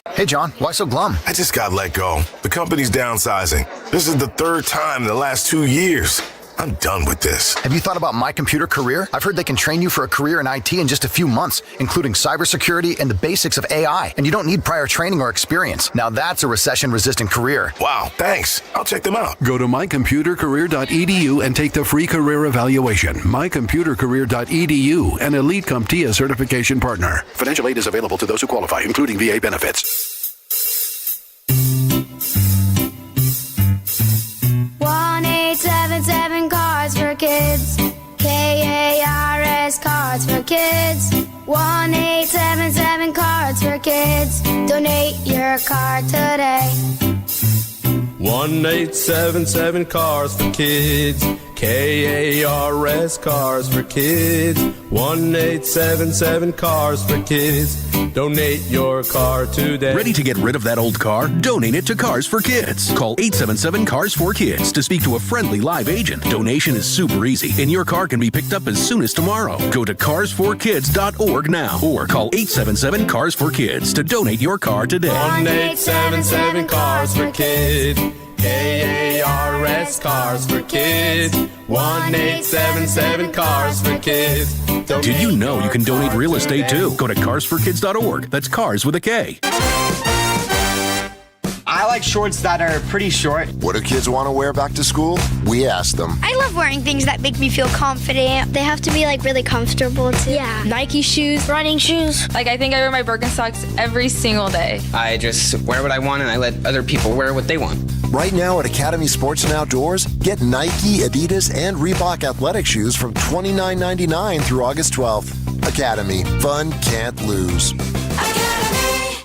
Hey, John, why so glum? I just got let go. The company's downsizing. This is the third time in the last 2 years. I'm done with this. Have you thought about My Computer Career? I've heard they can train you for a career in IT in just a few months, including cybersecurity and the basics of AI. And you don't need prior training or experience. Now that's a recession-resistant career. Wow, thanks. I'll check them out. Go to mycomputercareer.edu and take the free career evaluation. Mycomputercareer.edu, an Elite CompTIA certification partner. Financial aid is available to those who qualify, including VA benefits. 1-877 Cards for Kids. KARS Cards for Kids. 1-877 Cards for Kids. Donate your card today. 1-877 Cars for Kids. KARS Cars for Kids. 1-877 Cars for Kids. Donate your car today. Ready to get rid of that old car? Donate it to Cars for Kids. Call 877 Cars for Kids to speak to a friendly live agent. Donation is super easy, and your car can be picked up as soon as tomorrow. Go to carsforkids.org now or call 877 Cars for Kids to donate your car today. 1-877 Cars for Kids. KARS Cars for Kids. 1-877 Cars for Kids. Did you know you can donate real estate too? Go to carsforkids.org. That's cars with a K. I like shorts that are pretty short. What do kids want to wear back to school? We asked them. I love wearing things that make me feel confident. They have to be like really comfortable too. Yeah. Nike shoes, running shoes. Like I think I wear my Birkenstocks every single day. I just wear what I want and I let other people wear what they want. Right now at Academy Sports and Outdoors, get Nike, Adidas, and Reebok athletic shoes from $29.99 through August 12th. Academy. Fun can't lose.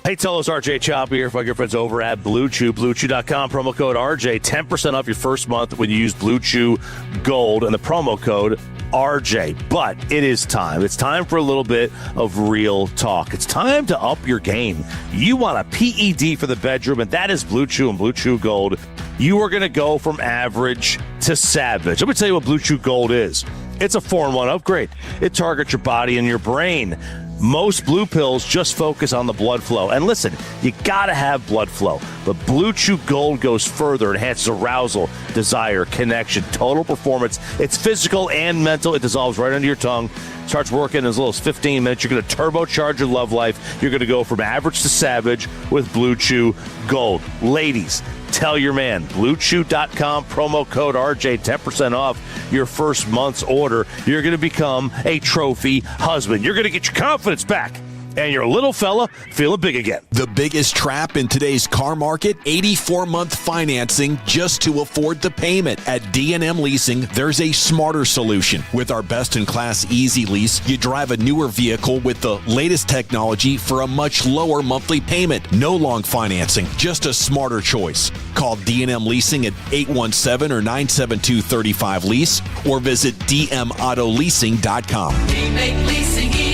Hey, Telos, RJ Choppy here. My good friends over at Blue Chew, BlueChew.com. Promo code RJ, 10% off your first month when you use Blue Chew Gold and the promo code RJ. But it is time. It's time for a little bit of real talk. It's time to up your game. You want a PED for the bedroom, and that is Blue Chew and Blue Chew Gold. You are going to go from average to savage. Let me tell you what Blue Chew Gold is. It's a 4-in-1 upgrade. It targets your body and your brain. Most blue pills just focus on the blood flow. And listen, you gotta have blood flow. But Blue Chew Gold goes further, enhances arousal, desire, connection, total performance. It's physical and mental. It dissolves right under your tongue. Starts working in as little as 15 minutes. You're gonna turbocharge your love life. You're gonna go from average to savage with Blue Chew Gold. Ladies, tell your man, BlueChew.com, promo code RJ, 10% off your first month's order. You're going to become a trophy husband. You're going to get your confidence back. And your little fella feeling big again. The biggest trap in today's car market, 84-month financing just to afford the payment. At D&M Leasing, there's a smarter solution. With our best-in-class Easy Lease, you drive a newer vehicle with the latest technology for a much lower monthly payment. No long financing, just a smarter choice. Call D&M Leasing at 817 or 972-35-LEASE or visit dmautoleasing.com. We make leasing easy.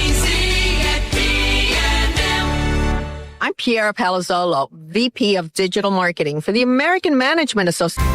I'm Piera Palazzolo, VP of Digital Marketing for the American Management Association.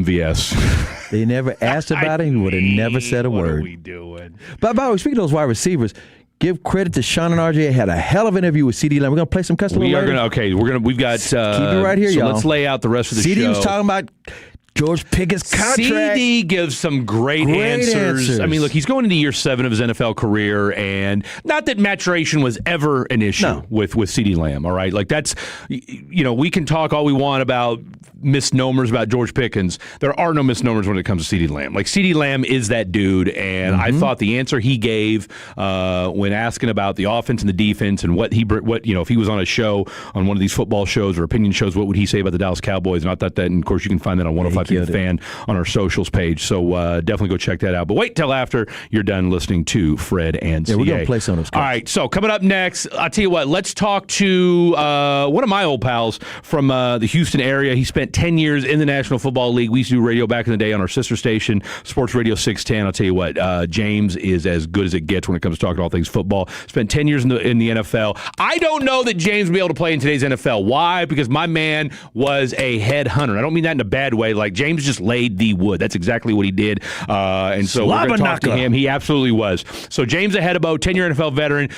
MVS. They never asked about it. He would have never said a word. What are we doing? But by the way, speaking of those wide receivers, give credit to Sean and RJ. Had a hell of an interview with CeeDee Lamb. We're gonna play some customer. We are gonna. Okay, we've got. Keep it right here, so y'all. Let's lay out the rest of the CeeDee show. was talking about George Pickett's contract. CeeDee gives some great answers. I mean, look, he's going into year 7 of his NFL career, and not that maturation was ever an issue with CeeDee Lamb, all right? Like, that's, we can talk all we want about misnomers about George Pickens. There are no misnomers when it comes to CeeDee Lamb. Like, CeeDee Lamb is that dude, and I thought the answer he gave when asking about the offense and the defense and what if he was on a show, on one of these football shows or opinion shows, what would he say about the Dallas Cowboys? And I thought that, and of course, you can find that on 105 Fan on our socials page. So definitely go check that out. But wait till after you're done listening to Fred and CA. We're going to play some of those clips. All right, so coming up next, I'll tell you what, let's talk to one of my old pals from the Houston area. He spent 10 years in the National Football League. We used to do radio back in the day on our sister station, Sports Radio 610. I'll tell you what, James is as good as it gets when it comes to talking all things football. Spent 10 years in the NFL. I don't know that James will be able to play in today's NFL. Why? Because my man was a headhunter. I don't mean that in a bad way. Like, James just laid the wood. That's exactly what he did. And so we're going to talk to him. He absolutely was. So James Ahedebo, 10-year NFL veteran,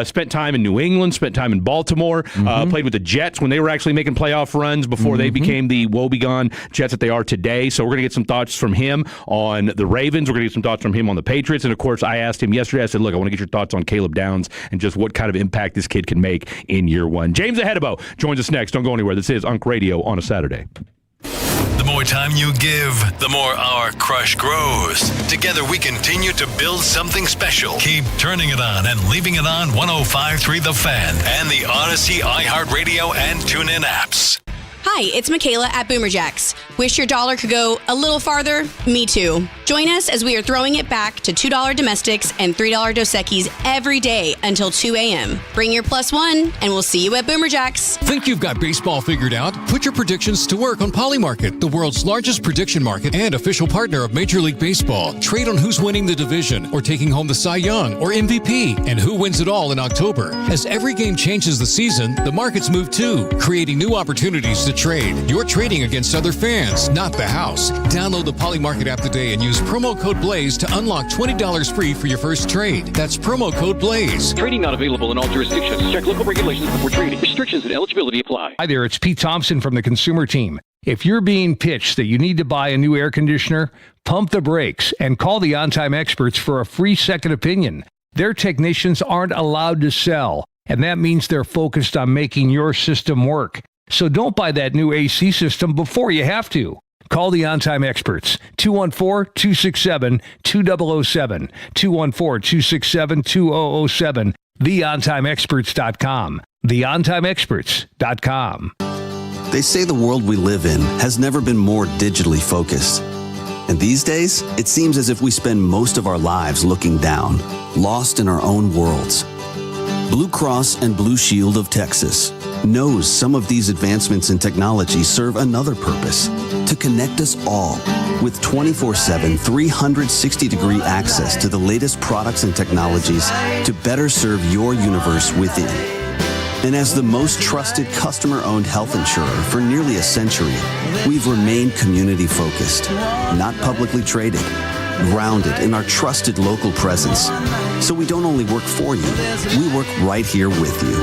spent time in New England, spent time in Baltimore, played with the Jets when they were actually making playoff runs before they became the woebegone Jets that they are today. So we're going to get some thoughts from him on the Ravens. We're going to get some thoughts from him on the Patriots. And, of course, I asked him yesterday, I said, look, I want to get your thoughts on Caleb Downs and just what kind of impact this kid can make in year 1. James Ahedebo joins us next. Don't go anywhere. This is Unk Radio on a Saturday. The more time you give, the more our crush grows. Together we continue to build something special. Keep turning it on and leaving it on 105.3 The Fan and the Odyssey, iHeartRadio, and TuneIn apps. Hi, it's Michaela at Boomer Jacks. Wish your dollar could go a little farther? Me too. Join us as we are throwing it back to $2 domestics and $3 Dos Equis every day until 2 a.m. Bring your +1 and we'll see you at Boomer Jacks. Think you've got baseball figured out? Put your predictions to work on Polymarket, the world's largest prediction market and official partner of Major League Baseball. Trade on who's winning the division or taking home the Cy Young or MVP and who wins it all in October. As every game changes the season, the markets move too, creating new opportunities to trade. You're trading against other fans, not the house. Download the Polymarket app today and use promo code BLAZE to unlock $20 free for your first trade. That's promo code BLAZE. Trading not available in all jurisdictions. Check local regulations before trading. Restrictions and eligibility apply. Hi there, it's Pete Thompson from the Consumer Team. If you're being pitched that you need to buy a new air conditioner, pump the brakes and call the On-Time Experts for a free second opinion. Their technicians aren't allowed to sell, and that means they're focused on making your system work. So don't buy that new AC system before you have to. Call the On-Time Experts, 214-267-2007, 214-267-2007, theontimeexperts.com, theontimeexperts.com. They say the world we live in has never been more digitally focused. And these days, it seems as if we spend most of our lives looking down, lost in our own worlds. Blue Cross and Blue Shield of Texas knows some of these advancements in technology serve another purpose, to connect us all with 24/7, 360-degree access to the latest products and technologies to better serve your universe within. And as the most trusted customer-owned health insurer for nearly a century, we've remained community-focused, not publicly traded, grounded in our trusted local presence. So we don't only work for you, we work right here with you.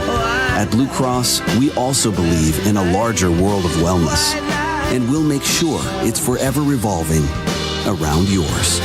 At Blue Cross, we also believe in a larger world of wellness, and we'll make sure it's forever revolving around yours.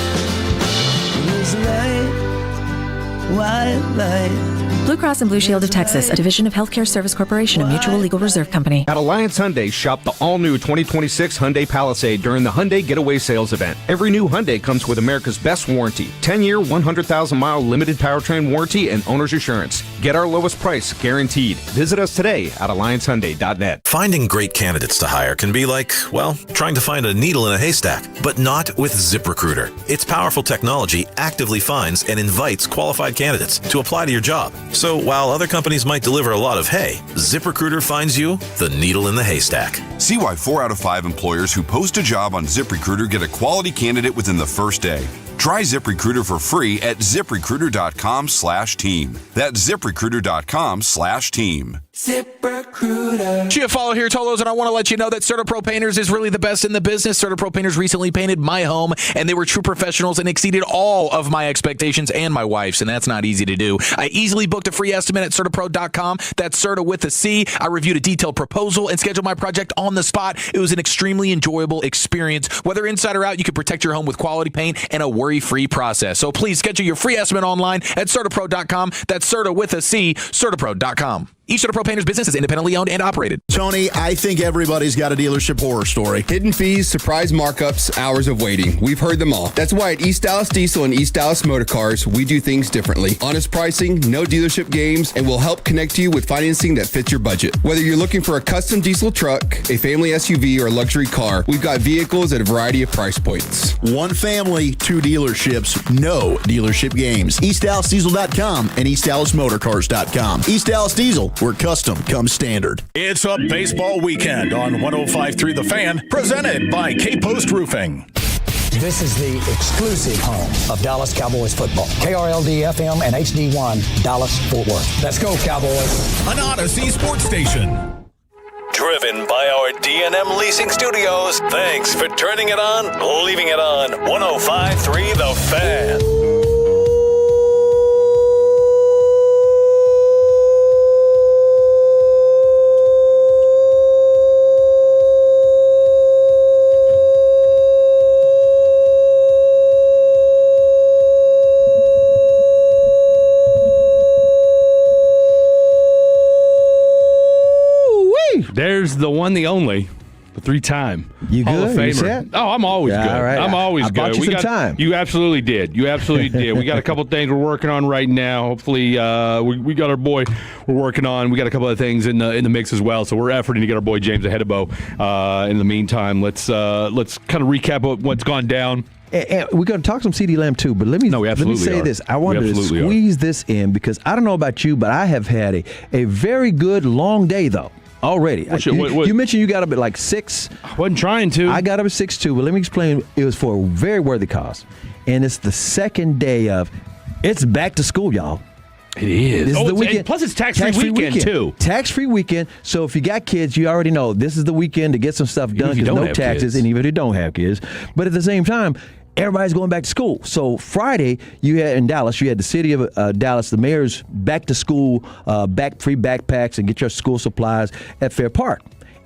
Blue Cross and Blue Shield of Texas, a division of Healthcare Service Corporation, a mutual legal reserve company. At Alliance Hyundai, shop the all-new 2026 Hyundai Palisade during the Hyundai Getaway Sales event. Every new Hyundai comes with America's best warranty, 10-year, 100,000-mile limited powertrain warranty and owner's assurance. Get our lowest price, guaranteed. Visit us today at alliancehyundai.net. Finding great candidates to hire can be like, well, trying to find a needle in a haystack, but not with ZipRecruiter. Its powerful technology actively finds and invites qualified candidates to apply to your job. So while other companies might deliver a lot of hay, ZipRecruiter finds you the needle in the haystack. See why 4 out of 5 employers who post a job on ZipRecruiter get a quality candidate within the first day. Try ZipRecruiter for free at ZipRecruiter.com/team. That's ZipRecruiter.com/team. ZipRecruiter. Chia follow here, Tolos, and I want to let you know that CertaPro Painters is really the best in the business. CertaPro Painters recently painted my home, and they were true professionals and exceeded all of my expectations and my wife's, and that's not easy to do. I easily booked a free estimate at CertaPro.com. That's Certa with a C. I reviewed a detailed proposal and scheduled my project on the spot. It was an extremely enjoyable experience. Whether inside or out, you can protect your home with quality paint and a worry-free process. So please schedule your free estimate online at CertaPro.com. That's Certa with a C, CertaPro.com. Each CertaPro Painters business is independently owned and operated. Tony, I think everybody's got a dealership horror story. Hidden fees, surprise markups, hours of waiting. We've heard them all. That's why at East Dallas Diesel and East Dallas Motor Cars, we do things differently. Honest pricing, no dealership games, and we'll help connect you with financing that fits your budget. Whether you're looking for a custom diesel truck, a family SUV, or a luxury car, we've got vehicles at a variety of price points. One family, two dealerships, no dealership games. EastDallasDiesel.com and EastDallasMotorCars.com. East Dallas Diesel, where custom comes standard. It's a baseball weekend on 105.3 The Fan, presented by K-Post Roofing. This is the exclusive home of Dallas Cowboys football. krld-fm and HD1, Dallas-Fort Worth. Let's go, Cowboys. An Odyssey sports station. Driven by our D&M Leasing Studios. Thanks for turning it on, leaving it on. 105.3 The Fan. There's the one, the only, the three-time you Hall of good? You Famer. set? Oh, I'm always good. All right. I'm always I good. bought you some time. You absolutely did. You absolutely did. We got a couple things we're working on right now. Hopefully, we got our boy we're working on. We got a couple of things in the mix as well. So we're efforting to get our boy James ahead of Bo. In the meantime, let's kind of recap what's gone down. And we're going to talk some CeeDee Lamb too, but let me say this. I wanted to squeeze this in because I don't know about you, but I have had a very good long day though. Already. You mentioned you got up at like 6. I wasn't trying to. I got up at 6:02, but let me explain. It was for a very worthy cause. And it's the second day of it's back to school, y'all. It is. This is the weekend. Plus, it's tax-free weekend, too. Tax-free weekend. So if you got kids, you already know this is the weekend to get some stuff done because no taxes, and even if you don't have kids. But at the same time, everybody's going back to school. So Friday, you had in Dallas, you had the city of Dallas, the mayor's back to school, free backpacks and get your school supplies at Fair Park.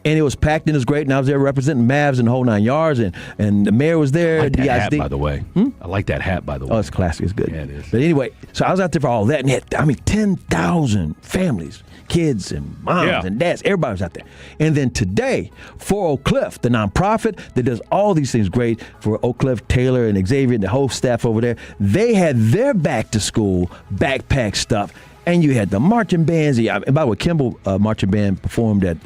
And it was packed and it was great. And I was there representing Mavs and the whole 9 yards. And the mayor was there. I like that hat, by the way. I like that hat, by the way. Oh, it's classic. It's good. Yeah, it is. But anyway, so I was out there for all that. And 10,000 families, kids and moms and dads. Everybody was out there. And then today, for Oak Cliff, the nonprofit that does all these things great for Oak Cliff, Taylor, and Xavier and the whole staff over there, they had their back-to-school backpack stuff. And you had the marching bands. By the way, Kimball marching band performed at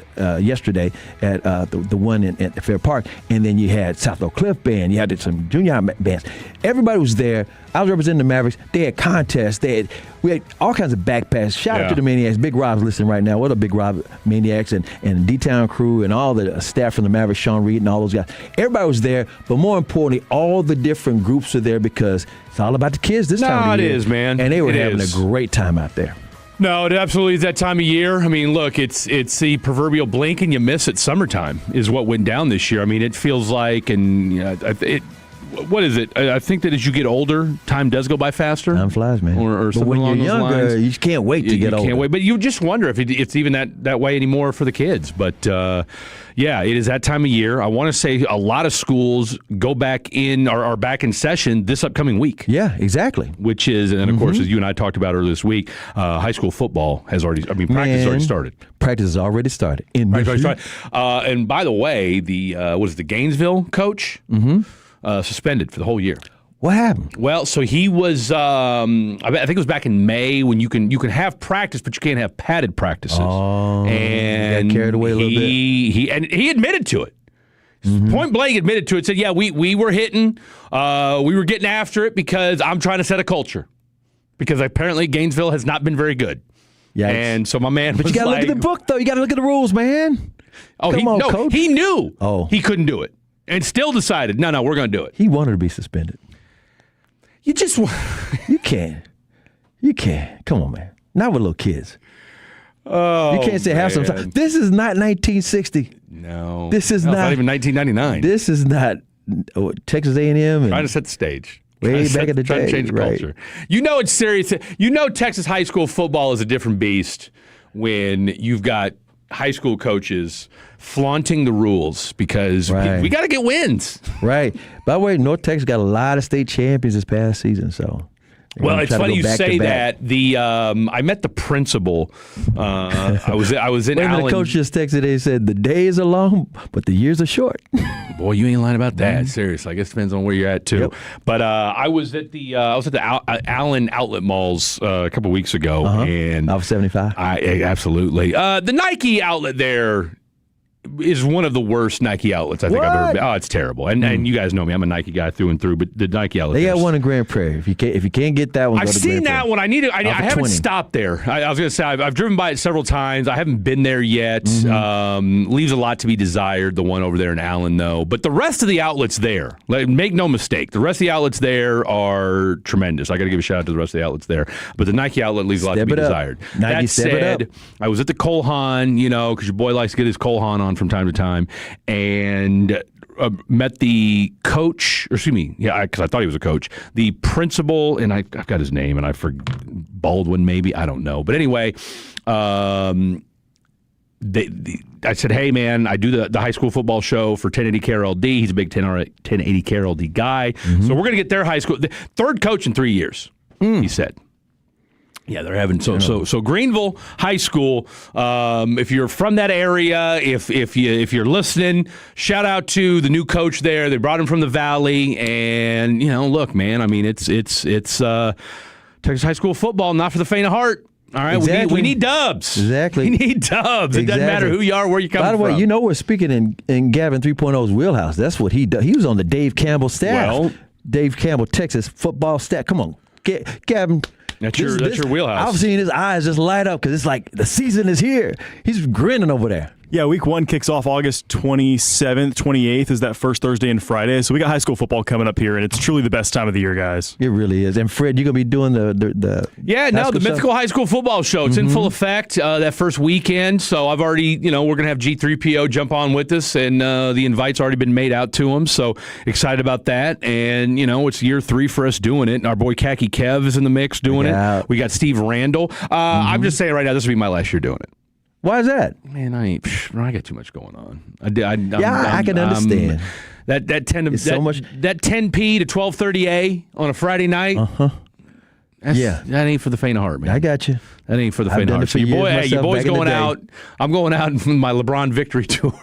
yesterday at the one at Fair Park. And then you had South Oak Cliff band. You had some junior high bands. Everybody was there. I was representing the Mavericks. They had contests. We had all kinds of backpacks. Shout out to the Maniacs. Big Rob's listening right now. What a Big Rob Maniacs and D-Town crew and all the staff from the Mavericks, Sean Reed and all those guys. Everybody was there. But more importantly, all the different groups are there because it's all about the kids this time of year. It is, man. And they were having a great time out there. No, it absolutely is that time of year. I mean, look, it's the proverbial blink and you miss it. Summertime is what went down this year. I mean, it feels like, and what is it? I think that as you get older, time does go by faster. Time flies, man. Or but when you're younger, you just can't wait to get older. Can't wait. But you just wonder if it's even that way anymore for the kids. But it is that time of year. I want to say a lot of schools go back in are back in session this upcoming week. Yeah, exactly. Which is, and of course, as you and I talked about earlier this week, high school football has already. Practice has already started. Practice has already started. And by the way, the Gainesville coach suspended for the whole year. What happened? Well, so he was. I think it was back in May when you can have practice, but you can't have padded practices. Oh, and got carried away a little bit. He admitted to it. Point blank admitted to it. Said, "Yeah, we were hitting, we were getting after it because I'm trying to set a culture because apparently Gainesville has not been very good." Yeah, and so my man. But you got to look at the book, though. You got to look at the rules, man. Oh, Coach. He knew. He couldn't do it, and still decided, no, we're going to do it. He wanted to be suspended. You just you can't. Come on, man. Not with little kids. Oh, you can't say have some time. This is not 1960. No. This is No, not it's not even 1999. This is not Texas A&M. Trying to set the stage. Way back in the trying day. to change the right. culture. You know it's serious. You know Texas high school football is a different beast when you've got high school coaches flaunting the rules because we got to get wins. Right. By the way, North Texas got a lot of state champions this past season, so. Well, it's funny you say that. I met the principal. I was in Allen. The coach just texted. They said the days are long, but the years are short. Boy, you ain't lying about that. Seriously, I guess it depends on where you're at too. Yep. But I was at the Allen Outlet Malls a couple weeks ago, and off 75. Absolutely. The Nike outlet there is one of the worst Nike outlets I think I've ever been. Oh, it's terrible. And you guys know me. I'm a Nike guy through and through, but the Nike outlet. They got one in Grand Prairie. If you can't get that one, I've seen that one. I haven't stopped there. I was going to say I've driven by it several times. I haven't been there yet. Leaves a lot to be desired, the one over there in Allen, though. But the rest of the outlets there, make no mistake, the rest of the outlets there are tremendous. I got to give a shout out to the rest of the outlets there. But the Nike outlet leaves a lot to be desired. Nike, that said, I was at the Cole Haan, because your boy likes to get his Cole Haan on from time to time, and met the coach, because I thought he was a coach, the principal, and I've got his name, and I forget, Baldwin maybe, I don't know. But anyway, I said, hey, man, I do the high school football show for 1080 KRLD. He's a big 1080 KRLD guy. So we're going to get their high school, the third coach in 3 years, he said. Yeah, they're having so Greenville High School. If you're from that area, if you're listening, shout out to the new coach there. They brought him from the Valley, and look, man. I mean, it's Texas high school football, not for the faint of heart. All right, exactly. we need dubs. Exactly, we need dubs. It doesn't matter who you are, where you come from. By the way, we're speaking in Gavin 3.0's wheelhouse. That's what he does. He was on the Dave Campbell staff. Well, Dave Campbell, Texas football staff. Come on, Gavin. That's your wheelhouse. I've seen his eyes just light up because it's like the season is here. He's grinning over there. Yeah, week 1 kicks off August 27th, 28th is that first Thursday and Friday. So we got high school football coming up here, and it's truly the best time of the year, guys. It really is. And Fred, you're going to be doing the Mythical High School Football Show. It's in full effect that first weekend. So I've already, we're going to have G3PO jump on with us, and the invite's already been made out to him. So excited about that. And, it's year 3 for us doing it. And our boy Khaki Kev is in the mix doing it. We got Steve Randall. I'm just saying right now, this will be my last year doing it. Why is that? Man, I got too much going on. I can understand. That 10p to 12:30 a on a Friday night. That ain't for the faint of heart, man. I got you. That ain't for the faint of heart. So your boy's going out. I'm going out in my LeBron victory tour.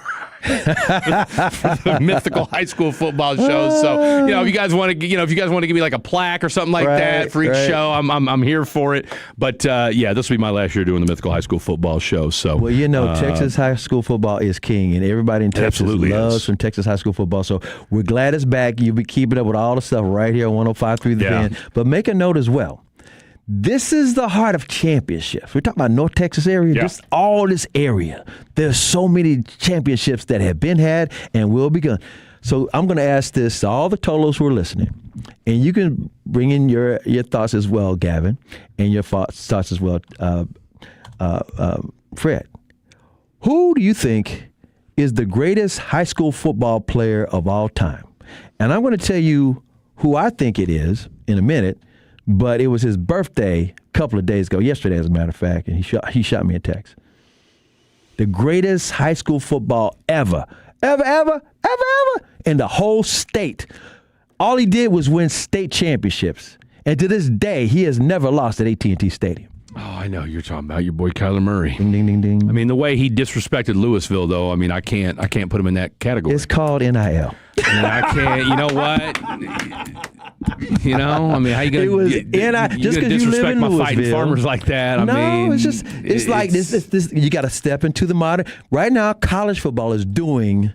For the Mythical High School Football Show. So, if you guys want to, give me like a plaque or something like that for each show, I'm here for it. But this will be my last year doing the Mythical High School Football Show. So, Texas high school football is king, and everybody in Texas loves from Texas high school football. So we're glad it's back. You'll be keeping up with all the stuff right here on 105.3 The Fan. But make a note as well. This is the heart of championships. We're talking about North Texas area, just all this area. There's so many championships that have been had and will be done. So I'm going to ask this to all the Tolos who are listening, and you can bring in your thoughts as well, Gavin, and your thoughts as well, Fred. Who do you think is the greatest high school football player of all time? And I'm going to tell you who I think it is in a minute. But it was his birthday a couple of days ago, yesterday as a matter of fact, and he shot me a text. The greatest high school football ever in the whole state. All he did was win state championships. And to this day, he has never lost at AT&T Stadium. Oh, I know you're talking about your boy Kyler Murray. Ding, ding, ding, ding. I mean, the way he disrespected Louisville, though. I mean, I can't put him in that category. It's called NIL. I can't. You know what? I mean, how you gonna? It was just because you live in my Louisville. Fighting farmers like that. I mean, it's like this. You got to step into the modern. Right now, college football is doing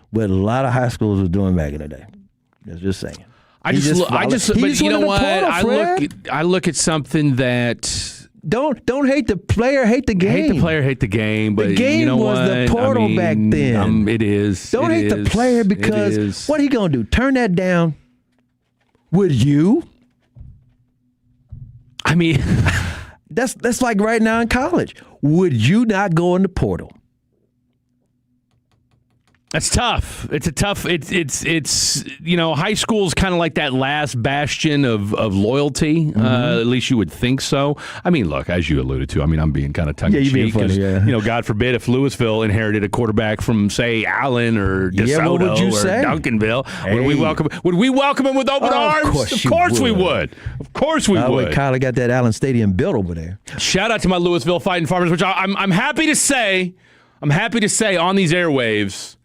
what a lot of high schools were doing back in the day. Just saying. But you know what? I look at something that. Don't hate the player, hate the game. Hate the player, hate the game. But the game you know was the portal back then. It is. Don't hate the player because what are he going to do? Turn that down? Would you? I mean, That's like right now in college. Would you not go in the portal? That's tough. It's a tough. It's high school's kind of like that last bastion of loyalty. Mm-hmm. At least you would think so. I mean, look, as you alluded to. I mean, I'm being kind of tongue in cheek. God forbid if Louisville inherited a quarterback from, say, Allen or DeSoto what would you or say? Duncanville. Hey. Would we welcome him with open arms? Of course we would. Of course we would. Kyler got that Allen Stadium built over there. Shout out to my Louisville Fighting Farmers, which I'm happy to say. I'm happy to say on these airwaves.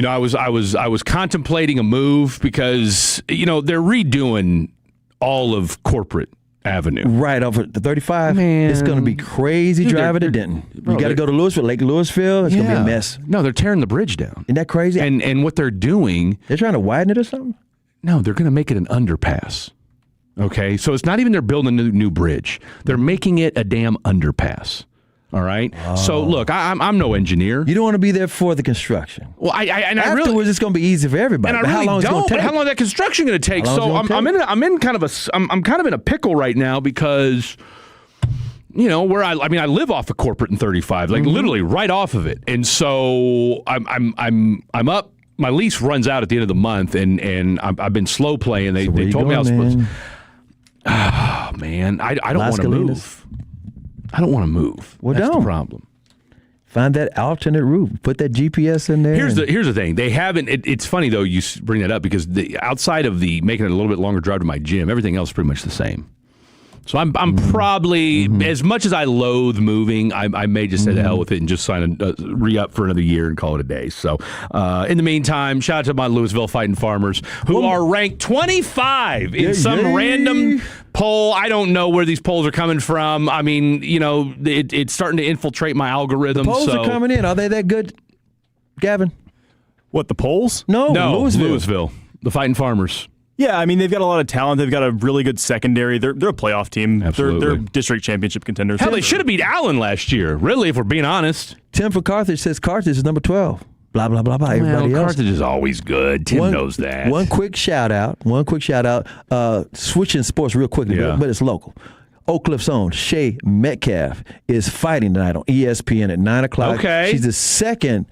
I was contemplating a move because, they're redoing all of Corporate Avenue. Right over the 35. Man. It's going to be crazy driving to Denton. You got to go to Louisville, Lake Louisville. It's going to be a mess. No, they're tearing the bridge down. Isn't that crazy? And what they're doing... They're trying to widen it or something? No, they're going to make it an underpass. Okay? So it's not even they're building a new bridge. They're making it a damn underpass. All right. Oh. So look, I'm no engineer. You don't want to be there for the construction. Well, afterwards it's going to be easy for everybody. And how long is that construction going to take? So I'm in kind of a pickle right now because where I live off of Corporate and 35, like literally right off of it, and so I'm up. My lease runs out at the end of the month, and I've been slow playing. They told me I was supposed. Oh man, I don't want to move. I don't want to move. Well, that's the problem. Find that alternate route. Put that GPS in there. Here's the thing. They haven't. It's funny though you bring that up because outside of the making it a little bit longer drive to my gym, everything else is pretty much the same. So I'm probably as much as I loathe moving, I may just say the hell with it and just sign a re-up for another year and call it a day. So in the meantime, shout out to my Louisville Fighting Farmers who are ranked 25 in some random poll. I don't know where these polls are coming from. I mean, it's starting to infiltrate my algorithm. The polls are coming in. Are they that good, Gavin? What, the polls? No, Louisville, the Fighting Farmers. Yeah, I mean, they've got a lot of talent. They've got a really good secondary. They're a playoff team. Absolutely. They're district championship contenders. Hell, they should have beat Allen last year, really, if we're being honest. Tim from Carthage says Carthage is number 12. Blah, blah, blah, blah. Everybody else. Carthage is always good. Tim knows that. One quick shout out. Switching sports real quickly, but it's local. Oak Cliff's own Shay Metcalf is fighting tonight on ESPN at 9 o'clock. Okay. She's the second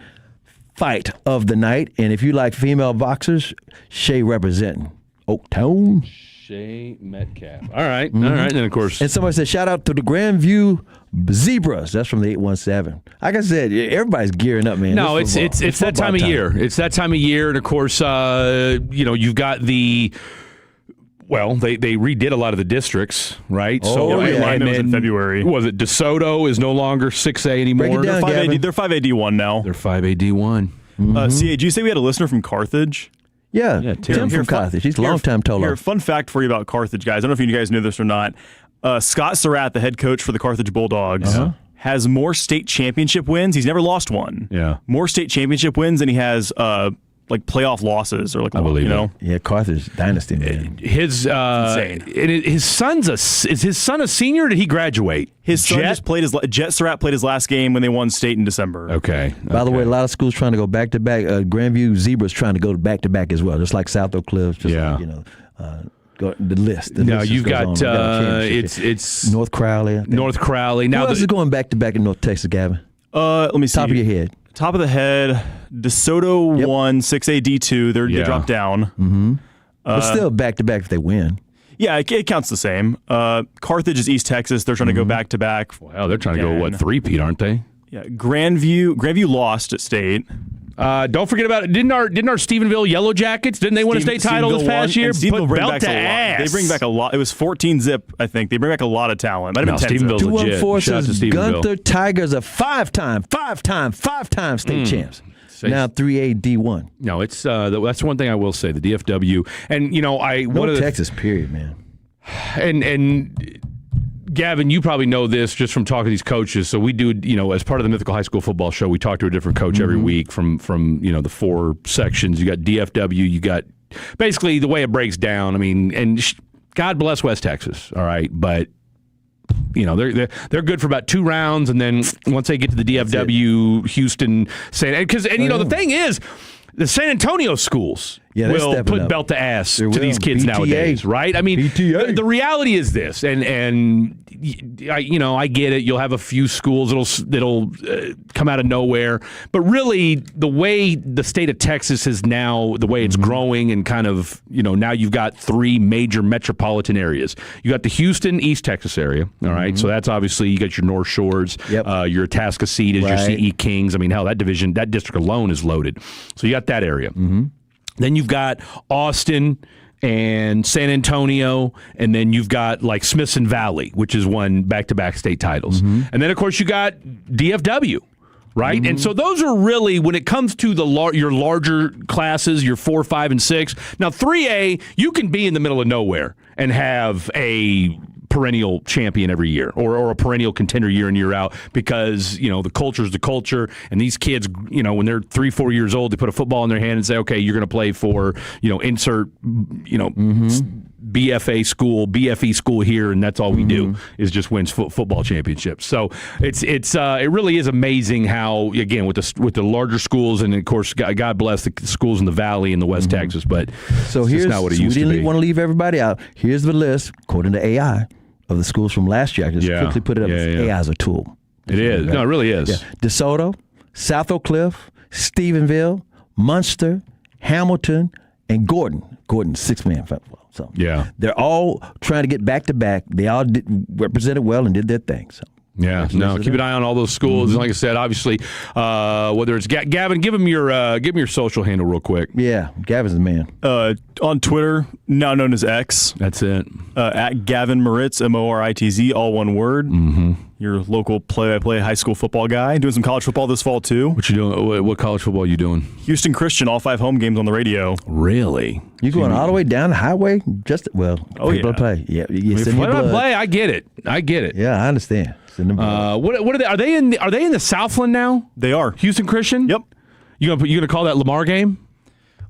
fight of the night. And if you like female boxers, Shay representing Oaktown. Shay Metcalf. All right. All right. And of course. And somebody said, shout out to the Grandview Zebras. That's from the 817. Like I said, everybody's gearing up, man. No, it's that time of year. It's that time of year. And of course, you've got the. Well, they redid a lot of the districts, right? Oh, and was in February. Was it DeSoto is no longer 6A anymore? Break it down, they're 5A D1 now. They're 5A D1. CA, did you say we had a listener from Carthage? Yeah, Tim from Carthage. He's a long-time Tolo. Here, fun fact for you about Carthage, guys. I don't know if you guys knew this or not. Scott Surratt, the head coach for the Carthage Bulldogs, has more state championship wins. He's never lost one. Yeah. More state championship wins than he has playoff losses or I believe it. Yeah, Carthage dynasty, man. His son's is his son a senior? Or did he graduate? His son just played Jet Surratt played his last game when they won state in December. Okay. By the way, a lot of schools trying to go back to back. Grandview Zebras trying to go back to back as well, just like South Oak Cliffs. Go the list. No, you've got it's North Crowley. North Crowley. Now who else is going back to back in North Texas, Gavin? Let me see. Top of your head. Top of the head, DeSoto won 6A D2. They dropped down. Mm-hmm. But still back to back if they win. Yeah, it counts the same. Carthage is East Texas. They're trying to go back to back. Wow, they're trying to go three-peat, aren't they? Yeah, Grandview lost at state. Don't forget about it. Didn't our Stephenville Yellow Jackets? Didn't they win a state title this past year? Put belt to ass. They bring back a lot. It was 14 zip, I think. They bring back a lot of talent. Might have been 10 Stephenville's zip. legit. 214 says Gunther Tigers are five-time state champs. Now 3A D1. No, it's that's one thing I will say. The DFW and Texas period, man. And Gavin, you probably know this just from talking to these coaches. So we do, as part of the Mythical High School Football Show, we talk to a different coach every week from the four sections. You got DFW, you got basically the way it breaks down. I mean, and God bless West Texas, all right, but they're good for about 2 rounds, and then once they get to the DFW, Houston, the thing is, the San Antonio schools. will put up. belt to ass There to will. these kids BTA. nowadays, right? I mean, the reality is this, and I get it. You'll have a few schools that'll come out of nowhere, but really, the way the state of Texas is now, the way it's growing, and kind of now you've got 3 major metropolitan areas. You got the Houston, East Texas area. All right, so that's obviously you got your North Shores, your Atascocita, your CE Kings. I mean, hell, that district alone is loaded. So you got that area. Then you've got Austin and San Antonio, and then you've got like Smithson Valley, which has won back-to-back state titles. And then, of course, you got DFW, right? And so those are really, when it comes to your larger classes, your 4, 5, and 6. Now, 3A, you can be in the middle of nowhere and have a perennial champion every year or a perennial contender year in, year out, because the culture is the culture, and these kids, when they're 3, 4 years old, they put a football in their hand and say, okay, you're going to play for insert BFA school, BFE school here, and that's all we do is just win football championships. So it really is amazing how, again, with the larger schools, and of course God bless the schools in the Valley in the West Texas, but so here's not what it used to be. We didn't want to leave everybody out. Here's the list according to AI of the schools from last year. I just quickly put it up. AI is a tool. It is. Right? No, it really is. Yeah. DeSoto, South Oak Cliff, Stephenville, Munster, Hamilton, and Gordon. Gordon's 6-man football. So they're all trying to get back to back. They all represented well and did their thing. So. Yeah, no, keep an eye on all those schools. And like I said, obviously, whether it's Gavin, give him your social handle real quick. Yeah, Gavin's the man. On Twitter, now known as X. That's it. At Gavin Moritz, Moritz, all one word. Your local play-by-play high school football guy. Doing some college football this fall, too. What you doing? What college football are you doing? Houston Christian, all 5 home games on the radio. Really? You going all the way down the highway? Play. Yeah, play. I get it. Yeah, I understand. What are they? Are they in the Southland now? They are. Houston Christian? Yep. You gonna call that Lamar game?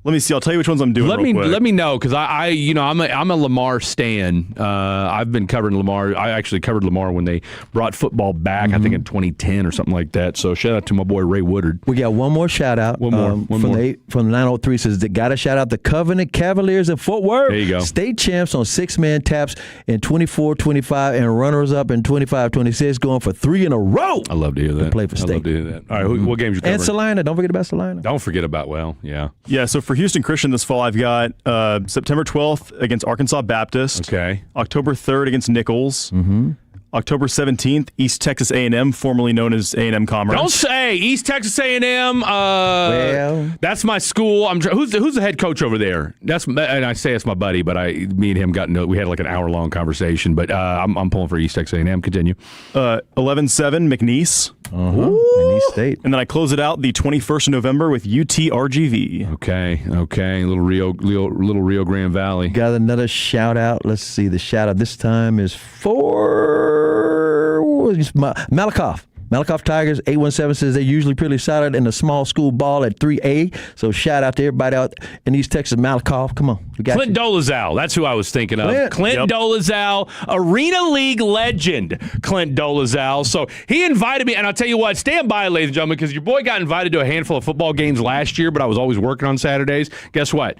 Let me see. I'll tell you which ones I'm doing. Let me know, because I'm a Lamar stan. I've been covering Lamar. I actually covered Lamar when they brought football back. I think in 2010 or something like that. So shout out to my boy Ray Woodard. We got one more shout out. One more. From the 903 says they got to shout out the Covenant Cavaliers of Fort Worth. There you go. State champs on 6-man taps in 24-25 and runners up in 25-26, going for 3 in a row. I love to hear that. To play for state. I love to hear that. All right, what games you covering? And Salina. Don't forget about Salina. Don't forget about Yeah. So for Houston Christian this fall, I've got September 12th against Arkansas Baptist. Okay. October 3rd against Nichols. October 17th, East Texas A&M, formerly known as A&M Commerce. Don't say East Texas A&M. That's my school. Who's the head coach over there? And I say it's my buddy, but me and him we had like an hour-long conversation. But I'm pulling for East Texas A&M. Continue. 11-7 McNeese. McNeese State. And then I close it out the 21st of November with UT-RGV. Okay. Little Rio Grande Valley. Got another shout out. Let's see. The shout out this time is for Malakoff. Malakoff Tigers, 817 says they're usually pretty solid in the small school ball at 3A. So shout out to everybody out in East Texas. Malakoff, come on. We got Clint Dolezal. That's who I was thinking of. Clint Dolezal, Arena League legend, Clint Dolezal. So he invited me, and I'll tell you what, stand by, ladies and gentlemen, because your boy got invited to a handful of football games last year, but I was always working on Saturdays. Guess what?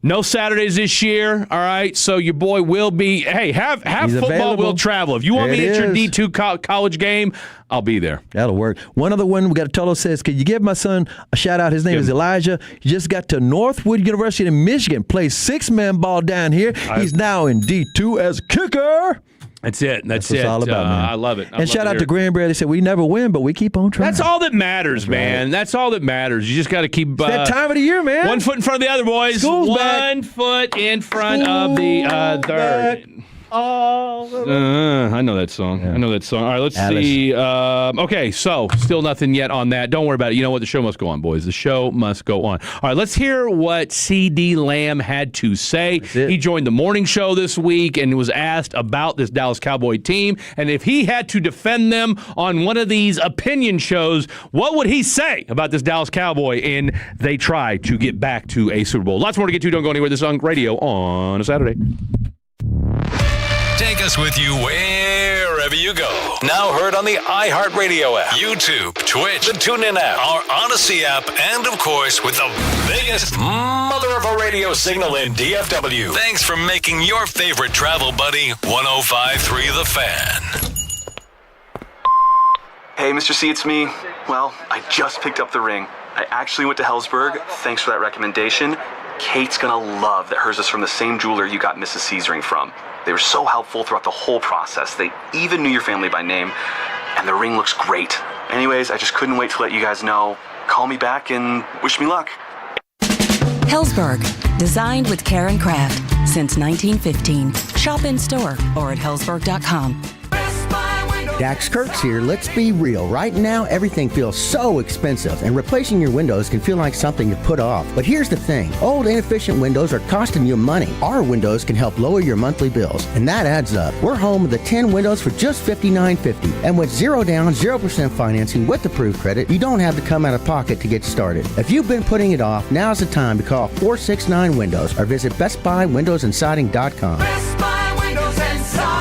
No Saturdays this year, all right? So your boy will be, have football available. will travel. If you want me at your D2 college game, I'll be there. That'll work. One other one we got to Tolo says, can you give my son a shout out? His name is Elijah. He just got to Northwood University in Michigan, plays 6-man ball down here. He's now in D2 as a kicker. That's it. That's what it. it's all about, man. I love it. And shout out to Granbury. They said, we never win, but we keep on trying. That's all that matters, man. That's all that matters. You just got to keep... It's that time of the year, man. One foot in front of the other, boys. School's one back. foot in front of the other. I know that song. Yeah. I know that song. All right, let's see. Okay, so still nothing yet on that. Don't worry about it. You know what? The show must go on, boys. The show must go on. All right, let's hear what C.D. Lamb had to say. He joined the morning show this week and was asked about this Dallas Cowboy team. And if he had to defend them on one of these opinion shows, what would he say about this Dallas Cowboy? And they try to get back to a Super Bowl. Lots more to get to. Don't go anywhere. This is on radio on a Saturday. Take us with you wherever you you go. Now heard on the iHeartRadio app, YouTube, Twitch, the TuneIn app, our Odyssey app, and of course, with the biggest mother of a radio signal in DFW. Thanks for making your favorite travel buddy 105.3 The Fan. Hey, Mr. C, it's me. Well, I just picked up the ring. I actually went to Hellsberg. Thanks for that recommendation. Kate's gonna love that hers is from the same jeweler you got Mrs. C's ring from. They were so helpful throughout the whole process. They even knew your family by name, and the ring looks great. Anyways, I just couldn't wait to let you guys know. Call me back and wish me luck. Hellsberg, designed with care and craft since 1915. Shop in store or at hellsberg.com. Dax Kirk's here. Let's be real. Right now, everything feels so expensive, and replacing your windows can feel like something to put off. But here's the thing. Old, inefficient windows are costing you money. Our windows can help lower your monthly bills, and that adds up. We're home with the 10 windows for just $59.50. And with 0 down, 0% financing with approved credit, you don't have to come out of pocket to get started. If you've been putting it off, now's the time to call 469 Windows or visit BestBuyWindowsAndSiding.com. Best Buy Windows and Siding.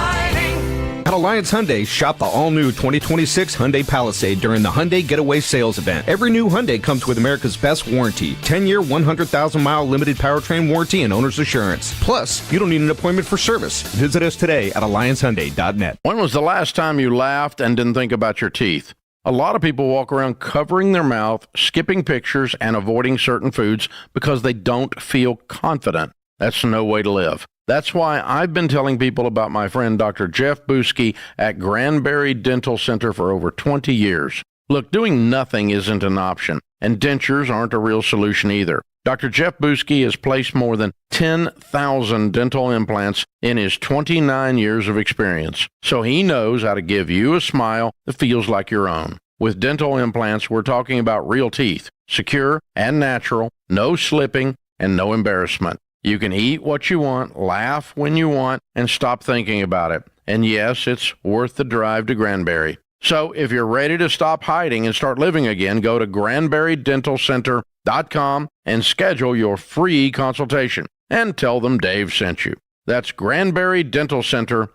At Alliance Hyundai, shop the all-new 2026 Hyundai Palisade during the Hyundai Getaway Sales Event. Every new Hyundai comes with America's best warranty, 10-year, 100,000-mile limited powertrain warranty and owner's assurance. Plus, you don't need an appointment for service. Visit us today at AllianceHyundai.net. When was the last time you laughed and didn't think about your teeth? A lot of people walk around covering their mouth, skipping pictures, and avoiding certain foods because they don't feel confident. That's no way to live. That's why I've been telling people about my friend Dr. Jeff Buski at Granbury Dental Center for over 20 years. Look, doing nothing isn't an option, and dentures aren't a real solution either. Dr. Jeff Buski has placed more than 10,000 dental implants in his 29 years of experience, so he knows how to give you a smile that feels like your own. With dental implants, we're talking about real teeth, secure and natural, no slipping, and no embarrassment. You can eat what you want, laugh when you want, and stop thinking about it. And yes, it's worth the drive to Granbury. So if you're ready to stop hiding and start living again, go to GranburyDentalCenter.com and schedule your free consultation. And tell them Dave sent you. That's GranburyDentalCenter.com.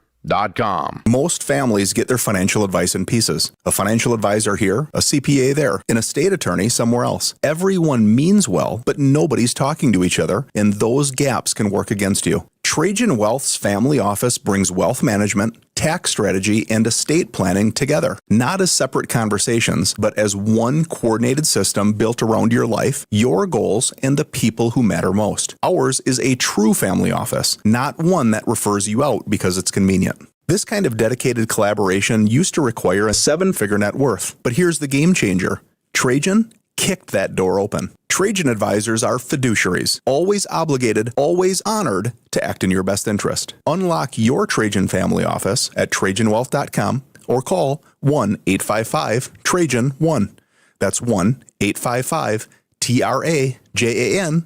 Most families get their financial advice in pieces. A financial advisor here, a CPA there, an estate attorney somewhere else. Everyone means well, but nobody's talking to each other, and those gaps can work against you. Trajan Wealth's family office brings wealth management, tax strategy, and estate planning together, not as separate conversations, but as one coordinated system built around your life, your goals, and the people who matter most. Ours is a true family office, not one that refers you out because it's convenient. This kind of dedicated collaboration used to require a 7-figure net worth, but here's the game changer. Trajan kicked that door open. Trajan advisors are fiduciaries, always obligated, always honored to act in your best interest. Unlock your Trajan family office at TrajanWealth.com or call 1-855-TRAJAN-1. That's 1-855-TRAJAN-1.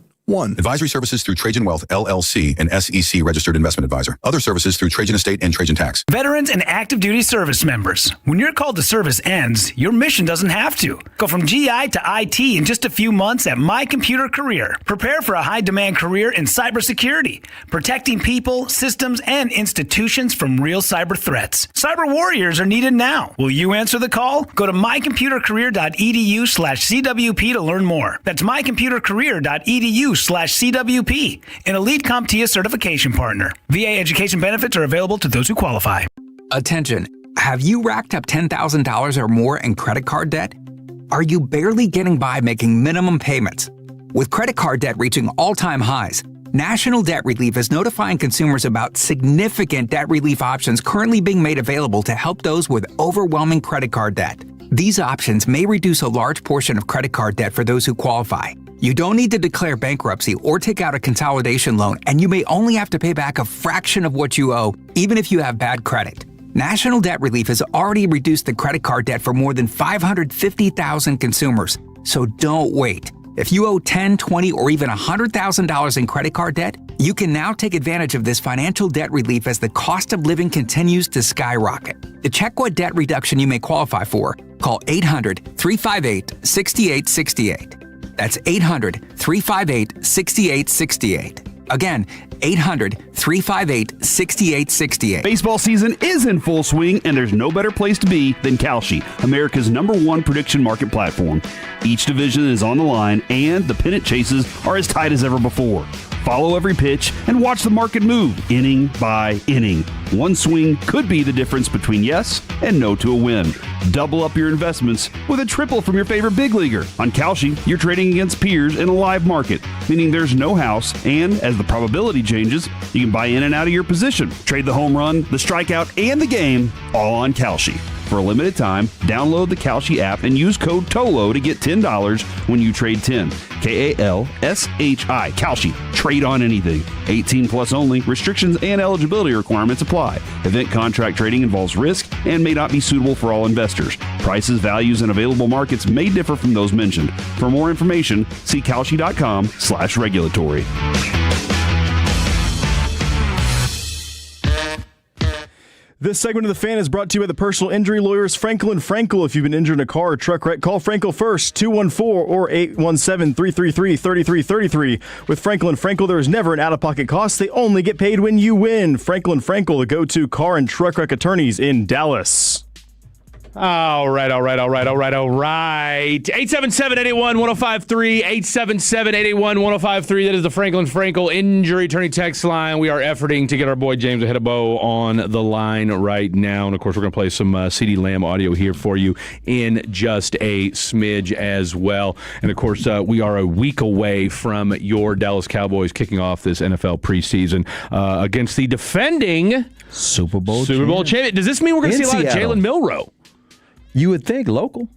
Advisory services through Trajan Wealth, LLC, an SEC registered investment advisor. Other services through Trajan Estate and Trajan Tax. Veterans and active duty service members. When your call to service ends, your mission doesn't have to. Go from GI to IT in just a few months at My Computer Career. Prepare for a high-demand career in cybersecurity, protecting people, systems, and institutions from real cyber threats. Cyber warriors are needed now. Will you answer the call? Go to mycomputercareer.edu/CWP to learn more. That's mycomputercareer.edu/CWP, an Elite CompTIA certification partner. VA education benefits are available to those who qualify. Attention, have you racked up $10,000 or more in credit card debt? Are you barely getting by making minimum payments? With credit card debt reaching all-time highs, National Debt Relief is notifying consumers about significant debt relief options currently being made available to help those with overwhelming credit card debt. These options may reduce a large portion of credit card debt for those who qualify. You don't need to declare bankruptcy or take out a consolidation loan, and you may only have to pay back a fraction of what you owe, even if you have bad credit. National Debt Relief has already reduced the credit card debt for more than 550,000 consumers, so don't wait. If you owe $10,000, $20,000, or even $100,000 in credit card debt, you can now take advantage of this financial debt relief as the cost of living continues to skyrocket. To check what debt reduction you may qualify for, call 800-358-6868. That's 800-358-6868. Again, 800-358-6868. Baseball season is in full swing, and there's no better place to be than Kalshi, America's #1 prediction market platform. Each division is on the line, and the pennant chases are as tight as ever before. Follow every pitch and watch the market move inning by inning. One swing could be the difference between yes and no to a win. Double up your investments with a triple from your favorite big leaguer. On Kalshi, you're trading against peers in a live market, meaning there's no house, and as the probability changes, you can buy in and out of your position. Trade the home run, the strikeout, and the game all on Kalshi. For a limited time, download the Kalshi app and use code TOLO to get $10 when you trade 10. Kalshi. Kalshi. Trade on anything. 18 plus only. Restrictions and eligibility requirements apply. Event contract trading involves risk and may not be suitable for all investors. Prices, values, and available markets may differ from those mentioned. For more information, see Kalshi.com/regulatory. This segment of The Fan is brought to you by the personal injury lawyers Frankel & Frankel. If you've been injured in a car or truck wreck, call Frankel first, 214 or 817-333-3333. With Frankel & Frankel, there is never an out-of-pocket cost. They only get paid when you win. Frankel & Frankel, the go-to car and truck wreck attorneys in Dallas. All right. 877-881-1053, 877-881-1053. That is the Franklin Frankel injury attorney text line. We are efforting to get our boy James Ahedabow on the line right now. And, of course, we're going to play some CeeDee Lamb audio here for you in just a smidge as well. And, of course, we are a week away from your Dallas Cowboys kicking off this NFL preseason against the defending Super Bowl champion. Does this mean we're going to see a lot of Jalen Milroe? You would think local.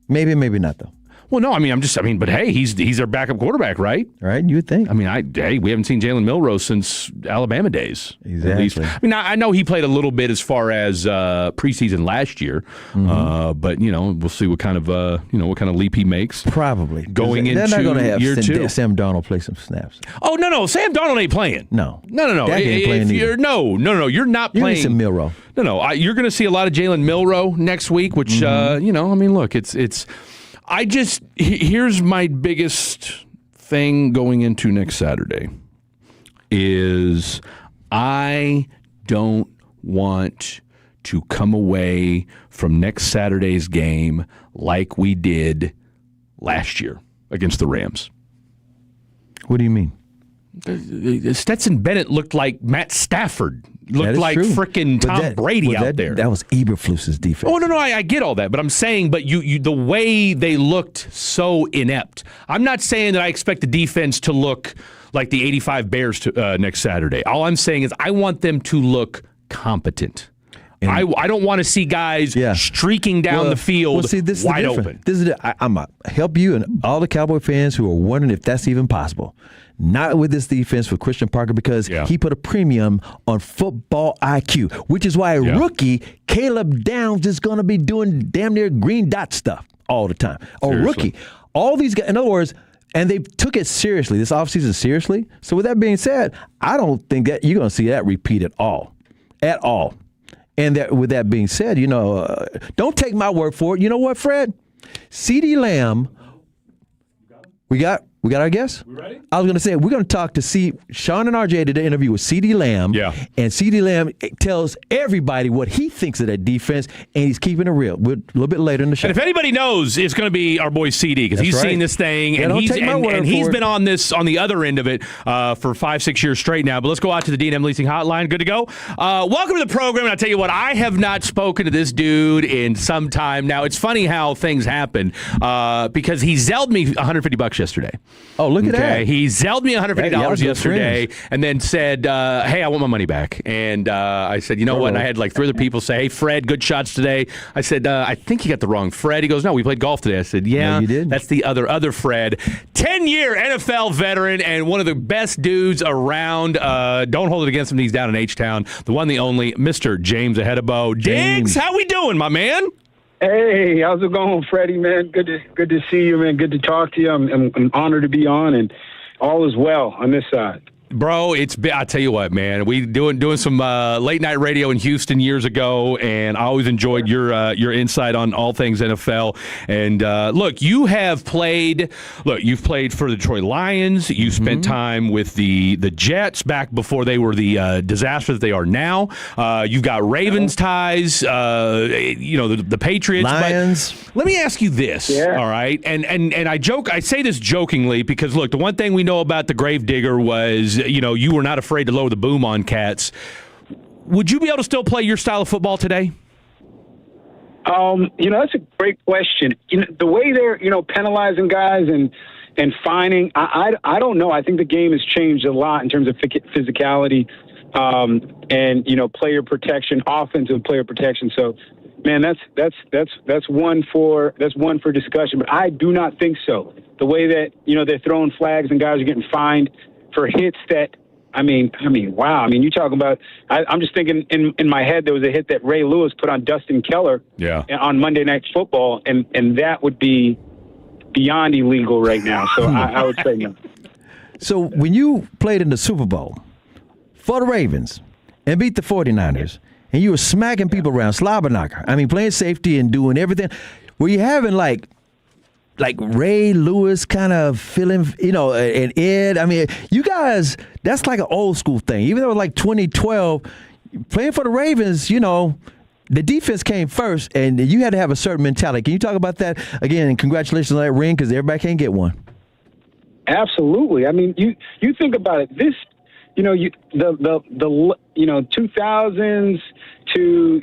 Maybe not, though. Well, no, but hey, he's their backup quarterback, right? Right, you would think. We haven't seen Jalen Milroe since Alabama days. Exactly. I know he played a little bit as far as preseason last year, but we'll see what kind of leap he makes. Probably going into they're not going to have year two. Sam Darnold play some snaps. Oh no, Sam Darnold ain't playing. No. Dak ain't playing either. You're not playing. Some Milroe. No, you're going to see a lot of Jalen Milroe next week, which look, it's. Here's my biggest thing going into next Saturday is I don't want to come away from next Saturday's game like we did last year against the Rams. What do you mean? Stetson Bennett looked like Matt Stafford. Looked like frickin' Tom Brady out there. That was Eberflus's defense. Oh, no, I get all that. But I'm saying, you the way they looked so inept. I'm not saying that I expect the defense to look like the 85 Bears next Saturday. All I'm saying is I want them to look competent. I don't want to see guys streaking down the field wide open. I'm going to help you and all the Cowboy fans who are wondering if that's even possible. Not with this defense for Christian Parker because he put a premium on football IQ, which is why a rookie, Caleb Downs, is going to be doing damn near green dot stuff all the time. Rookie. All these guys, in other words, and they took it seriously, this offseason seriously. So with that being said, I don't think that you're going to see that repeat at all. At all. And with that being said, don't take my word for it. You know what, Fred? CeeDee Lamb, we got our guest? We ready? I was going to say, we're going to talk to Sean and RJ did an interview with CeeDee Lamb. Yeah. And CeeDee Lamb tells everybody what he thinks of that defense, and he's keeping it real. We're a little bit later in the show. And if anybody knows, it's going to be our boy CD because he's seen this thing, and he's been on the other end of it for 5-6 years straight now. But let's go out to the D&M Leasing Hotline. Good to go. Welcome to the program. And I'll tell you what, I have not spoken to this dude in some time now. It's funny how things happen because he zelled me $150 yesterday. Oh, look at that. He zelled me $150 yesterday and then said, hey, I want my money back. And I said, you know what? And I had like 3 other people say, hey, Fred, good shots today. I said, I think you got the wrong Fred. He goes, no, we played golf today. I said, yeah, no, you did. That's the other Fred. 10-year NFL veteran and one of the best dudes around. Don't hold it against him. He's down in H-Town. The one, the only, Mr. James Ahedabow. Diggs, how we doing, my man? Hey, how's it going, Freddie, man? Good to see you, man. Good to talk to you. I'm honored to be on, and all is well on this side. Bro, I tell you what, man. We doing some late night radio in Houston years ago, and I always enjoyed your insight on all things NFL. And look, you've played for the Detroit Lions. You spent time with the Jets back before they were the disaster that they are now. You've got Ravens ties. The Patriots. Lions. But let me ask you this, all right? And I say this jokingly because look, the one thing we know about the Gravedigger was, you were not afraid to lower the boom on cats. Would you be able to still play your style of football today? That's a great question. The way they're, penalizing guys and fining, I don't know. I think the game has changed a lot in terms of physicality and player protection, offensive player protection. So, man, that's one for discussion. But I do not think so. The way that they're throwing flags and guys are getting fined for hits that. I mean, wow. You talk about. I'm just thinking in my head there was a hit that Ray Lewis put on Dustin Keller on Monday Night Football, and that would be beyond illegal right now. So I would say no. So when you played in the Super Bowl for the Ravens and beat the 49ers, and you were smacking people around, slobberknocker, playing safety and doing everything, were you having like Ray Lewis kind of feeling, and Ed? You guys, that's like an old school thing. Even though it was like 2012, playing for the Ravens, the defense came first, and you had to have a certain mentality. Can you talk about that again? And congratulations on that ring, because everybody can't get one. Absolutely. You think about it. This, the 2000s to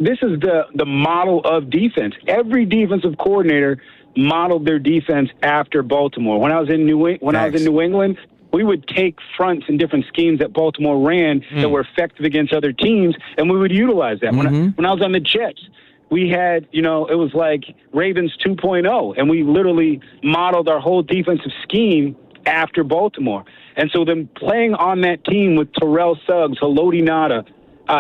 this is the model of defense. Every defensive coordinator modeled their defense after Baltimore. When I was in New England, we would take fronts and different schemes that Baltimore ran that were effective against other teams, and we would utilize that. When I was on the Jets, we had, it was like Ravens 2.0, and we literally modeled our whole defensive scheme after Baltimore. And so then playing on that team with Terrell Suggs, Haloti Ngata,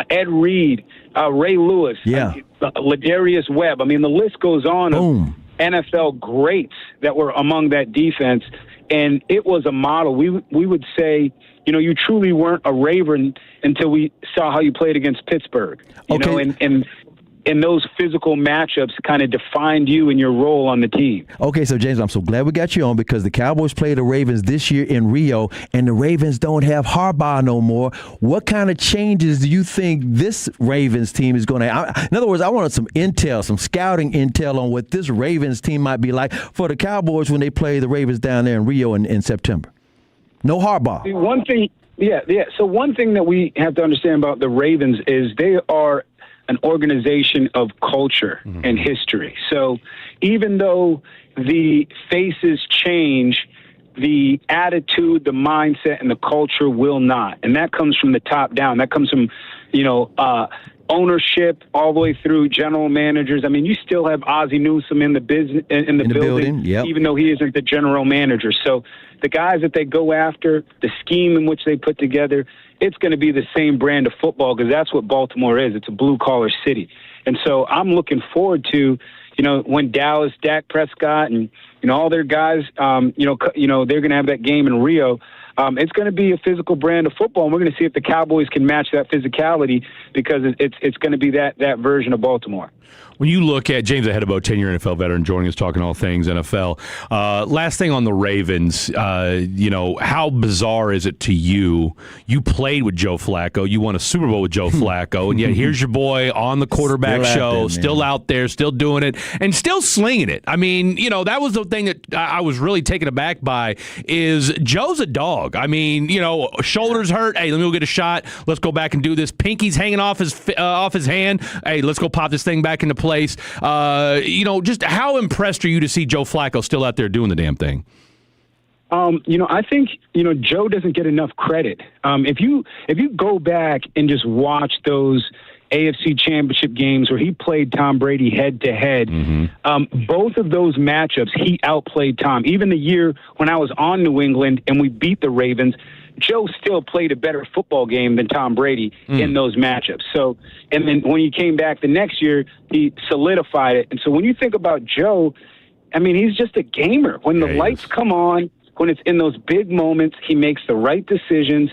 Ed Reed, Ray Lewis, Ladarius Webb. The list goes on of NFL greats that were among that defense, and it was a model. We would say, you truly weren't a Raven until we saw how you played against Pittsburgh. And those physical matchups kind of defined you and your role on the team. Okay, so James, I'm so glad we got you on, because the Cowboys played the Ravens this year in Rio, and the Ravens don't have Harbaugh no more. What kind of changes do you think this Ravens team is going to? In other words, I wanted some intel, some scouting intel on what this Ravens team might be like for the Cowboys when they play the Ravens down there in Rio in September. No Harbaugh. One thing, So one thing that we have to understand about the Ravens is they are an organization of culture and history. So even though the faces change, the attitude, the mindset, and the culture will not. And that comes from the top down. That comes from, ownership all the way through general managers. You still have Ozzie Newsome in the business, in the building, even though he isn't the general manager. So the guys that they go after, the scheme in which they put together, it's going to be the same brand of football, because that's what Baltimore is. It's a blue-collar city. And so I'm looking forward to, when Dallas, Dak Prescott, and, all their guys, they're going to have that game in Rio. It's going to be a physical brand of football, and we're going to see if the Cowboys can match that physicality, because it's going to be that version of Baltimore. When you look at James Ahedabow, 10-year NFL veteran, joining us talking all things NFL. Last thing on the Ravens, how bizarre is it to you? You played with Joe Flacco. You won a Super Bowl with Joe Flacco, and yet here's your boy on the quarterback show, still out there, still doing it, and still slinging it. That was the thing that I was really taken aback by, is Joe's a dog. Shoulders hurt. Hey, let me go get a shot. Let's go back and do this. Pinky's hanging off his hand. Hey, let's go pop this thing back into place. Just how impressed are you to see Joe Flacco still out there doing the damn thing? I think, Joe doesn't get enough credit. If you go back and just watch those AFC Championship games where he played Tom Brady head-to-head, both of those matchups, he outplayed Tom. Even the year when I was on New England and we beat the Ravens, Joe still played a better football game than Tom Brady in those matchups. So, and then when he came back the next year, he solidified it. And so when you think about Joe, he's just a gamer. When the lights come on, when it's in those big moments, he makes the right decisions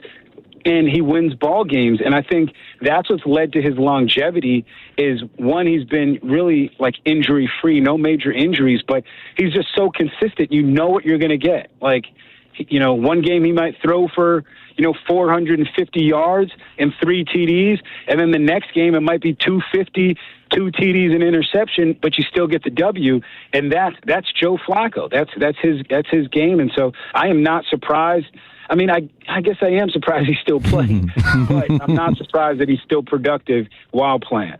and he wins ball games. And I think that's what's led to his longevity is, one, he's been really like injury free, no major injuries, but he's just so consistent. You know what you're going to get. Like, you know, one game he might throw for, 450 yards and 3 TDs. And then the next game it might be 250, 2 TDs and interception, but you still get the W. And that's Joe Flacco. That's his game. And so I am not surprised. I mean, I guess I am surprised he's still playing, but I'm not surprised that he's still productive while playing.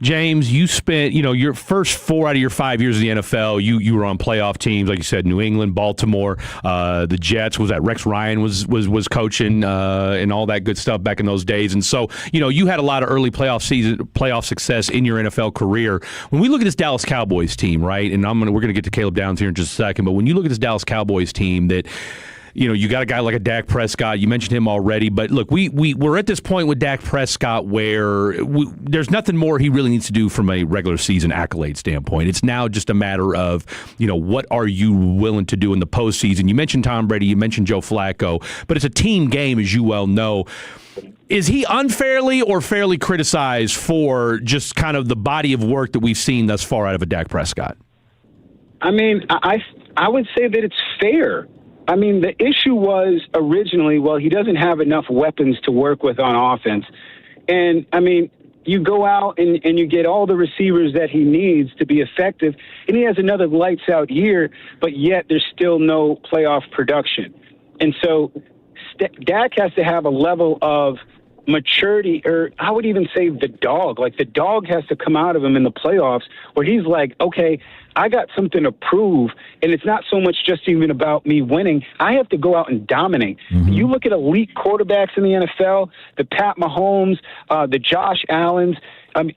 James, you spent, your first 4 out of your 5 years in the NFL, you were on playoff teams, like you said, New England, Baltimore, the Jets. Was that Rex Ryan was coaching and all that good stuff back in those days. And so, you had a lot of early playoff success in your NFL career. When we look at this Dallas Cowboys team, right, and we're going to get to Caleb Downs here in just a second, but when you look at this Dallas Cowboys team that, you got a guy like a Dak Prescott. You mentioned him already. But look, we're at this point with Dak Prescott where there's nothing more he really needs to do from a regular season accolade standpoint. It's now just a matter of, what are you willing to do in the postseason? You mentioned Tom Brady. You mentioned Joe Flacco. But it's a team game, as you well know. Is he unfairly or fairly criticized for just kind of the body of work that we've seen thus far out of a Dak Prescott? I mean, I would say that it's fair. I mean, the issue was originally, he doesn't have enough weapons to work with on offense. And, I mean, you go out and you get all the receivers that he needs to be effective, and he has another lights-out year, but yet there's still no playoff production. And so Dak has to have a level of maturity, or I would even say the dog. Like, the dog has to come out of him in the playoffs where he's like, okay, I got something to prove, and it's not so much just even about me winning. I have to go out and dominate. Mm-hmm. You look at elite quarterbacks in the NFL, the Pat Mahomes, the Josh Allens,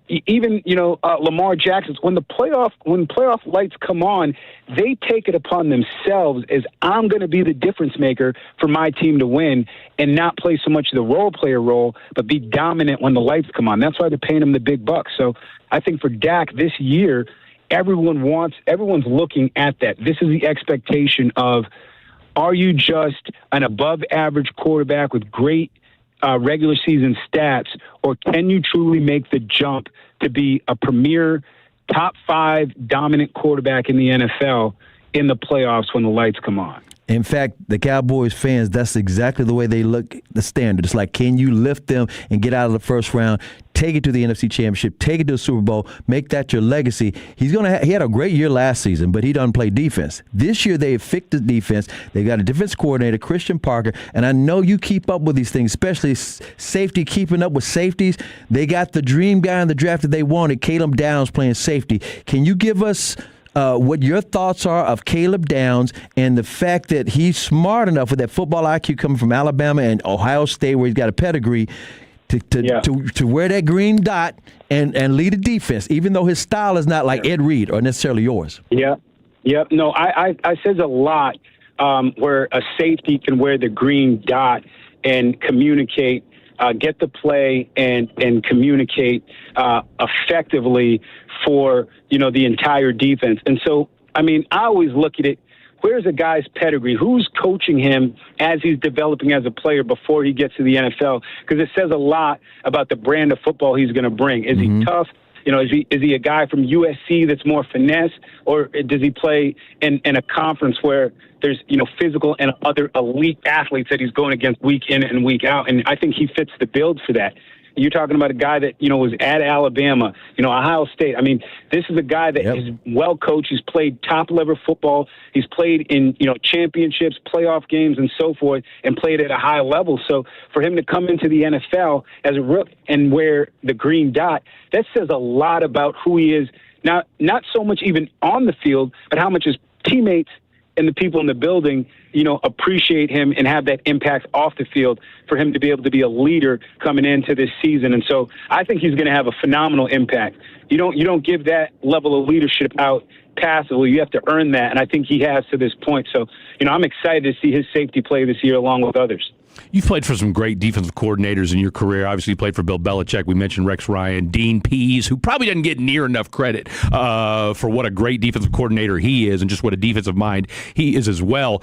even Lamar Jackson. When playoff lights come on, they take it upon themselves as, I'm going to be the difference maker for my team to win, and not play so much the role player role, but be dominant when the lights come on. That's why they're paying him the big bucks. So I think for Dak this year, everyone's looking at that. This is the expectation of, are you just an above average quarterback with great regular season stats, or can you truly make the jump to be a premier top 5 dominant quarterback in the NFL in the playoffs when the lights come on? In fact, the Cowboys fans, that's exactly the way they look at the standard. It's like, can you lift them and get out of the first round, take it to the NFC Championship, take it to the Super Bowl, make that your legacy? He had a great year last season, but he doesn't play defense. This year they fixed the defense. They got a defense coordinator, Christian Parker, and I know you keep up with these things, especially safety, keeping up with safeties. They got the dream guy in the draft that they wanted, Caleb Downs, playing safety. Can you give us what your thoughts are of Caleb Downs and the fact that he's smart enough with that football IQ coming from Alabama and Ohio State, where he's got a pedigree, to wear that green dot and lead a defense, even though his style is not like Ed Reed or necessarily yours? Yeah. No, I says a lot where a safety can wear the green dot and communicate, get the play and communicate effectively for, the entire defense. And so, I mean, I always look at it, where's a guy's pedigree? Who's coaching him as he's developing as a player before he gets to the NFL? Because it says a lot about the brand of football he's going to bring. Is he tough? Is he a guy from USC that's more finesse, or does he play in a conference where there's, physical and other elite athletes that he's going against week in and week out? And I think he fits the build for that. You're talking about a guy that, was at Alabama, Ohio State. I mean, this is a guy that is well coached. He's played top-level football. He's played in, championships, playoff games, and so forth, and played at a high level. So for him to come into the NFL as a rookie and wear the green dot, that says a lot about who he is, not so much even on the field, but how much his teammates and the people in the building, appreciate him and have that impact off the field for him to be able to be a leader coming into this season. And so I think he's going to have a phenomenal impact. You don't give that level of leadership out passively. You have to earn that, and I think he has to this point. So, I'm excited to see his safety play this year along with others. You've played for some great defensive coordinators in your career. Obviously, you played for Bill Belichick. We mentioned Rex Ryan, Dean Pease, who probably doesn't get near enough credit for what a great defensive coordinator he is and just what a defensive mind he is as well.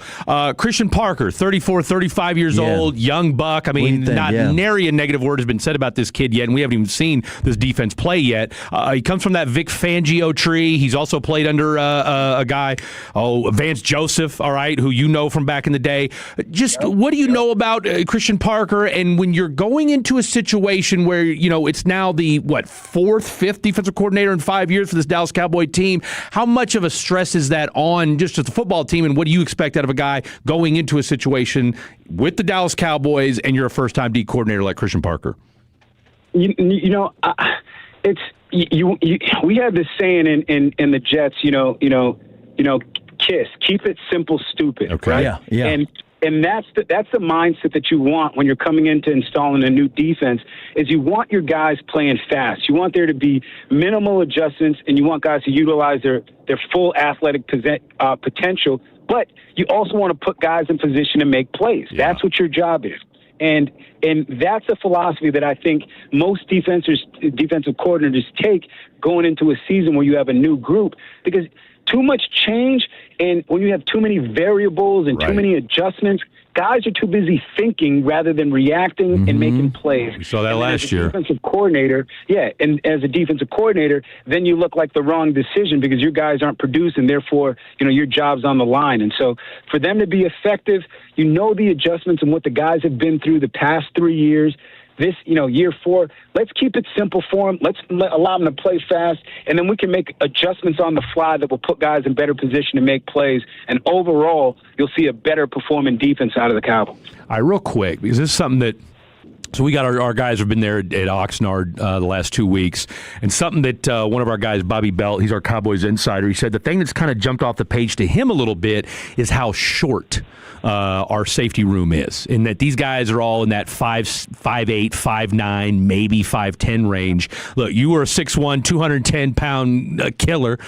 Christian Parker, 34, 35 years old, young buck. I mean, nary a negative word has been said about this kid yet, and we haven't even seen this defense play yet. He comes from that Vic Fangio tree. He's also played under a guy, Vance Joseph, all right, who you know from back in the day. Just what do you know about Christian Parker, and when you're going into a situation where, you know, it's now the, fourth, fifth defensive coordinator in 5 years for this Dallas Cowboy team, how much of a stress is that on just as the football team, and what do you expect out of a guy going into a situation with the Dallas Cowboys and you're a first-time D coordinator like Christian Parker? We had this saying in the Jets, KISS, keep it simple, stupid. Okay. Right? Yeah. And that's the mindset that you want when you're coming into installing a new defense, is you want your guys playing fast. You want there to be minimal adjustments, and you want guys to utilize their full athletic potential, but you also want to put guys in position to make plays. Yeah. That's what your job is. And that's a philosophy that I think most defensive coordinators take going into a season where you have a new group, because too much change, and when you have too many variables and too many adjustments, guys are too busy thinking rather than reacting and making plays. We saw that last year. Defensive coordinator, and as a defensive coordinator, then you look like the wrong decision because your guys aren't producing. Therefore, your job's on the line. And so, for them to be effective, the adjustments and what the guys have been through the past 3 years. This, year 4, let's keep it simple for them. Let's allow them to play fast, and then we can make adjustments on the fly that will put guys in better position to make plays. And overall, you'll see a better performing defense out of the Cowboys. All right, real quick, because this is something that So we got our guys have been there at Oxnard the last 2 weeks, and something that one of our guys, Bobby Belt, he's our Cowboys insider, he said the thing that's kind of jumped off the page to him a little bit is how short our safety room is, in that these guys are all in that 5'8", 5'9", maybe 5'10" range. Look, you were a 6'1", 210-pound killer.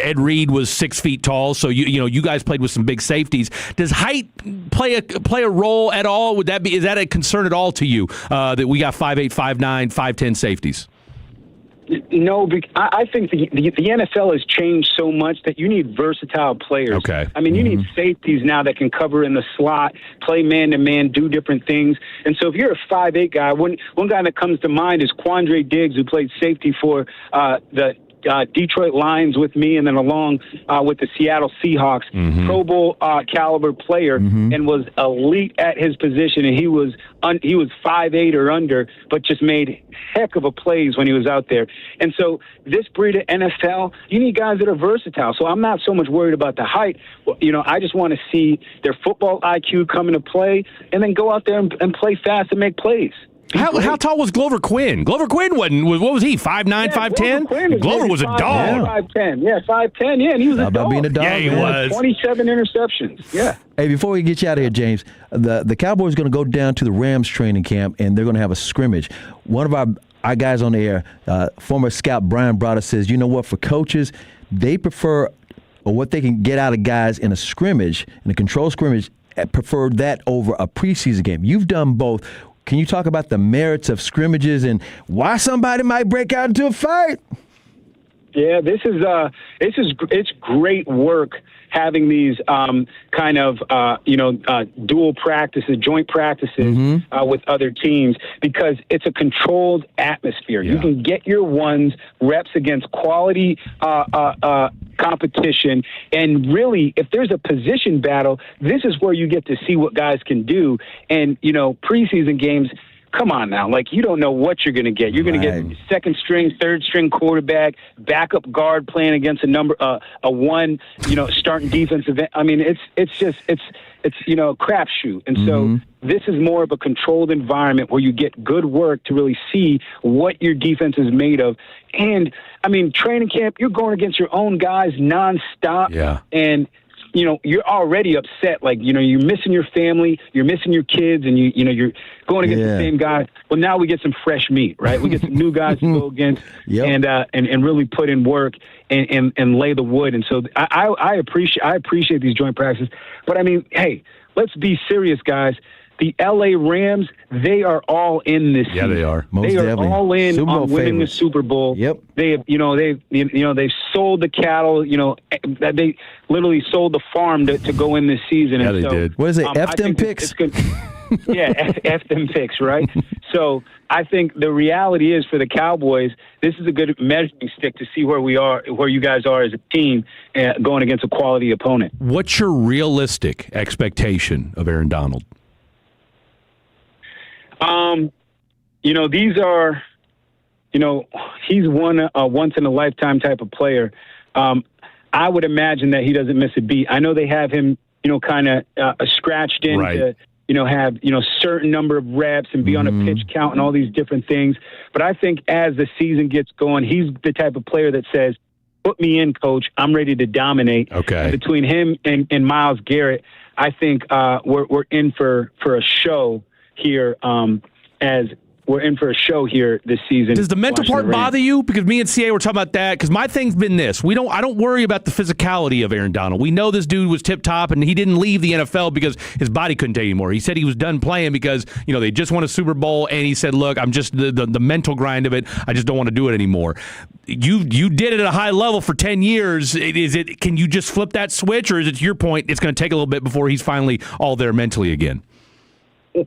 Ed Reed was 6 feet tall, so you guys played with some big safeties. Does height play a role at all? Is that a concern at all to you that we got 5'8", 5'9", 5'10" safeties? No, I think the NFL has changed so much that you need versatile players. Okay. I mean, you need safeties now that can cover in the slot, play man-to-man, do different things. And so if you're a 5'8" guy, one guy that comes to mind is Quandre Diggs, who played safety for the Detroit Lions with me, and then along with the Seattle Seahawks, Pro Bowl caliber player, and was elite at his position. And he was 5'8" or under, but just made heck of a plays when he was out there. And so this breed of NFL, you need guys that are versatile. So I'm not so much worried about the height. I just want to see their football IQ come into play, and then go out there and play fast and make plays. How tall was Glover Quinn? Glover Quinn what was he, 5'9", 5'10"? Glover was a dog. 5'10", 5'10", and he was a dog. About being a dog? Yeah, he was. 27 interceptions, yeah. Hey, before we get you out of here, James, the Cowboys are going to go down to the Rams training camp, and they're going to have a scrimmage. One of our guys on the air, former scout Brian Broder, says, you know what, for coaches, they prefer, or what they can get out of guys in a scrimmage, in a controlled scrimmage, prefer that over a preseason game. You've done both. Can you talk about the merits of scrimmages and why somebody might break out into a fight? Yeah, it's great work having these dual practices, joint practices with other teams, because it's a controlled atmosphere. Yeah. You can get your reps against quality competition, and really, if there's a position battle, this is where you get to see what guys can do. And preseason games, come on now. You don't know what you're going to get. You're going to get second string, third string quarterback, backup guard playing against a one, starting defensive end. I mean, it's a crapshoot. And so this is more of a controlled environment where you get good work to really see what your defense is made of. And, I mean, training camp, you're going against your own guys nonstop. Yeah. And you're already upset. You're missing your family, you're missing your kids, and you're going against the same guys. Well, now we get some fresh meat, right? We get some new guys to go against, and really put in work and lay the wood. And so I appreciate these joint practices. But I mean, hey, let's be serious, guys. The L.A. Rams, they are all in this season. They are. Most they are definitely. all in Super Bowl on winning favorites. the Super Bowl. Yep. They have, they've sold the cattle. They literally sold the farm to go in this season. Yeah, and they did. What is it? I F them think picks? it's good. Yeah, F them picks, right? So I think the reality is for the Cowboys, this is a good measuring stick to see where you guys are as a team going against a quality opponent. What's your realistic expectation of Aaron Donald? These are, he's one once in a lifetime type of player. I would imagine that he doesn't miss a beat. I know they have him, kind of scratched in to, have, certain number of reps and be on a pitch count and all these different things. But I think as the season gets going, he's the type of player that says, put me in, coach. I'm ready to dominate. Okay. And between him and Myles Garrett, I think we're in for a show here as we're in for a show here this season. Does the mental part bother you? Because me and CA were talking about that. Because my thing's been this: I don't worry about the physicality of Aaron Donald. We know this dude was tip top, and he didn't leave the NFL because his body couldn't take anymore. He said he was done playing because they just won a Super Bowl, and he said, "Look, I'm just the mental grind of it. I just don't want to do it anymore." You did it at a high level for 10 years. Can you just flip that switch, or is it to your point? It's going to take a little bit before he's finally all there mentally again.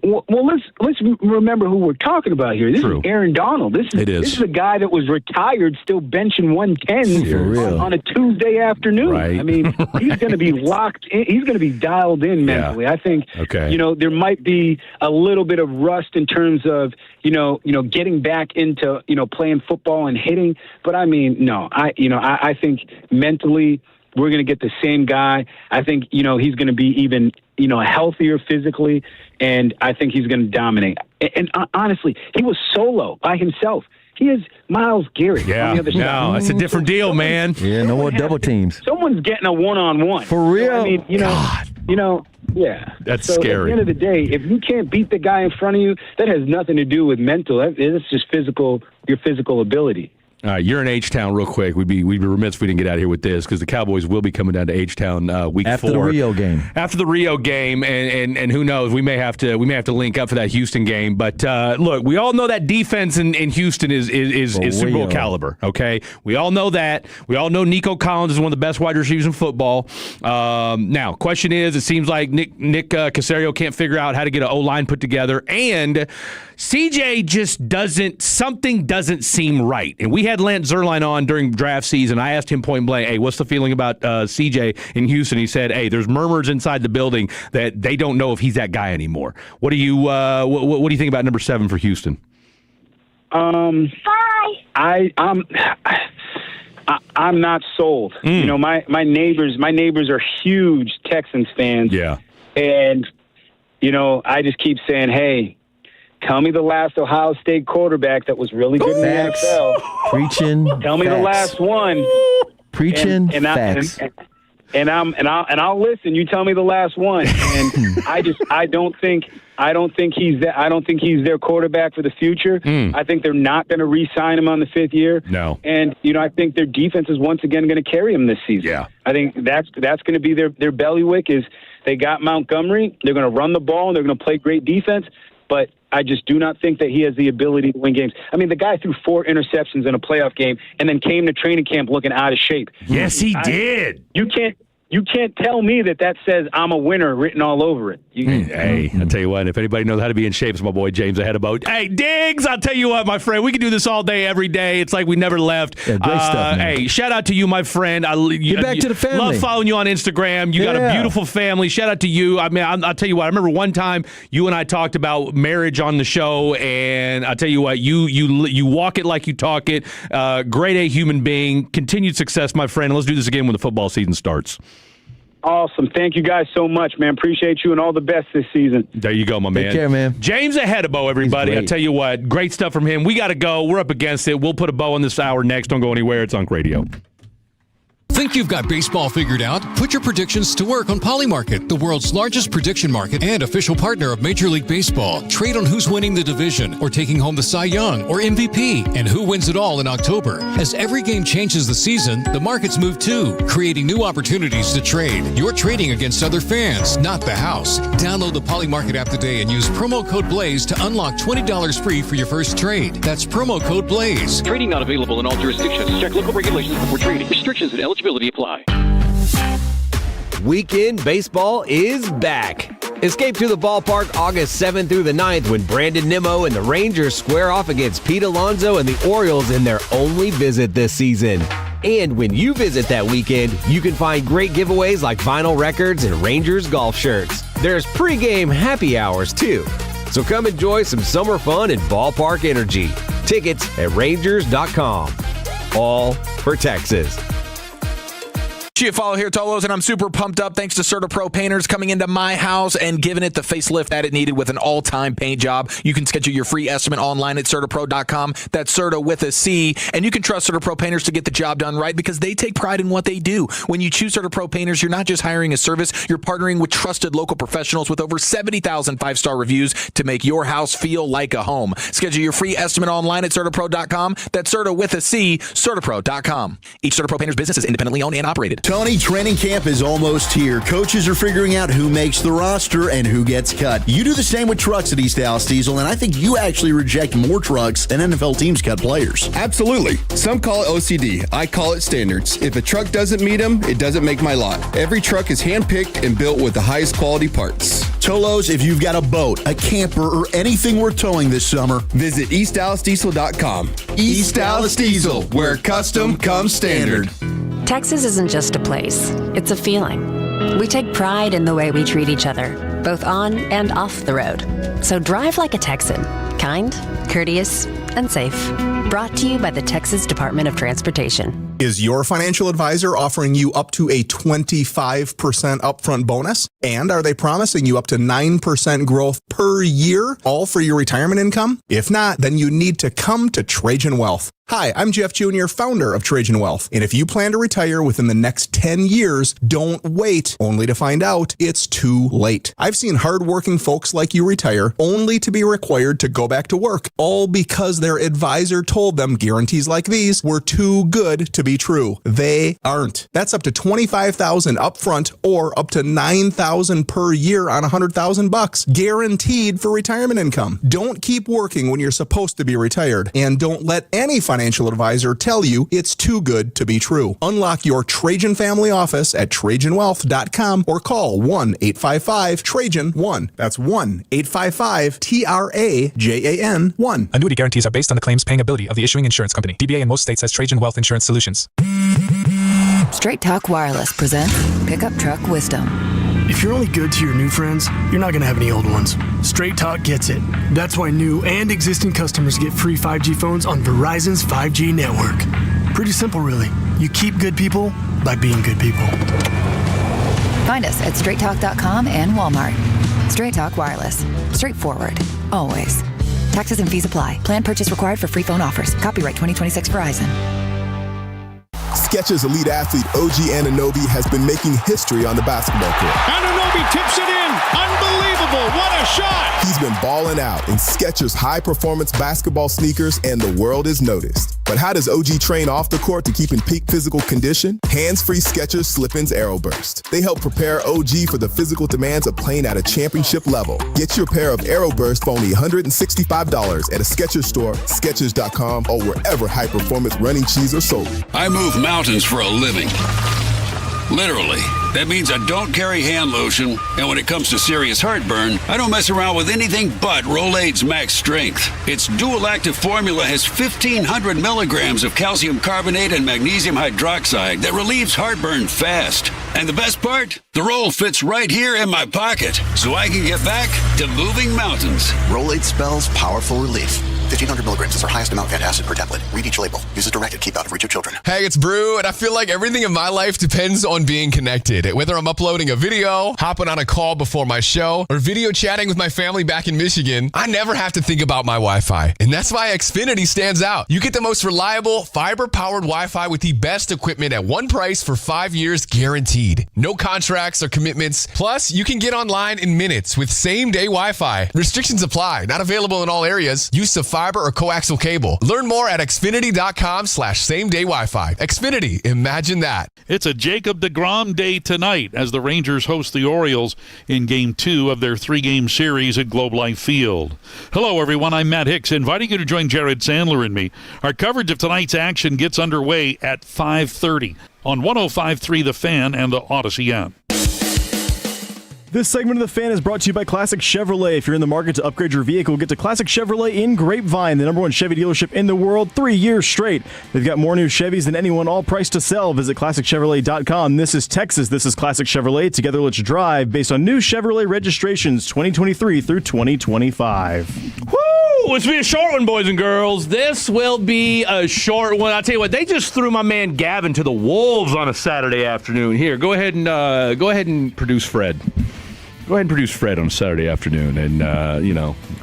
Well, let's remember who we're talking about here. This is Aaron Donald. This is a guy that was retired, still benching 110 on a Tuesday afternoon. Right. I mean, he's going to be locked in. He's going to be dialed in mentally. I think. Okay. There might be a little bit of rust in terms of getting back into playing football and hitting. But I mean, no. I think mentally we're going to get the same guy. I think he's going to be even healthier physically, and I think he's going to dominate. And honestly, he was solo by himself. He has Myles Garrett on the other side. No, that's a different deal, man. Yeah, no more double teams. Someone's getting a one-on-one. For real? So, I mean, yeah. That's so scary. At the end of the day, if you can't beat the guy in front of you, that has nothing to do with mental. It's just your physical ability. All right, you're in H-Town real quick. We'd be remiss if we didn't get out of here with this because the Cowboys will be coming down to H-Town week 4. After the Rio game. After the Rio game, and who knows, we may have to link up for that Houston game. But look, we all know that defense in Houston is Super Bowl caliber. Okay, we all know that. We all know Nico Collins is one of the best wide receivers in football. Now, question is, it seems like Nick Caserio can't figure out how to get an O-line put together, and CJ just doesn't seem right. And we had Lance Zierlein on during draft season. I asked him point blank, hey, what's the feeling about CJ in Houston? He said, hey, there's murmurs inside the building that they don't know if he's that guy anymore. What do you what do you think about number 7 for Houston? I'm not sold. My neighbors are huge Texans fans. Yeah. And I just keep saying, hey, tell me the last Ohio State quarterback that was really good in the NFL. Preaching. Tell me the last one. Preaching facts. I'll listen. You tell me the last one. And I don't think he's that. I don't think he's their quarterback for the future. I think they're not going to re-sign him on the 5th year. No. And I think their defense is once again going to carry him this season. Yeah. I think that's going to be their bailiwick. Is they got Montgomery. They're going to run the ball. And they're going to play great defense. But I just do not think that he has the ability to win games. I mean, the guy threw 4 interceptions in a playoff game and then came to training camp looking out of shape. Yes, he did. You can't tell me that says I'm a winner written all over it. Hey, I'll tell you what, if anybody knows how to be in shape, it's my boy James ahead about. Hey, Diggs, I'll tell you what, my friend, we can do this all day, every day. It's like we never left. Yeah, great stuff, man. Hey, shout out to you, my friend. Get back to the family. Love following you on Instagram. You got a beautiful family. Shout out to you. I mean, I'll tell you what, I remember one time you and I talked about marriage on the show, and I'll tell you what, you walk it like you talk it. Grade A human being. Continued success, my friend. Let's do this again when the football season starts. Awesome. Thank you guys so much, man. Appreciate you and all the best this season. There you go, my man. Take care, man. James Ahedebo, everybody. I tell you what, great stuff from him. We got to go. We're up against it. We'll put a bow on this hour next. Don't go anywhere. It's Unk Radio. Think you've got baseball figured out? Put your predictions to work on Polymarket, the world's largest prediction market and official partner of Major League Baseball. Trade on who's winning the division or taking home the Cy Young or MVP and who wins it all in October. As every game changes the season, the markets move too, creating new opportunities to trade. You're trading against other fans, not the house. Download the Polymarket app today and use promo code BLAZE to unlock $20 free for your first trade. That's promo code BLAZE. Trading not available in all jurisdictions. Check local regulations before trading. Restrictions and eligibility apply. Weekend baseball is back. Escape to the ballpark August 7th through the 9th when Brandon Nimmo and the Rangers square off against Pete Alonso and the Orioles in their only visit this season. And when you visit that weekend, you can find great giveaways like vinyl records and Rangers golf shirts. There's pregame happy hours too. So come enjoy some summer fun and ballpark energy. Tickets at Rangers.com. All for Texas. You follow here, Tolos, and I'm super pumped up thanks to CertaPro Painters coming into my house and giving it the facelift that it needed with an all-time paint job. You can schedule your free estimate online at CertaPro.com. That's Certa with a C. And you can trust CertaPro Painters to get the job done right because they take pride in what they do. When you choose CertaPro Painters, you're not just hiring a service, you're partnering with trusted local professionals with over 70,000 5-star reviews to make your house feel like a home. Schedule your free estimate online at CertaPro.com. That's Certa with a C, CertaPro.com. Each CertaPro Painters business is independently owned and operated. Tony, training camp is almost here. Coaches are figuring out who makes the roster and who gets cut. You do the same with trucks at East Dallas Diesel, and I think you actually reject more trucks than NFL teams cut players. Absolutely. Some call it OCD. I call it standards. If a truck doesn't meet them, it doesn't make my lot. Every truck is handpicked and built with the highest quality parts. Tolos, if you've got a boat, a camper, or anything worth towing this summer, visit EastDallasDiesel.com. East Dallas Diesel, where custom comes standard. Texas isn't just a place, it's a feeling. We take pride in the way we treat each other, both on and off the road. So drive like a Texan, kind, courteous, and safe. Brought to you by the Texas Department of Transportation. Is your financial advisor offering you up to a 25% upfront bonus? And are they promising you up to 9% growth per year, all for your retirement income? If not, then you need to come to Trajan Wealth. Hi, I'm Jeff Jr., founder of Trajan Wealth. And if you plan to retire within the next 10 years, don't wait only to find out it's too late. I've seen hardworking folks like you retire only to be required to go back to work, all because their advisor told them guarantees like these were too good to be true. They aren't. That's up to $25,000 upfront or up to $9,000 per year on $100,000 guaranteed for retirement income. Don't keep working when you're supposed to be retired, and don't let any financial advisor tell you it's too good to be true. Unlock your Trajan family office at TrajanWealth.com or call 1-855-TRAJAN-1. That's 1-855-TRAJAN-1. Annuity guarantees are based on the claims paying ability of the issuing insurance company. DBA in most states has Trajan Wealth Insurance Solutions. Straight Talk Wireless presents Pickup Truck Wisdom. If you're only good to your new friends, you're not going to have any old ones. Straight Talk gets it. That's why new and existing customers get free 5G phones on Verizon's 5G network. Pretty simple, really. You keep good people by being good people. Find us at straighttalk.com and Walmart. Straight Talk Wireless. Straightforward. Always. Taxes and fees apply. Plan purchase required for free phone offers. Copyright 2026 Verizon. Skechers elite athlete OG Anunoby has been making history on the basketball court. Anunoby tips it in. Unbelievable. What a shot. He's been balling out in Skechers high-performance basketball sneakers, and the world is noticed. But how does OG train off the court to keep in peak physical condition? Hands-free Skechers Slip-ins Aeroburst. They help prepare OG for the physical demands of playing at a championship level. Get your pair of Aeroburst for only $165 at a Skechers store, Skechers.com, or wherever high-performance running shoes are sold. I move mountains for a living. Literally. That means I don't carry hand lotion, and when it comes to serious heartburn, I don't mess around with anything but Rolaids Max Strength. Its dual-active formula has 1,500 milligrams of calcium carbonate and magnesium hydroxide that relieves heartburn fast. And the best part? The roll fits right here in my pocket, so I can get back to moving mountains. Rolaids spells powerful relief. 1,500 milligrams is our highest amount of antacid per tablet. Read each label. Use as directed. Keep out of reach of children. Hey, it's Brew, and I feel like everything in my life depends on being connected. Whether I'm uploading a video, hopping on a call before my show, or video chatting with my family back in Michigan, I never have to think about my Wi-Fi. And that's why Xfinity stands out. You get the most reliable, fiber-powered Wi-Fi with the best equipment at one price for 5 years guaranteed. No contracts or commitments. Plus, you can get online in minutes with same-day Wi-Fi. Restrictions apply. Not available in all areas. Use of fiber or coaxial cable. Learn more at xfinity.com/same-day Wi-Fi. Xfinity. Imagine that. It's a Jacob deGrom day tonight as the Rangers host the Orioles in Game 2 of their 3-game series at Globe Life Field. Hello, everyone. I'm Matt Hicks, inviting you to join Jared Sandler and me. Our coverage of tonight's action gets underway at 5:30 on 105.3 The Fan and the Odyssey app. This segment of The Fan is brought to you by Classic Chevrolet. If you're in the market to upgrade your vehicle, get to Classic Chevrolet in Grapevine, the #1 Chevy dealership in the world, 3 years straight. They've got more new Chevys than anyone, all priced to sell. Visit ClassicChevrolet.com. This is Texas. This is Classic Chevrolet. Together, let's drive based on new Chevrolet registrations 2023 through 2025. Woo! It's be a short one, boys and girls. This will be a short one. I'll tell you what, they just threw my man Gavin to the wolves on a Saturday afternoon. Here, go ahead and produce Fred. Go ahead and produce Fred on a Saturday afternoon, and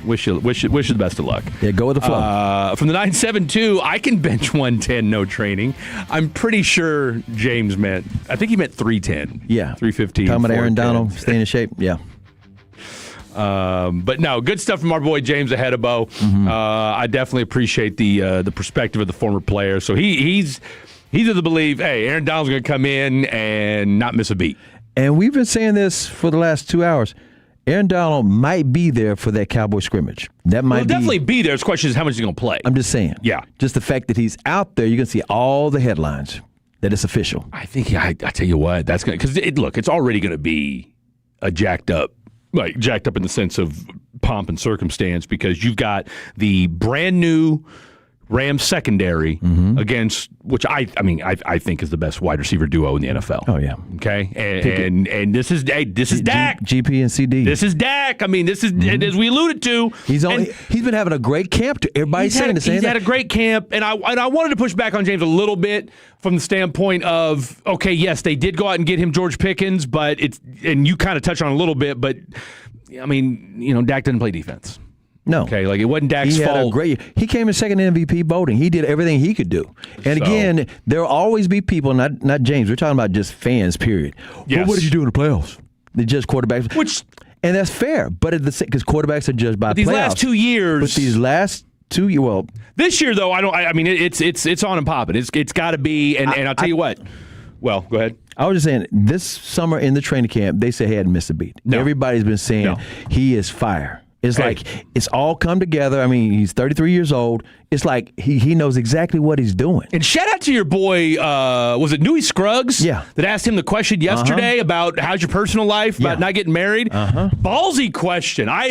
wish you the best of luck. Yeah, go with the flow. From the 972, I can bench 110, no training. I'm pretty sure James meant. I think he meant 310. Yeah, 315. Talking about Aaron Donald staying in shape. Yeah. But no, good stuff from our boy James Ahedebo. I definitely appreciate the perspective of the former player. So he's of the belief, hey, Aaron Donald's going to come in and not miss a beat. And we've been saying this for the last 2 hours. Aaron Donald might be there for that Cowboy scrimmage. That might definitely be there. The question is how much he's going to play. I'm just saying. Yeah. Just the fact that he's out there, you're going to see all the headlines that it's official. I think, I tell you what, that's going to, because look, it's already going to be a jacked up in the sense of pomp and circumstance, because you've got the brand new Rams secondary against, which I think is the best wide receiver duo in the NFL. Oh yeah. Okay. And this is Dak. GP and CD. This is Dak. I mean, this is as we alluded to. He's been having a great camp. Everybody's saying the same thing. He's had a great camp, and I wanted to push back on James a little bit from the standpoint of, okay, yes, they did go out and get him George Pickens, but and you kind of touched on it a little bit, but I mean, Dak didn't play defense. No. Okay, like it wasn't Dak's fault. He came in second in MVP voting. He did everything he could do. And again, there will always be people, not James, we're talking about just fans, period. Yes. Well, what did you do in the playoffs? They judge quarterbacks. And that's fair, but because quarterbacks are judged by these playoffs. Last 2 years. But these last 2 years, well. This year, though, I mean, it's on and popping. It's got to be, and I'll tell you what. Well, go ahead. I was just saying, this summer in the training camp, they said he hadn't missed a beat. No. Everybody's been saying he is fire. It's like it's all come together. I mean, he's 33 years old. It's like he knows exactly what he's doing. And shout out to your boy, was it Newey Scruggs? Yeah. That asked him the question yesterday about how's your personal life, about not getting married. Ballsy question. I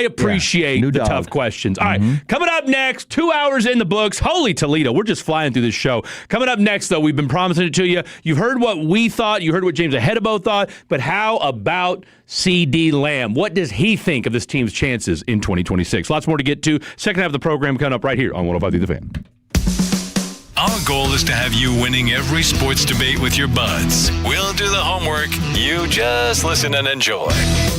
appreciate the tough questions. All right, coming up next, 2 hours in the books. Holy Toledo, we're just flying through this show. Coming up next, though, we've been promising it to you. You've heard what we thought. You heard what James Ahedebo thought. But how about C.D. Lamb? What does he think of this team's chances in 2026? Lots more to get to. Second half of the program coming up right here on 105.3 The Fan. Our goal is to have you winning every sports debate with your buds. We'll do the homework. You just listen and enjoy.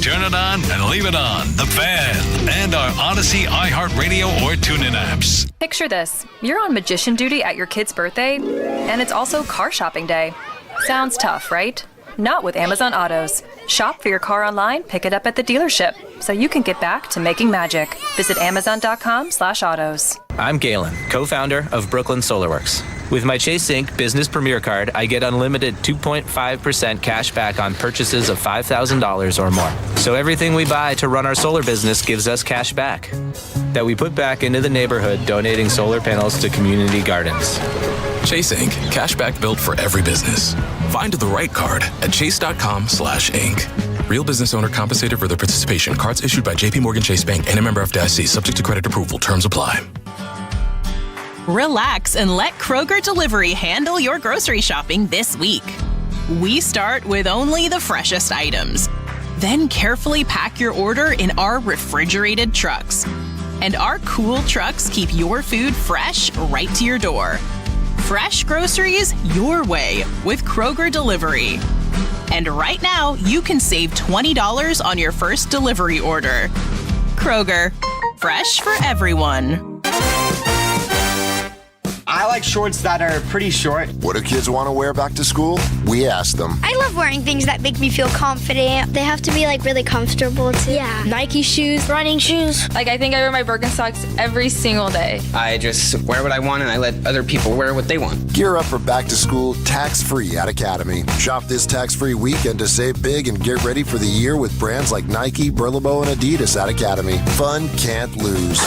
Turn it on and leave it on. The Fan and our Odyssey, iHeartRadio, or TuneIn apps. Picture this. You're on magician duty at your kid's birthday, and it's also car shopping day. Sounds tough, right? Not with Amazon Autos. Shop for your car online, pick it up at the dealership, so you can get back to making magic. Visit Amazon.com/autos. I'm Galen, co-founder of Brooklyn SolarWorks. With my Chase Inc. Business Premier Card, I get unlimited 2.5% cash back on purchases of $5,000 or more. So everything we buy to run our solar business gives us cash back that we put back into the neighborhood, donating solar panels to community gardens. Chase Inc. Cashback built for every business. Find the right card at chase.com/inc. Real business owner compensated for their participation. Cards issued by JPMorgan Chase Bank and a member FDIC, subject to credit approval. Terms apply. Relax and let Kroger Delivery handle your grocery shopping this week. We start with only the freshest items. Then carefully pack your order in our refrigerated trucks. And our cool trucks keep your food fresh right to your door. Fresh groceries your way with Kroger Delivery. And right now, you can save $20 on your first delivery order. Kroger, fresh for everyone. I like shorts that are pretty short. What do kids want to wear back to school? We ask them. I love wearing things that make me feel confident. They have to be like really comfortable too. Yeah. Nike shoes, running shoes. Like I think I wear my Birkenstocks every single day. I just wear what I want and I let other people wear what they want. Gear up for back to school tax-free at Academy. Shop this tax-free weekend to save big and get ready for the year with brands like Nike, Burlebo, and Adidas at Academy. Fun can't lose.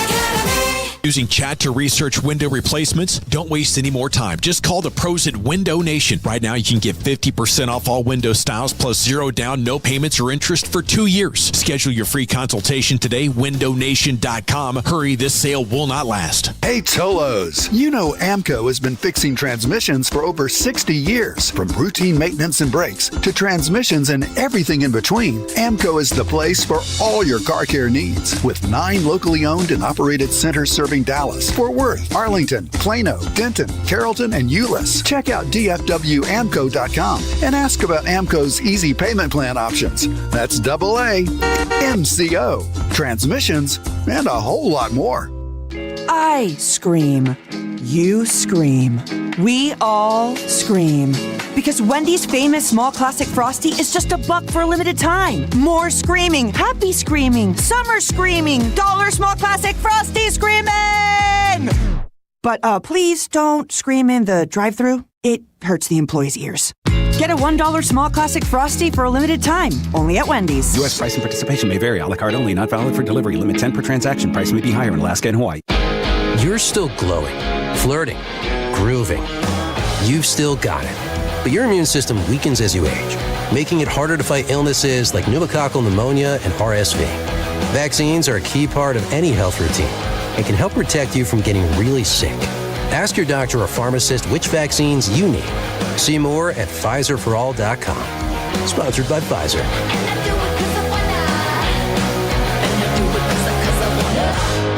Using chat to research window replacements? Don't waste any more time. Just call the pros at Window Nation. Right now, you can get 50% off all window styles plus 0 down, no payments or interest for 2 years. Schedule your free consultation today, windownation.com. Hurry, this sale will not last. Hey, Tolos. You know AMCO has been fixing transmissions for over 60 years. From routine maintenance and brakes to transmissions and everything in between, AMCO is the place for all your car care needs. With 9 locally owned and operated centers serving Dallas, Fort Worth, Arlington, Plano, Denton, Carrollton, and Euless. Check out dfwamco.com and ask about AMCO's easy payment plan options. That's AA, MCO, transmissions, and a whole lot more. I scream. You scream. We all scream. Because Wendy's famous small classic Frosty is just $1 for a limited time. More screaming, happy screaming, summer screaming, dollar small classic Frosty screaming! But please don't scream in the drive-thru. It hurts the employees' ears. Get a $1 small classic Frosty for a limited time, only at Wendy's. U.S. price and participation may vary. A la carte only, not valid for delivery. Limit 10 per transaction. Price may be higher in Alaska and Hawaii. You're still glowing, flirting, grooving. You've still got it. But your immune system weakens as you age, making it harder to fight illnesses like pneumococcal pneumonia and RSV. Vaccines are a key part of any health routine and can help protect you from getting really sick. Ask your doctor or pharmacist which vaccines you need. See more at PfizerForAll.com. Sponsored by Pfizer.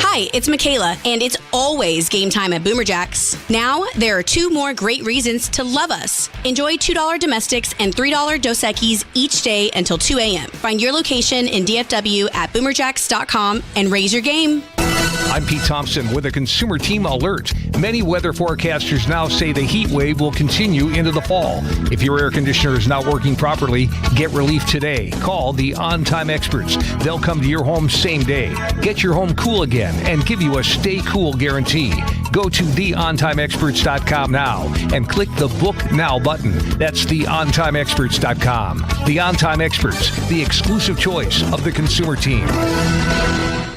Hi, it's Michaela, and it's always game time at Boomer Jacks. Now, there are 2 more great reasons to love us. Enjoy $2 domestics and $3 Dos Equis each day until 2 a.m. Find your location in DFW at boomerjacks.com and raise your game. I'm Pete Thompson with a Consumer Team alert. Many weather forecasters now say the heat wave will continue into the fall. If your air conditioner is not working properly, get relief today. Call the On Time Experts. They'll come to your home same day. Get your home cool again and give you a stay cool guarantee. Go to theontimeexperts.com now and click the Book Now button. That's theontimeexperts.com. The On Time Experts, the exclusive choice of the Consumer Team.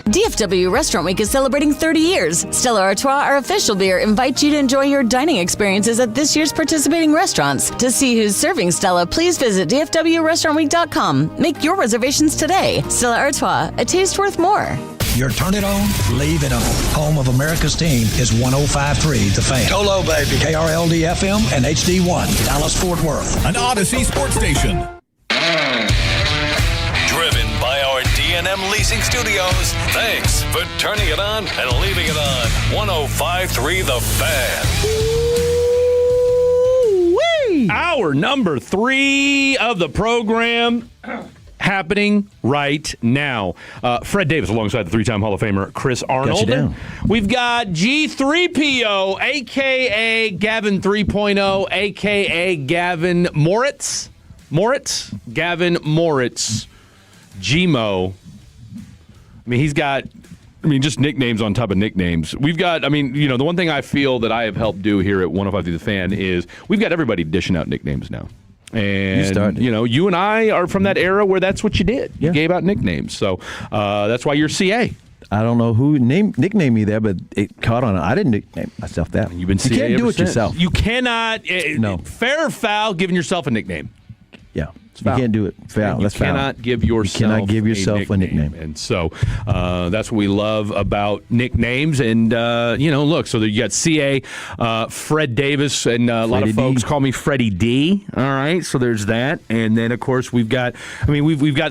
DFW Restaurant Week is celebrating 30 years. Stella Artois, our official beer, invites you to enjoy your dining experiences at this year's participating restaurants. To see who's serving Stella, please visit dfwrestaurantweek.com. Make your reservations today. Stella Artois, a taste worth more. Your turn it on, leave it on. Home of America's team is 105.3 The Fan. Tolo, baby. KRLD-FM and HD1, Dallas-Fort Worth. An Odyssey sports station. Driven by our D&M Leasing Studios. Thanks for turning it on and leaving it on. 105.3 The Fan. Woo-wee. Hour number 3 of the program happening right now. Fred Davis alongside the 3-time Hall of Famer Chris Arnold. We've got G3PO, a.k.a. Gavin 3.0, a.k.a. Gavin Moritz. Gavin Moritz. Gmo. I mean, he's got, just nicknames on top of nicknames. We've got, the one thing I feel that I have helped do here at 105 The Fan is we've got everybody dishing out nicknames now. And, you and I are from that era where that's what you did. You gave out nicknames. So that's why you're CA. I don't know who nicknamed me there, but it caught on. I didn't nickname myself that. You've been CA You can't do it since. yourself. You cannot, no. Fair or foul, giving yourself a nickname. Yeah. It's foul. You can't do it. Foul. You That's foul. cannot give yourself a nickname. And so that's what we love about nicknames. And, look, so you got CA, Fred Davis, and a lot of folks call me Freddie D. All right, so there's that. And then, of course, we've got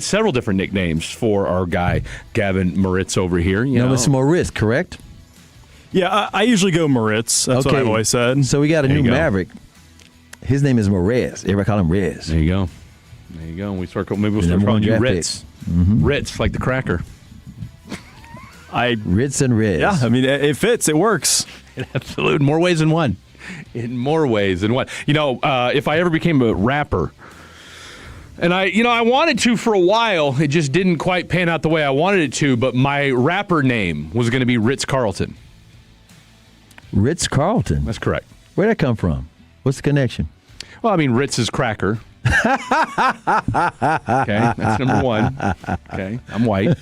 several different nicknames for our guy, Gavin Moritz over here. It's Moritz, correct? Yeah, I usually go Moritz. That's what I've always said. So we got a new Maverick. His name is Morez. Everybody call him Rez. There you go. Maybe we'll start calling you Ritz. Mm-hmm. Ritz, like the cracker. Ritz and Rez. Yeah, I mean, it fits. It works. Absolutely. In more ways than one. In more ways than one. If I ever became a rapper, and I wanted to for a while, it just didn't quite pan out the way I wanted it to, but my rapper name was going to be Ritz-Carlton. Ritz-Carlton? That's correct. Where'd that come from? What's the connection? Well, I mean, Ritz is cracker. Okay, that's number one. Okay, I'm white.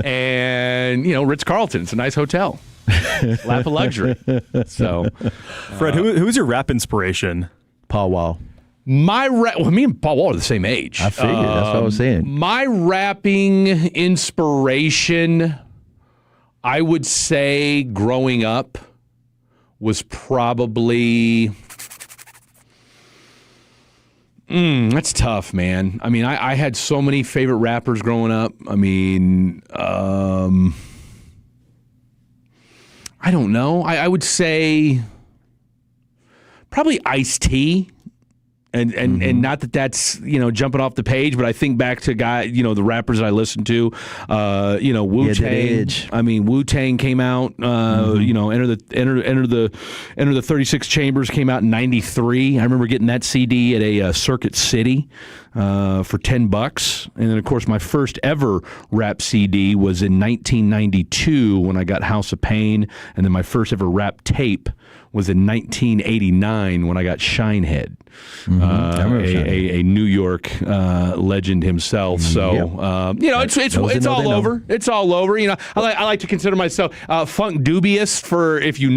And, Ritz-Carlton, it's a nice hotel. Lap of luxury. So, Fred, who's your rap inspiration? Paul Wall. Me and Paul Wall are the same age. I figured. That's what I was saying. My rapping inspiration, I would say, growing up, was probably... that's tough, man. I mean, I had so many favorite rappers growing up. I mean, I don't know. I would say probably Ice-T. And not that's jumping off the page, but I think back to the rappers that I listened to, Wu-Tang. I mean, Wu-Tang came out. Enter the 36 Chambers came out in '93. I remember getting that CD at a Circuit City for $10, and then of course my first ever rap CD was in 1992 when I got House of Pain, and then my first ever rap tape was in 1989 when I got Shinehead, a New York legend himself. So it's all over. It's all over. I like to consider myself Funk Dubious if you're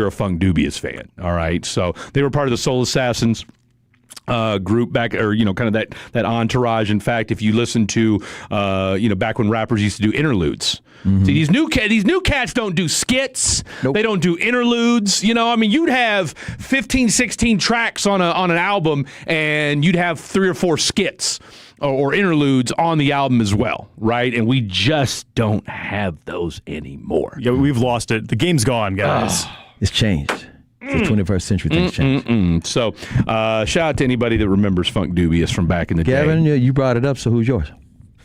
a Funk Dubious fan. All right, so they were part of the Soul Assassins group back, or kind of that entourage. In fact, if you listen to back when rappers used to do interludes. Mm-hmm. See, these new cats don't do skits. Nope. They don't do interludes. You'd have 15, 16 tracks on an album, and you'd have 3 or 4 skits or interludes on the album as well, right? And we just don't have those anymore. Yeah, we've lost it. The game's gone, guys. It's changed. It's the 21st century, things change. So, shout out to anybody that remembers Funk Dubious from back in the day. Gavin, you brought it up, so who's yours?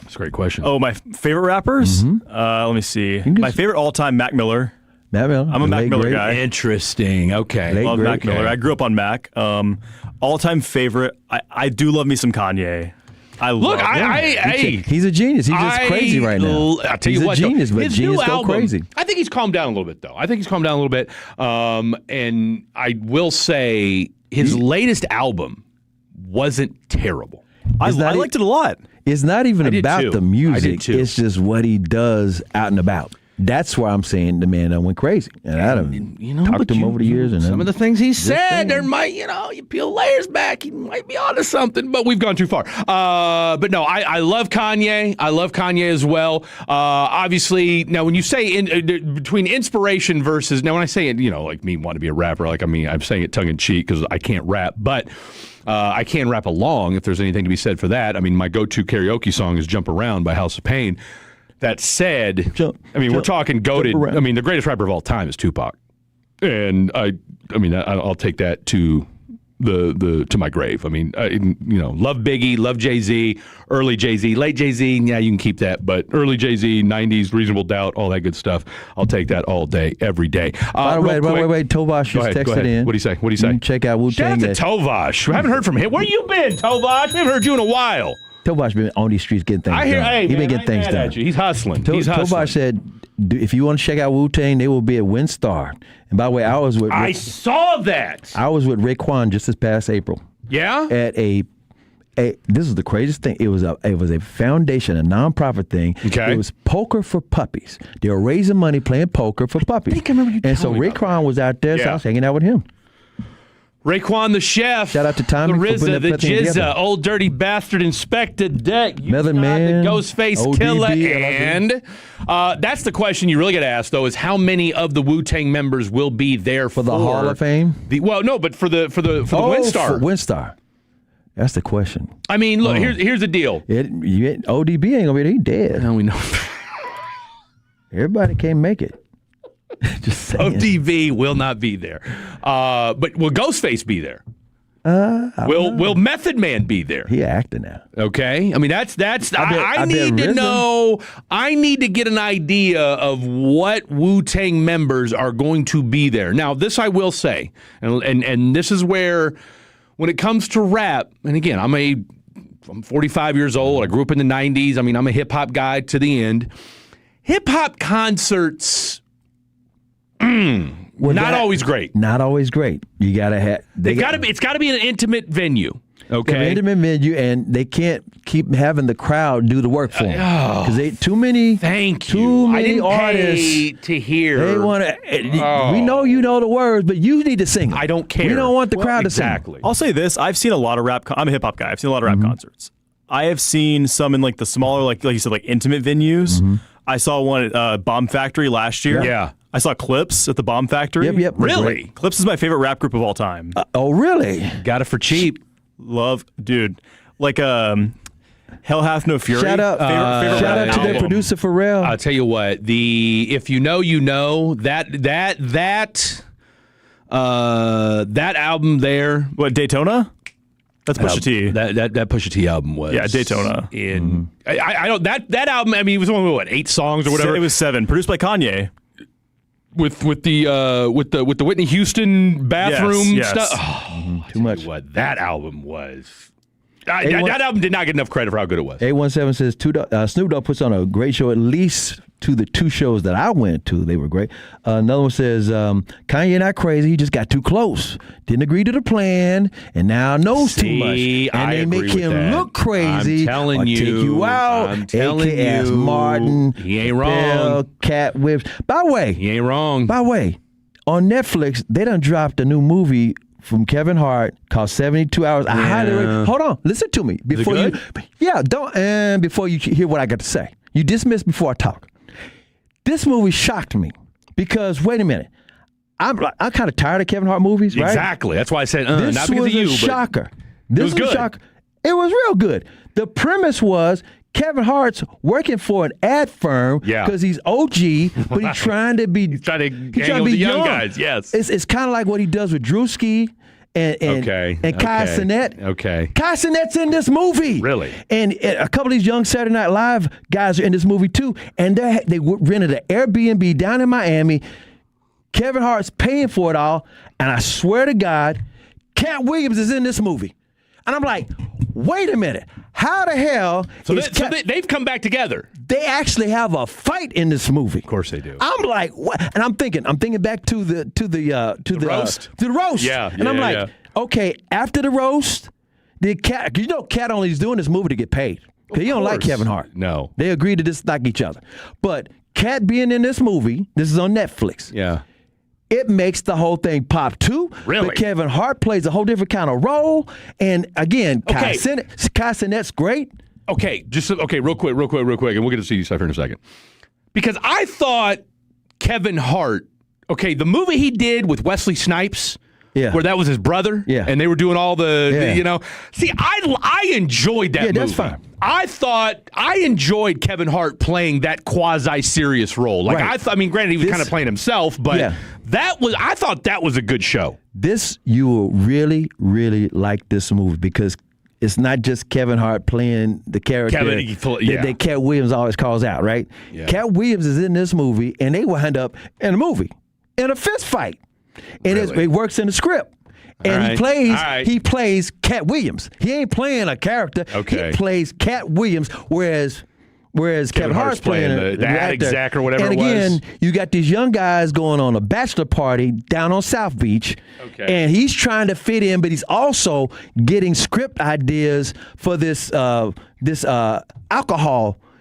That's a great question. Oh, my favorite rappers? Let me see. My favorite all-time, Mac Miller. Mac Miller. I'm a Mac Miller guy. Interesting. Okay. Love Mac Miller. I grew up on Mac. All-time favorite, I do love me some Kanye. He's a genius. He's just crazy right now. I'll tell you what, he's a genius, but genius go crazy. I think he's calmed down a little bit, though. And I will say his latest album wasn't terrible. I liked it a lot. It's not even about the music. It's just what he does out and about. That's why I'm saying the man went crazy. And I talked to him over the years. And some of the things he said, there might, you peel layers back, he might be onto something, but we've gone too far. But no, I love Kanye. I love Kanye as well. Obviously, now when you say between inspiration versus, now when I say it, like me want to be a rapper, I'm saying it tongue in cheek because I can't rap, but I can rap along if there's anything to be said for that. I mean, my go-to karaoke song is Jump Around by House of Pain. That said, we're talking goated. I mean, the greatest rapper of all time is Tupac, and I'll take that to to my grave. I mean, love Biggie, love Jay-Z, early Jay-Z, late Jay-Z. Yeah, you can keep that, but early Jay-Z, 90s, Reasonable Doubt, all that good stuff. I'll take that all day, every day. By the way, wait. Tovash just texted in. What do you say? You can check out Wu-Tang. Shout out to Tovash. I haven't heard from him. Where you been, Tovash? I haven't heard you in a while. Tovash been on these streets getting things done. He's been getting things done. He's hustling. Tovash said, if you want to check out Wu-Tang, they will be at WinStar. And by the way, I saw that. I was with Raekwon just this past April. Yeah? At this is the craziest thing. It was a foundation, a nonprofit thing. Okay. It was poker for puppies. They were raising money playing poker for puppies. I remember you and so telling me Raekwon was out there, so I was hanging out with him. Raekwon the Chef. Shout out to Tommy the for putting RZA, the that thing together. Jizza, Old Dirty Bastard, Inspector Deck, Method Man, the Ghostface ODB, Killer, LIB. and that's the question you really got to ask, though, is how many of the Wu-Tang members will be there for the Hall of Fame? But for the WinStar. For WinStar. That's the question. I mean, look, here's the deal. ODB ain't gonna be there. He dead. No, we know. Everybody can't make it. Just saying. ODB will not be there. But will Ghostface be there? Will Method Man be there? He acting now. Okay. I mean, I need to know. I need to get an idea of what Wu-Tang members are going to be there. Now, this I will say, and this is where, when it comes to rap, and again, I'm 45 years old. I grew up in the 90s. I mean, I'm a hip-hop guy to the end. Hip-hop concerts, not always great. Not always great. You gotta have. It's got to be an intimate venue. Okay, an intimate venue, and they can't keep having the crowd do the work for them because too many. Too many I didn't artists pay to hear. They want to. We know you know the words, but you need to sing them. I don't care. We don't want the crowd to sing. Exactly. I'll say this: I've seen a lot of rap. I'm a hip hop guy. I've seen a lot of rap concerts. I have seen some in like the smaller, like you said, like intimate venues. I saw one at Bomb Factory last year. Yeah. I saw Clips at the Bomb Factory. Yep. Really? Clips is my favorite rap group of all time. Oh, really? Got it for cheap. Love, dude. Like Hell Hath No Fury. Shout out, favorite shout rap out to their album. producer Pharrell. I'll tell you what. If you know, you know that album there. What, Daytona? That's Pusha T. That Pusha T album was Daytona. I don't that album. I mean, it was only 8 songs or whatever. It was 7. Produced by Kanye. With the Whitney Houston bathroom Yes. stuff. Oh, Too much. What that album was. That album did not get enough credit for how good it was. 817 says Snoop Dogg puts on a great show, at least to the 2 shows that I went to. They were great. Another one says Kanye not crazy. He just got too close. Didn't agree to the plan, and now knows too much. And they make him look crazy. I'm telling or you. take you out. I'm telling AKA ask you. Martin. He ain't wrong. Bell, Cat Whips. By the way. He ain't wrong. By the way, on Netflix, they done dropped a new movie from Kevin Hart called 72 Hours. I highly recommend. Hold on, listen to me before Is it good? before you hear what I got to say. You dismiss before I talk. This movie shocked me because wait a minute, I'm kind of tired of Kevin Hart movies. Right? Exactly. That's why I said this not because was of you. a shocker. This was good. a shocker. It was real good. The premise was Kevin Hart's working for an ad firm because he's OG, but he's trying to be hang with the young guys. Yes, it's kind of like what he does with Drewski and Kai Cenat. Okay, Kai Cenat's in this movie. Really? And a couple of these young Saturday Night Live guys are in this movie too. And they rented an Airbnb down in Miami. Kevin Hart's paying for it all, and I swear to God, Cat Williams is in this movie. And I'm like, wait a minute. How the hell? So they've come back together. They actually have a fight in this movie. Of course they do. I'm like, what? And I'm thinking back to the roast. To the roast. Yeah. And I'm like, okay, after the roast, did Cat? You know, Cat only is doing this movie to get paid. Because he don't like Kevin Hart. No. They agreed to dislike each other. But Cat being in this movie, this is on Netflix. Yeah. It makes the whole thing pop too. Really? But Kevin Hart plays a whole different kind of role. And again, Kai Cenat's great. Okay, real quick, and we'll get to see you stuff here in a second. Because I thought Kevin Hart, the movie he did with Wesley Snipes, where that was his brother, and they were doing all the, See, I enjoyed that movie. That's fine. I enjoyed Kevin Hart playing that quasi-serious role. Like, Right. I mean, granted, he was kind of playing himself, but I thought that was a good show. You will really, really like this movie because it's not just Kevin Hart playing the character that Cat Williams always calls out, right? Yeah. Cat Williams is in this movie, and they wind up in a movie, in a fist fight. And it works in the script. And he plays Cat Williams. He ain't playing a character. Okay. He plays Cat Williams, whereas Kevin Hart's playing the ad exec or whatever and it was. again, you got these young guys going on a bachelor party down on South Beach. Okay. And he's trying to fit in, but he's also getting script ideas for this alcohol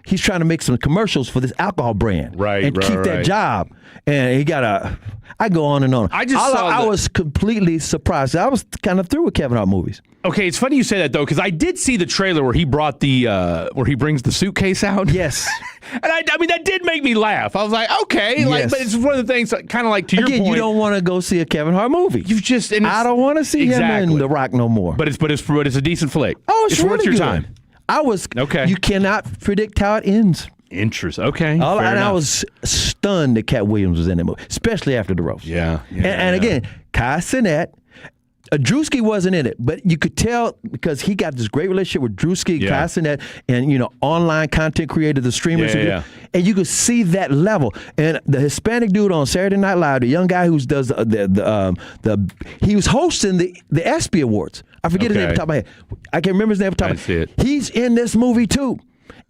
he's trying to make some commercials for this alcohol brand, and keep that job. And he got I go on and on. I was completely surprised. I was kind of through with Kevin Hart movies. Okay, it's funny you say that though, because I did see the trailer where he brought where he brings the suitcase out. Yes, and I mean that did make me laugh. I was like, okay, but it's one of the things, kind of like to your point. You don't want to go see a Kevin Hart movie. I don't want to see him in The Rock no more. But it's a decent flick. Oh, it's really worth your good. time. You cannot predict how it ends. Interesting. Okay. And I was stunned that Cat Williams was in that movie, especially after the roast. And again, Kai Cenat. Drewski wasn't in it, but you could tell because he got this great relationship with Drewski, Kai Cenat, and online content creator, the streamers, and you could see that level. And the Hispanic dude on Saturday Night Live, the young guy who does he was hosting the ESPY Awards. I forget his name off the top of my head. I can't remember his name off the top of my head. He's in this movie too,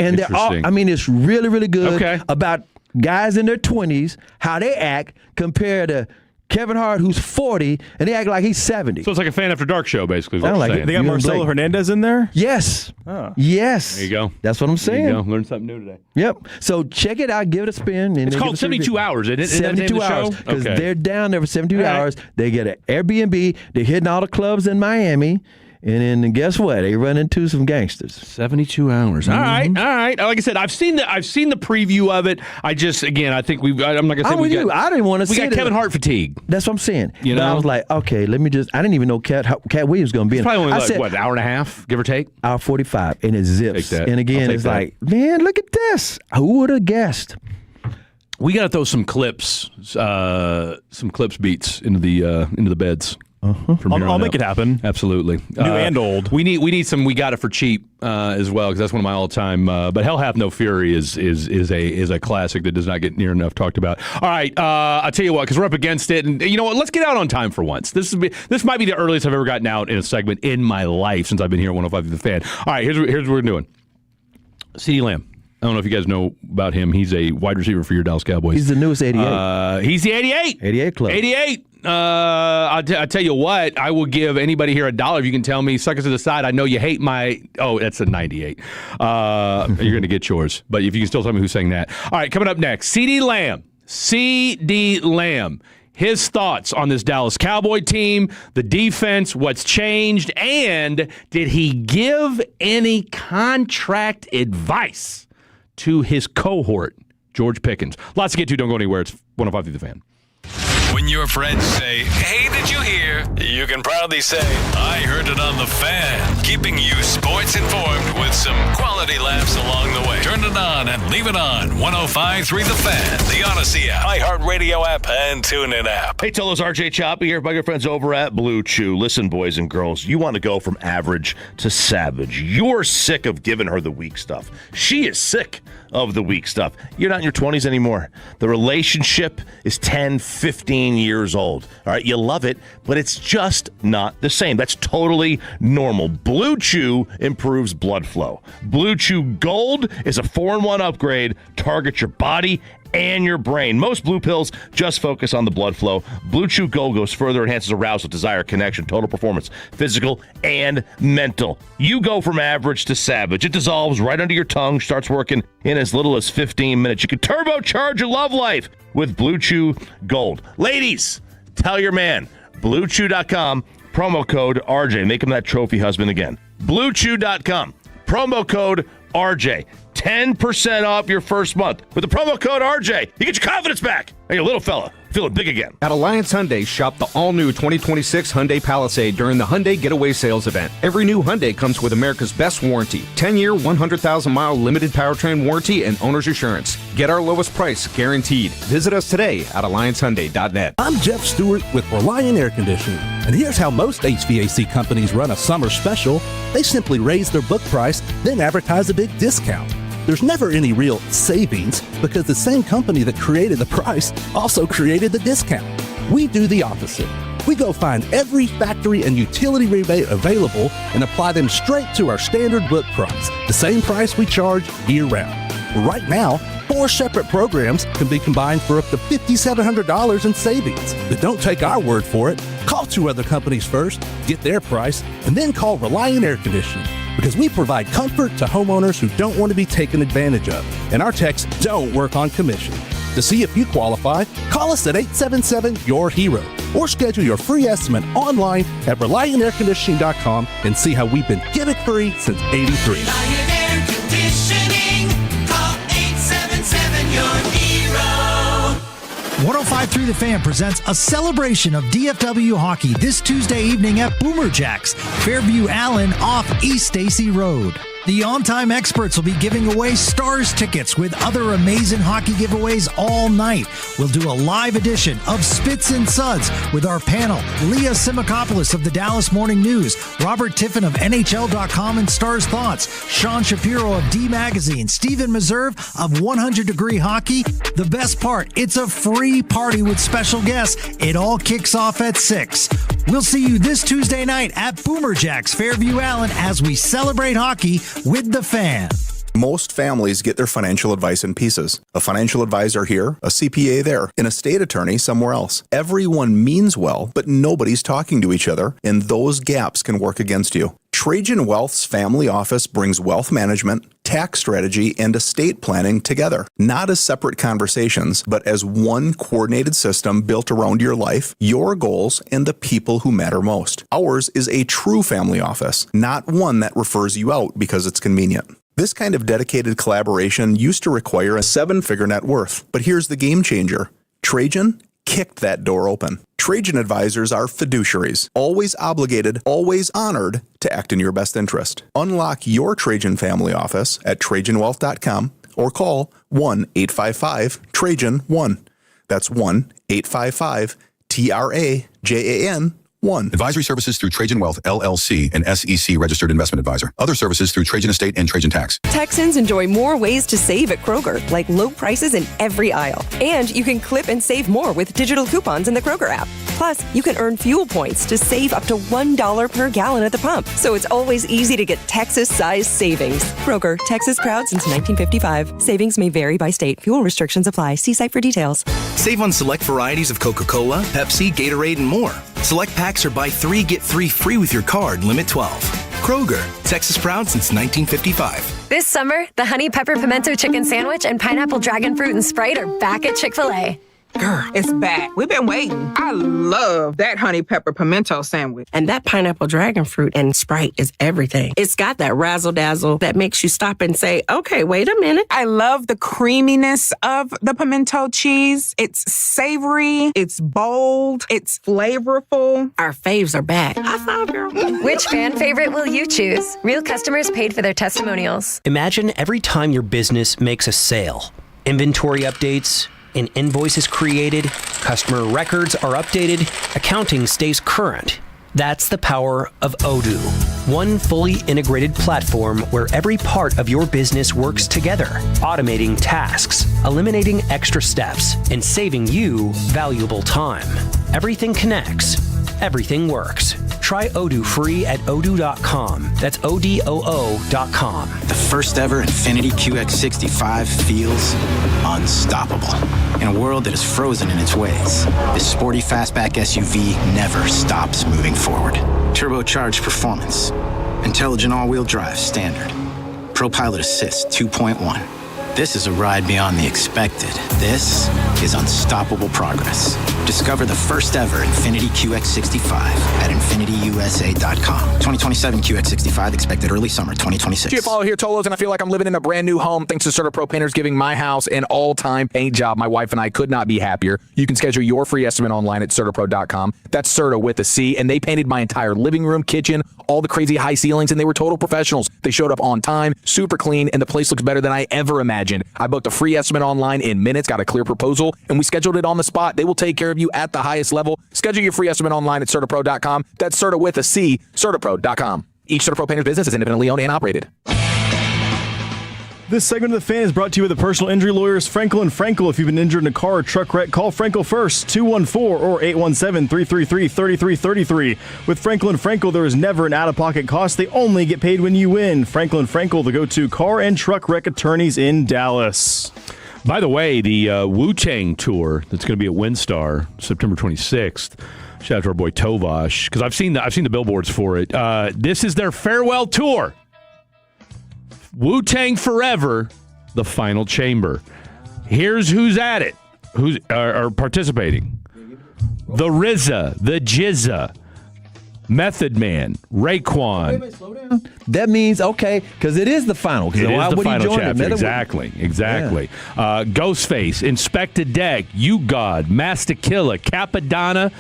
and they're all. I mean, it's really, really good about guys in their 20s, how they act compared to Kevin Hart, who's 40, and they act like he's 70. So it's like a Fan After Dark show, basically. Is what you're saying. They got Marcelo Hernandez in there? Yes. Oh. Yes. There you go. That's what I'm saying. There you go. Learned something new today. Yep. So check it out. Give it a spin. And it's called 72 Hours, isn't it? 72 hours. Because they're down there for 72 hours. They get an Airbnb. They're hitting all the clubs in Miami. And then guess what? They run into some gangsters. 72 hours. All right. Like I said, I've seen the preview of it. I think I'm not gonna say I didn't want to see it. We got Kevin Hart fatigue. That's what I'm saying. But I was like, okay, let me just. I didn't even know Cat Williams was gonna be in it. Probably only an hour and a half, give or take. Hour 45, and it zips. Take that. And again, it's like, man, look at this. Who would have guessed? We got to throw some clips beats into the beds. I'll make it happen. Absolutely, new and old. We need some. We got it for cheap as well because that's one of my all time. But Hell Hath No Fury is a classic that does not get near enough talked about. All right, I'll tell you what, because we're up against it, and you know what? Let's get out on time for once. This might be the earliest I've ever gotten out in a segment in my life since I've been here at 105 The Fan. All right, here's what we're doing. CeeDee Lamb. I don't know if you guys know about him. He's a wide receiver for your Dallas Cowboys. He's the newest 88. He's the 88. 88 club. 88. I'll tell you what, I will give anybody here $1 if you can tell me, suckers to the side, I know you hate my, that's a 98. You're going to get yours. But if you can still tell me who's saying that. All right, coming up next, CeeDee Lamb. His thoughts on this Dallas Cowboy team, the defense, what's changed, and did he give any contract advice to his cohort, George Pickens? Lots to get to. Don't go anywhere. It's 105 through the Fan. When your friends say, hey, did you hear? You can proudly say, I heard it on the Fan. Keeping you sports informed with some quality laughs along the way. Turn it on and leave it on. 105.3 The Fan, the Odyssey app, iHeartRadio app, and TuneIn app. Hey, Tolos, RJ Choppy here by your friends over at Blue Chew. Listen, boys and girls, you want to go from average to savage. You're sick of giving her the weak stuff. She is sick of the weak stuff. You're not in your 20s anymore. The relationship is 10, 15 years old. All right, you love it, but it's just not the same. That's totally normal. Blue Chew improves blood flow. Blue Chew Gold is a 4-in-1 upgrade. Target your body and your brain. Most blue pills just focus on the blood flow. Blue Chew Gold goes further, enhances arousal, desire, connection, total performance, physical and mental. You go from average to savage. It dissolves right under your tongue, starts working in as little as 15 minutes. You can turbocharge your love life with Blue Chew Gold. Ladies, tell your man, BlueChew.com, promo code RJ. Make him that trophy husband again. BlueChew.com, promo code RJ. 10% off your first month. With the promo code RJ, you get your confidence back. And your little fella feeling big again. At Alliance Hyundai, shop the all-new 2026 Hyundai Palisade during the Hyundai Getaway Sales event. Every new Hyundai comes with America's best warranty. 10-year, 100,000-mile limited powertrain warranty and owner's assurance. Get our lowest price, guaranteed. Visit us today at AllianceHyundai.net. I'm Jeff Stewart with Reliant Air Conditioning. And here's how most HVAC companies run a summer special. They simply raise their book price, then advertise a big discount. There's never any real savings because the same company that created the price also created the discount. We do the opposite. We go find every factory and utility rebate available and apply them straight to our standard book price, the same price we charge year-round. Right now, 4 separate programs can be combined for up to $5,700 in savings. But don't take our word for it. Call 2 other companies first, get their price, and then call Reliant Air Conditioning. because we provide comfort to homeowners who don't want to be taken advantage of. And our techs don't work on commission. To see if you qualify, call us at 877-YOUR-HERO or schedule your free estimate online at ReliantAirConditioning.com and see how we've been gimmick-free since '83. Reliant Air Conditioning. Call 877-YOUR-HERO. 105.3 The Fan presents a celebration of DFW hockey this Tuesday evening at Boomer Jacks, Fairview Allen off East Stacy Road. The on-time experts will be giving away Stars tickets with other amazing hockey giveaways all night. We'll do a live edition of Spits and Suds with our panel, Leah Simakopoulos of the Dallas Morning News, Robert Tiffin of NHL.com and Stars Thoughts, Sean Shapiro of D Magazine, Stephen Meserve of 100 Degree Hockey. The best part, it's a free party with special guests. It all kicks off at 6. We'll see you this Tuesday night at Boomer Jacks, Fairview Allen, as we celebrate hockey with The Fan. Most families get their financial advice in pieces. A financial advisor here, a CPA there, an estate attorney somewhere else. Everyone means well, but nobody's talking to each other, and those gaps can work against you. Trajan Wealth's family office brings wealth management, tax strategy, and estate planning together. Not as separate conversations, but as one coordinated system built around your life, your goals, and the people who matter most. Ours is a true family office, not one that refers you out because it's convenient. This kind of dedicated collaboration used to require a 7-figure net worth, but here's the game changer. Trajan kicked that door open. Trajan advisors are fiduciaries, always obligated, always honored to act in your best interest. Unlock your Trajan family office at TrajanWealth.com or call 1-855-TRAJAN-1. That's 1-855-TRAJAN-1. Advisory services through Trajan Wealth, LLC, an SEC registered investment advisor. Other services through Trajan Estate and Trajan Tax. Texans enjoy more ways to save at Kroger, like low prices in every aisle. And you can clip and save more with digital coupons in the Kroger app. Plus, you can earn fuel points to save up to $1 per gallon at the pump. So it's always easy to get Texas-sized savings. Kroger, Texas proud since 1955. Savings may vary by state. Fuel restrictions apply. See site for details. Save on select varieties of Coca-Cola, Pepsi, Gatorade, and more. Select packs are buy 3, get 3 free with your card, limit 12. Kroger, Texas proud since 1955. This summer, the Honey Pepper Pimento Chicken Sandwich and Pineapple Dragon Fruit and Sprite are back at Chick-fil-A. Girl, it's back. We've been waiting. I love that honey pepper pimento sandwich. And that pineapple dragon fruit and Sprite is everything. It's got that razzle-dazzle that makes you stop and say, okay, wait a minute. I love the creaminess of the pimento cheese. It's savory, it's bold, it's flavorful. Our faves are back. High five, girl. Which fan favorite will you choose? Real customers paid for their testimonials. Imagine every time your business makes a sale. Inventory updates, an invoice is created, customer records are updated, accounting stays current. That's the power of Odoo. One fully integrated platform where every part of your business works together, automating tasks, eliminating extra steps, and saving you valuable time. Everything connects. Everything works. Try Odoo free at odoo.com. That's ODOO.com. The first ever Infiniti QX65 feels unstoppable. In a world that is frozen in its ways, this sporty fastback SUV never stops moving forward. Turbocharged performance, intelligent all-wheel drive standard, ProPilot Assist 2.1. This is a ride beyond the expected. This is unstoppable progress. Discover the first ever Infiniti QX65 at InfinityUSA.com. 2027 QX65 expected early summer 2026. GFO here, Tolos, and I feel like I'm living in a brand new home thanks to Certa Pro Painters giving my house an all-time paint job. My wife and I could not be happier. You can schedule your free estimate online at CertaPro.com. That's Certa with a C, and they painted my entire living room, kitchen, all the crazy high ceilings, and they were total professionals. They showed up on time, super clean, and the place looks better than I ever imagined. I booked a free estimate online in minutes, got a clear proposal, and we scheduled it on the spot. They will take care of you at the highest level. Schedule your free estimate online at CertaPro.com. That's Certa with a C, CertaPro.com. Each Certa Pro Painters business is independently owned and operated. This segment of The Fan is brought to you by the personal injury lawyers Frankel & Frankel. If you've been injured in a car or truck wreck, call Frankel first, 214 or 817-333-3333. With Frankel & Frankel, there is never an out-of-pocket cost. They only get paid when you win. Frankel & Frankel, the go-to car and truck wreck attorneys in Dallas. By the way, the Wu-Tang tour that's going to be at WinStar September 26th. Shout out to our boy Tovash, because I've seen the billboards for it. This is their farewell tour. Wu-Tang Forever, The Final Chamber. Here's who's at it, who's are participating. The RZA, the Jizza, Method Man, Raekwon. That means, okay, because it is the final. It why is the would he final join chapter. it? Exactly. Ghostface, Inspector Deck, You God, Master Killer, Capadonna.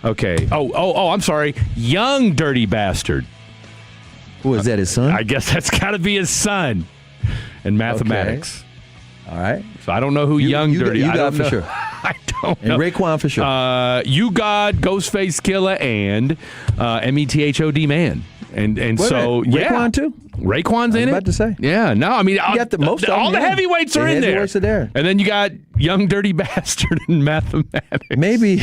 Okay. Oh, I'm sorry. Young Dirty Bastard. Who is that, his son? I guess that's got to be his son. And mathematics. Okay. All right. So I don't know who Young Dirty. You I got don't for know. sure. I don't know. And Raekwon for sure. You God, Ghostface Killer, and METHOD Man. And so, yeah. Raekwon too? Raekwon's in it? about to say. Yeah, no, I mean, You got the most all of the them, yeah. heavyweights are The in there. heavyweights are there. And then you got Young Dirty Bastard and mathematics. Maybe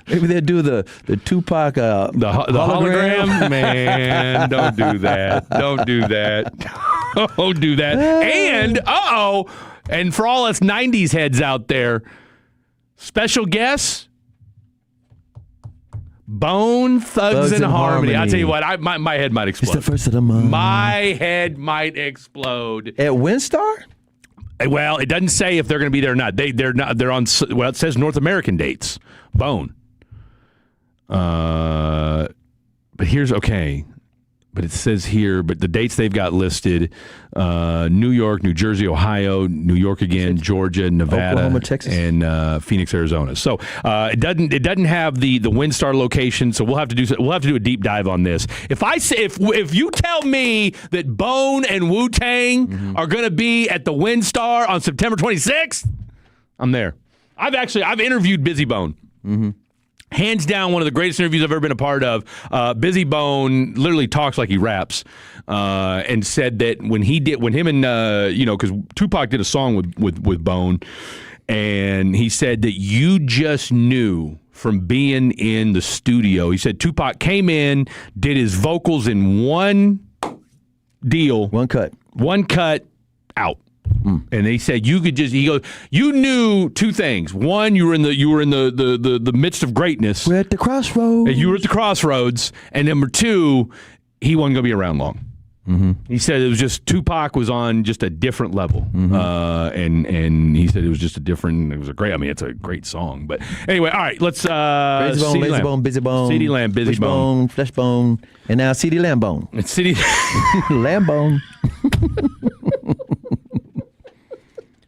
they'll do the Tupac the hologram. Man, don't do that. Don't do that. Don't do that. And and for all us 90s heads out there, special guest, Bone Thugs and Harmony. I'll tell you what, my head might explode. It's the first of the month. My head might explode. At WinStar? Well, it doesn't say if they're going to be there or not. They're not. They're on. Well, it says North American dates. Bone. But here's okay. But it says here, but the dates they've got listed: New York, New Jersey, Ohio, New York again, Georgia, Nevada, Oklahoma, Texas, and Phoenix, Arizona. So it doesn't have the WinStar location. So we'll have to do a deep dive on this. If you tell me that Bone and Wu-Tang are going to be at the WinStar on September 26th, I'm there. I've interviewed Busy Bone. Mm-hmm. Hands down, one of the greatest interviews I've ever been a part of. Busy Bone literally talks like he raps, and said that when him and because Tupac did a song with Bone, and he said that you just knew from being in the studio. He said Tupac came in, did his vocals in one deal, one cut, out. And he said he goes, you knew two things. One, you were in the midst of greatness. We're at the crossroads. You were at the crossroads. And number two, he wasn't going to be around long. Mm-hmm. He said it was just Tupac was on just a different level. Mm-hmm. And he said it was just it's a great song. But anyway, all right, let's Crazy Bone, Lazy Bone, Busy Bone, CD Lamb, Busy Bone, Flesh Bone, and now CD Lambone. It's CD Lambone.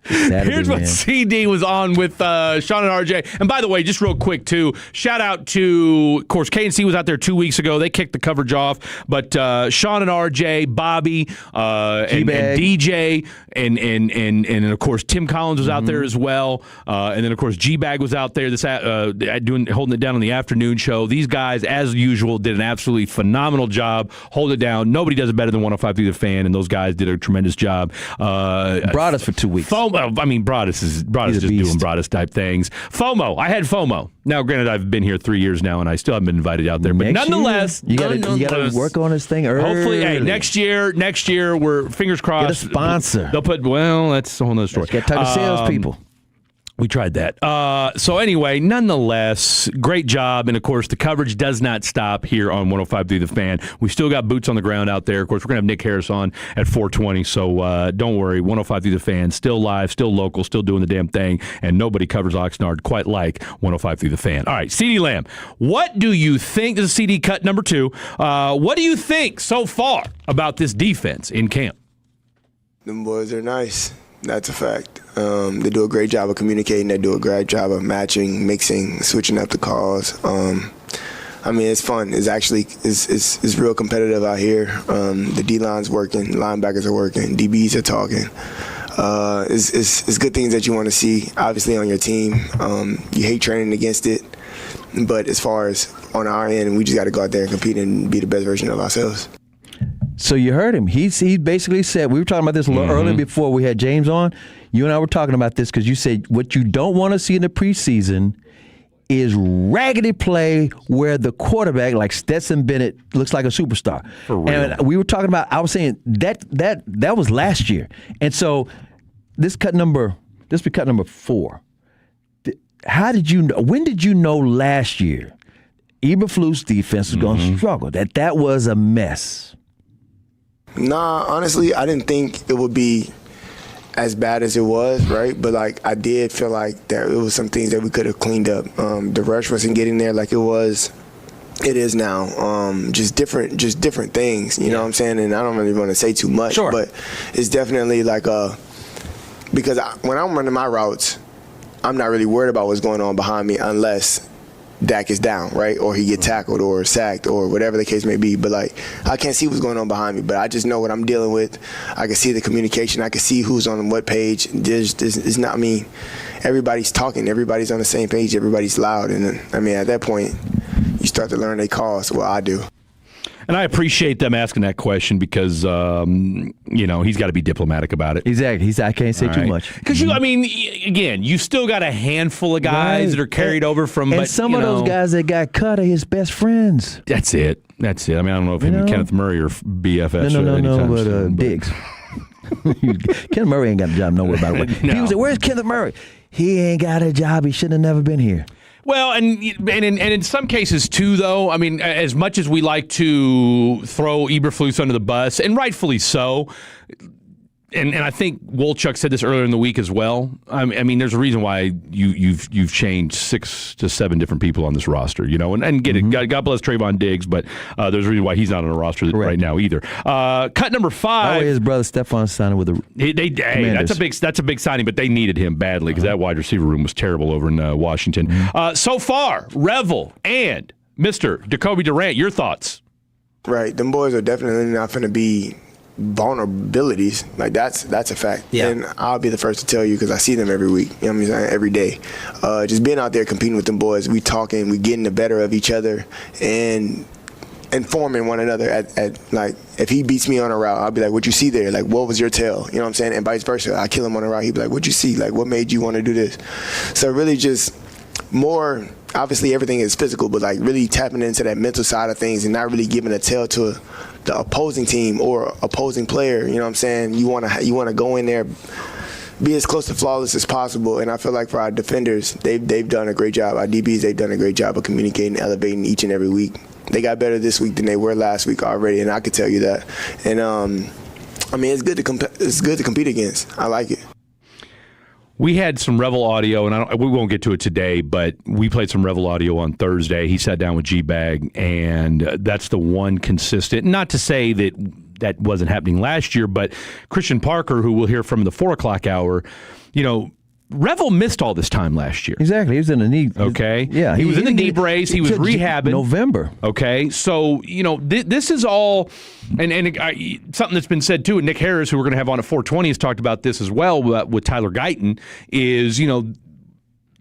Saturday, here's what man. CD was on with Sean and RJ. And by the way, just real quick, too, shout out to, of course, KNC was out there 2 weeks ago. They kicked the coverage off. But Sean and RJ, Bobby, and DJ, and of course, Tim Collins was out there as well. And then, of course, G-Bag was out there holding it down on the afternoon show. These guys, as usual, did an absolutely phenomenal job holding it down. Nobody does it better than 105 Through the Fan, and those guys did a tremendous job. Brought us for 2 weeks. Broadus just doing Broadus type things. FOMO. I had FOMO. Now, granted, I've been here 3 years now, and I still haven't been invited out there. But nonetheless, you got to work on this thing early. Hopefully, hey, next year, we're fingers crossed. Get a sponsor. They'll that's a whole other story. Get to the salespeople. We tried that. So anyway, nonetheless, great job. And, of course, the coverage does not stop here on 105 Through the Fan. We've still got boots on the ground out there. Of course, we're going to have Nick Harris on at 4:20. So don't worry. 105 Through the Fan, still live, still local, still doing the damn thing. And nobody covers Oxnard quite like 105 Through the Fan. All right, CD Lamb, what do you think? This is CD cut number 2. What do you think so far about this defense in camp? Them boys are nice. That's a fact. They do a great job of communicating. They do a great job of matching, mixing, switching up the calls. It's fun. It's actually it's real competitive out here. The D-line's working, linebackers are working, DBs are talking. It's good things that you want to see, obviously, on your team. You hate training against it, but as far as on our end, we just got to go out there and compete and be the best version of ourselves. So you heard him. He basically said, we were talking about this a little earlier before we had James on. You and I were talking about this because you said what you don't want to see in the preseason is raggedy play where the quarterback, like Stetson Bennett, looks like a superstar. For real. And we were talking about, I was saying that was last year. And so this be cut number 4. When did you know last year Eberflus defense was going to struggle, that was a mess? Nah, honestly, I didn't think it would be as bad as it was, right? But like I did feel like there was some things that we could have cleaned up. The rush wasn't getting there like it is now. Just different things, you know what I'm saying? And I don't really want to say too much, but it's definitely like because when I'm running my routes, I'm not really worried about what's going on behind me unless Dak is down, right? Or he get tackled or sacked or whatever the case may be. But like, I can't see what's going on behind me, but I just know what I'm dealing with. I can see the communication. I can see who's on what page. It's not me. Everybody's talking. Everybody's on the same page. Everybody's loud. And then, I mean, at that point, you start to learn their calls. Well, I do. And I appreciate them asking that question because, he's got to be diplomatic about it. Exactly. I can't say too much. Because, again, you still got a handful of guys that are carried over from. And some of those guys that got cut are his best friends. That's it. I mean, I don't know if him and Kenneth Murray are BFFs. No, but Diggs. Kenneth Murray ain't got a job nowhere, by the way. People say, where's Kenneth Murray? He ain't got a job. He should have never been here. Well, and in some cases, too, though, I mean, as much as we like to throw Eberflus under the bus, and rightfully so, and I think Wolchuk said this earlier in the week as well. I mean, there's a reason why you've changed 6 to 7 different people on this roster, and get it. God bless Trayvon Diggs, but there's a reason why he's not on a roster right now either. Cut number 5. Oh, his brother Stephon signed with the that's a big signing, but they needed him badly because that wide receiver room was terrible over in Washington. So far, Revel and Mr. Jacoby Durant, your thoughts? Right, them boys are definitely not going to be vulnerabilities. Like that's a fact. Yeah. And I'll be the first to tell you because I see them every week. You know what I'm saying? Every day. Just being out there competing with them boys, we talking, we getting the better of each other and informing one another at like if he beats me on a route, I'll be like, what you see there? Like, what was your tell? You know what I'm saying? And vice versa. I kill him on a route, he'd be like, what you see? Like, what made you want to do this? So really just more, obviously everything is physical, but like really tapping into that mental side of things and not really giving a tell to the opposing team or opposing player. You know what I'm saying? You want to go in there, be as close to flawless as possible. And I feel like for our defenders, they've done a great job. Our DBs, they've done a great job of communicating, elevating each and every week. They got better this week than they were last week already, and I could tell you that. And I mean, it's good to compete against. I like it. We had some Revel audio, and we won't get to it today, but we played some Revel audio on Thursday. He sat down with G-Bag, and that's the one consistent. Not to say that wasn't happening last year, but Christian Parker, who we'll hear from in the 4 o'clock hour, Revel missed all this time last year. Exactly. He was in the knee. Okay. Yeah. He was in the knee brace. He was rehabbing. November. Okay. So, this is all, and something that's been said too, and Nick Harris, who we're going to have on at 420, has talked about this as well with Tyler Guyton, is,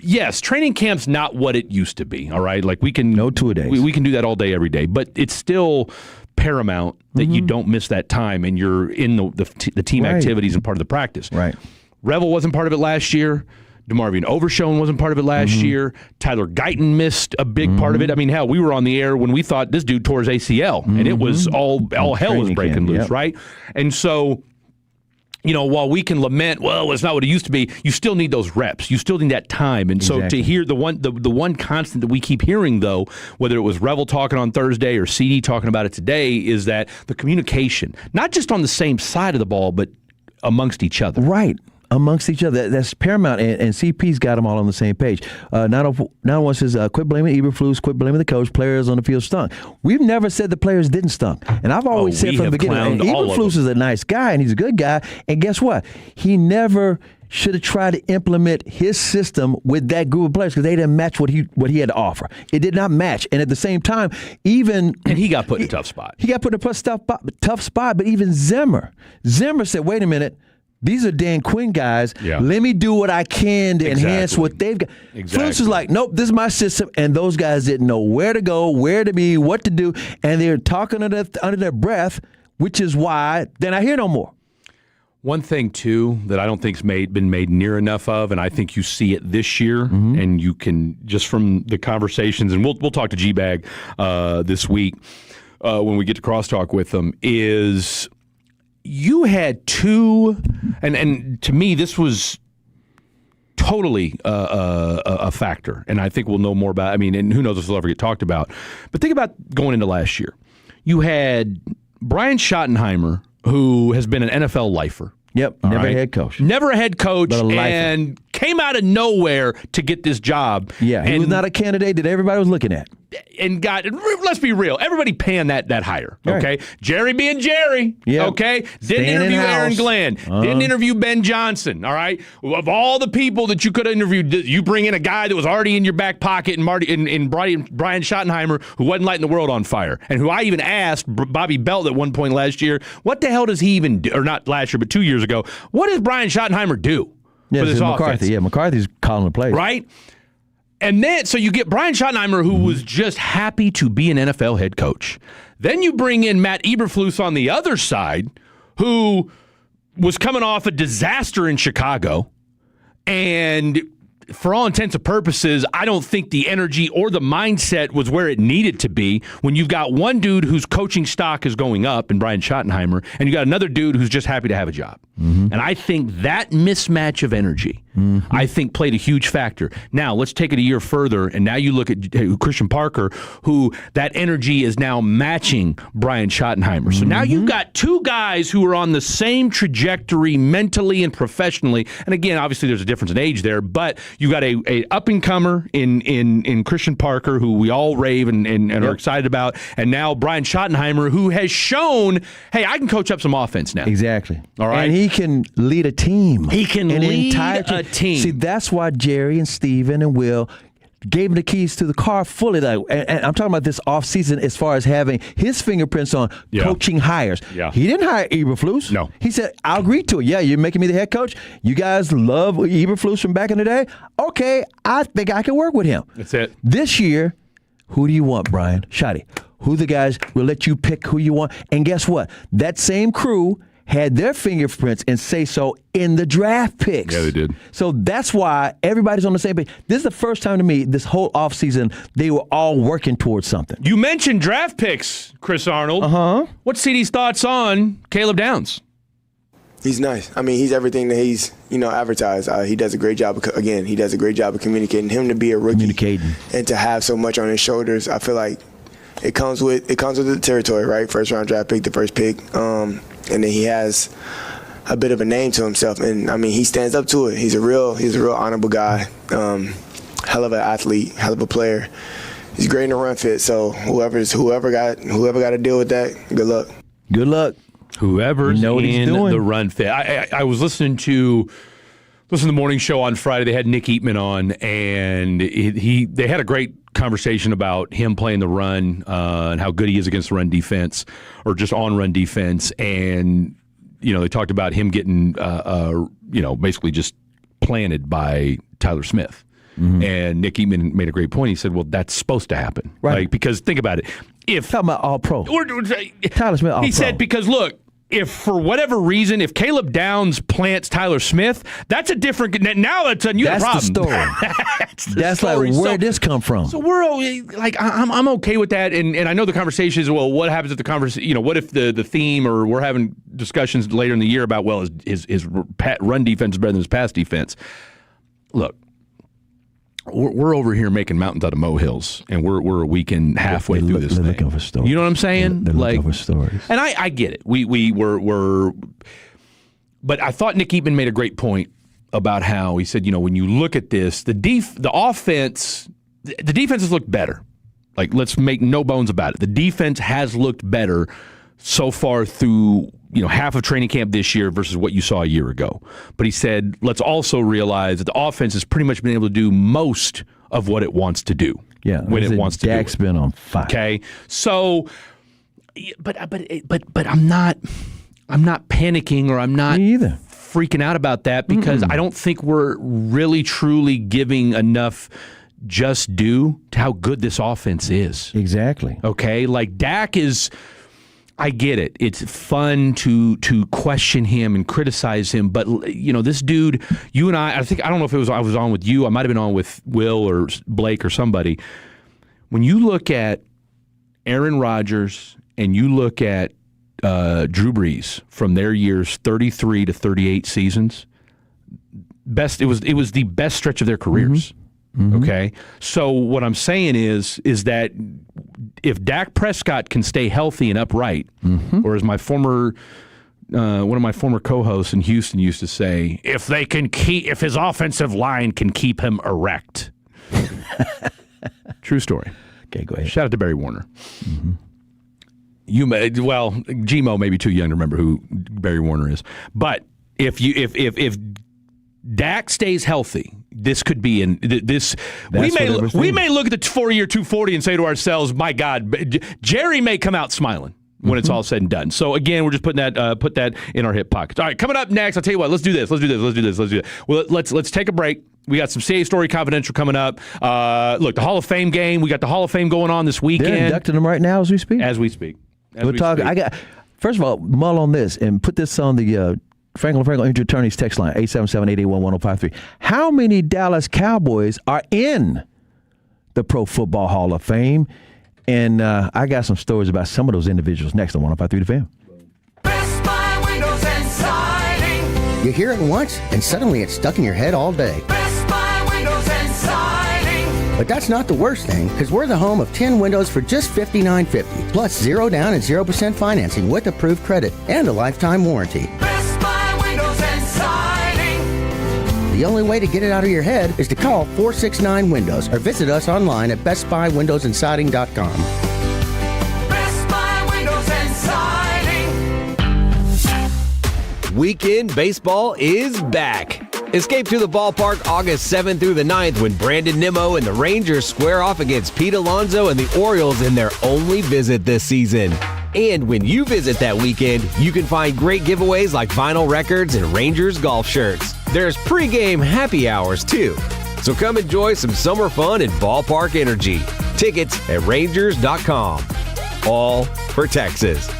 yes, training camp's not what it used to be, all right? Like we can. No 2 days. We can do that all day, every day, but it's still paramount that you don't miss that time and you're in the team activities and part of the practice. Right. Revel wasn't part of it last year. DeMarvion Overshone wasn't part of it last year. Tyler Guyton missed a big part of it. I mean, hell, we were on the air when we thought this dude tore his ACL, and it was all hell was breaking loose, right? And so, while we can lament, well, it's not what it used to be, you still need those reps. You still need that time. And so to hear the one constant that we keep hearing, though, whether it was Revel talking on Thursday or CD talking about it today, is that the communication, not just on the same side of the ball, but amongst each other. Right. Amongst each other. That's paramount, and CP's got them all on the same page. Not once says, quit blaming Eberflus, quit blaming the coach, players on the field stunk. We've never said the players didn't stunk. And I've always said from the beginning, Eberflus is a nice guy, and he's a good guy, and guess what? He never should have tried to implement his system with that group of players because they didn't match what he had to offer. It did not match. And at the same time, and he got put in a tough spot. He got put in a tough spot, but even Zimmer said, wait a minute, these are Dan Quinn guys. Yeah. Let me do what I can to enhance what they've got. Exactly. Flus was like, nope, this is my system. And those guys didn't know where to go, where to be, what to do. And they're talking under their breath, which is why they're not here no more. One thing, too, that I don't think's been made near enough of, and I think you see it this year, and you can, just from the conversations, and we'll talk to G-Bag this week when we get to crosstalk with them, is you had two, and to me, this was totally a factor, and I think we'll know more about it. I mean, and who knows if it'll ever get talked about. But think about going into last year. You had Brian Schottenheimer who has been an NFL lifer. Yep, never a head coach. Never a head coach, But a lifer. and came out of nowhere to get this job. Yeah, he was not a candidate that everybody was looking at. And let's be real, everybody panned that hire, okay? Right. Jerry being Jerry, okay? Didn't Staying interview in-house. Aaron Glenn, didn't interview Ben Johnson, all right? Of all the people that you could have interviewed, you bring in a guy that was already in your back pocket in Brian Schottenheimer, who wasn't lighting the world on fire, and who I even asked Bobby Belt at one point last year, what the hell does he even do, or not last year, but 2 years ago, what does Brian Schottenheimer do for this offense? McCarthy. Yeah, McCarthy's calling the plays. Right? And then, so you get Brian Schottenheimer, who was just happy to be an NFL head coach. Then you bring in Matt Eberflus on the other side, who was coming off a disaster in Chicago. And for all intents and purposes, I don't think the energy or the mindset was where it needed to be when you've got one dude whose coaching stock is going up in Brian Schottenheimer, and you got another dude who's just happy to have a job. And I think that mismatch of energy, I think, played a huge factor. Now, let's take it a year further, and now you look at Christian Parker, who that energy is now matching Brian Schottenheimer. So now you've got two guys who are on the same trajectory mentally and professionally. And again, obviously there's a difference in age there, but you got a up-and-comer in Christian Parker, who we all rave and are excited about, and now Brian Schottenheimer, who has shown, hey, I can coach up some offense now. Exactly. All right. And he can lead a team. He can lead a team. See, that's why Jerry and Steven and Will gave him the keys to the car fully. And I'm talking about this offseason as far as having his fingerprints on coaching hires. Yeah. He didn't hire Eberflus. No. He said, I'll agree to it. Yeah, you're making me the head coach. You guys love Eberflus from back in the day. Okay, I think I can work with him. That's it. This year, who do you want, Brian? Shotty. Who the guys will let you pick who you want? And guess what? That same crew had their fingerprints and say so in the draft picks. Yeah, they did. So that's why everybody's on the same page. This is the first time to me, this whole offseason, they were all working towards something. You mentioned draft picks, Chris Arnold. Uh-huh. What's CD's thoughts on Caleb Downs? He's nice. I mean, he's everything that he's, advertised. He does a great job. He does a great job of communicating. Him to be a rookie and to have so much on his shoulders, I feel like it comes with the territory, right? First round draft pick, the first pick. And then he has a bit of a name to himself, and I mean he stands up to it. He's a real honorable guy, hell of an athlete, hell of a player. He's great in the run fit. So whoever got to deal with that, good luck. Good luck. Whoever's in the run fit. I was listening to the morning show on Friday. They had Nick Eatman on, and they had a great conversation about him playing the run and how good he is against the run defense or just on run defense. And, they talked about him getting, basically just planted by Tyler Smith. And Nick Eatman made a great point. He said, well, that's supposed to happen. Right. Like, because think about it. Talking about all pro. Tyler Smith, all He pro. said, because look, if for whatever reason, if Caleb Downs plants Tyler Smith, that's a different. Now it's a new problem. That's the story. That's story. like, where'd this come from? So we're like, I'm okay with that, and I know the conversation is, well, what happens if the conversation, what if the theme, or we're having discussions later in the year about, well, his run defense is better than his pass defense. Look, we're over here making mountains out of molehills, and we're a weekend halfway through this thing. They're looking for stories. You know what I'm saying? They're looking for stories. And I get it. We were, but I thought Nick Eatman made a great point about how he said, when you look at this, the defense has looked better. Like, let's make no bones about it. The defense has looked better so far through, half of training camp this year versus what you saw a year ago. But he said, let's also realize that the offense has pretty much been able to do most of what it wants to do. Yeah, when it wants to do it. Dak's been on fire. Okay, so, but I'm not panicking, or I'm not freaking out about that, because I don't think we're really truly giving enough just due to how good this offense is. Exactly. Okay, like Dak is. I get it. It's fun to question him and criticize him, but this dude, you and I don't know if I was on with you. I might have been on with Will or Blake or somebody. When you look at Aaron Rodgers and you look at Drew Brees from their years 33 to 38 seasons, it was the best stretch of their careers. Okay, so what I'm saying is that if Dak Prescott can stay healthy and upright, or as my former one of my former co-hosts in Houston used to say, if his offensive line can keep him erect. True story. Okay, go ahead. Shout out to Barry Warner. Mm-hmm. Gmo may be too young to remember who Barry Warner is, but if Dak stays healthy, this could be in this. We may look at the 4-year 240 and say to ourselves, "My God, Jerry may come out smiling when it's all said and done." So again, we're just putting that in our hip pockets. All right, coming up next, I'll tell you what. Let's do this. Well, let's take a break. We got some CA Story Confidential coming up. Look, the Hall of Fame game. We got the Hall of Fame going on this weekend. They're inducting them right now as we speak. First of all, mull on this and put this on the Franklin Injury Attorneys text line, 877-881-1053. How many Dallas Cowboys are in the Pro Football Hall of Fame? And I got some stories about some of those individuals next on 105.3 The Fan. Best Buy Windows and Siding. You hear it once, and suddenly it's stuck in your head all day. Best Buy Windows and Siding. But that's not the worst thing, because we're the home of 10 windows for just $59.50, plus 0 down and 0% financing with approved credit and a lifetime warranty. Best Buy Windows and Siding. The only way to get it out of your head is to call 469-WINDOWS or visit us online at bestbuywindowsandsiding.com. Best Buy Windows and Siding. Weekend baseball is back. Escape to the ballpark August 7th through the 9th when Brandon Nimmo and the Rangers square off against Pete Alonso and the Orioles in their only visit this season. And when you visit that weekend, you can find great giveaways like vinyl records and Rangers golf shirts. There's pregame happy hours, too. So come enjoy some summer fun and ballpark energy. Tickets at Rangers.com. All for Texas.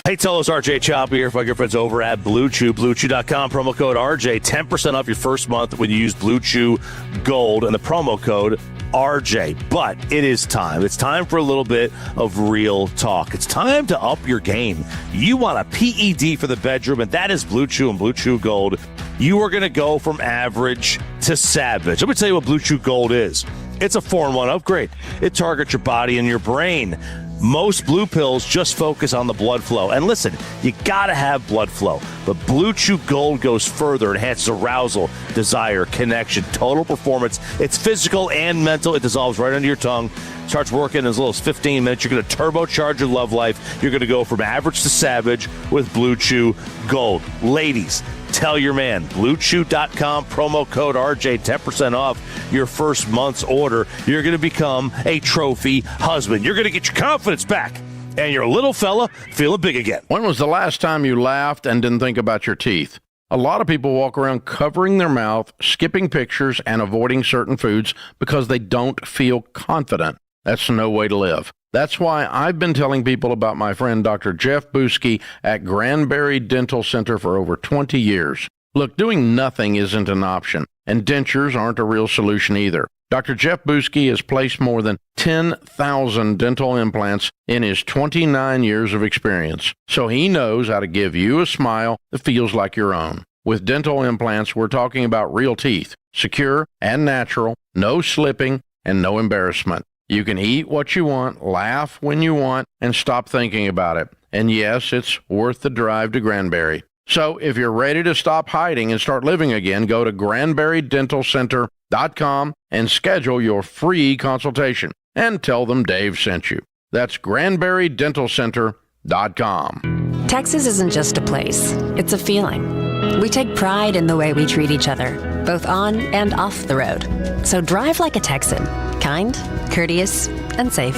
Hey, Telos, RJ Chop here for my good friends over at Blue Chew. BlueChew.com, promo code RJ, 10% off your first month when you use Blue Chew Gold and the promo code RJ. But it is time. It's time for a little bit of real talk. It's time to up your game. You want a PED for the bedroom, and that is Blue Chew and Blue Chew Gold. You are going to go from average to savage. Let me tell you what Blue Chew Gold is. It's a 4-in-1 upgrade. It targets your body and your brain. Most blue pills just focus on the blood flow. And listen, you got to have blood flow. But Blue Chew Gold goes further. It enhances arousal, desire, connection, total performance. It's physical and mental. It dissolves right under your tongue. Starts working in as little as 15 minutes. You're going to turbocharge your love life. You're going to go from average to savage with Blue Chew Gold. Ladies, tell your man, BlueChew.com, promo code RJ, 10% off your first month's order. You're going to become a trophy husband. You're going to get your confidence back, and your little fella feeling big again. When was the last time you laughed and didn't think about your teeth? A lot of people walk around covering their mouth, skipping pictures, and avoiding certain foods because they don't feel confident. That's no way to live. That's why I've been telling people about my friend Dr. Jeff Buski at Granbury Dental Center for over 20 years. Look, doing nothing isn't an option, and dentures aren't a real solution either. Dr. Jeff Buski has placed more than 10,000 dental implants in his 29 years of experience, so he knows how to give you a smile that feels like your own. With dental implants, we're talking about real teeth, secure and natural, no slipping, and no embarrassment. You can eat what you want, laugh when you want, and stop thinking about it. And yes, it's worth the drive to Granbury. So if you're ready to stop hiding and start living again, go to GranburyDentalCenter.com and schedule your free consultation. And tell them Dave sent you. That's GranburyDentalCenter.com. Texas isn't just a place, it's a feeling. We take pride in the way we treat each other, both on and off the road. So drive like a Texan. Kind, courteous, and safe.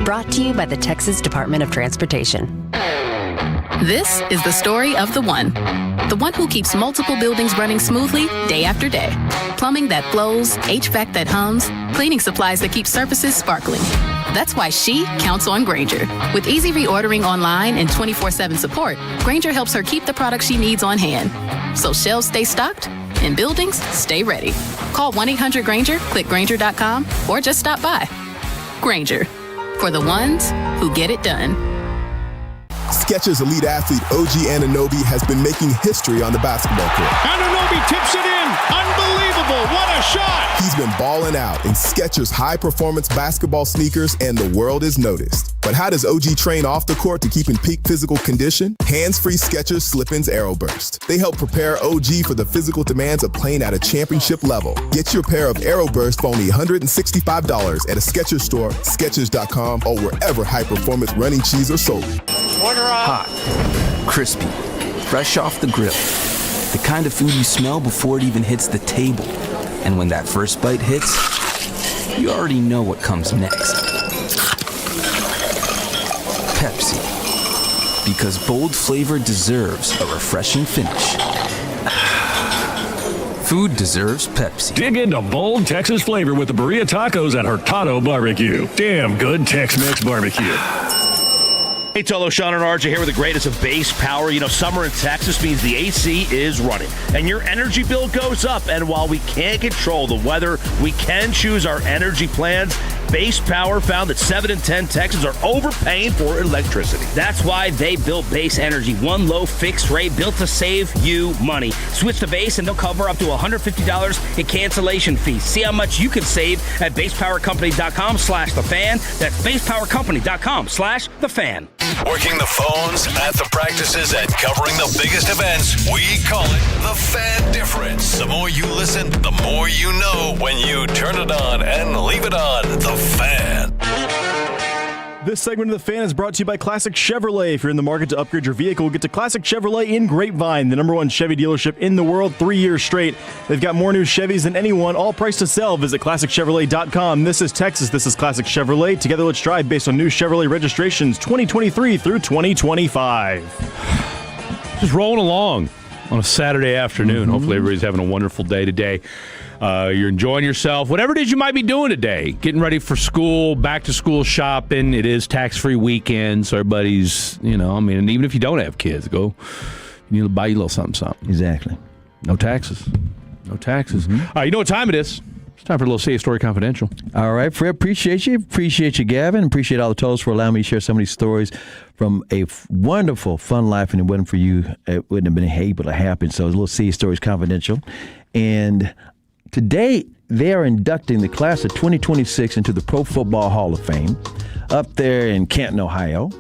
Brought to you by the Texas Department of Transportation. This is the story of the one who keeps multiple buildings running smoothly day after day. Plumbing that flows, HVAC that hums, cleaning supplies that keep surfaces sparkling. That's why she counts on Grainger. With easy reordering online and 24/7 support, Grainger helps her keep the products she needs on hand. So shelves stay stocked and buildings stay ready. Call 1-800-GRAINGER, click Grainger.com, or just stop by. Grainger, for the ones who get it done. Skechers elite athlete OG Anunoby has been making history on the basketball court. Anunoby tips it in. Unbelievable. What a shot. He's been balling out in Skechers high-performance basketball sneakers, and the world is noticed. But how does OG train off the court to keep in peak physical condition? Hands-free Skechers Slip-ins Aeroburst. They help prepare OG for the physical demands of playing at a championship level. Get your pair of Aeroburst for only $165 at a Skechers store, Skechers.com, or wherever high-performance running shoes are sold. Hot, crispy, fresh off the grill. The kind of food you smell before it even hits the table. And when that first bite hits, you already know what comes next. Pepsi. Because bold flavor deserves a refreshing finish. Food deserves Pepsi. Dig into bold Texas flavor with the burrito tacos at Hurtado Barbecue. Damn good Tex-Mex barbecue. Hey, Tolo, Sean, and RJ here with the greatest of base power. You know, summer in Texas means the AC is running, and your energy bill goes up. And while we can't control the weather, we can choose our energy plans. Base Power found that 7 in 10 Texans are overpaying for electricity. That's why they built Base Energy, one low fixed rate built to save you money. Switch to Base and they'll cover up to $150 in cancellation fees. See how much you can save at basepowercompany.com/thefan. That's basepowercompany.com/thefan. Working the phones, at the practices, and covering the biggest events, we call it the Fan Difference. The more you listen, the more you know when you turn it on and leave it on. The Fan. This segment of The Fan is brought to you by Classic Chevrolet. If you're in the market to upgrade your vehicle, get to Classic Chevrolet in Grapevine, the #1 Chevy dealership in the world, 3 years straight. They've got more new Chevys than anyone, all priced to sell. Visit ClassicChevrolet.com. This is Texas. This is Classic Chevrolet. Together, let's drive based on new Chevrolet registrations 2023 through 2025. Just rolling along on a Saturday afternoon. Hopefully everybody's having a wonderful day today. You're enjoying yourself, whatever it is you might be doing today, getting ready for school, back to school shopping. It is tax-free weekend, so everybody's, and even if you don't have kids, you need to buy you a little something. Exactly. No taxes. No taxes. All right, you know what time it is. It's time for a little Say a Story Confidential. All right, Fred, appreciate you. Appreciate you, Gavin. Appreciate all the Toes for allowing me to share some of these stories from a wonderful, fun life, and it wasn't for you, it wouldn't have been able to happen. So it's a little Say a Stories Confidential. And today, they are inducting the class of 2026 into the Pro Football Hall of Fame up there in Canton, Ohio.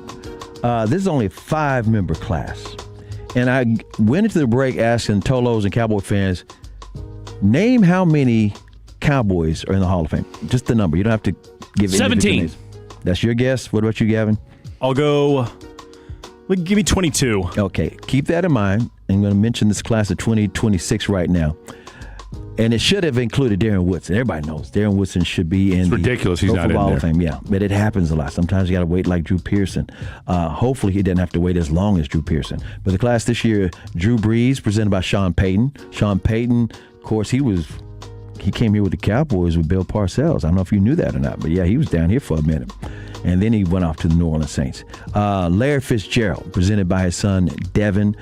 This is only a 5-member class. And I went into the break asking Tolos and Cowboy fans, name how many Cowboys are in the Hall of Fame. Just the number. You don't have to give 17. Names. That's your guess. What about you, Gavin? I'll go, give me 22. Okay. Keep that in mind. I'm going to mention this class of 2026 right now. And it should have included Darren Woodson. Everybody knows Darren Woodson should be in it's ridiculous he's not in Hall there. of Fame. Yeah, but it happens a lot. Sometimes you got to wait like Drew Pearson. Hopefully he doesn't have to wait as long as Drew Pearson. But the class this year, Drew Brees, presented by Sean Payton. Sean Payton, of course, he came here with the Cowboys with Bill Parcells. I don't know if you knew that or not, but yeah, he was down here for a minute. And then he went off to the New Orleans Saints. Larry Fitzgerald, presented by his son, Devin.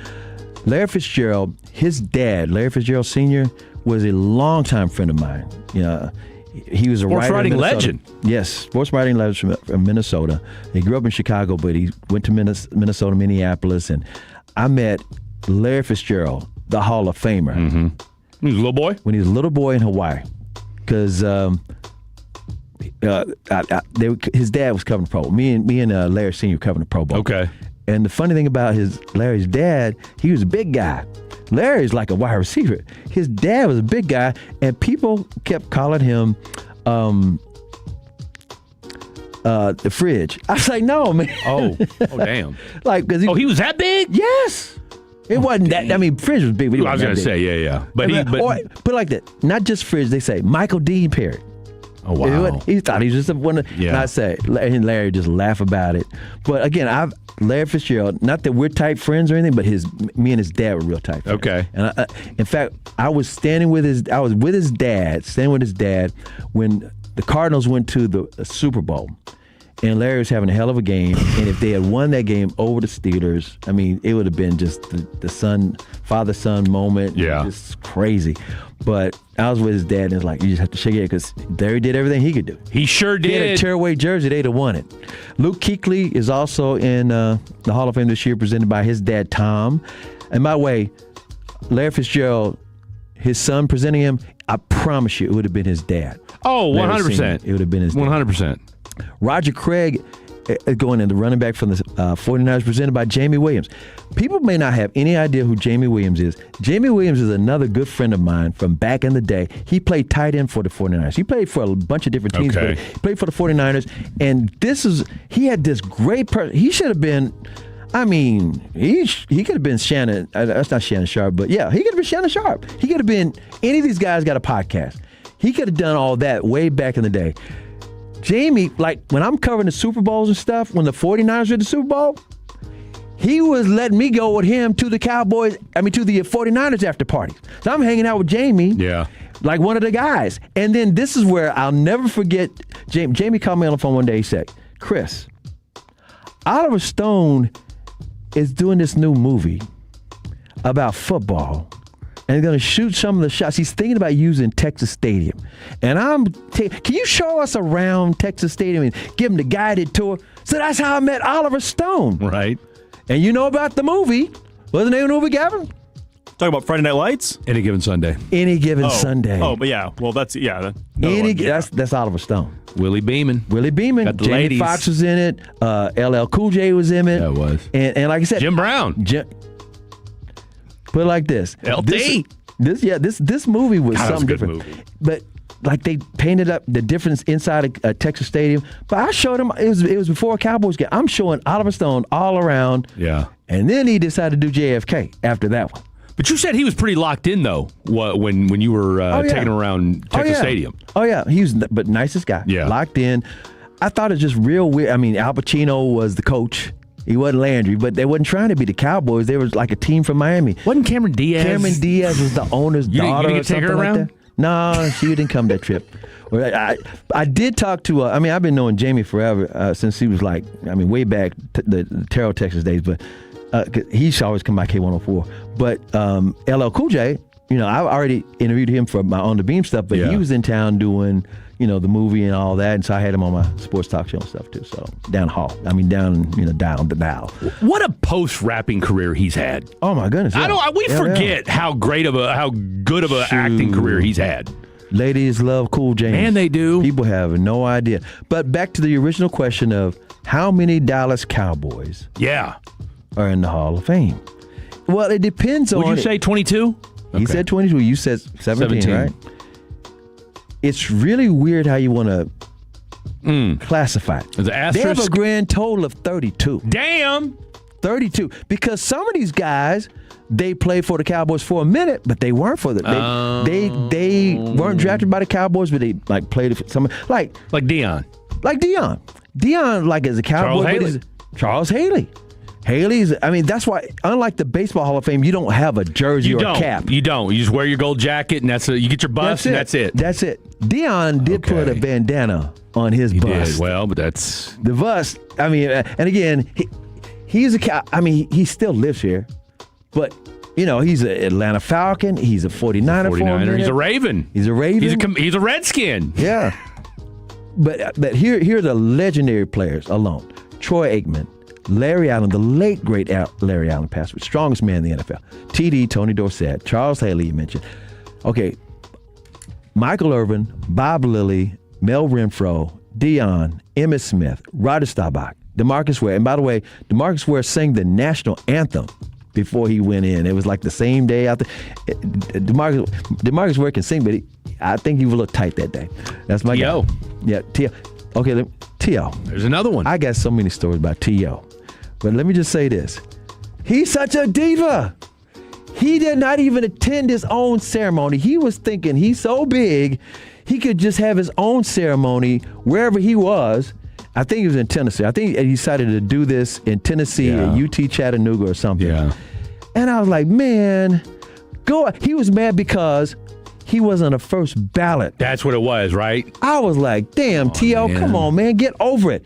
Larry Fitzgerald, his dad, Larry Fitzgerald Sr., was a longtime friend of mine. He was a sports writing legend. Yes, sports writing legend from Minnesota. He grew up in Chicago, but he went to Minnesota, Minneapolis, and I met Larry Fitzgerald, the Hall of Famer. Mm-hmm. He was a little boy? When he was a little boy in Hawaii, because his dad was covering the Pro Bowl. Me and Larry Sr. covering the Pro Bowl. Okay. And the funny thing about Larry's dad, he was a big guy. Larry's like a wide receiver. His dad was a big guy, and people kept calling him the fridge. I was like, no, man. Oh, damn. Because he was that big? Yes. It wasn't that. I mean, Fridge was big. But I was going to say, yeah. But put it like that. Not just Fridge. They say Michael Dean Parrott. Oh, wow. He thought he was just one of. Yeah. And I say, and Larry just laugh about it. But again, Larry Fitzgerald. Not that we're tight friends or anything, but me and his dad were real tight friends. Okay. And in fact, I was with his dad when the Cardinals went to the Super Bowl. And Larry was having a hell of a game. And if they had won that game over the Steelers, I mean, it would have been just the father-son moment. Yeah. Just crazy. But I was with his dad, and it's like, you just have to shake it because Larry did everything he could do. He sure did. He had a tearaway jersey, they'd have won it. Luke Kuechly is also in the Hall of Fame this year, presented by his dad, Tom. And by the way, Larry Fitzgerald, his son presenting him, I promise you it would have been his dad. Oh, 100%. It would have been his dad. 100%. Roger Craig going in, the running back from the 49ers, presented by Jamie Williams. People may not have any idea who Jamie Williams is. Jamie Williams is another good friend of mine from back in the day. He played tight end for the 49ers. He played for a bunch of different teams, but he played for the 49ers. And he had this great he should have been, he could have been Shannon. That's not Shannon Sharp, but yeah, he could have been Shannon Sharp. He could have been, any of these guys got a podcast. He could have done all that way back in the day. Jamie, like when I'm covering the Super Bowls and stuff, when the 49ers were at the Super Bowl, he was letting me go with him to the to the 49ers after parties. So I'm hanging out with Jamie, like one of the guys. And then this is where I'll never forget, Jamie called me on the phone one day. He said, Chris, Oliver Stone is doing this new movie about football. And he's going to shoot some of the shots. He's thinking about using Texas Stadium. And can you show us around Texas Stadium and give him the guided tour? So that's how I met Oliver Stone. Right. And you know about the movie. What's the name of the movie, Gavin? Talking about Friday Night Lights? Any Given Sunday. Any Given Sunday. Oh, but yeah. Well, that's, yeah. That's Oliver Stone. Willie Beeman. Got the Jamie ladies. Foxx was in it. LL Cool J was in it. That was. And like I said. Jim Brown. Put it like this. LD. This movie was something different. Movie. But like they painted up the difference inside a Texas Stadium. But I showed him, it was before a Cowboys game. I'm showing Oliver Stone all around. Yeah. And then he decided to do JFK after that one. But you said he was pretty locked in, though, when you were taking him around Texas Stadium. Oh, yeah. He was but nicest guy. Yeah. Locked in. I thought it was just real weird. I mean, Al Pacino was the coach. He wasn't Landry, but they wasn't trying to be the Cowboys. They were like a team from Miami. Wasn't Cameron Diaz? Cameron Diaz was the owner's daughter. You didn't take her around? Like that. No, she didn't come that trip. I did talk to, I've been knowing Jamie forever, since he was way back, the Terrell, Texas days, but he should always come by K104. But LL Cool J, I've already interviewed him for my On the Beam stuff, but he was in town doing, the movie and all that, and so I had him on my sports talk show and stuff too. So down the dial. What a post-rapping career he's had. Oh my goodness! Yeah. We forget how good of an acting career he's had. Ladies love Cool James. Man, they do. People have no idea. But back to the original question of how many Dallas Cowboys are in the Hall of Fame? Well, it depends on. Would you say 22? He said 22. You said 17, right? It's really weird how you want to classify it. The asterisk? They have a grand total of 32. Damn! 32. Because some of these guys, they played for the Cowboys for a minute, but they weren't for they weren't drafted by the Cowboys, but they played for some like Deion. Like Deion. Deion as a Cowboy, Charles Haley. Haley's, that's why, unlike the Baseball Hall of Fame, you don't have a jersey or a cap. You don't. You just wear your gold jacket, and you get your bust, and that's it. That's it. Deion did put a bandana on his bust. Did. Well, but that's... The bust, and again, he's he still lives here, but, he's an Atlanta Falcon, he's a 49er. He's a Raven. He's a Redskin. Yeah. But here are the legendary players alone. Troy Aikman, Larry Allen, the late, great Larry Allen passed away, strongest man in the NFL. TD, Tony Dorsett, Charles Haley, you mentioned. Okay, Michael Irvin, Bob Lilly, Mel Renfro, Deion, Emmitt Smith, Roger Staubach, DeMarcus Ware. And by the way, DeMarcus Ware sang the national anthem before he went in. It was like the same day out there. DeMarcus Ware can sing, but I think he was a little tight that day. That's my guy. Yeah, T.O. Okay, T.O. There's another one. I got so many stories about T.O. But let me just say this. He's such a diva. He did not even attend his own ceremony. He was thinking he's so big, he could just have his own ceremony wherever he was. I think he was in Tennessee. I think he decided to do this in Tennessee at UT Chattanooga or something. Yeah. And I was like, man, go. He was mad because he wasn't a first ballot. That's what it was, right? I was like, damn, T.O., come on, man, get over it.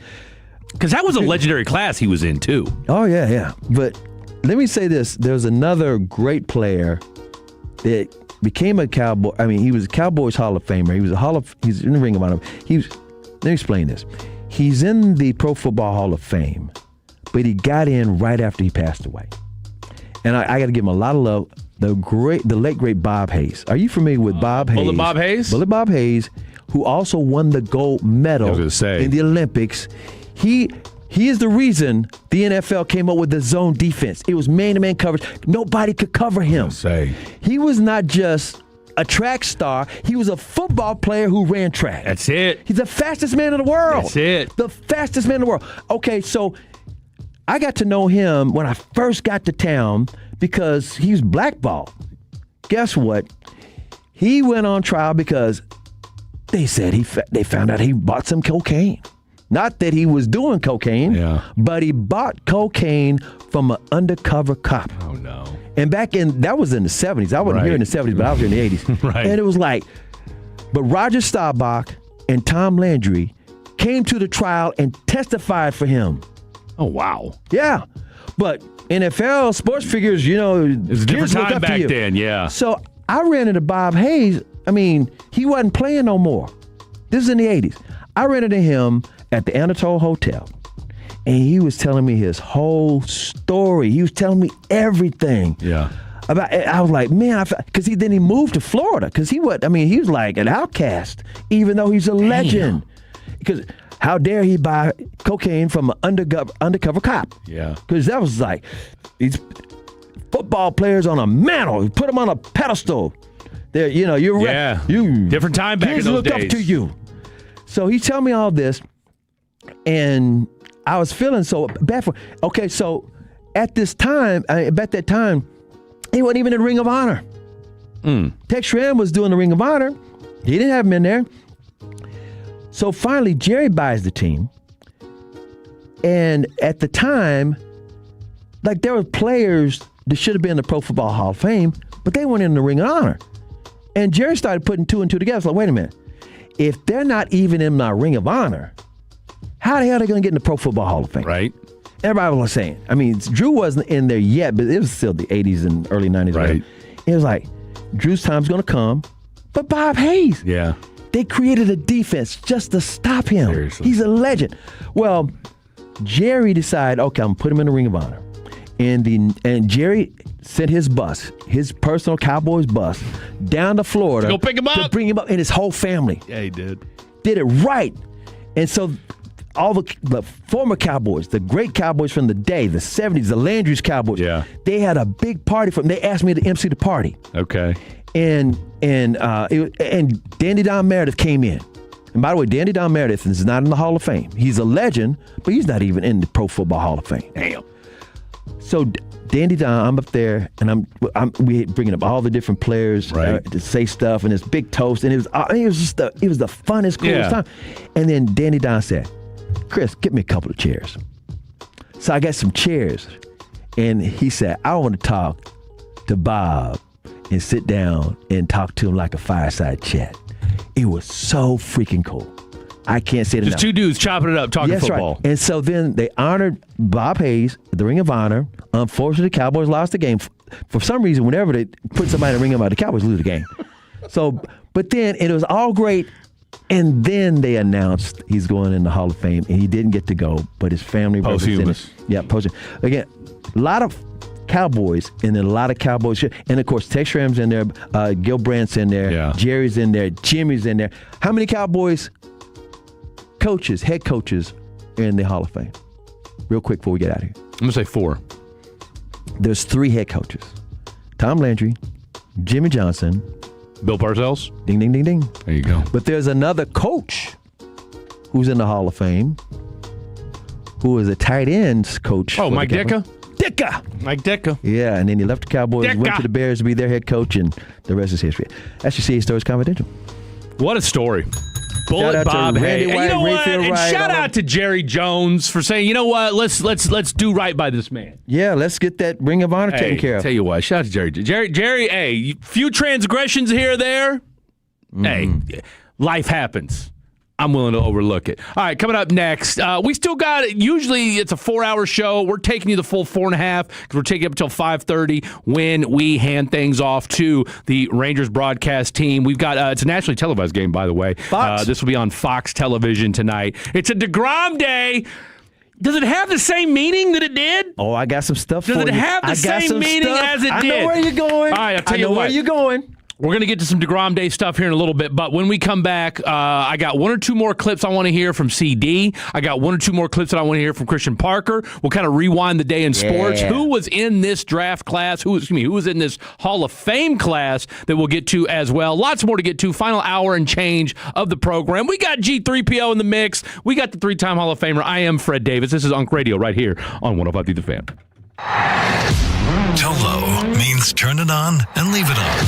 Because that was a legendary class he was in, too. Oh, yeah. But let me say this. There's another great player that became a Cowboy. He was a Cowboys Hall of Famer. He's in the Ring of Honor. Let me explain this. He's in the Pro Football Hall of Fame, but he got in right after he passed away. And I got to give him a lot of love. The late, great Bob Hayes. Are you familiar with Bob Hayes? Bullet Bob Hayes? Bullet Bob Hayes, who also won the gold medal in the Olympics. He is the reason the NFL came up with the zone defense. It was man-to-man coverage. Nobody could cover him. He was not just a track star. He was a football player who ran track. That's it. He's the fastest man in the world. That's it. The fastest man in the world. Okay, so I got to know him when I first got to town because he was blackballed. Guess what? He went on trial because they said they found out he bought some cocaine. Not that he was doing cocaine, but he bought cocaine from an undercover cop. Oh, no. And that was in the 70s. I wasn't here in the 70s, but I was here in the 80s. Right. And it was like, but Roger Staubach and Tom Landry came to the trial and testified for him. Oh, wow. Yeah. But NFL sports figures, it was a different kids look time up to back you. then, yeah. So I ran into Bob Hayes. I mean, he wasn't playing no more. This is in the 80s. I ran into him at the Anatole Hotel, and he was telling me his whole story. He was telling me everything. Yeah. I was like, man, because then he moved to Florida because he was like an outcast, even though he's a legend. Because how dare he buy cocaine from an undercover cop? Yeah. Because that was like, these football players on a mantle. You put them on a pedestal. They're, you different time back in kids those look days. up to you. So he told me all this, and I was feeling so bad for. Okay, so at that time, he wasn't even in the Ring of Honor. Tex Schramm was doing the Ring of Honor. He didn't have him in there. So finally, Jerry buys the team, and at the time, like there were players that should have been in the Pro Football Hall of Fame, but they weren't in the Ring of Honor. And Jerry started putting two and two together. So wait a minute. If they're not even in my Ring of Honor, how the hell are they going to get in the Pro Football Hall of Fame? Right. Everybody was saying. I mean, Drew wasn't in there yet, but it was still the 80s and early 90s. Right. It was like, Drew's time's going to come, but Bob Hayes. Yeah. They created a defense just to stop him. Seriously. He's a legend. Well, Jerry decided, okay, I'm going to put him in the Ring of Honor. And Jerry sent his bus, his personal Cowboys bus, down to Florida. To go pick him up. To bring him up and his whole family. Yeah, he did. Did it right. And so all the former Cowboys, the great Cowboys from the day, the 70s, the Landry's Cowboys, they had a big party for him. They asked me to MC the party. Okay. And Dandy Don Meredith came in. And by the way, Dandy Don Meredith is not in the Hall of Fame. He's a legend, but he's not even in the Pro Football Hall of Fame. Damn. So Dandy Don, I'm up there, and we bringing up all the different players to say stuff, and this big toast, and it was the funnest, coolest time. And then Dandy Don said, "Chris, get me a couple of chairs." So I got some chairs, and he said, "I want to talk to Bob and sit down and talk to him like a fireside chat." It was so freaking cool. I can't say it enough. Just two dudes chopping it up, talking football. Right. And so then they honored Bob Hayes at the Ring of Honor. Unfortunately, the Cowboys lost the game. For some reason, whenever they put somebody in the Ring of Honor, the Cowboys lose the game. But then it was all great. And then they announced he's going in the Hall of Fame, and he didn't get to go, but his family Posthumous. Yeah, posthumous. Again, a lot of Cowboys, and then a lot of Cowboys. And, of course, Tex Schramm's in there, Gil Brandt's in there, Jerry's in there, Jimmy's in there. How many Cowboys head coaches are in the Hall of Fame? Real quick before we get out of here. I'm going to say 4. There's 3 head coaches. Tom Landry, Jimmy Johnson, Bill Parcells. Ding, ding, ding, ding. There you go. But there's another coach who's in the Hall of Fame who is a tight ends coach. Oh, Mike Ditka? Mike Ditka. Yeah, and then he left the Cowboys, went to the Bears to be their head coach, and the rest is history. That's your CA Stories Confidential. What a story. Bullet Bob Hay. And you know what? And shout out to Jerry Jones for saying, you know what? Let's do right by this man. Yeah, let's get that Ring of Honor taken care of. Tell you what, shout out to Jerry. Jerry, hey, few transgressions here or there. Hey, life happens. I'm willing to overlook it. All right, coming up next, we still got it. Usually it's a 4-hour show. We're taking you the full 4.5 because we're taking up until 5:30 when we hand things off to the Rangers broadcast team. We've got it's a nationally televised game, by the way. Fox. This will be on Fox Television tonight. It's a DeGrom Day. Does it have the same meaning that it did? Oh, I got some stuff for you. Does it have the same meaning as it did? I know where you're going. All right, I'll tell you what. where you're going. We're going to get to some DeGrom Day stuff here in a little bit, but when we come back, I got one or two more clips I want to hear from CD. I got one or two more clips that I want to hear from Christian Parker. We'll kind of rewind the day in sports. Who was in this draft class? Who was in this Hall of Fame class that we'll get to as well. Lots more to get to. Final hour and change of the program. We got G3PO in the mix. We got the 3-time Hall of Famer. I am Fred Davis. This is Unk Radio right here on 105.3 The Fan. Tolo means turn it on and leave it on.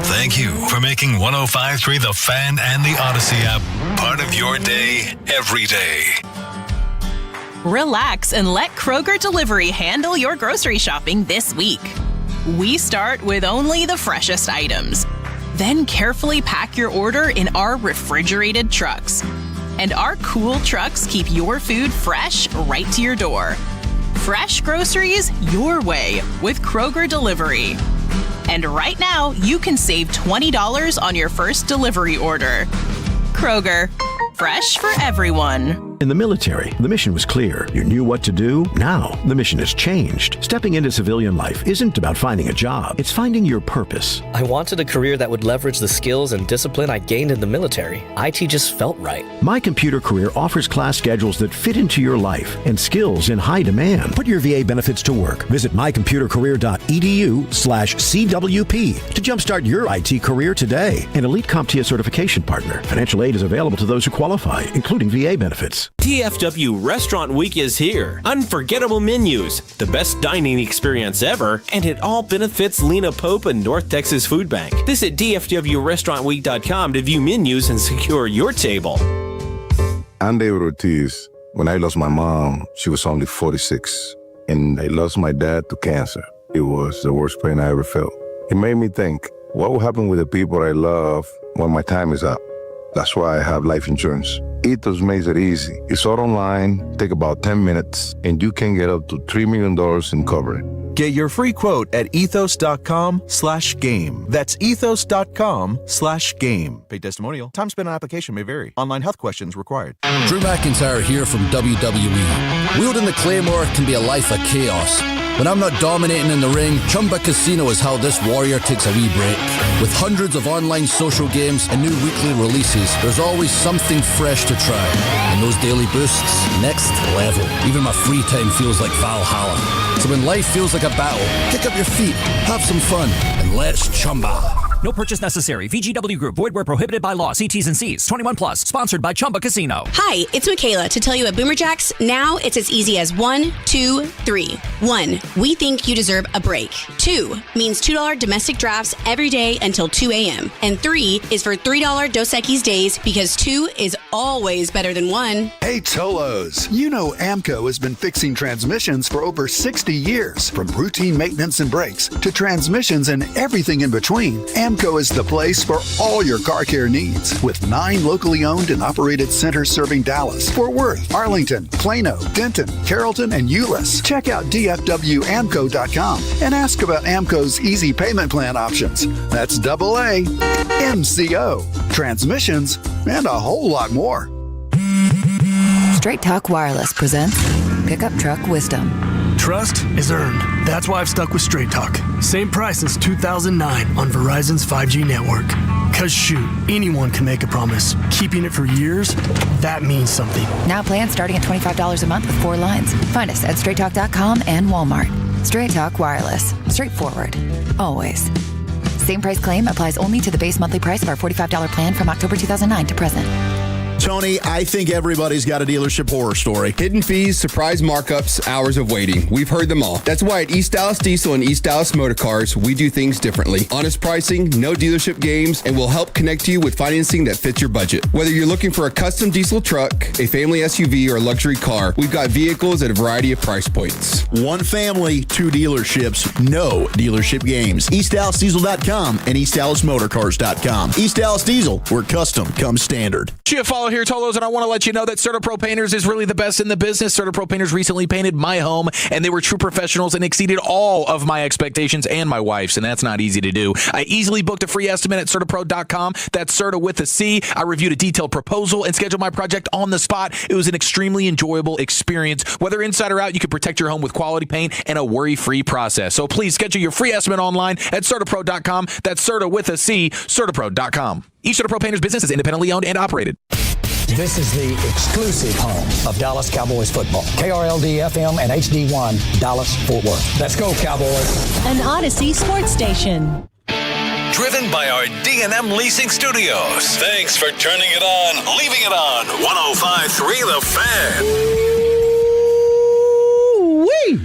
Thank you for making 105.3 The Fan and the Odyssey app part of your day every day. Relax and let Kroger Delivery handle your grocery shopping this week. We start with only the freshest items. Then carefully pack your order in our refrigerated trucks. And our cool trucks keep your food fresh right to your door. Fresh groceries your way with Kroger Delivery. And right now, you can save $20 on your first delivery order. Kroger, fresh for everyone. In the military, the mission was clear. You knew what to do. Now, the mission has changed. Stepping into civilian life isn't about finding a job. It's finding your purpose. I wanted a career that would leverage the skills and discipline I gained in the military. IT just felt right. My Computer Career offers class schedules that fit into your life and skills in high demand. Put your VA benefits to work. Visit mycomputercareer.edu/CWP to jumpstart your IT career today. An elite CompTIA certification partner. Financial aid is available to those who qualify, including VA benefits. DFW Restaurant Week is here. Unforgettable menus, the best dining experience ever, and it all benefits Lena Pope and North Texas Food Bank. Visit DFWRestaurantWeek.com to view menus and secure your table. I'm David Ortiz. When I lost my mom, she was only 46, and I lost my dad to cancer. It was the worst pain I ever felt. It made me think, what will happen with the people I love when my time is up? That's why I have life insurance. Ethos makes it easy. It's all online, take about 10 minutes, and you can get up to $3 million in coverage. Get your free quote at ethos.com/game. That's ethos.com/game. Paid testimonial. Time spent on application may vary. Online health questions required. Drew McIntyre here from WWE. Wielding the Claymore can be a life of chaos. When I'm not dominating in the ring, Chumba Casino is how this warrior takes a wee break. With hundreds of online social games and new weekly releases, there's always something fresh to try. And those daily boosts, next level. Even my free time feels like Valhalla. So when life feels like a battle, kick up your feet, have some fun, and let's Chumba. No purchase necessary. VGW Group. Void where prohibited by law. See T's and C's. 21 plus. Sponsored by Chumba Casino. Hi, it's Michaela to tell you at Boomer Jacks, now it's as easy as 1, 2, 3. 1, we think you deserve a break. 2 means $2 domestic drafts every day until 2 a.m. And 3 is for $3 Dos Equis days because 2 is always better than 1. Hey, Tolos. You know AMCO has been fixing transmissions for over 60 years. From routine maintenance and brakes to transmissions and everything in between. AMCO is the place for all your car care needs, with 9 locally owned and operated centers serving Dallas, Fort Worth, Arlington, Plano, Denton, Carrollton, and Euless. Check out dfwamco.com and ask about AMCO's easy payment plan options. That's AA, MCO, transmissions, and a whole lot more. Straight Talk Wireless presents Pickup Truck Wisdom. Trust is earned. That's why I've stuck with Straight Talk. Same price since 2009 on Verizon's 5G network. Cause shoot, anyone can make a promise. Keeping it for years, that means something. Now plans starting at $25 a month with 4 lines. Find us at straighttalk.com and Walmart. Straight Talk Wireless. Straightforward. Always. Same price claim applies only to the base monthly price of our $45 plan from October 2009 to present. Tony, I think everybody's got a dealership horror story. Hidden fees, surprise markups, hours of waiting. We've heard them all. That's why at East Dallas Diesel and East Dallas Motor Cars, we do things differently. Honest pricing, no dealership games, and we'll help connect you with financing that fits your budget. Whether you're looking for a custom diesel truck, a family SUV, or a luxury car, we've got vehicles at a variety of price points. One family, 2 dealerships, no dealership games. EastDallasDiesel.com and EastDallasMotorCars.com. East Dallas Diesel, where custom comes standard. GFL Darrell here, Tolos, and I want to let you know that CertaPro Painters is really the best in the business. CertaPro Painters recently painted my home, and they were true professionals and exceeded all of my expectations and my wife's, and that's not easy to do. I easily booked a free estimate at CertaPro.com. That's Certa with a C. I reviewed a detailed proposal and scheduled my project on the spot. It was an extremely enjoyable experience. Whether inside or out, you can protect your home with quality paint and a worry-free process. So please schedule your free estimate online at CertaPro.com. That's Certa with a C, CertaPro.com. Each CertaPro Painters business is independently owned and operated. This is the exclusive home of Dallas Cowboys football. KRLD-FM and HD1, Dallas-Fort Worth. Let's go, Cowboys. An Odyssey sports station. Driven by our D&M Leasing Studios. Thanks for turning it on, leaving it on. 105.3 The Fan. Woo!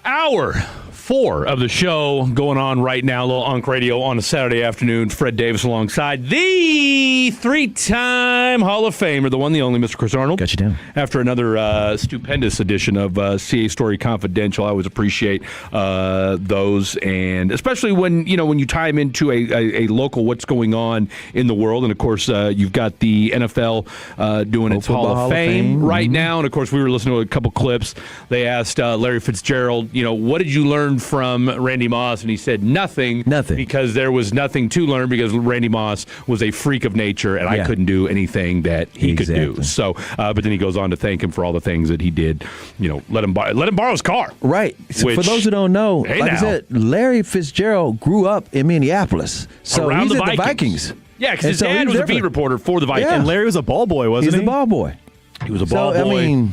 Hour 4 of the show going on right now. A little Unk Radio on a Saturday afternoon. Fred Davis alongside the 3-time Hall of Famer, the one, the only, Mr. Chris Arnold. Got you down. After another stupendous edition of CA Story Confidential. I always appreciate those, and especially when you tie them into a local what's going on in the world. And of course, you've got the NFL doing its Hall of Fame right now. And of course, we were listening to a couple clips. They asked Larry Fitzgerald, what did you learn from Randy Moss? And he said nothing, because there was nothing to learn, because Randy Moss was a freak of nature, and I couldn't do anything that he could do. So, but then he goes on to thank him for all the things that he did. Let him borrow his car. Right. So for those who don't know, I said, Larry Fitzgerald grew up in Minneapolis, so Around he's the at the Vikings. Yeah, because his dad was a beat reporter for the Vikings. Yeah. And Larry was a ball boy, wasn't he? He's a ball boy. He was a ball boy.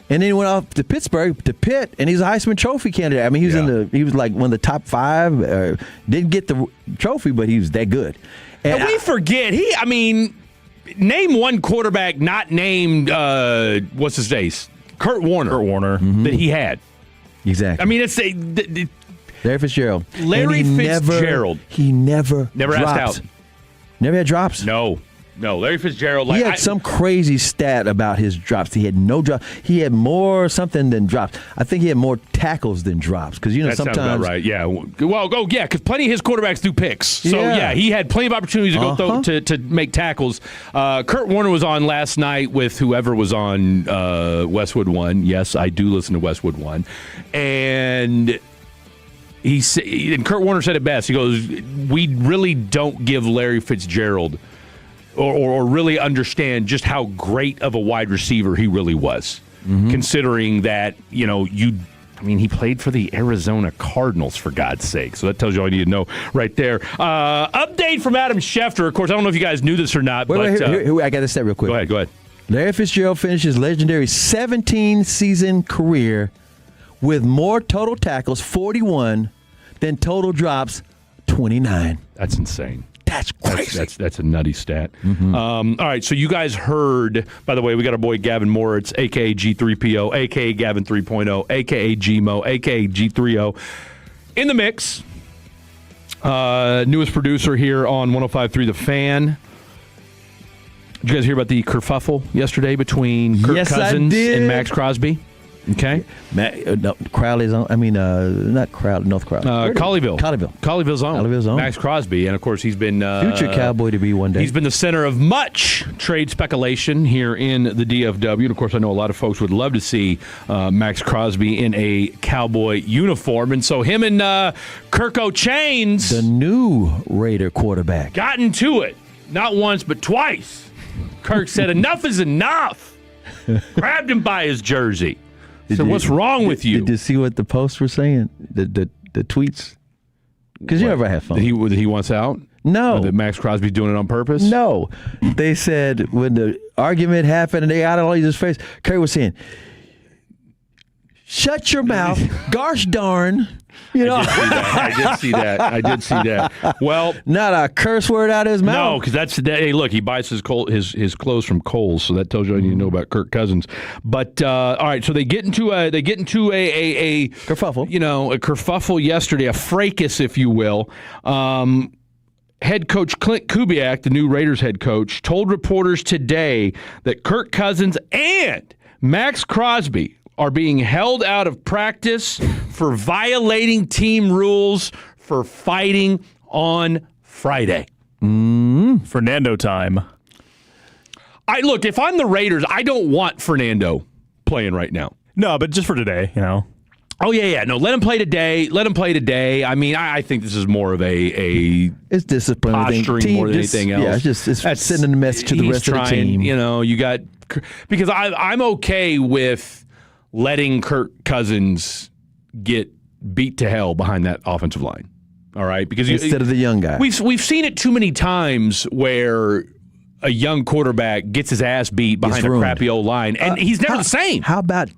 And then he went off to Pittsburgh, to Pitt, and he's a Heisman Trophy candidate. I mean, he was like one of the top 5. Didn't get the trophy, but he was that good. And we forget name one quarterback not named what's his face, Kurt Warner, that he had. Exactly. I mean, it's Larry Fitzgerald. Larry Fitzgerald. He never dropped. asked out. Never had drops. No, Larry Fitzgerald. He had some crazy stat about his drops. He had no drops. He had more something than drops. I think he had more tackles than drops. Because that sometimes, sounds about right. Yeah. Well, because plenty of his quarterbacks do picks. So he had plenty of opportunities to go to make tackles. Kurt Warner was on last night with whoever was on Westwood One. Yes, I do listen to Westwood One, and Kurt Warner said it best. He goes, "We really don't give Larry Fitzgerald." Or really understand just how great of a wide receiver he really was, considering that, he played for the Arizona Cardinals, for God's sake. So that tells you all you need to know right there. Update from Adam Schefter. Of course, I don't know if you guys knew this or not. Here, I got to say real quick. Go ahead. Larry Fitzgerald finished his legendary 17-season career with more total tackles, 41, than total drops, 29. That's insane. That's crazy. That's a nutty stat. All right, so you guys heard, by the way, we got our boy Gavin Moritz, a.k.a. G3PO, a.k.a. Gavin 3.0, a.k.a. Gmo, a.k.a. G30, in the mix. Newest producer here on 105.3 The Fan. Did you guys hear about the kerfuffle yesterday between Kirk Cousins and Max Crosby? Okay. Crowley's on. Not Crowley, North Crowley. Colleyville's own. Max Crosby. And, of course, he's been... future Cowboy to be one day. He's been the center of much trade speculation here in the DFW. And, of course, I know a lot of folks would love to see Max Crosby in a Cowboy uniform. And so him and Kirk O'Chains... the new Raider quarterback. Got into it. Not once, but twice. Kirk said, enough is enough. Grabbed him by his jersey. So what's wrong with you? Did you see what the posts were saying? The tweets? Because you never have fun. That he wants out? No. Or that Max Crosby's doing it on purpose? No. They said when the argument happened and they got all his face, Curry was saying, shut your mouth, gosh darn. I did see that. Well, not a curse word out of his mouth. No, because hey, look, he buys his clothes from Kohl's, so that tells you all you need to know about Kirk Cousins. But all right, so they get into a kerfuffle. A kerfuffle yesterday, a fracas, if you will. Head coach Clint Kubiak, the new Raiders head coach, told reporters today that Kirk Cousins and Max Crosby are being held out of practice for violating team rules for fighting on Friday. Fernando time. Look, if I'm the Raiders, I don't want Fernando playing right now. No, but just for today, Oh, yeah. No, let him play today. I mean, I think this is more of it's discipline posturing more than anything else. Yeah, it's sending a message to the rest of the team. You got because I'm okay with letting Kirk Cousins get beat to hell behind that offensive line. All right, because instead of the young guy, we've seen it too many times where a young quarterback gets his ass beat behind a crappy old line, and he's never the same. How about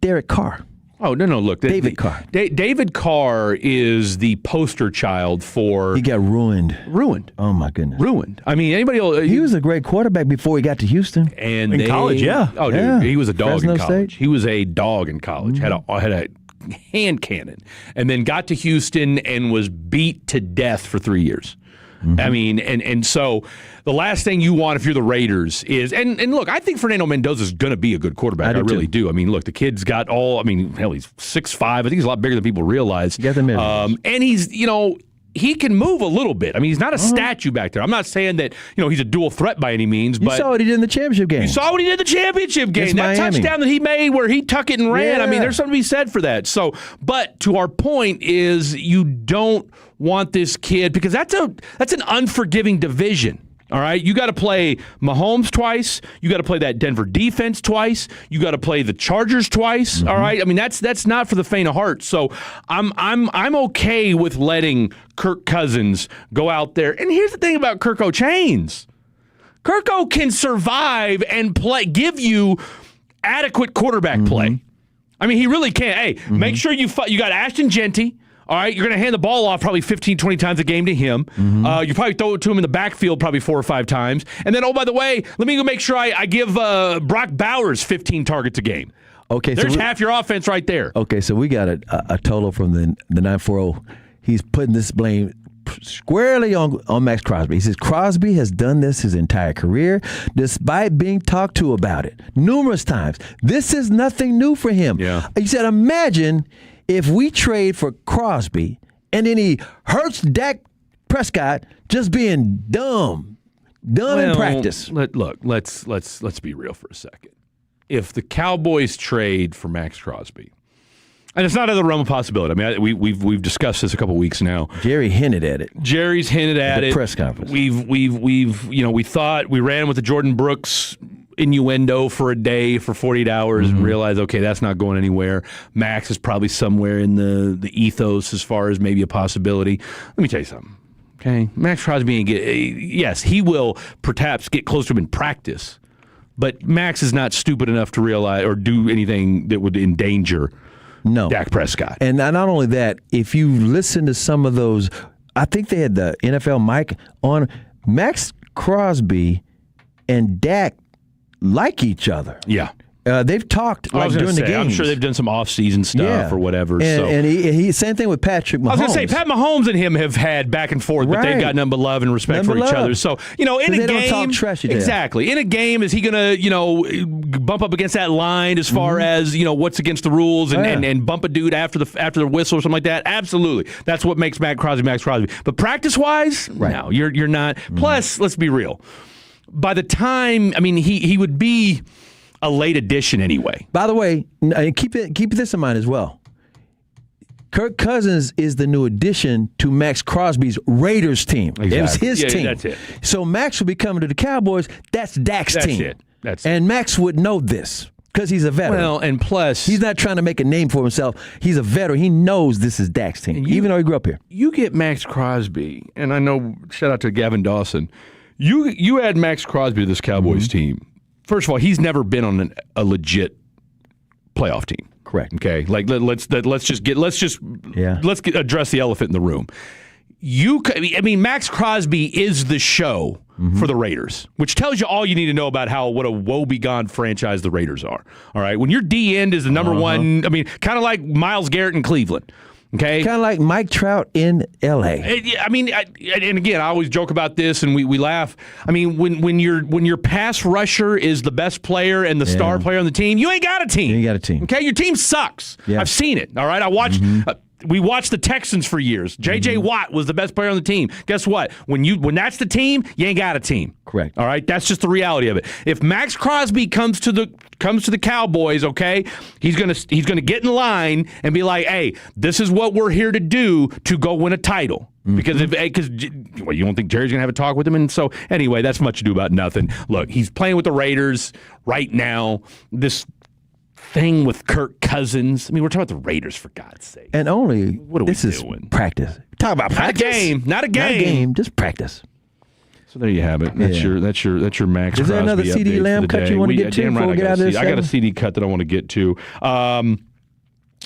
Derek Carr? Oh, no, look. David Carr. David Carr is the poster child for... He got ruined. Ruined. Oh, my goodness. Ruined. I mean, anybody... He was a great quarterback before he got to Houston. And in college, yeah. Oh, dude, yeah. He was a dog Fresno in college. State. He was a dog in college. Had a hand cannon. And then got to Houston and was beat to death for 3 years. I mean, and so the last thing you want if you're the Raiders is, and look, I think Fernando Mendoza is going to be a good quarterback. I really do. I mean, look, the kid's got hell, he's 6'5". I think he's a lot bigger than people realize. And he's, he can move a little bit. I mean, he's not a statue back there. I'm not saying that, he's a dual threat by any means. But you saw what he did in the championship game. You saw what he did in the championship game. That touchdown that he made where he tucked it and ran. I mean, there's something to be said for that. So, but to our point is you don't want this kid because that's an unforgiving division. All right, you got to play Mahomes twice. You got to play that Denver defense twice. You got to play the Chargers twice. All right, I mean that's not for the faint of heart. So I'm okay with letting Kirk Cousins go out there. And here's the thing about Kirko Chains: Kirko can survive and give you adequate quarterback play. I mean, he really can. Hey, make sure you got Ashton Genty. All right, you're going to hand the ball off probably 15, 20 times a game to him. You probably throw it to him in the backfield probably 4 or 5 times. And then, oh, by the way, let me go make sure I give Brock Bowers 15 targets a game. Okay, There's half your offense right there. Okay, so we got a total from the 940. He's putting this blame squarely on Max Crosby. He says Crosby has done this his entire career despite being talked to about it numerous times. This is nothing new for him. Yeah. He said, imagine if we trade for Crosby and then he hurts Dak Prescott just being dumb in practice. Let's be real for a second. If the Cowboys trade for Max Crosby, and it's not out of the realm of possibility. I mean, we've discussed this a couple weeks now. Jerry hinted at it. Jerry's hinted at the it. Press conference. We thought we ran with the Jordan Brooks innuendo for a day for 48 hours and realized, okay, that's not going anywhere. Max is probably somewhere in the ethos as far as maybe a possibility. Let me tell you something. Okay, Max Crosby, yes, he will perhaps get close to him in practice, but Max is not stupid enough to realize or do anything that would endanger Dak Prescott. And not only that, if you listen to some of those, I think they had the NFL mic on, Max Crosby and Dak like each other. Yeah. They've talked during the games. I'm sure they've done some off-season stuff or whatever. And he same thing with Patrick Mahomes. I was going to say, Pat Mahomes and him have had back and forth, but they've got nothing but love and respect for each other. So, in a game, don't talk trash exactly. In a game, is he going to, bump up against that line as far as, what's against the rules and bump a dude after the whistle or something like that? Absolutely. That's what makes Max Crosby. But practice-wise, no, you're not. Plus, let's be real. By the time, he would be a late addition anyway. By the way, keep this in mind as well. Kirk Cousins is the new addition to Max Crosby's Raiders team. Exactly. It was his team. That's it. So Max will be coming to the Cowboys. That's Dak's team. That's it. And Max would know this because he's a veteran. Well, and plus, he's not trying to make a name for himself. He's a veteran. He knows this is Dak's team, even though he grew up here. You get Max Crosby, and I know, shout out to Gavin Dawson. You add Max Crosby to this Cowboys team. First of all, he's never been on a legit playoff team. Correct. Okay. Like let's address the elephant in the room. Max Crosby is the show for the Raiders, which tells you all you need to know about what a woebegone franchise the Raiders are. All right. When your D end is the number one, kind of like Myles Garrett in Cleveland. Okay. Kind of like Mike Trout in L.A. And again, I always joke about this, and we laugh. When your pass rusher is the best player and the star player on the team, you ain't got a team. You ain't got a team. Okay, your team sucks. Yeah. I've seen it. All right, I watched. we watched the Texans for years. J.J. Watt was the best player on the team. Guess what? When that's the team, you ain't got a team. Correct. All right? That's just the reality of it. If Max Crosby comes to the Cowboys, okay, he's gonna get in line and be like, hey, this is what we're here to do to go win a title. Because you don't think Jerry's going to have a talk with him? And so, anyway, that's much ado about nothing. Look, he's playing with the Raiders right now. This thing with Kirk Cousins. I mean, we're talking about the Raiders, for God's sake. And only, what are this we is doing? Practice. Talk about practice. Not a game. Not a game. Just practice. So there you have it. That's your Max Crosby. Is there another CD Lamb cut you want to get to before we get out of this? I got a CD cut that I want to get to.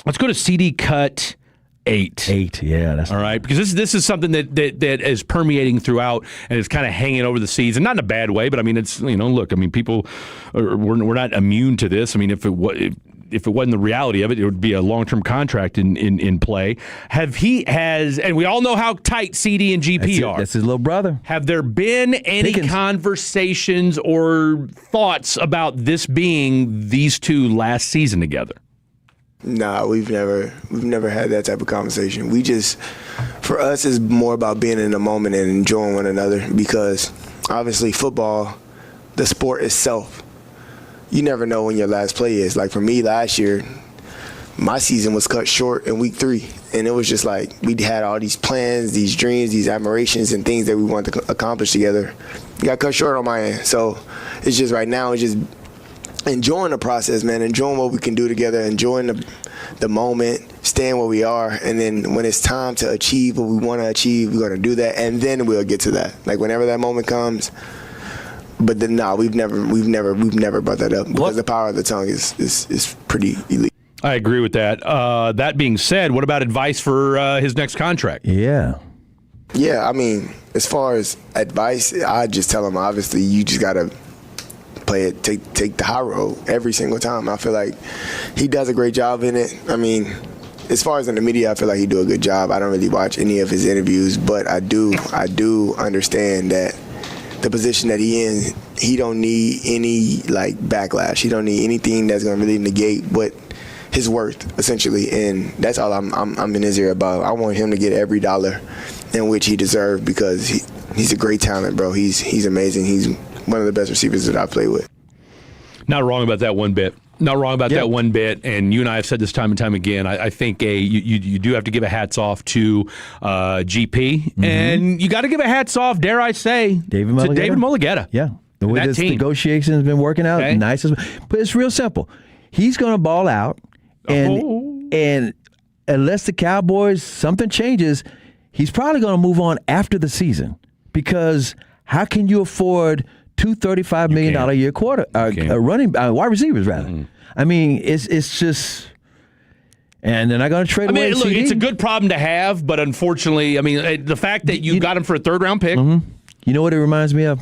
Let's go to CD cut 8. Yeah, that's all right. Because this is something that is permeating throughout and is kind of hanging over the season. Not in a bad way, but I mean, it's look. I mean, people we're not immune to this. I mean, if it wasn't the reality of it, it would be a long-term contract in play. And we all know how tight CD and GP are. That's his little brother. Have there been any conversations or thoughts about this being these two last season together? Nah, we've never had that type of conversation. For us, it's more about being in the moment and enjoying one another, because obviously football, the sport itself, you never know when your last play is. Like for me last year, my season was cut short in week 3, and it was just like we had all these plans, these dreams, these admirations, and things that we wanted to accomplish together. It got cut short on my end. So it's just right now, it's just enjoying the process, man, enjoying what we can do together, enjoying the moment, staying where we are, and then when it's time to achieve what we want to achieve, we're going to do that, and then we'll get to that. Like whenever that moment comes. But then, we've never brought that up, because the power of the tongue is pretty elite. I agree with that. That being said, what about advice for his next contract? Yeah, I mean, as far as advice, I just tell him, obviously, you just got to play it, take the high road every single time. I feel like he does a great job in it. I mean, as far as in the media, I feel like he do a good job. I don't really watch any of his interviews, but I do understand that the position that he in, he don't need any like backlash. He don't need anything that's going to really negate what his worth, essentially, and that's all I'm in his ear about. I want him to get every dollar in which he deserved, because he's a great talent, bro. He's amazing. He's one of the best receivers that I've played with. Not wrong about that one bit. That one bit. And you and I have said this time and time again. I think you do have to give a hats off to GP, and you got to give a hats off, dare I say, to David Mulligetta. Yeah, the way this negotiation has been working out, nice. But it's real simple. He's going to ball out, and unless the Cowboys something changes, he's probably going to move on after the season, because how can you afford two $35 million a year wide receivers rather? Mm-hmm. I mean, it's just, and they're not going to trade away. Look, CD. it's a good problem to have, but unfortunately, I mean, the fact that you got him for a 3rd round pick. Mm-hmm. You know what it reminds me of?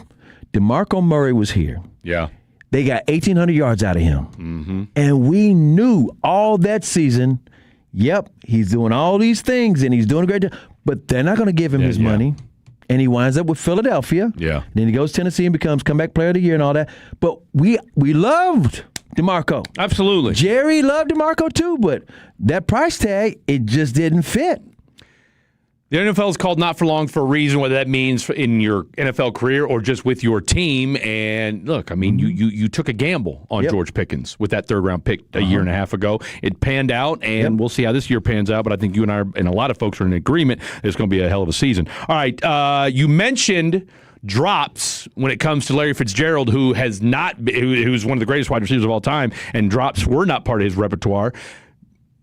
DeMarco Murray was here. Yeah. They got 1,800 yards out of him. Mm-hmm. And we knew all that season, yep, he's doing all these things and he's doing a great job, but they're not going to give him his money. And he winds up with Philadelphia. Yeah. Then he goes to Tennessee and becomes comeback player of the year and all that. But we loved DeMarco. Absolutely. Jerry loved DeMarco too, but that price tag, it just didn't fit. The NFL is called not for long for a reason, whether that means in your NFL career or just with your team. And look, I mean, you took a gamble on George Pickens with that 3rd round pick a year and a half ago. It panned out, and we'll see how this year pans out. But I think you and I and a lot of folks are in agreement that it's going to be a hell of a season. All right, you mentioned drops when it comes to Larry Fitzgerald, who's one of the greatest wide receivers of all time, and drops were not part of his repertoire.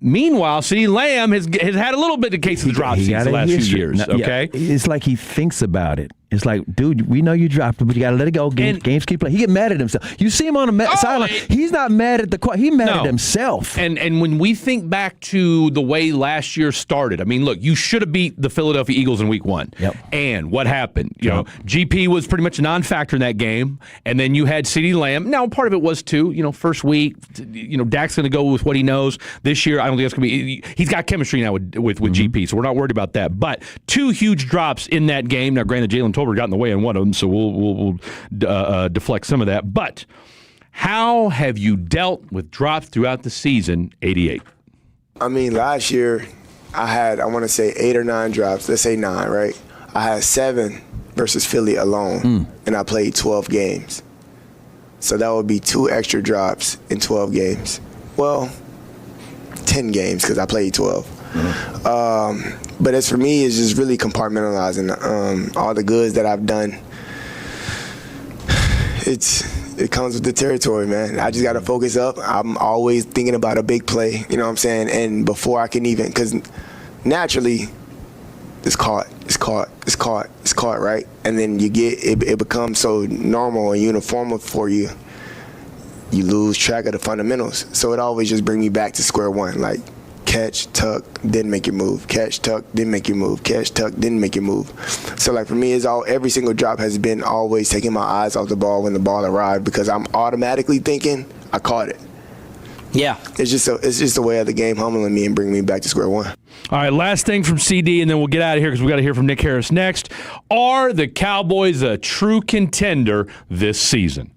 Meanwhile, CeeDee Lamb has had a little bit of cases of drops the last few years. Okay, it's like he thinks about it. It's like, dude, we know you dropped it, but you got to let it go. Games keep playing. He get mad at himself. You see him on the sideline. He's not mad at the court. He's mad at himself. And when we think back to the way last year started, I mean, look, you should have beat the Philadelphia Eagles in Week 1. Yep. And what happened? You know, GP was pretty much a non-factor in that game, and then you had CeeDee Lamb. Now, part of it was too, first week, Dak's going to go with what he knows. This year, I don't think it's going to be. He's got chemistry now with GP, so we're not worried about that. But 2 huge drops in that game. Now, granted, Jalen Tolbert got in the way in one of them, so we'll deflect some of that. But how have you dealt with drops throughout the season, 88? I mean, last year, I want to say 8 or 9 drops. Let's say 9, right? I had 7 versus Philly alone, and I played 12 games. So that would be 2 extra drops in 12 games. Well, 10 games because I played 12. But as for me, it's just really compartmentalizing all the goods that I've done. It comes with the territory, man. I just got to focus up. I'm always thinking about a big play, you know what I'm saying? And before I can even, because naturally, it's caught, right? And then you get, it becomes so normal and uniform for you. You lose track of the fundamentals. So it always just brings me back to square one, like catch, tuck, then make your move. Catch, tuck, then make your move. Catch, tuck, then make your move. So like for me, every single drop has been always taking my eyes off the ball when the ball arrived because I'm automatically thinking I caught it. Yeah. It's just a way of the game humbling me and bringing me back to square one. All right, last thing from CD, and then we'll get out of here because we got to hear from Nick Harris next. Are the Cowboys a true contender this season?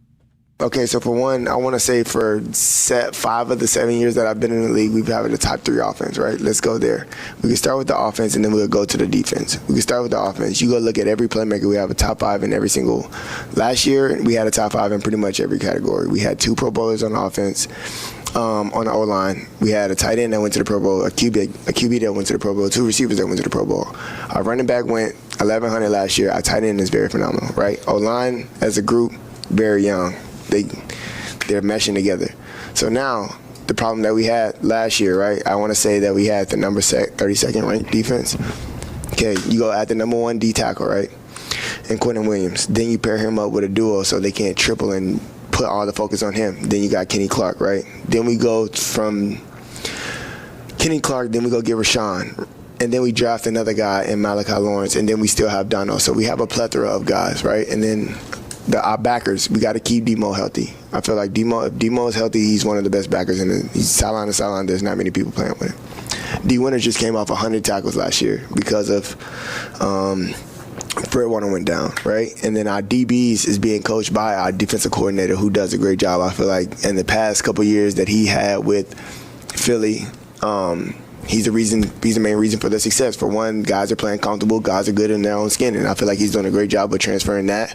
Okay, so for one, I want to say for 5 of the 7 years that I've been in the league, we've had the top 3 offense, right? Let's go there. We can start with the offense, and then we'll go to the defense. We can start with the offense. You go look at every playmaker. We have a top 5 in every single. Last year, we had a top 5 in pretty much every category. We had 2 Pro Bowlers on offense. On the O-line, we had a tight end that went to the Pro Bowl, a QB that went to the Pro Bowl, 2 receivers that went to the Pro Bowl. Our running back went 1,100 last year. Our tight end is very phenomenal, right? O-line, as a group, very young. They're meshing together. So now, the problem that we had last year, right? I want to say that we had the number 32nd ranked defense. Okay, you go at the number 1 D tackle, right? And Quentin Williams. Then you pair him up with a duo so they can't triple and put all the focus on him. Then you got Kenny Clark, right? Then we go from Kenny Clark, then we go get Rashawn. And then we draft another guy in Malachi Lawrence, and then we still have Dono. So we have a plethora of guys, right? And then our backers, we got to keep Demo healthy. I feel like if Demo is healthy, he's one of the best backers. He's sideline to sideline. There's not many people playing with him. D. Winters just came off 100 tackles last year because of Fred Warner went down, right? And then our DBs is being coached by our defensive coordinator who does a great job. I feel like in the past couple years that he had with Philly, he's the main reason for their success. For one, guys are playing comfortable, guys are good in their own skin, and I feel like he's doing a great job of transferring that.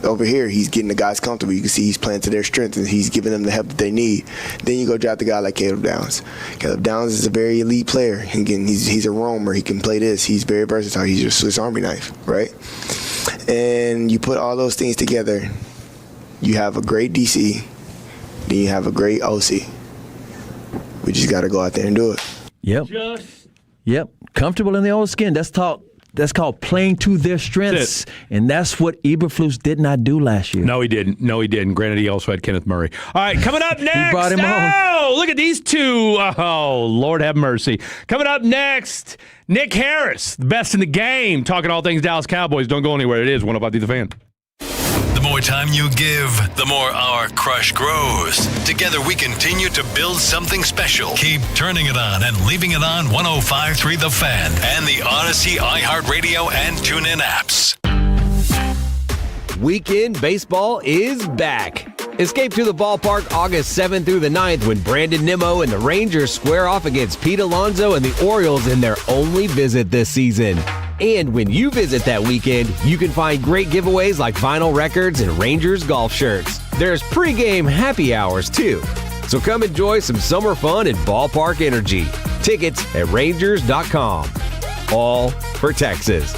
Over here, he's getting the guys comfortable. You can see he's playing to their strength, and he's giving them the help that they need. Then you go draft a guy like Caleb Downs. Caleb Downs is a very elite player. Again, he's a roamer. He can play this. He's very versatile. He's your Swiss Army knife, right? And you put all those things together, you have a great DC, then you have a great OC. We just got to go out there and do it. Yep. Comfortable in their own skin. That's called playing to their strengths. And that's what Eberflus did not do last year. No, he didn't. Granted, he also had Kenneth Murray. All right, coming up next. He brought him on. Look at these two. Oh, Lord have mercy. Coming up next, Nick Harris, the best in the game, talking all things Dallas Cowboys. Don't go anywhere. It is 105 The Fan. The more time you give, the more our crush grows. Together we continue to build something special. Keep turning it on and leaving it on 105.3 The Fan and the Odyssey, iHeartRadio, and TuneIn apps. Weekend baseball is back. Escape to the ballpark August 7th through the 9th when Brandon Nimmo and the Rangers square off against Pete Alonso and the Orioles in their only visit this season. And when you visit that weekend, you can find great giveaways like vinyl records and Rangers golf shirts. There's pregame happy hours, too. So come enjoy some summer fun and ballpark energy. Tickets at Rangers.com. All for Texas.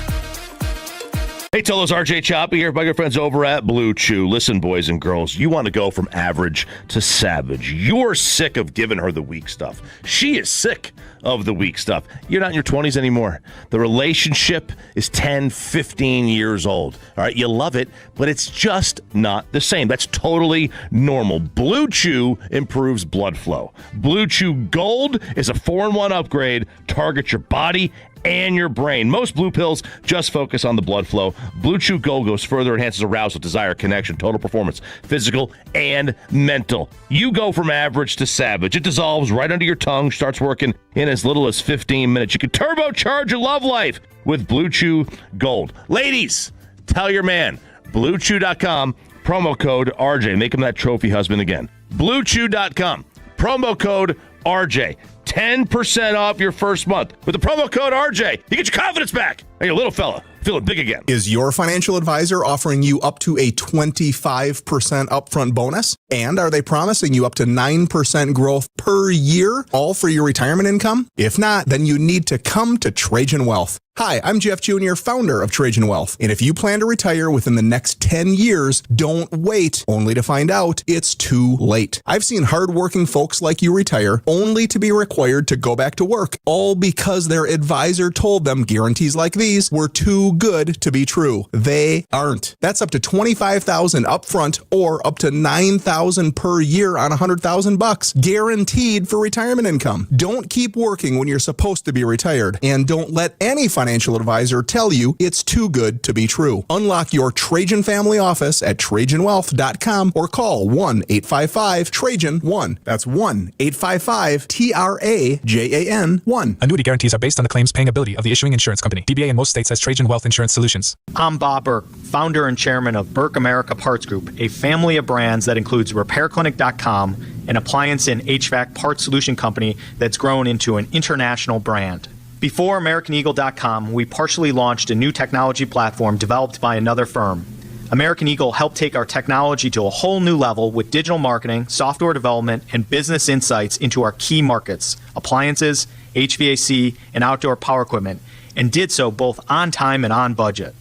Hey, Tolos, RJ Choppy here, my good friends over at Blue Chew. Listen, boys and girls, you want to go from average to savage. You're sick of giving her the weak stuff. She is sick of the weak stuff. You're not in your 20s anymore. The relationship is 10, 15 years old. All right, you love it, but it's just not the same. That's totally normal. Blue Chew improves blood flow. Blue Chew Gold is a 4-in-1 upgrade, targets your body and your brain. Most blue pills just focus on the blood flow. Blue Chew Gold goes further, enhances arousal, desire, connection, total performance, physical and mental. You go from average to savage. It dissolves right under your tongue, starts working in as little as 15 minutes. You can turbocharge your love life with Blue Chew Gold. Ladies, tell your man, BlueChew.com, promo code RJ. Make him that trophy husband again. BlueChew.com, promo code RJ. 10% off your first month. With the promo code RJ, you get your confidence back. Hey, you little fella, feeling big again. Is your financial advisor offering you up to a 25% upfront bonus? And are they promising you up to 9% growth per year, all for your retirement income? If not, then you need to come to Trajan Wealth. Hi, I'm Jeff Jr., founder of Trajan Wealth. And if you plan to retire within the next 10 years, don't wait only to find out it's too late. I've seen hardworking folks like you retire only to be required to go back to work, all because their advisor told them guarantees like these were too good to be true. They aren't. That's up to $25,000 upfront or up to $9,000 per year on $100,000 guaranteed for retirement income. Don't keep working when you're supposed to be retired, and don't let any financial advisor tell you it's too good to be true. Unlock your Trajan family office at TrajanWealth.com or call 1-855-TRAJAN-1. That's 1-855-TRAJAN-1. Annuity guarantees are based on the claims paying ability of the issuing insurance company. DBA in most states has Trajan Wealth Insurance Solutions. I'm Bob Burke, founder and chairman of Burke America Parts Group, a family of brands that includes RepairClinic.com, an appliance and HVAC parts solution company that's grown into an international brand. Before AmericanEagle.com, we partially launched a new technology platform developed by another firm. American Eagle helped take our technology to a whole new level with digital marketing, software development, and business insights into our key markets, appliances, HVAC, and outdoor power equipment, and did so both on time and on budget.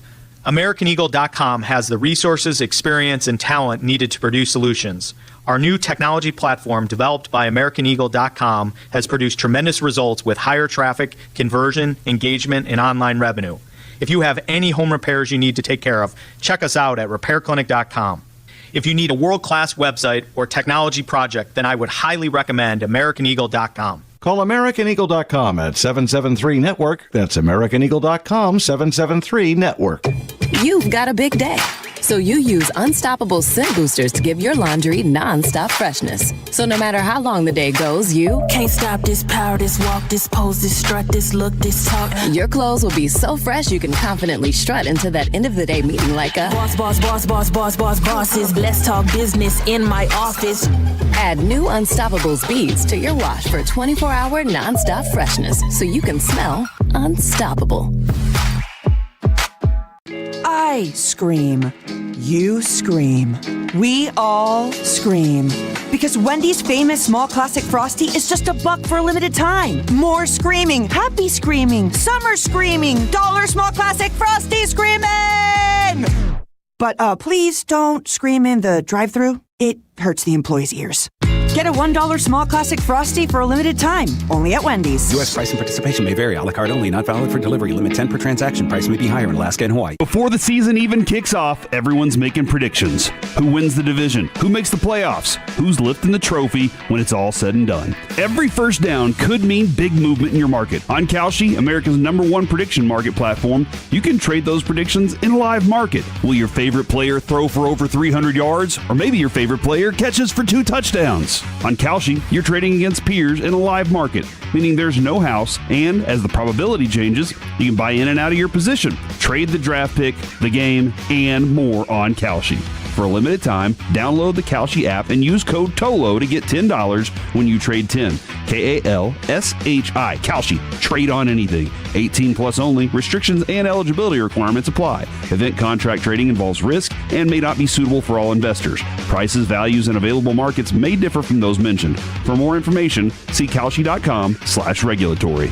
AmericanEagle.com has the resources, experience, and talent needed to produce solutions. Our new technology platform, developed by AmericanEagle.com, has produced tremendous results with higher traffic, conversion, engagement, and online revenue. If you have any home repairs you need to take care of, check us out at RepairClinic.com. If you need a world-class website or technology project, then I would highly recommend AmericanEagle.com. Call AmericanEagle.com at 773-NETWORK. That's AmericanEagle.com, 773-NETWORK. You've got a big day, so you use Unstoppable Scent Boosters to give your laundry non-stop freshness. So no matter how long the day goes, you can't stop this power, this walk, this pose, this strut, this look, this talk. Your clothes will be so fresh you can confidently strut into that end of the day meeting like a bosses. Let's talk business in my office. Add new Unstoppable beads to your wash for 24-hour non-stop freshness so you can smell unstoppable. I scream. You scream. We all scream. Because Wendy's famous small classic Frosty is just $1 for a limited time. More screaming, happy screaming, summer screaming, dollar small classic Frosty screaming! But please don't scream in the drive-thru. It hurts the employees' ears. Get a $1 small classic Frosty for a limited time, only at Wendy's. U.S. price and participation may vary. A la carte only, not valid for delivery. Limit 10 per transaction. Price may be higher in Alaska and Hawaii. Before the season even kicks off, everyone's making predictions. Who wins the division? Who makes the playoffs? Who's lifting the trophy when it's all said and done? Every first down could mean big movement in your market. On Kalshi, America's #1 prediction market platform, you can trade those predictions in a live market. Will your favorite player throw for over 300 yards? Or maybe your favorite player catches for 2 touchdowns? On Kalshi, you're trading against peers in a live market, meaning there's no house, and as the probability changes, you can buy in and out of your position, trade the draft pick, the game, and more on Kalshi. For a limited time, download the Kalshi app and use code TOLO to get $10 when you trade 10. K-A-L-S-H-I. Kalshi. Trade on anything. 18 plus only. Restrictions and eligibility requirements apply. Event contract trading involves risk and may not be suitable for all investors. Prices, values, and available markets may differ from those mentioned. For more information, see Kalshi.com/regulatory.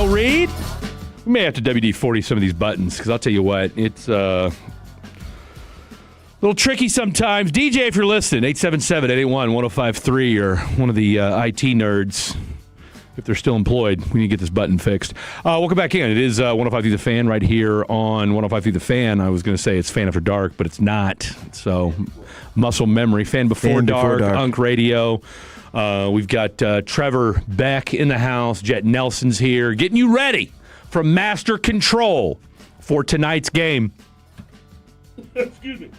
Reed, we may have to WD-40 some of these buttons because I'll tell you what, it's a little tricky sometimes. DJ, if you're listening, 877-881-1053 or one of the IT nerds, if they're still employed, we need to get this button fixed. Welcome back in. It is 105 The Fan right here on 105 The Fan. I was going to say it's Fan After Dark, but it's not. So muscle memory, Fan Before Dark, Unk Radio. We've got Trevor Beck in the house. Jet Nelson's here, getting you ready for Master Control for tonight's game. Excuse me.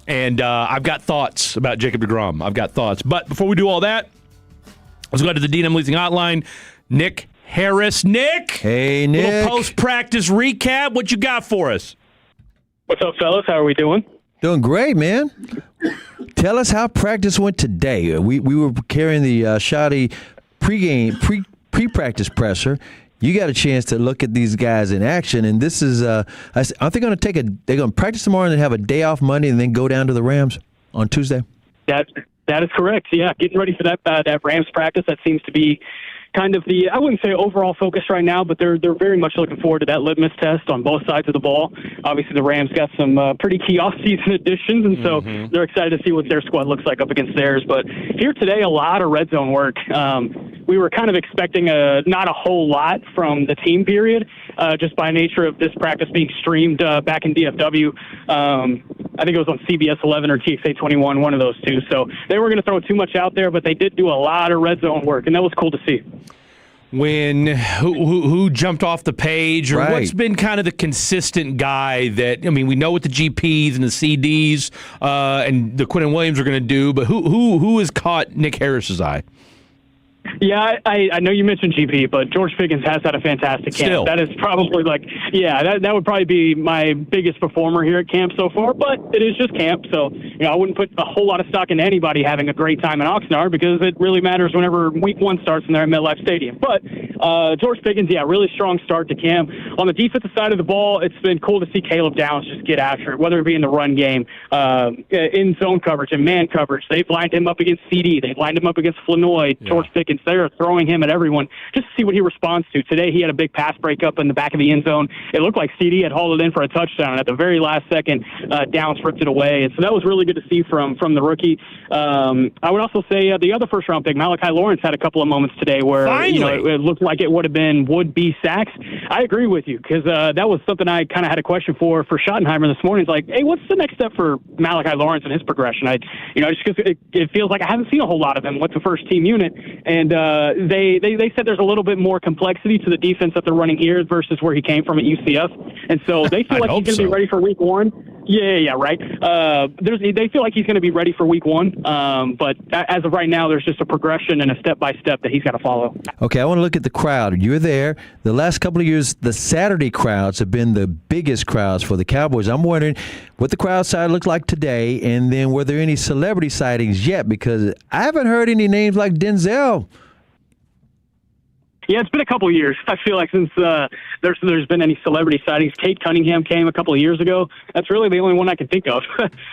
And I've got thoughts about Jacob deGrom. I've got thoughts. But before we do all that, let's go to the D&M Leasing Hotline. Nick Harris. Nick! Hey, Nick. Little post-practice recap. What you got for us? What's up, fellas? How are we doing? Doing great, man. Tell us how practice went today. We were carrying the Shoddy pre-practice presser. You got a chance to look at these guys in action, and this is aren't they going to they're going to practice tomorrow and then have a day off Monday and then go down to the Rams on Tuesday? That is correct. Yeah, getting ready for that Rams practice. That seems to be kind of the, I wouldn't say overall focus right now, but they're very much looking forward to that litmus test on both sides of the ball. Obviously, the Rams got some pretty key off-season additions, and so they're excited to see what their squad looks like up against theirs. But here today, a lot of red zone work. We were kind of expecting not a whole lot from the team period, just by nature of this practice being streamed back in DFW. I think it was on CBS 11 or TXA 21, one of those two. So they were going to throw too much out there, but they did do a lot of red zone work, and that was cool to see. Who jumped off the page, or Right. what's been kind of the consistent guy that, I mean, we know what the GPs and the CDs and the Quinn and Williams are going to do, but who has caught Nick Harris's eye? Yeah, I know you mentioned GP, but George Pickens has had a fantastic camp. Still. That is probably that would probably be my biggest performer here at camp so far, but it is just camp, so I wouldn't put a whole lot of stock into anybody having a great time in Oxnard because it really matters whenever week one starts and they're at MetLife Stadium. But George Pickens, really strong start to camp. On the defensive side of the ball, it's been cool to see Caleb Downs just get after it, whether it be in the run game, in zone coverage and man coverage. They've lined him up against CD. They've lined him up against Flanoy, George Pickens. They're throwing him at everyone just to see what he responds to. Today, he had a big pass breakup in the back of the end zone. It looked like CD had hauled it in for a touchdown. At the very last second, Downs ripped it away. And so that was really good to see from the rookie. I would also say the other first-round pick, Malachi Lawrence, had a couple of moments today where it looked like it would be sacks. I agree with you because that was something I kind of had a question for Schottenheimer this morning. It's like, hey, what's the next step for Malachi Lawrence and his progression? Just because it feels like I haven't seen a whole lot of him with the first-team unit, and they said there's a little bit more complexity to the defense that they're running here versus where he came from at UCF, and so they feel like he's going to be ready for week one. Yeah, right. They feel like he's going to be ready for week one, but as of right now, there's just a progression and a step-by-step that he's got to follow. Okay, I want to look at the crowd. You're there. The last couple of years, the Saturday crowds have been the biggest crowds for the Cowboys. I'm wondering what the crowd side looks like today, and then were there any celebrity sightings yet? Because I haven't heard any names like Denzel. Yeah, it's been a couple of years. I feel like since there's been any celebrity sightings. Kate Cunningham came a couple of years ago. That's really the only one I can think of.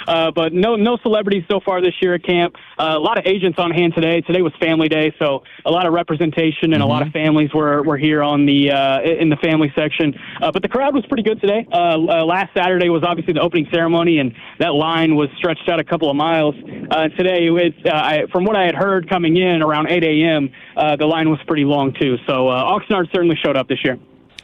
But no celebrities so far this year at camp. A lot of agents on hand today. Today was family day, so a lot of representation and a lot of families were here on the in the family section. But the crowd was pretty good today. Last Saturday was obviously the opening ceremony, and that line was stretched out a couple of miles. Today, from what I had heard coming in around 8 a.m., the line was pretty long too. So Oxnard certainly showed up this year.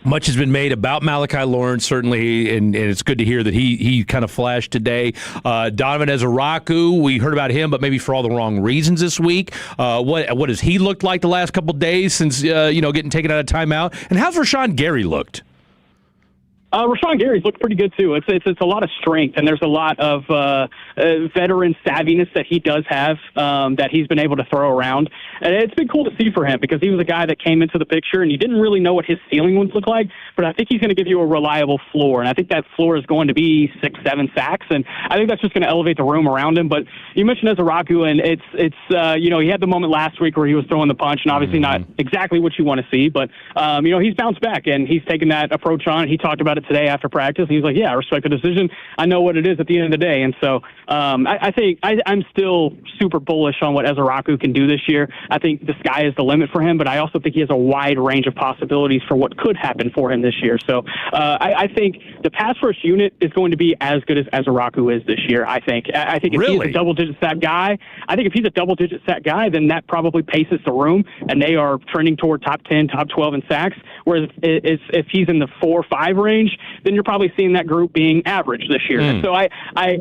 Much has been made about Malachi Lawrence, certainly, and it's good to hear that he kind of flashed today. Donovan Ezeraku, we heard about him, but maybe for all the wrong reasons this week. What has he looked like the last couple of days since getting taken out of timeout? And how's Rashawn Gary looked? Rashawn Gary's looked pretty good, too. It's a lot of strength, and there's a lot of veteran savviness that he does have that he's been able to throw around. And it's been cool to see for him because he was a guy that came into the picture, and you didn't really know what his ceiling would look like, but I think he's going to give you a reliable floor, and I think that floor is going to be 6-7 sacks, and I think that's just going to elevate the room around him. But you mentioned Ezeraku, and it's he had the moment last week where he was throwing the punch, and obviously not exactly what you want to see, but he's bounced back, and he's taken that approach on. He talked about it today after practice. He's like, yeah, I respect the decision. I know what it is at the end of the day. And so I think I'm still super bullish on what Ezeraku can do this year. I think the sky is the limit for him, but I also think he has a wide range of possibilities for what could happen for him this year. So I think the pass rush unit is going to be as good as Ezeraku is this year, I think. I think if he's a double-digit sack guy, then that probably paces the room, and they are trending toward top 10, top 12 in sacks. Whereas if he's in the 4 or 5 range, then you're probably seeing that group being average this year. And so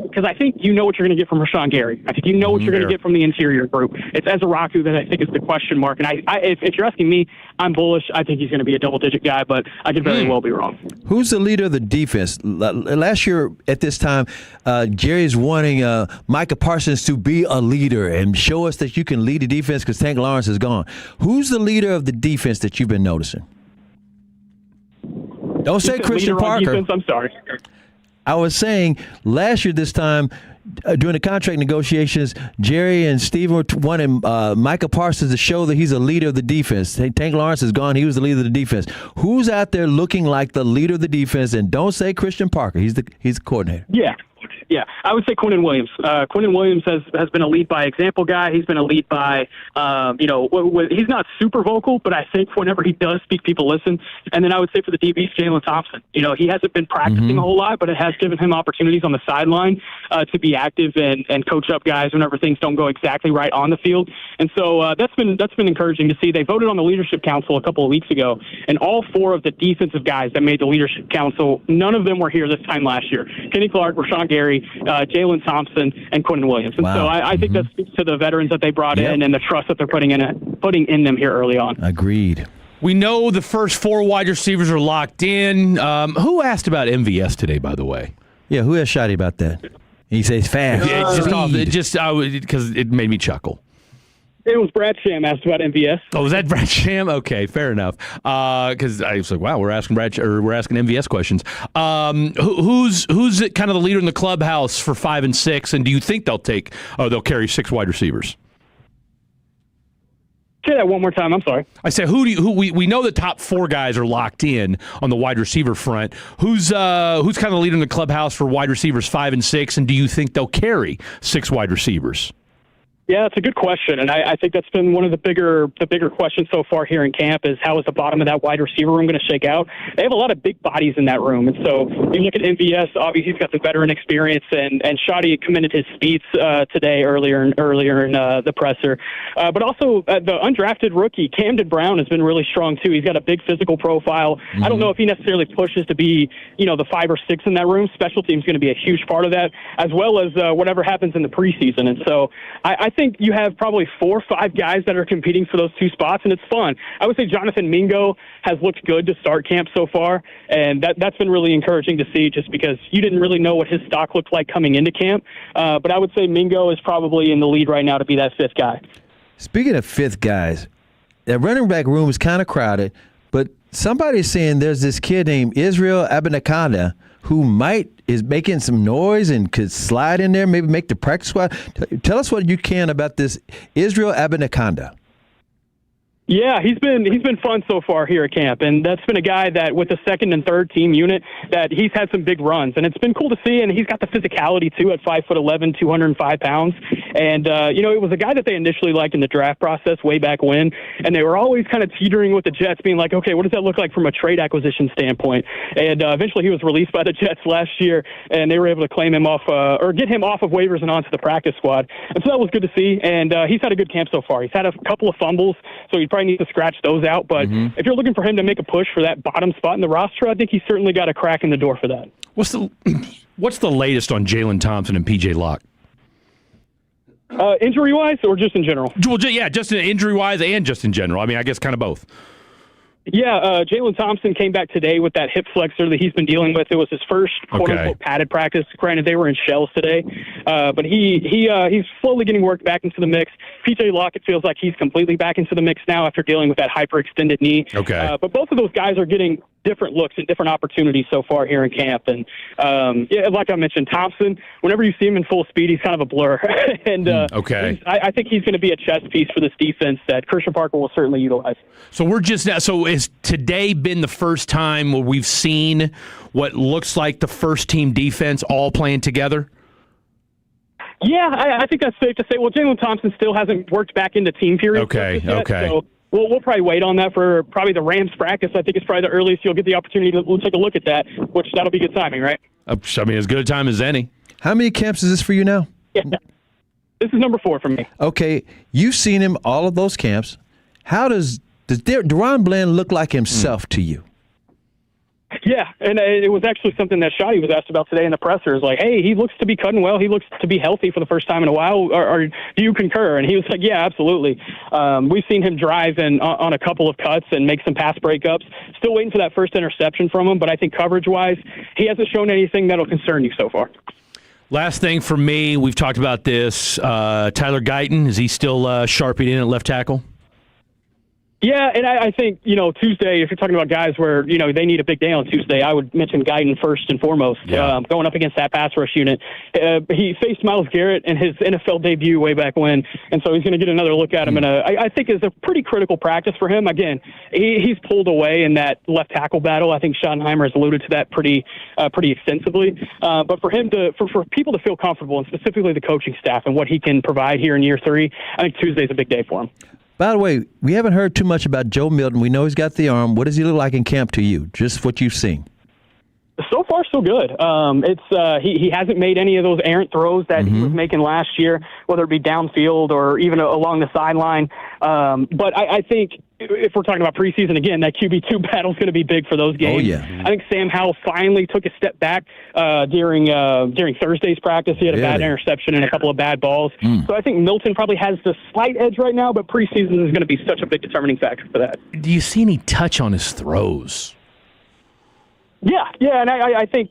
because I think you know what you're going to get from Rashawn Gary. I think you know what you're going to get from the interior group. It's Ezeraku that I think is the question mark. And if you're asking me, I'm bullish. I think he's going to be a double-digit guy, but I could very well be wrong. Who's the leader of the defense? Last year at this time, Jerry's wanting Micah Parsons to be a leader and show us that you can lead the defense because Tank Lawrence is gone. Who's the leader of the defense that you've been noticing? Don't say Christian Parker. Defense, I'm sorry. I was saying last year this time during the contract negotiations, Jerry and Steve wanted Micah Parsons to show that he's a leader of the defense. Tank Lawrence is gone. He was the leader of the defense. Who's out there looking like the leader of the defense? And don't say Christian Parker. He's the coordinator. Yeah, I would say Quinnen Williams. Quinnen Williams has been a lead by example guy. He's been a lead by, he's not super vocal, but I think whenever he does speak, people listen. And then I would say for the DBs, Jalen Thompson. He hasn't been practicing a whole lot, but it has given him opportunities on the sideline to be active and coach up guys whenever things don't go exactly right on the field. And so that's been encouraging to see. They voted on the Leadership Council a couple of weeks ago, and all 4 of the defensive guys that made the Leadership Council, none of them were here this time last year. Kenny Clark, Rashawn Gary, Jalen Thompson, and Quinnen Williams. And so I think that speaks to the veterans that they brought in and the trust that they're putting in them here early on. Agreed. We know the first 4 wide receivers are locked in. Who asked about MVS today, by the way? Yeah, who asked Shotty about that? He says fast. Because it made me chuckle. It was Brad Sham asked about MVS. Oh, was that Brad Sham? Okay, fair enough. Because I was like, wow, we're asking MVS questions. Who's kind of the leader in the clubhouse for 5 and 6? And do you think they'll carry 6 wide receivers? Say that one more time. I'm sorry. I said, we know the top 4 guys are locked in on the wide receiver front. Who's kind of the leader in the clubhouse for wide receivers 5 and 6? And do you think they'll carry 6 wide receivers? Yeah, it's a good question, and I think that's been one of the bigger questions so far here in camp is how is the bottom of that wide receiver room going to shake out? They have a lot of big bodies in that room, and so you look at MVS. Obviously, he's got the veteran experience, and Shotty commended his speeds today earlier in the presser, but also the undrafted rookie Camden Brown has been really strong too. He's got a big physical profile. I don't know if he necessarily pushes to be the 5 or 6 in that room. Special teams is going to be a huge part of that, as well as whatever happens in the preseason, and so I think you have probably 4 or 5 guys that are competing for those 2 spots, and it's fun. I would say Jonathan Mingo has looked good to start camp so far, and that's been really encouraging to see just because you didn't really know what his stock looked like coming into camp. But I would say Mingo is probably in the lead right now to be that 5th guy. Speaking of 5th guys, that running back room is kind of crowded, but somebody's saying there's this kid named Israel Abanikanda who is making some noise and could slide in there, maybe make the practice squad. Tell us what you can about this Israel Abanikanda. Yeah, he's been fun so far here at camp, and that's been a guy that with the 2nd and 3rd team unit that he's had some big runs, and it's been cool to see. And he's got the physicality too at 5'11", 205 pounds. And it was a guy that they initially liked in the draft process way back when, and they were always kind of teetering with the Jets, being like, okay, what does that look like from a trade acquisition standpoint? And eventually he was released by the Jets last year, and they were able to claim him off or get him off of waivers and onto the practice squad. And so that was good to see. And he's had a good camp so far. He's had a couple of fumbles, so he probably need to scratch those out. But if you're looking for him to make a push for that bottom spot in the roster, I think he's certainly got a crack in the door for that. What's the latest on Jalen Thompson and PJ Locke? Injury-wise or just in general? Well, yeah, just injury-wise and just in general. I mean, I guess kind of both. Yeah, Jalen Thompson came back today with that hip flexor that he's been dealing with. It was his first quote-unquote padded practice. Granted, they were in shells today, but he's slowly getting worked back into the mix. PJ Locke, it feels like he's completely back into the mix now after dealing with that hyperextended knee. Okay. But both of those guys are getting different looks and different opportunities so far here in camp. And like I mentioned, Thompson, whenever you see him in full speed, he's kind of a blur. And I think he's going to be a chess piece for this defense that Christian Parker will certainly utilize. So has today been the first time where we've seen what looks like the first team defense all playing together? Yeah, I think that's safe to say. Well, Jalen Thompson still hasn't worked back into team period. Okay. So we'll probably wait on that for probably the Rams practice. I think it's probably the earliest you'll get the opportunity to take a look at that, which that'll be good timing, right? I mean, as good a time as any. How many camps is this for you now? Yeah. This is number 4 for me. Okay, you've seen him all of those camps. How does Deron Bland look like himself to you? Yeah, and it was actually something that Shotty was asked about today in the presser. Is like, hey, he looks to be cutting well. He looks to be healthy for the first time in a while. Or do you concur? And he was like, yeah, absolutely. We've seen him drive on a couple of cuts and make some pass breakups. Still waiting for that first interception from him, but I think coverage-wise, he hasn't shown anything that'll concern you so far. Last thing for me, we've talked about this. Tyler Guyton, is he still sharping in at left tackle? Yeah, and I think, Tuesday, if you're talking about guys where, they need a big day on Tuesday, I would mention Guyton first and foremost. Yeah. Going up against that pass rush unit. He faced Myles Garrett in his NFL debut way back when, and so he's going to get another look at him. And I think it's a pretty critical practice for him. Again, he's pulled away in that left tackle battle. I think Schottenheimer has alluded to that pretty extensively. But for him for people to feel comfortable, and specifically the coaching staff and what he can provide here in year 3, I think Tuesday's a big day for him. By the way, we haven't heard too much about Joe Milton. We know he's got the arm. What does he look like in camp to you? Just what you've seen. So far, so good. He hasn't made any of those errant throws that he was making last year, whether it be downfield or even along the sideline. But I think if we're talking about preseason, again, that QB2 battle is going to be big for those games. Oh, yeah. I think Sam Howell finally took a step back during Thursday's practice. He had a bad interception and a couple of bad balls. So I think Milton probably has the slight edge right now, but preseason is going to be such a big determining factor for that. Do you see any touch on his throws? Yeah, and I think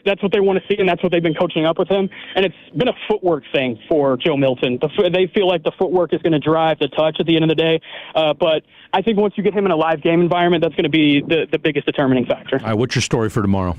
that's what they want to see, and that's what they've been coaching up with him. And it's been a footwork thing for Joe Milton. They feel like the footwork is going to drive the touch at the end of the day. But I think once you get him in a live game environment, that's going to be the biggest determining factor. All right, what's your story for tomorrow?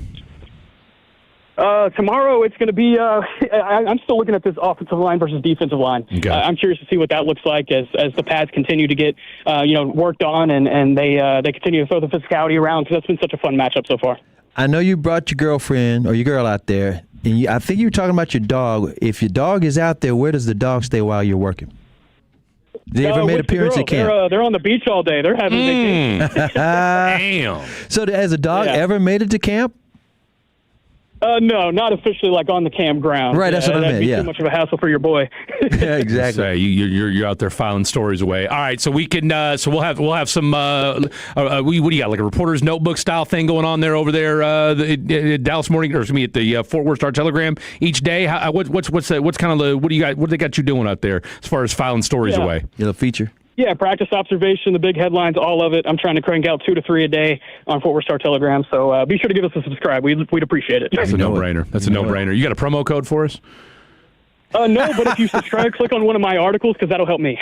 Tomorrow it's going to be. I'm still looking at this offensive line versus defensive line. Okay. I'm curious to see what that looks like as the pads continue to get worked on and they continue to throw the physicality around, because that's been such a fun matchup so far. I know you brought your girlfriend or your girl out there, and I think you were talking about your dog. If your dog is out there, where does the dog stay while you're working? They ever made appearance at camp? They're on the beach all day. They're having vacation. Damn. So has a dog ever made it to camp? No, not officially, like on the campground. Right, that's what I meant. That'd be too much of a hassle for your boy. Yeah, exactly. So you're out there filing stories away. All right, so we can. So we'll have some. What do you got? Like a reporter's notebook style thing going on there over there, the Dallas Morning, or excuse me, at the Fort Worth Star Telegram each day. What's kind of the what do you got? What do they got you doing out there as far as filing stories away? You know, feature. Yeah, practice observation, the big headlines, all of it. I'm trying to crank out 2 to 3 a day on Fort Worth Star Telegram, so be sure to give us a subscribe. We'd appreciate it. That's a no-brainer. That's a no-brainer. You got a promo code for us? No, but if you subscribe, click on one of my articles, because that'll help me.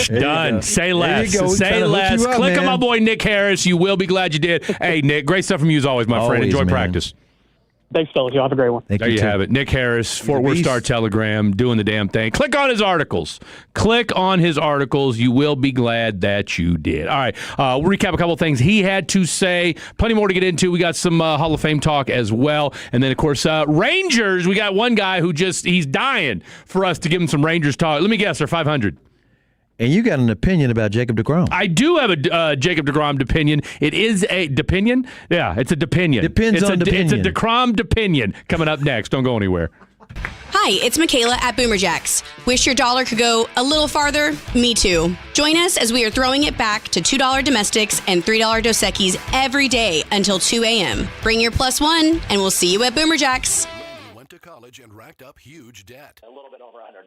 Done. Say less. Say less. Click on my boy Nick Harris. You will be glad you did. Hey, Nick, great stuff from you as always, my friend. Enjoy practice. Thanks, fellas. You have a great one. There you have it. Nick Harris, Fort Worth Star Telegram, doing the damn thing. Click on his articles. Click on his articles. You will be glad that you did. All right. We'll recap a couple of things he had to say. Plenty more to get into. We got some Hall of Fame talk as well. And then, of course, Rangers. We got one guy who he's dying for us to give him some Rangers talk. Let me guess, they're 500. And you got an opinion about Jacob deGrom. I do have a Jacob deGrom opinion. It is a opinion. Yeah, it's a opinion. Depends on It's a deGrom opinion coming up next. Don't go anywhere. Hi, it's Michaela at Boomer Jacks. Wish your dollar could go a little farther? Me too. Join us as we are throwing it back to $2 domestics and $3 Dos Equis every day until 2 a.m. Bring your +1, and we'll see you at Boomer Jacks. Went to college and racked up huge debt. A little bit over $100,000.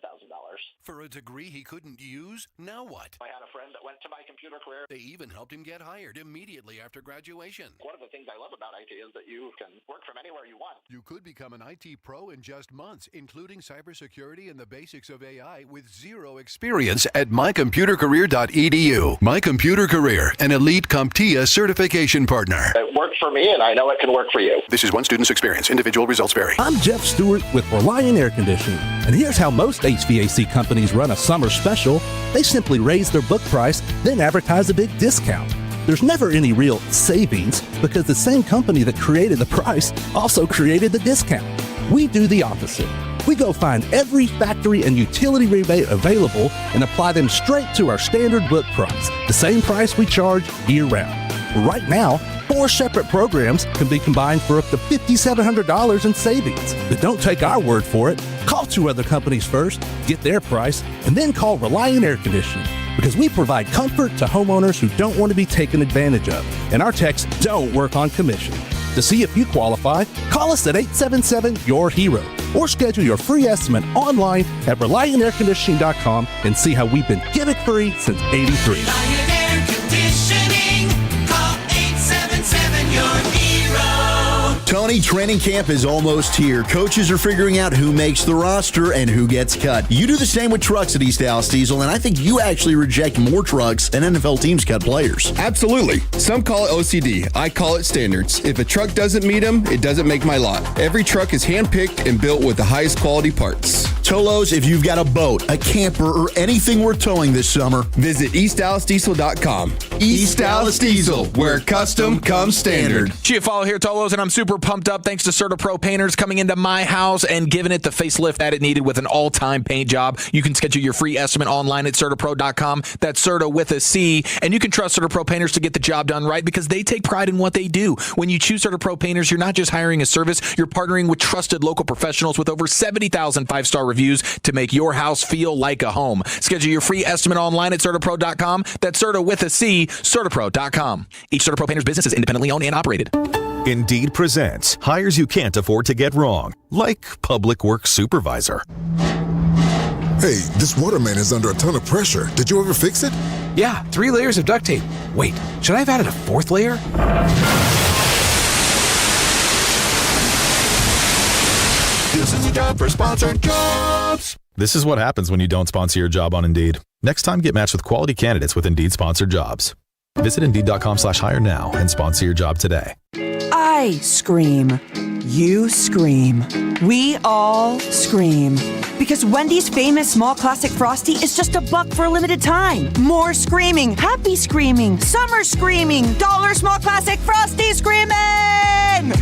For a degree he couldn't use? Now what? I had a friend that went to my computer career. They even helped him get hired immediately after graduation. One of the things I love about IT is that you can work from anywhere you want. You could become an IT pro in just months, including cybersecurity and the basics of AI with zero experience at mycomputercareer.edu. My Computer Career, an elite CompTIA certification partner. It worked for me, and I know it can work for you. This is one student's experience. Individual results vary. I'm Jeff Stewart with Reliant Air Conditioning, and here's how most HVAC companies run a summer special. They simply raise their book price, then advertise a big discount. There's never any real savings because the same company that created the price also created the discount. We do the opposite. We go find every factory and utility rebate available and apply them straight to our standard book price, the same price we charge year-round. Right now, 4 separate programs can be combined for up to $5,700 in savings. But don't take our word for it. Call 2 other companies first, get their price, and then call Reliant Air Conditioning, because we provide comfort to homeowners who don't want to be taken advantage of, and our techs don't work on commission. To see if you qualify, call us at 877-YOUR-HERO or schedule your free estimate online at ReliantAirConditioning.com and see how we've been gimmick-free since '83. Reliant Air Conditioning. Call 877-YOUR-HERO. Tony, training camp is almost here. Coaches are figuring out who makes the roster and who gets cut. You do the same with trucks at East Dallas Diesel, and I think you actually reject more trucks than NFL teams cut players. Absolutely. Some call it OCD. I call it standards. If a truck doesn't meet them, it doesn't make my lot. Every truck is handpicked and built with the highest quality parts. Tolos, if you've got a boat, a camper, or anything worth towing this summer, visit EastDallasDiesel.com. East Dallas Diesel, where custom comes standard. Chia Follow here, Tolos, and I'm super pumped up thanks to CertaPro Painters coming into my house and giving it the facelift that it needed with an all-time paint job. You can schedule your free estimate online at CertaPro.com. That's Certa with a C. And you can trust CertaPro Painters to get the job done right because they take pride in what they do. When you choose CertaPro Painters, you're not just hiring a service, you're partnering with trusted local professionals with over 70,000 five-star reviews to make your house feel like a home. Schedule your free estimate online at CertaPro.com. That's Certa with a C, CertaPro.com. Each CertaPro Painters business is independently owned and operated. Indeed presents hires you can't afford to get wrong, like public works supervisor. Hey, this water main is under a ton of pressure. Did you ever fix it? Yeah, 3 layers of duct tape. Wait, should I have added a 4th layer? This is a job for sponsored jobs. This is what happens when you don't sponsor your job on Indeed. Next time, get matched with quality candidates with Indeed sponsored jobs. Visit Indeed.com/hire now and sponsor your job today. I scream. You scream. We all scream. Because Wendy's famous small classic Frosty is just $1 for a limited time. More screaming, happy screaming, summer screaming, dollar small classic Frosty screaming!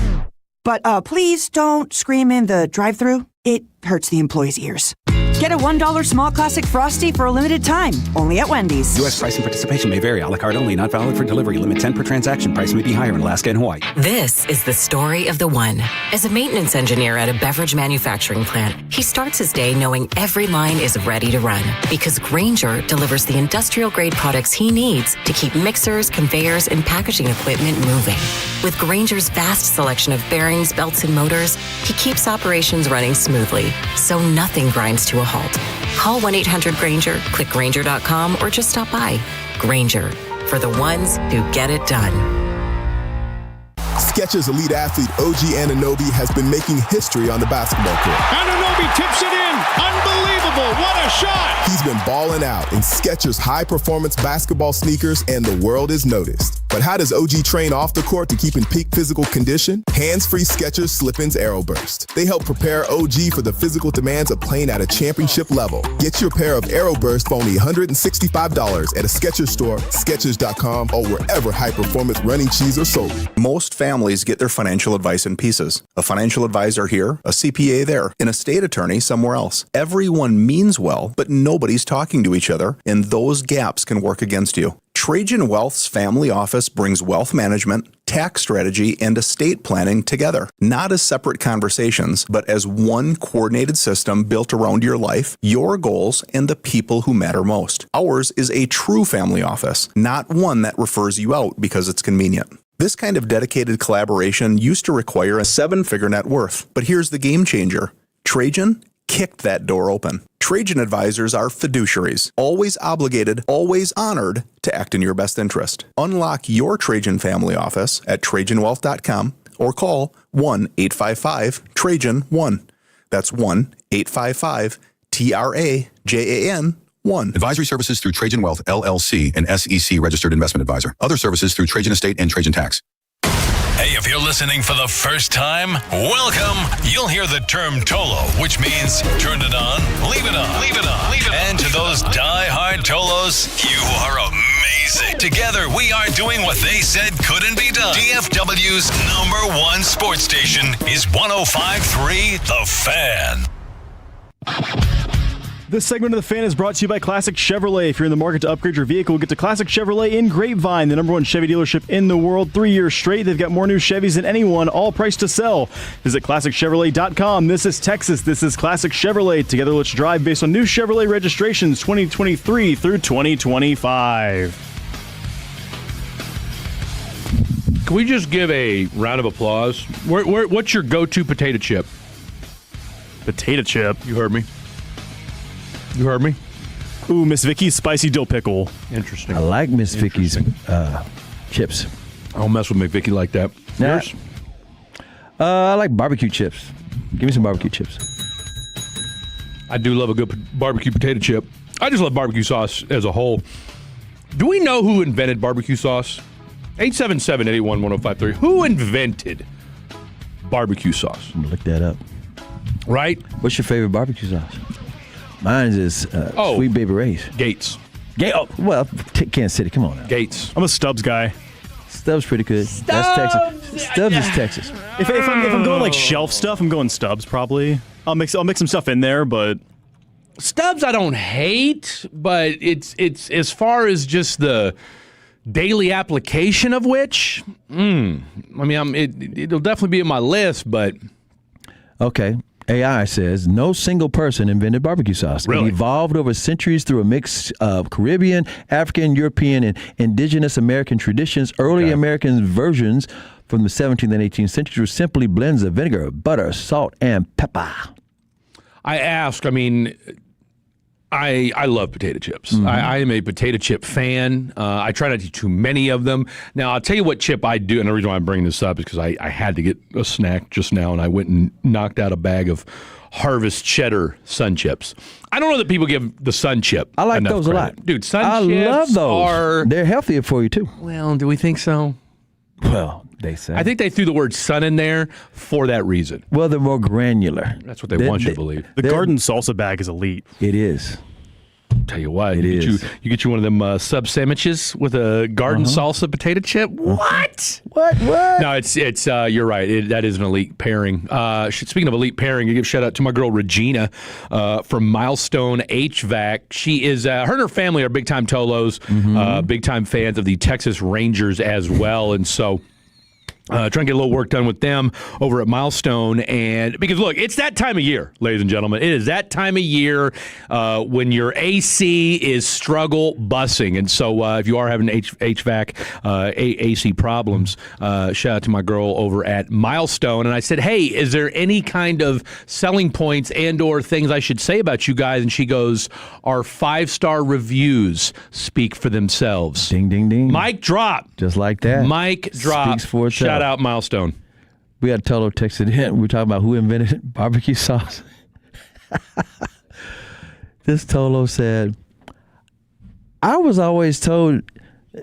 But please don't scream in the drive-thru. It hurts the employees' ears. Get a $1 small classic Frosty for a limited time, only at Wendy's. U.S. price and participation may vary. A la carte only. Not valid for delivery. Limit 10 per transaction. Price may be higher in Alaska and Hawaii. This is the story of the one. As a maintenance engineer at a beverage manufacturing plant, he starts his day knowing every line is ready to run because Grainger delivers the industrial-grade products he needs to keep mixers, conveyors, and packaging equipment moving. With Grainger's vast selection of bearings, belts, and motors, he keeps operations running smoothly, so nothing grinds to a halt. Call 1-800-GRAINGER, click Grainger.com, or just stop by. Grainger, for the ones who get it done. Skechers elite athlete OG Anunoby has been making history on the basketball court. Anunoby tips it in. Unbelievable. What a shot. He's been balling out in Skechers high-performance basketball sneakers, and the world is noticed. But how does OG train off the court to keep in peak physical condition? Hands-free Skechers Slip-ins Aeroburst. They help prepare OG for the physical demands of playing at a championship level. Get your pair of Aeroburst for only $165 at a Skechers store, Skechers.com, or wherever high-performance running shoes are sold. Most families get their financial advice in pieces. A financial advisor here, a CPA there, and a state attorney somewhere else. Everyone means well, but nobody's talking to each other, and those gaps can work against you. Trajan Wealth's family office brings wealth management, tax strategy, and estate planning together, not as separate conversations, but as one coordinated system built around your life, your goals, and the people who matter most. Ours is a true family office, not one that refers you out because it's convenient. This kind of dedicated collaboration used to require a 7-figure net worth, but here's the game changer. Trajan kicked that door open. Trajan advisors are fiduciaries, always obligated, always honored to act in your best interest. Unlock your Trajan family office at TrajanWealth.com or call 1-855-TRAJAN-1. That's 1-855-TRAJAN-1. Advisory services through Trajan Wealth, LLC, an SEC registered investment advisor. Other services through Trajan Estate and Trajan Tax. Hey, if you're listening for the first time, welcome. You'll hear the term Tolo, which means turn it on, leave it on, leave it on, leave it on. And to those die-hard Tolos, you are amazing. Together, we are doing what they said couldn't be done. DFW's #1 sports station is 105.3 The Fan. This segment of The Fan is brought to you by Classic Chevrolet. If you're in the market to upgrade your vehicle, get to Classic Chevrolet in Grapevine, the #1 Chevy dealership in the world. 3 years straight, they've got more new Chevys than anyone, all priced to sell. Visit ClassicChevrolet.com. This is Texas. This is Classic Chevrolet. Together, let's drive based on new Chevrolet registrations 2023 through 2025. Can we just give a round of applause? What's your go-to potato chip? Potato chip? You heard me. You heard me? Ooh, Miss Vicky's spicy dill pickle. Interesting. I like Miss Vicky's chips. I don't mess with McVicky like that. Nah. Yours? I like barbecue chips. Give me some barbecue chips. I do love a good barbecue potato chip. I just love barbecue sauce as a whole. Do we know who invented barbecue sauce? 877-881-1053. Who invented barbecue sauce? I'm gonna look that up. Right? What's your favorite barbecue sauce? Mine is Sweet Baby Ray's. Gates. Well, Kansas City. Come on now. Gates. I'm a Stubbs guy. Stubbs pretty good. That's Texas. Stubbs is Texas. If I'm going like shelf stuff, I'm going Stubbs probably. I'll mix some stuff in there, but Stubbs I don't hate, but it's as far as just the daily application of which, I mean, it'll definitely be in my list, but okay. AI says no single person invented barbecue sauce. Really? It evolved over centuries through a mix of Caribbean, African, European, and indigenous American traditions. Early American versions from the 17th and 18th centuries were simply blends of vinegar, butter, salt, and pepper. I love potato chips. I am a potato chip fan. I try not to eat too many of them. Now, I'll tell you what chip I do, and the reason why I'm bringing this up is because I had to get a snack just now, and I went and knocked out a bag of Harvest Cheddar Sun Chips. I don't know that people give the Sun Chip I like enough those credit. a lot. Dude, Sun I Chips love those. They're healthier for you, too. Well, do we think so? Well, they say. I think they threw the word sun in there for that reason. Well, they're more granular. That's what they want you to believe. The garden salsa bag is elite. It is. Tell you what, you get you one of them sub sandwiches with a garden salsa potato chip. What? What? No, it's you're right. That is an elite pairing. Speaking of elite pairing, I give a shout out to my girl Regina from Milestone HVAC. She is her and her family are big time Tolos, big time fans of the Texas Rangers as well, and so. Trying to get a little work done with them over at Milestone. And because, look, it's that time of year, ladies and gentlemen. It is that time of year when your AC is struggle bussing. And so if you are having HVAC, AC problems, shout out to my girl over at Milestone. And I said, hey, is there any kind of selling points and or things I should say about you guys? And she goes, our 5-star reviews speak for themselves. Ding, ding, ding. Mic drop. Just like that. Mic drop. Speaks for itself. Shout out Milestone. We had Tolo texted in. We were talking about who invented barbecue sauce. This Tolo said, I was always told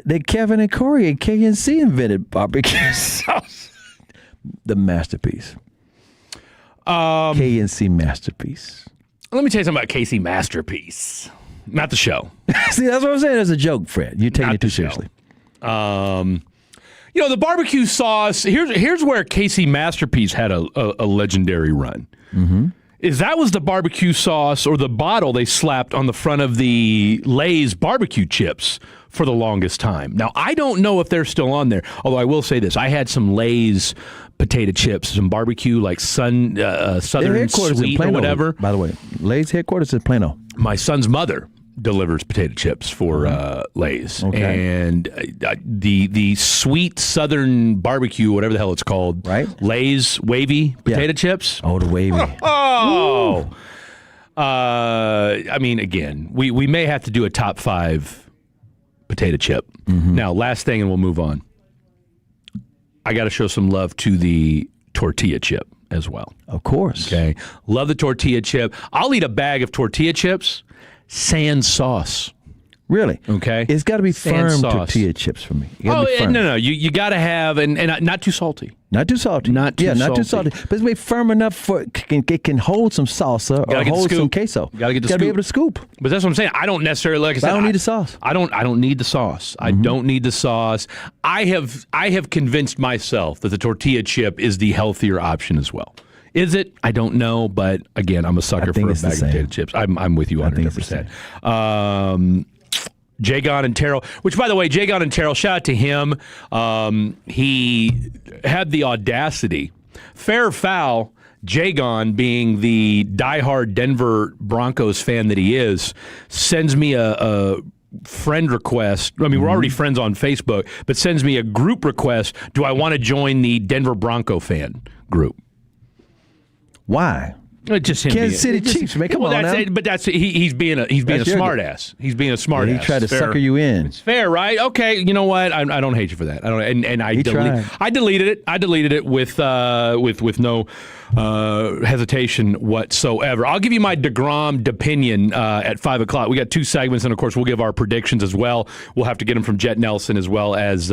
that Kevin and Corey at KNC invented barbecue sauce. The masterpiece. KNC masterpiece. Let me tell you something about KC Masterpiece. Not the show. See, that's what I'm saying. It's a joke, Fred. You're taking it too seriously. You know, the barbecue sauce, here's where KC Masterpiece had a legendary run. Is that was the barbecue sauce or the bottle they slapped on the front of the Lay's barbecue chips for the longest time. Now, I don't know if they're still on there, although I will say this. I had some Lay's potato chips, some barbecue, like Southern Sweet or whatever. By the way, Lay's headquarters is Plano. My son's mother delivers potato chips for Lay's. Okay. And the sweet Southern barbecue, whatever the hell it's called, right? Lay's wavy potato chips. Oh, the wavy. Oh. I mean, again, we may have to do a top 5 potato chip. Now, last thing, and we'll move on. I got to show some love to the tortilla chip as well. Of course. Okay. Love the tortilla chip. I'll eat a bag of tortilla chips. Sans sauce. Really? Okay. It's got to be Sans firm sauce. tortilla chips for me. No. You got to have, and not too salty. Not too salty. Not too not too salty. But it's be firm enough for it can hold some salsa or hold some queso. You got to get the scoop. be able to scoop. But that's what I'm saying. I don't necessarily, like I said, I don't need the sauce. I don't need the sauce. I don't need the sauce. I have convinced myself that the tortilla chip is the healthier option as well. Is it? I don't know, but again, I'm a sucker for a bag of potato chips. I'm with you 100%. Jagon and Terrell, which, by the way, Jagon and Terrell, shout out to him. He had the audacity, fair or foul, Jagon, being the diehard Denver Broncos fan that he is, sends me a friend request. I mean, we're already friends on Facebook, but sends me a group request. Do I want to join the Denver Bronco fan group? Why? Just him Kansas City Chiefs, man. Come on now. He's being a smart ass. He's being a smart ass. He tried to sucker you in. It's fair, right? Okay, you know what? I don't hate you for that. I deleted it. I deleted it with no hesitation whatsoever. I'll give you my DeGrom opinion at 5 o'clock. We got 2 segments, and of course we'll give our predictions as well. We'll have to get them from Jet Nelson as well as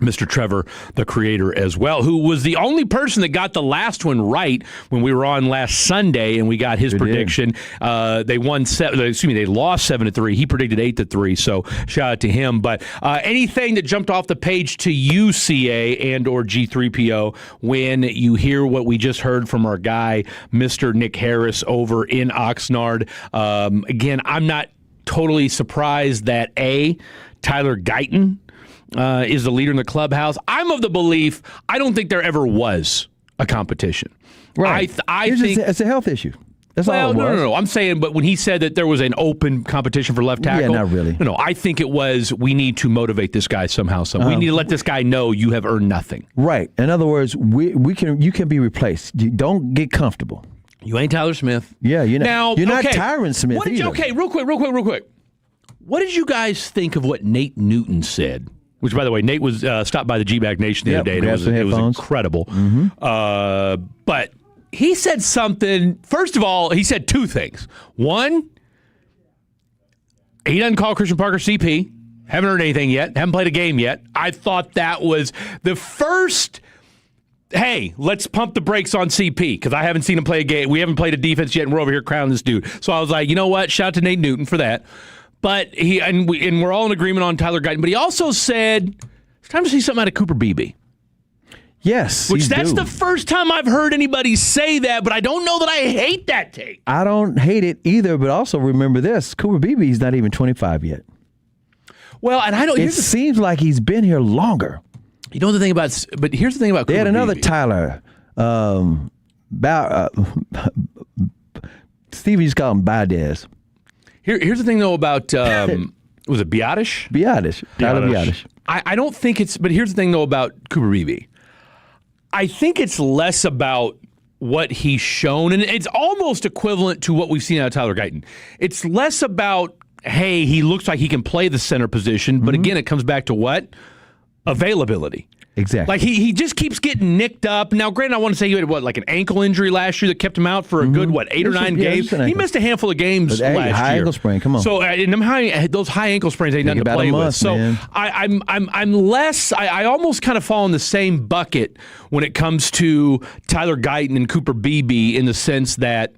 Mr. Trevor, the creator, as well, who was the only person that got the last one right when we were on last Sunday, and we got his prediction. They lost 7-3. He predicted 8-3. So shout out to him. But anything that jumped off the page to you, CA and or G3PO, when you hear what we just heard from our guy, Mr. Nick Harris, over in Oxnard. Again, I'm not totally surprised that Tyler Guyton is the leader in the clubhouse. I'm of the belief I don't think there ever was a competition. Right. I think it's a health issue. That's all it was. No. I'm saying, but when he said that there was an open competition for left tackle, not really. No, I think it was we need to motivate this guy somehow. We need to let this guy know you have earned nothing. Right. In other words, you can be replaced. You don't get comfortable. You ain't Tyler Smith. Yeah, you're not Tyron Smith. Okay, real quick. What did you guys think of what Nate Newton said? Which, by the way, Nate was stopped by the G-Bag Nation the other day, and it was incredible. Mm-hmm. But he said something. First of all, he said 2 things. One, he doesn't call Christian Parker CP. Haven't heard anything yet. Haven't played a game yet. I thought that was the first, hey, let's pump the brakes on CP, because I haven't seen him play a game. We haven't played a defense yet, and we're over here crowning this dude. So I was like, you know what? Shout out to Nate Newton for that. But we're all in agreement on Tyler Guyton. But he also said it's time to see something out of Cooper Beebe. Yes, that's the first time I've heard anybody say that. But I don't know that I hate that take. I don't hate it either. But also remember this: Cooper Beebe is not even 25 yet. Well, and I don't. It seems like he's been here longer. You know the thing about. But here's the thing about. They Cooper had another Beebe. Tyler. Steve used to call him Baez. Here's the thing, though, about, was it Biotish? Tyler Biotish. I don't think it's, but here's the thing, though, about Cooper Beebe. I think it's less about what he's shown, and it's almost equivalent to what we've seen out of Tyler Guyton. It's less about, hey, he looks like he can play the center position, but again, it comes back to what? Availability. Exactly. Like he just keeps getting nicked up. Now, granted, I want to say he had like an ankle injury last year that kept him out for a good 8 or 9 games. He missed a handful of games last year. High ankle sprain. Come on. So those high ankle sprains ain't nothing to play with. So I'm less. I almost kind of fall in the same bucket when it comes to Tyler Guyton and Cooper Beebe, in the sense that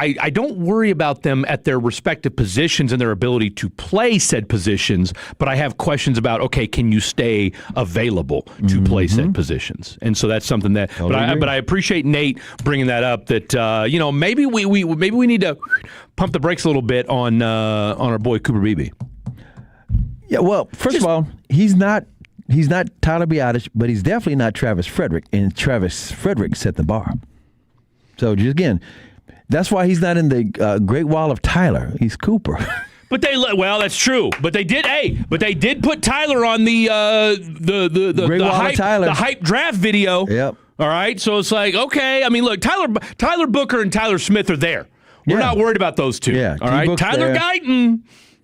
I don't worry about them at their respective positions and their ability to play said positions, but I have questions about, okay, can you stay available to play said positions? And so that's something that, but I appreciate Nate bringing that up, that, maybe we need to pump the brakes a little bit on our boy Cooper Beebe. Yeah, well, first of all, he's not Tyler Biotish, but he's definitely not Travis Frederick, and Travis Frederick set the bar. So just again, that's why he's not in the Great Wall of Tyler. He's Cooper. But that's true. But they did put Tyler on the hype draft video. Yep. All right. So it's like, okay. I mean, look, Tyler Booker and Tyler Smith are there. We're not worried about those two. Yeah. All right.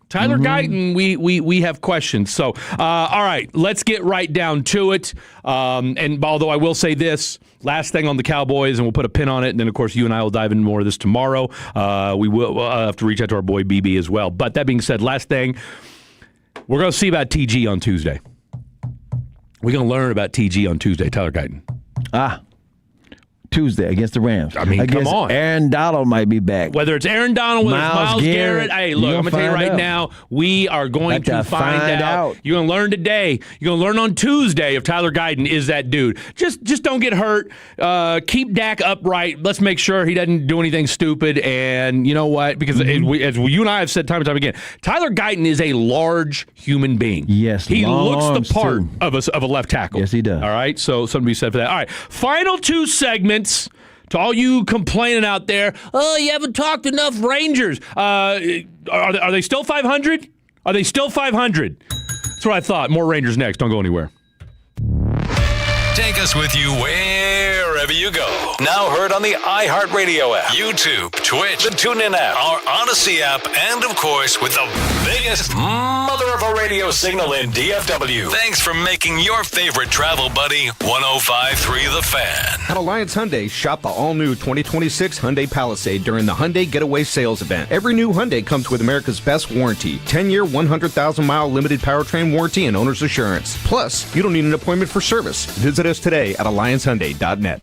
Tyler Guyton, we have questions. So, all right, let's get right down to it. And although I will say this, last thing on the Cowboys, and we'll put a pin on it, and then, of course, you and I will dive into more of this tomorrow. We'll have to reach out to our boy BB as well. But that being said, last thing, we're going to see about TG on Tuesday. We're going to learn about TG on Tuesday, Tyler Guyton. Tuesday against the Rams. I mean, come on. Aaron Donald might be back. Whether it's Aaron Donald, whether it's Myles Garrett. Hey, look, I'm going to tell you right now, we are going to find out. You're going to learn today. You're going to learn on Tuesday if Tyler Guyton is that dude. Just don't get hurt. Keep Dak upright. Let's make sure he doesn't do anything stupid. And you know what? Because as you and I have said time and time again, Tyler Guyton is a large human being. Yes, he looks the part of a left tackle. Yes, he does. All right, so something to be said for that. All right, final 2 segments. To all you complaining out there, you haven't talked enough Rangers. Are they still 500? Are they still 500? That's what I thought. More Rangers next. Don't go anywhere. Take us with you wherever you go. Now heard on the iHeartRadio app, YouTube, Twitch, the TuneIn app, our Odyssey app, and of course with the biggest mother of a radio signal in DFW. Thanks for making your favorite travel buddy 105.3 The Fan. At Alliance Hyundai, shop the all-new 2026 Hyundai Palisade during the Hyundai Getaway Sales Event. Every new Hyundai comes with America's best warranty, 10-year, 100,000-mile limited powertrain warranty and owner's assurance. Plus, you don't need an appointment for service. Visit us today at AllianceHyundai.net.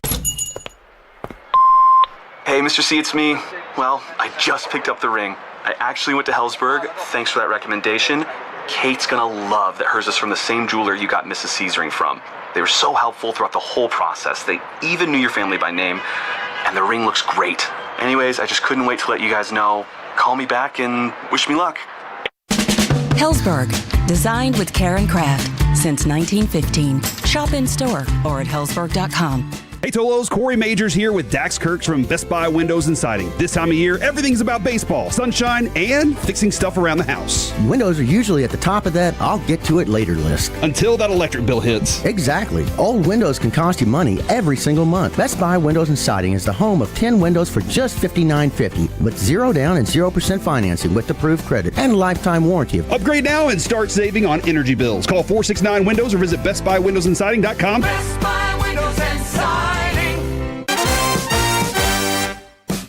Hey, Mr. C, it's me. Well, I just picked up the ring. I actually went to Hellsberg. Thanks for that recommendation. Kate's gonna love that hers is from the same jeweler you got Mrs. C's ring from. They were so helpful throughout the whole process. They even knew your family by name, and the ring looks great. Anyways, I just couldn't wait to let you guys know. Call me back and wish me luck. Hellsberg, designed with care and craft since 1915. Shop in store or at hellsberg.com. Hey Tolos, Corey Majors here with Dax Kirks from Best Buy Windows and Siding. This time of year, everything's about baseball, sunshine, and fixing stuff around the house. Windows are usually at the top of that I'll get to it later list. Until that electric bill hits. Exactly. Old windows can cost you money every single month. Best Buy Windows and Siding is the home of 10 windows for just $59.50 with 0 down and 0% financing with approved credit and lifetime warranty. Upgrade now and start saving on energy bills. Call 469-WINDOWS or visit BestBuyWindowsAndSiding.com. Best Buy Windows and Siding.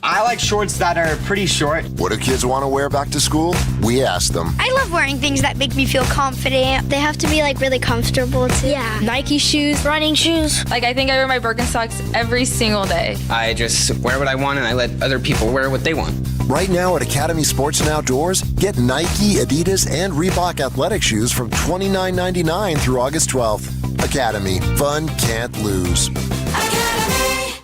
I like shorts that are pretty short. What do kids want to wear back to school? We ask them. I love wearing things that make me feel confident. They have to be like really comfortable too. Yeah. Nike shoes, running shoes. Like I think I wear my Birkenstocks every single day. I just wear what I want and I let other people wear what they want. Right now at Academy Sports and Outdoors, get Nike, Adidas, and Reebok athletic shoes from $29.99 through August 12th. Academy. Fun can't lose.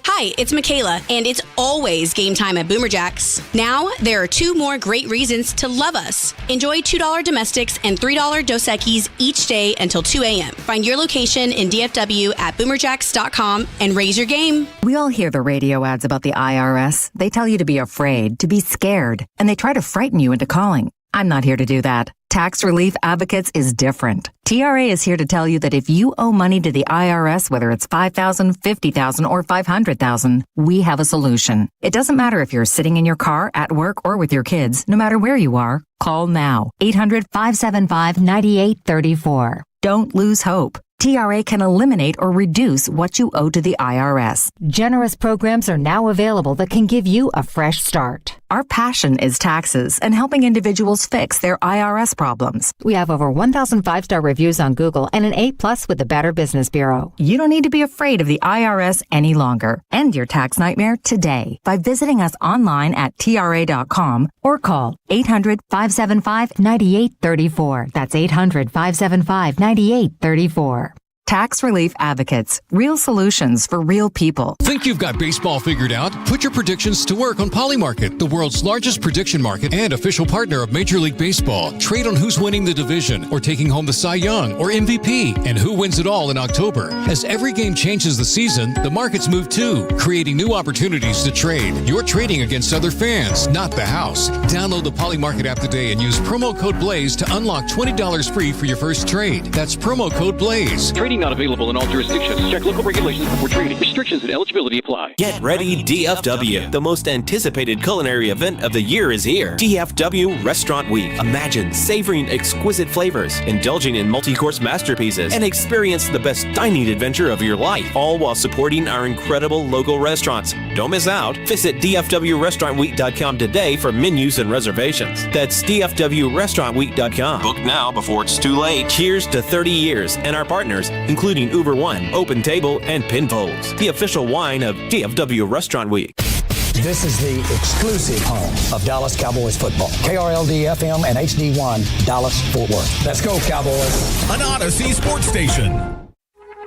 Hi, it's Michaela, and it's always game time at Boomer Jacks. Now, there are 2 more great reasons to love us. Enjoy $2 domestics and $3 Dos Equis each day until 2 a.m. Find your location in DFW at boomerjacks.com and raise your game. We all hear the radio ads about the IRS. They tell you to be afraid, to be scared, and they try to frighten you into calling. I'm not here to do that. Tax Relief Advocates is different. TRA is here to tell you that if you owe money to the IRS, whether it's $5,000, $50,000, or $500,000, we have a solution. It doesn't matter if you're sitting in your car, at work, or with your kids. No matter where you are, call now. 800-575-9834. Don't lose hope. TRA can eliminate or reduce what you owe to the IRS. Generous programs are now available that can give you a fresh start. Our passion is taxes and helping individuals fix their IRS problems. We have over 1,000 5-star reviews on Google and an A+ with the Better Business Bureau. You don't need to be afraid of the IRS any longer. End your tax nightmare today by visiting us online at TRA.com or call 800-575-9834. That's 800-575-9834. Tax Relief Advocates. Real solutions for real people. Think you've got baseball figured out? Put your predictions to work on Polymarket, the world's largest prediction market and official partner of Major League Baseball. Trade on who's winning the division or taking home the Cy Young or MVP and who wins it all in October. As every game changes the season, the markets move too, creating new opportunities to trade. You're trading against other fans, not the house. Download the Polymarket app today and use promo code BLAZE to unlock $20 free for your first trade. That's promo code BLAZE. Trading not available in all jurisdictions. Check local regulations before trading. Restrictions and eligibility apply. Get ready, DFW. The most anticipated culinary event of the year is here. DFW Restaurant Week. Imagine savoring exquisite flavors, indulging in multi-course masterpieces, and experience the best dining adventure of your life, all while supporting our incredible local restaurants. Don't miss out. Visit DFWRestaurantWeek.com today for menus and reservations. That's DFWRestaurantWeek.com. Book now before it's too late. Cheers to 30 years and our partners, including Uber One, Open Table, and Pinfolds, the official wine of DFW Restaurant Week. This is the exclusive home of Dallas Cowboys football. KRLD-FM and HD1, Dallas, Fort Worth. Let's go, Cowboys. An Odyssey sports station.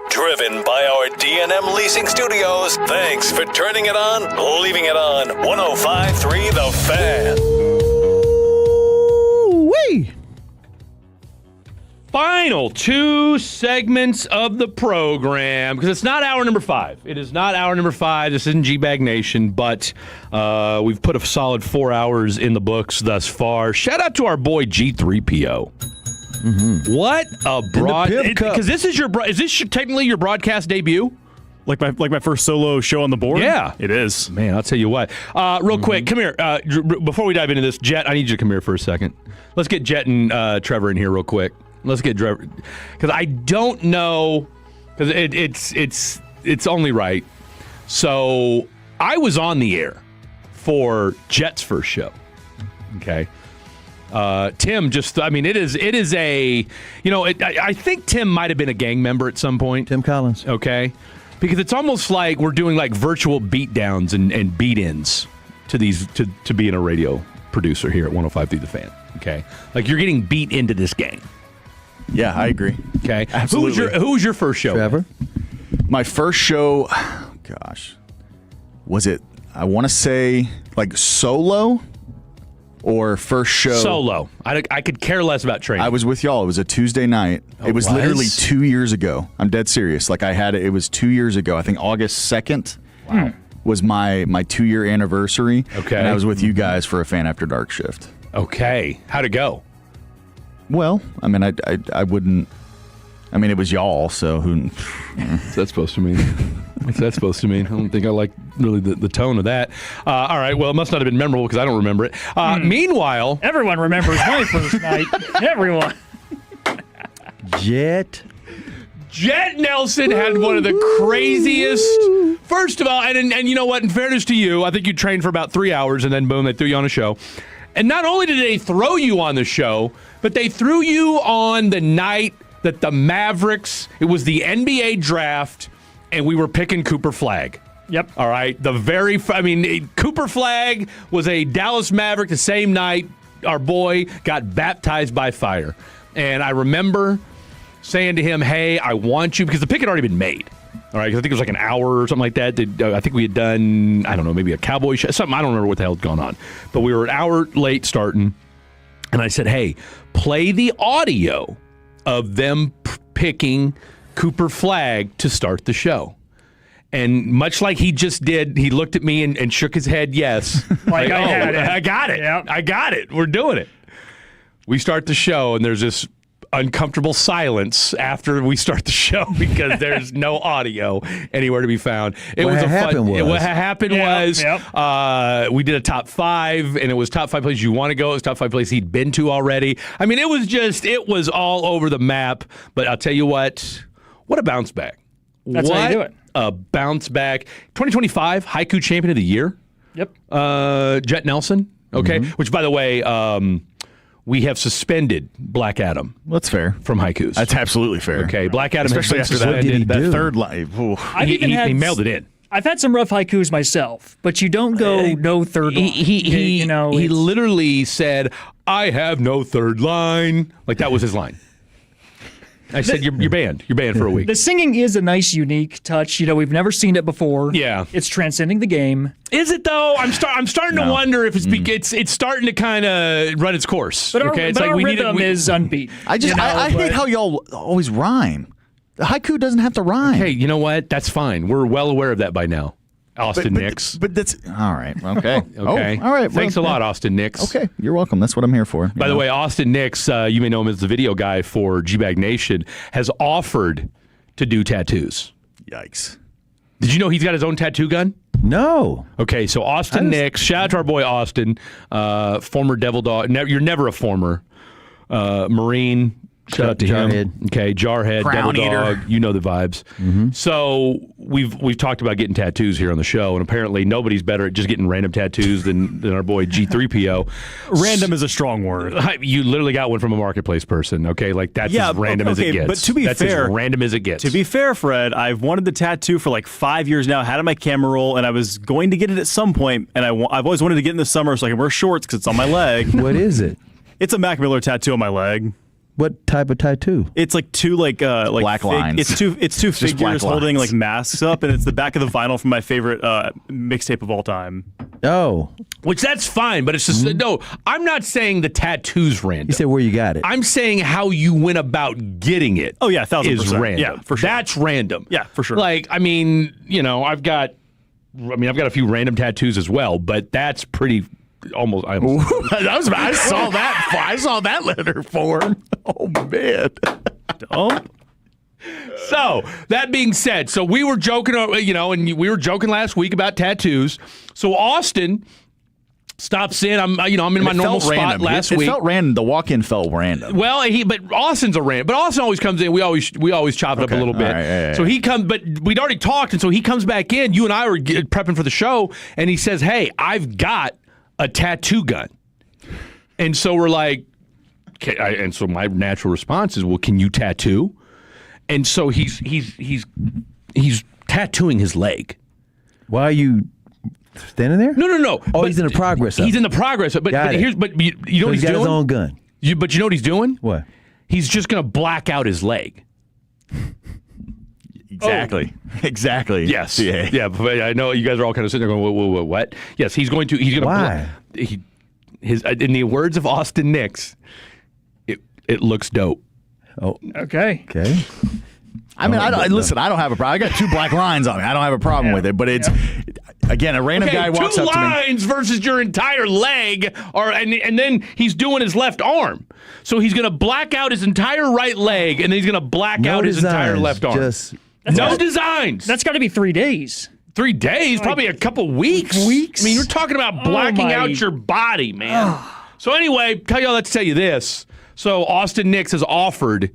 Driven by our D&M Leasing Studios. Thanks for turning it on, leaving it on. 105.3 The Fan. Woo-wee! Final 2 segments of the program, because it's not hour number 5. It is not hour number 5. This isn't G-Bag Nation, but we've put a solid 4 hours in the books thus far. Shout out to our boy G3PO. What a broad! Piv Cup. Because this is technically your broadcast debut? Like my first solo show on the board? Yeah. It is. Man, I'll tell you what. Real quick, come here. Before we dive into this, Jet, I need you to come here for a second. Let's get Jet and Trevor in here real quick. Let's get Trevor. Because I don't know, because it's only right. So I was on the air for Jet's first show. Okay. Tim it is a, I think Tim might have been a gang member at some point. Tim Collins. Okay. Because it's almost like we're doing like virtual beatdowns and beat-ins to these, to being a radio producer here at 105.3 The Fan. Okay. Like you're getting beat into this game. Yeah, I agree. Okay. Absolutely. Who was your first show? Trevor? My first show, was it, I want to say, like solo? Or first show. Solo. I could care less about training. I was with y'all. It was a Tuesday night. It was literally 2 years ago. I'm dead serious. Like it was 2 years ago. I think August 2nd was my 2-year anniversary. Okay. And I was with you guys for a Fan After Dark shift. Okay. How'd it go? Well, I mean, I wouldn't. I mean, it was y'all, so who? What's that supposed to mean? What's that supposed to mean? I don't think I like really the tone of that. All right, well, it must not have been memorable because I don't remember it. Meanwhile... Everyone remembers my first night. Everyone. Jet Nelson had one of the craziest... First of all, and you know what? In fairness to you, I think you trained for about 3 hours, and then boom, they threw you on a show. And not only did they throw you on the show, but they threw you on the night that the Mavericks... It was the NBA draft... And we were picking Cooper Flagg. Yep. All right. Cooper Flagg was a Dallas Maverick the same night our boy got baptized by fire. And I remember saying to him, hey, I want you, because the pick had already been made. All right. Because I think it was like an hour or something like that. I think we had done, I don't know, maybe a Cowboy show, something. I don't remember what the hell had gone on. But we were an hour late starting. And I said, hey, play the audio of them picking Cooper Flagg to start the show. And much like he just did, he looked at me and shook his head yes. I had it. I got it. Yep. I got it. We're doing it. We start the show, and there's this uncomfortable silence after we start the show because there's no audio anywhere to be found. What happened was we did a top 5, and it was top 5 places you want to go. It was top 5 places he'd been to already. I mean, it was all over the map. But I'll tell you what a bounce back. That's how you do it. A bounce back. 2025 Haiku Champion of the Year. Yep. Jet Nelson. Okay. Mm-hmm. Which, by the way, we have suspended Black Adam. That's fair. From haikus. That's absolutely fair. Okay. Black Adam, especially after that third line. He mailed it in. I've had some rough haikus myself, but you don't go no third line. He literally said, I have no third line. Like that was his line. I said, you're banned. You're banned for a week. The singing is a nice, unique touch. We've never seen it before. Yeah. It's transcending the game. Is it, though? I'm starting to wonder if it's starting to kind of run its course. But our rhythm is unbeaten. I hate how y'all always rhyme. The haiku doesn't have to rhyme. Hey, you know what? That's fine. We're well aware of that by now. Austin Nix. But that's all right. Okay. Okay. All right. Thanks a lot, Austin Nix. Okay. You're welcome. That's what I'm here for. By the way, Austin Nix, you may know him as the video guy for G-Bag Nation, has offered to do tattoos. Yikes. Did you know he's got his own tattoo gun? No. Okay, so Austin Nix, shout out to our boy Austin, former Devil Dog. You're never a former Marine. Shout out to him. Okay, Jarhead, Crown Devil Eater. Dog, you know the vibes. Mm-hmm. So we've talked about getting tattoos here on the show, and apparently nobody's better at just getting random tattoos than our boy G3PO. Random is a strong word. You literally got one from a marketplace person, okay? Like that's as random as it gets. But to be that's fair, as random as it gets. To be fair, Fred, I've wanted the tattoo for like 5 years now. Had it on my camera roll, and I was going to get it at some point. And I've always wanted to get in the summer so I can wear shorts because it's on my leg. What is it? It's a Mac Miller tattoo on my leg. What type of tattoo? It's like two black lines. It's two figures holding like masks up, and it's the back of the vinyl from my favorite mixtape of all time. Oh, which that's fine, but it's just no. I'm not saying the tattoo's random. You said where you got it. I'm saying how you went about getting it. Oh yeah, 1000%. Is random. Yeah, for sure. That's random. Yeah, for sure. Like I've got a few random tattoos as well, but that's pretty. I saw that letter form. Oh, man. Oh. So, that being said, so we were joking, and we were joking last week about tattoos. So, Austin stops in. I'm in my normal spot last week. It felt random. The walk-in felt random. Well, but Austin's a random. But Austin always comes in. We always chop it up a little bit. Right, so he comes, but we'd already talked, and so he comes back in. You and I were prepping for the show, and he says, "Hey, I've got a tattoo gun." And so we're like, and so my natural response is, "Well, can you tattoo?" And so he's tattooing his leg. Why are you standing there? No. Oh, but he's in the progress of it. He's in the progress of it. But you know what he's got doing? His own gun. But you know what he's doing? What? He's just going to black out his leg. Exactly. Exactly. Yes. Yeah. But I know you guys are all kind of sitting there going, what? Yes, he's going to. Why? In the words of Austin Nix, it looks dope. Oh. Okay. I mean, listen, I don't have a problem. I got 2 black lines on me. I don't have a problem with it. But it's, again, a random guy walks up to me. 2 lines versus your entire leg, and then he's doing his left arm. So he's going to black out his entire right leg, and then he's going to black out his entire left arm. No designs. That's got to be 3 days. 3 days? Probably a couple weeks. I mean, you're talking about blacking out your body, man. So anyway, let's tell you this. So Austin Nix has offered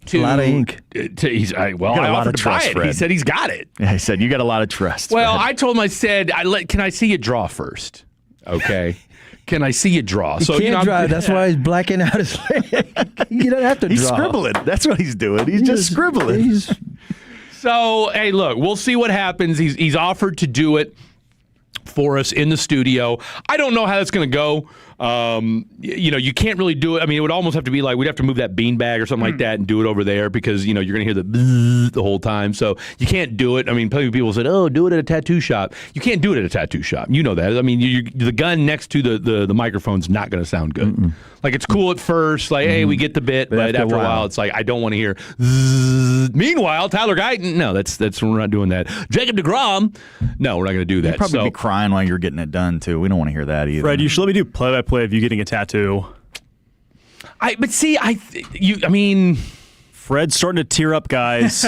to... A lot of ink. I offered to buy it. Fred. He said he's got it. Yeah, he said, you got a lot of trust. Well, Fred. I told him, can I see you draw first? Okay. Can I see you draw? He can't draw. That's why he's blacking out his leg. You don't have to draw. He's scribbling. That's what he's doing. He's just scribbling. So, hey, look, we'll see what happens. He's offered to do it for us in the studio. I don't know how that's going to go. You can't really do it. I mean, it would almost have to be like we'd have to move that beanbag or something like that and do it over there because, you're going to hear the bzzz the whole time. So you can't do it. I mean, people said, oh, do it at a tattoo shop. You can't do it at a tattoo shop. You know that. I mean, the gun next to the microphone's not going to sound good. Mm-mm. Like, it's cool at first. Like, hey, we get the bit. But after a while, it's like, I don't want to hear zzz. Meanwhile, Tyler Guyton, no, that's we're not doing that. Jacob DeGrom, no, we're not going to do that. You'd probably be crying while you're getting it done, too. We don't want to hear that either. Fred, you should let me do play-by-play of you getting a tattoo. Fred's starting to tear up, guys.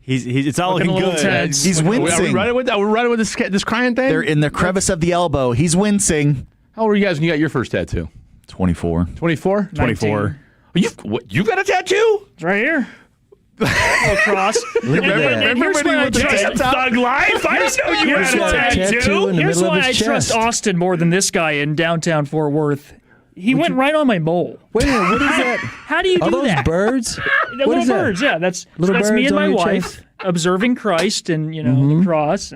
It's not looking good. He's wincing. Are we running with this crying thing? They're in the crevice of the elbow. He's wincing. How old were you guys when you got your first tattoo? 24. 24? 24. You got a tattoo? It's right here. Across. Remember when he went to Thug Life? I didn't know you had a tattoo. Here's why I trust Austin more than this guy in downtown Fort Worth. He went right on my mole. Wait a minute, what is that? How do you do that? Are those that? birds? The little birds, yeah. That's me and my wife observing Christ and the cross.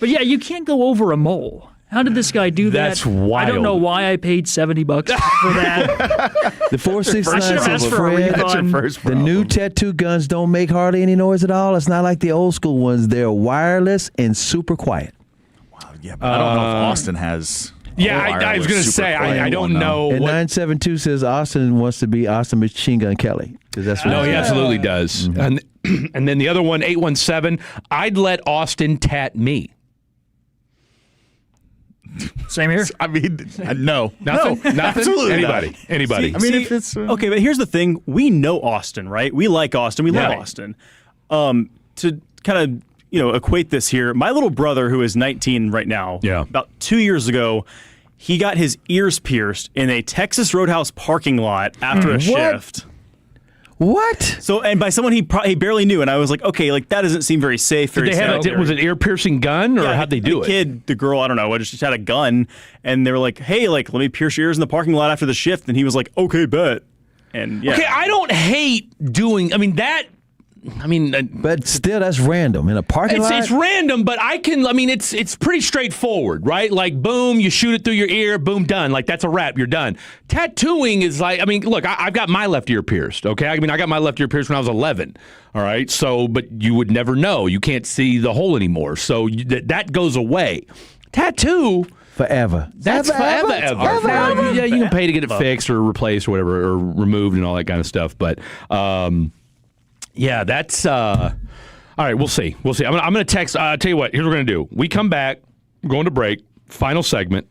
But yeah, you can't go over a mole. How did this guy do that? That's wild. I don't know why I paid $70 for that. The 469 I should have asked for a refund. The new tattoo guns don't make hardly any noise at all. It's not like the old school ones. They're wireless and super quiet. Wow, yeah, but I don't know if Austin has. Yeah, I was going to say, I don't know. And 972 says Austin wants to be Austin Machine Gun Kelly. That's no, he absolutely does. Mm-hmm. And then the other one, 817, I'd let Austin tat me. Same here. I mean, no. Nothing? No, Nothing? absolutely Anybody? See, I mean, if it's... Okay, but here's the thing. We know Austin, right? We like Austin. We love Austin. To kind of, equate this here, my little brother, who is 19 right now, about 2 years ago, he got his ears pierced in a Texas Roadhouse parking lot after a shift. What? So, and by someone he barely knew, and I was like, okay, like that doesn't seem very safe. Did they have was it ear piercing gun, or how'd they do it? The girl, I don't know, just had a gun, and they were like, hey, like let me pierce your ears in the parking lot after the shift, and he was like, okay, bet. And okay, I don't hate doing. But still, that's random in a parking lot. It's random, but it's pretty straightforward, right? Like, boom, you shoot it through your ear, boom, done. Like, that's a wrap, you're done. Tattooing is like, look, I've got my left ear pierced, okay? I got my left ear pierced when I was 11, all right? So, but you would never know. You can't see the hole anymore. So that goes away. Tattoo... Forever. That's forever. Yeah, you can pay to get it fixed or replaced or whatever, or removed and all that kind of stuff. But, yeah, that's all right. We'll see. I'm going to text. Tell you what. Here's what we're going to do. We come back. We're going to break. Final segment.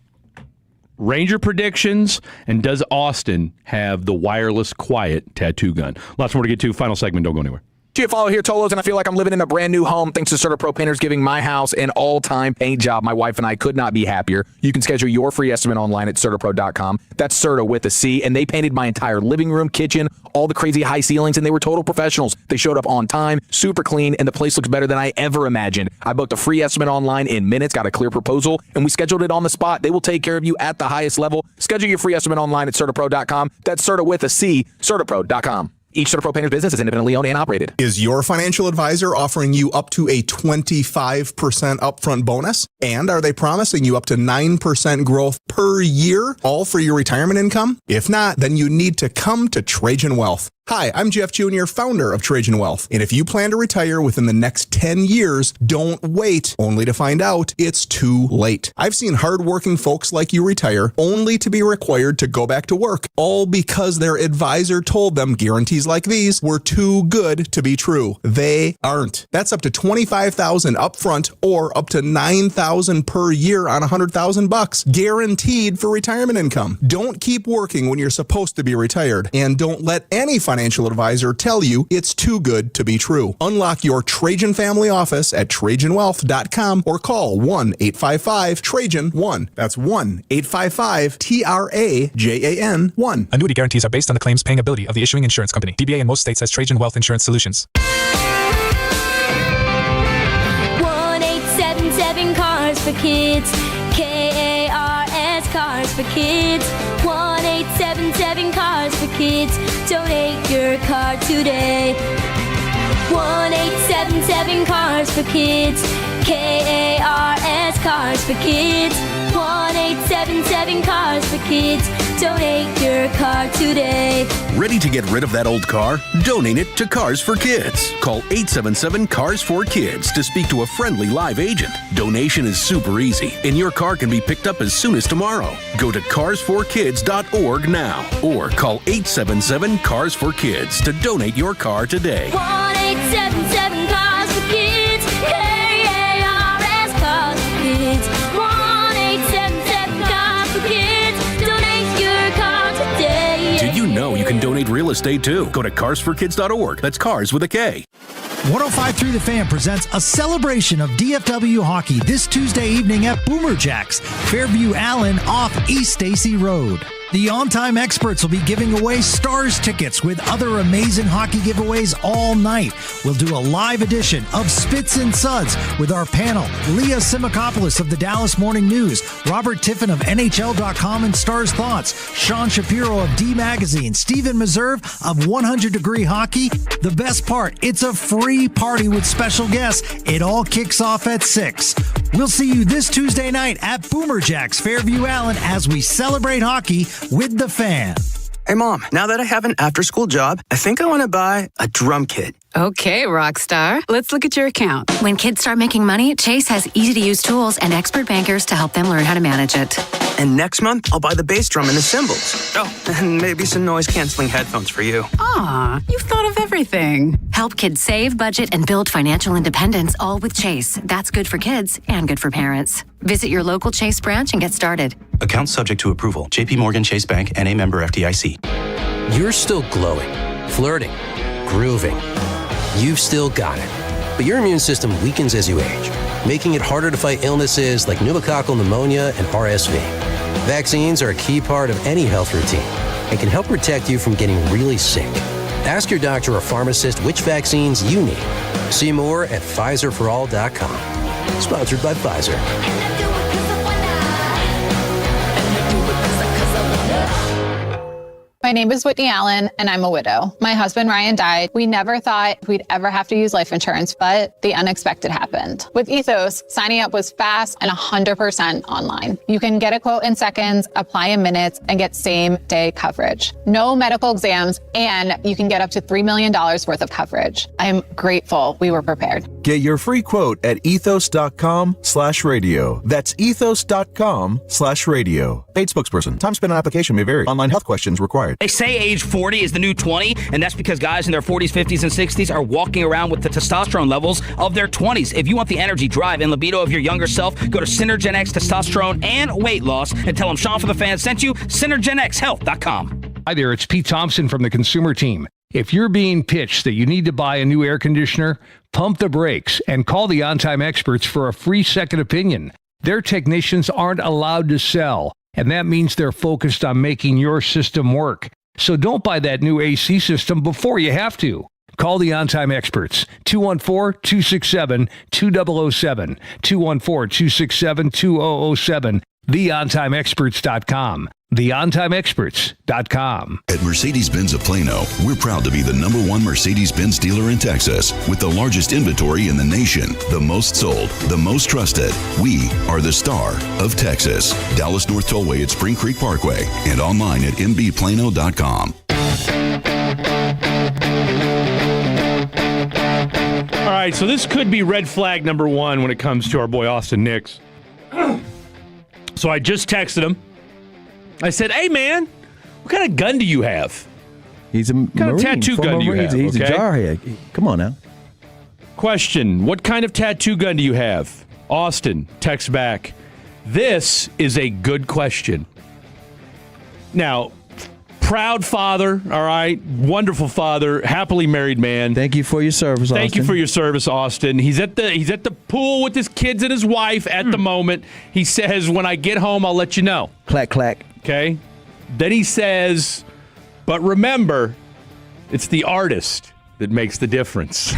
Ranger predictions, and does Austin have the wireless quiet tattoo gun? Lots more to get to. Final segment. Don't go anywhere. Follow here, Tolos, and I feel like I'm living in a brand new home thanks to CertaPro Painters giving my house an all-time paint job. My wife and I could not be happier. You can schedule your free estimate online at CertaPro.com. That's Certa with a C, and they painted my entire living room, kitchen, all the crazy high ceilings, and they were total professionals. They showed up on time, super clean, and the place looks better than I ever imagined. I booked a free estimate online in minutes, got a clear proposal, and we scheduled it on the spot. They will take care of you at the highest level. Schedule your free estimate online at CertaPro.com. That's Certa with a C, CertaPro.com. Each CertaPro Painters business is independently owned and operated. Is your financial advisor offering you up to a 25% upfront bonus? And are they promising you up to 9% growth per year, all for your retirement income? If not, then you need to come to Trajan Wealth. Hi, I'm Jeff Jr., founder of Trajan Wealth. And if you plan to retire within the next 10 years, don't wait only to find out it's too late. I've seen hardworking folks like you retire only to be required to go back to work, all because their advisor told them guarantees like these were too good to be true. They aren't. That's up to $25,000 upfront or up to $9,000 per year on $100,000, guaranteed for retirement income. Don't keep working when you're supposed to be retired, and don't let any financial advisor tell you it's too good to be true. Unlock your Trajan family office at TrajanWealth.com or call 1-855-TRAJAN-1. That's 1-855-TRAJAN-1. Annuity guarantees are based on the claims paying ability of the issuing insurance company. DBA in most states has Trajan Wealth Insurance Solutions. 1-877 Cars for Kids. KARS Cars for Kids. 1-877 Cars for Kids. Donate your car today. 1-877 Cars for Kids. KARS Cars for Kids. 1-877 Cars for Kids. Donate your car today. Ready to get rid of that old car? Donate it to Cars for Kids. Call 877 Cars for Kids to speak to a friendly live agent. Donation is super easy, and your car can be picked up as soon as tomorrow. Go to carsforkids.org now or call 877 Cars for Kids to donate your car today. 1-877 Cars for Kids. KARS Cars for Kids. 1-877 Cars for Kids. Donate your car today. Did you know you can donate real estate too? Go to carsforkids.org. That's cars with a K. 105.3 The Fan presents a celebration of DFW hockey this Tuesday evening at Boomer Jacks, Fairview Allen off East Stacy Road. The on-time experts will be giving away Stars tickets with other amazing hockey giveaways all night. We'll do a live edition of Spits and Suds with our panel, Leah Simakopoulos of the Dallas Morning News, Robert Tiffin of NHL.com and Stars Thoughts, Sean Shapiro of D Magazine, Stephen Meserve of 100 Degree Hockey. The best part, it's a free party with special guests. It all kicks off at 6. We'll see you this Tuesday night at Boomer Jacks, Fairview Allen, as we celebrate hockey with The Fan. Hey, Mom, now that I have an after-school job, I think I want to buy a drum kit. Okay, rock star. Let's look at your account. When kids start making money, Chase has easy-to-use tools and expert bankers to help them learn how to manage it. And next month, I'll buy the bass drum and the cymbals. Oh, and maybe some noise-canceling headphones for you. Aw, you've thought of everything. Help kids save, budget, and build financial independence, all with Chase. That's good for kids and good for parents. Visit your local Chase branch and get started. Account subject to approval. JP Morgan Chase Bank, N.A. member FDIC. You're still glowing, flirting, grooving. You've still got it. But your immune system weakens as you age, making it harder to fight illnesses like pneumococcal pneumonia and RSV. Vaccines are a key part of any health routine and can help protect you from getting really sick. Ask your doctor or pharmacist which vaccines you need. See more at PfizerForAll.com. Sponsored by Pfizer. My name is Whitney Allen, and I'm a widow. My husband, Ryan, died. We never thought we'd ever have to use life insurance, but the unexpected happened. With Ethos, signing up was fast and 100% online. You can get a quote in seconds, apply in minutes, and get same-day coverage. No medical exams, and you can get up to $3 million worth of coverage. I'm grateful we were prepared. Get your free quote at ethos.com/radio. That's ethos.com/radio. Paid spokesperson. Time spent on application may vary. Online health questions required. They say age 40 is the new 20, and that's because guys in their 40s, 50s, and 60s are walking around with the testosterone levels of their 20s. If you want the energy, drive, and libido of your younger self, go to Synergen X Testosterone and Weight Loss and tell them Sean for the Fans sent you. SynergenXHealth.com. Hi there, it's Pete Thompson from the Consumer Team. If you're being pitched that you need to buy a new air conditioner, pump the brakes and call the On-Time Experts for a free second opinion. Their technicians aren't allowed to sell, and that means they're focused on making your system work. So don't buy that new AC system before you have to. Call the On-Time Experts, 214-267-2007, 214-267-2007, theontimeexperts.com. theontimeexperts.com. At Mercedes-Benz of Plano, we're proud to be the #1 Mercedes-Benz dealer in Texas with the largest inventory in the nation, the most sold, the most trusted. We are the star of Texas. Dallas North Tollway at Spring Creek Parkway and online at mbplano.com. All right, so this could be red flag number 1 when it comes to our boy Austin Nix. So I just texted him. I said, "Hey, man, what kind of gun do you have?" He's a What kind of tattoo gun do you have? He's okay? a jarhead. Come on now. Question, what kind of tattoo gun do you have? Austin texts back, "This is a good question." Now, proud father, all right, wonderful father, happily married man. Thank you for your service, Austin. Thank you for your service, Austin. He's at the pool with his kids and his wife at the moment. He says, "When I get home, I'll let you know." Clack, clack. Okay? Then he says, "But remember, it's the artist that makes the difference."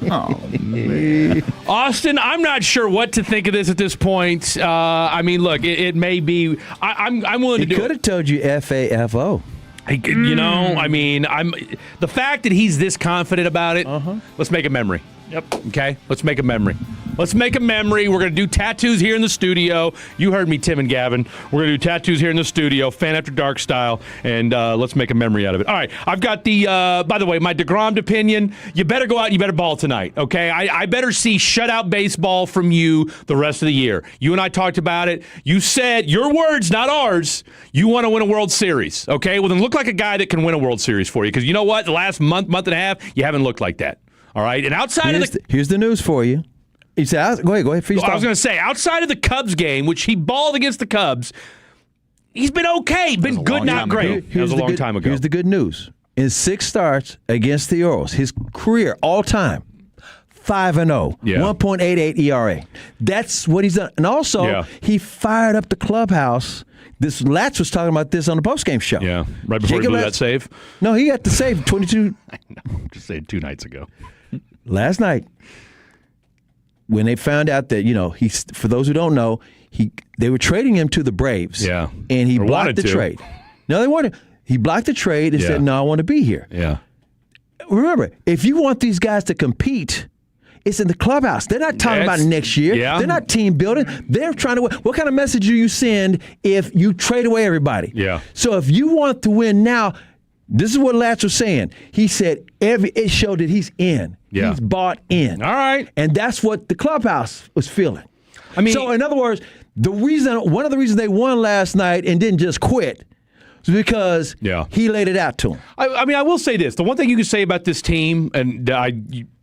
Oh, man. Austin, I'm not sure what to think of this at this point. I mean, look, it may be. I'm willing to do it. He could have told you FAFO. You know, I mean, the fact that he's this confident about it. Let's make a memory. Yep. Okay. Let's make a memory. Let's make a memory. We're going to do tattoos here in the studio. You heard me, Tim and Gavin. We're going to do tattoos here in the studio, Fan After Dark style, and let's make a memory out of it. All right. I've got the, by the way, my DeGrom opinion. You better go out and you better ball tonight, okay? I better see shutout baseball from you the rest of the year. You and I talked about it. You said, your words, not ours, you want to win a World Series, okay? Well, then look like a guy that can win a World Series for you, because you know what? The last month and a half, you haven't looked like that. All right, and outside of here's the news for you. He said, "Go ahead, freestyle." I was going to say, outside of the Cubs game, which he balled against the Cubs, he's been okay, been good, not great. That was a long time ago. Here's the good news: in 6 starts against the Orioles, his career all time 5-0, 1.88 ERA. That's what he's done, and also he fired up the clubhouse. This Latch was talking about this on the postgame show. Yeah, right before he blew that save. No, he got the save 22. I know, just saying 2 nights ago. Last night, when they found out that, you know, he's, for those who don't know, they were trading him to the Braves. Yeah. And he blocked the trade. No, they wanted. He blocked the trade and said, "No, I want to be here." Yeah. Remember, if you want these guys to compete, it's in the clubhouse. They're not talking about next year. Yeah. They're not team building. They're trying to win. What kind of message do you send if you trade away everybody? Yeah. So if you want to win now, this is what Latch was saying. He said it showed that he's in. Yeah. He's bought in. All right. And that's what the clubhouse was feeling. I mean, so in other words, one of the reasons they won last night and didn't just quit was because he laid it out to them. I mean, I will say this. The one thing you can say about this team, and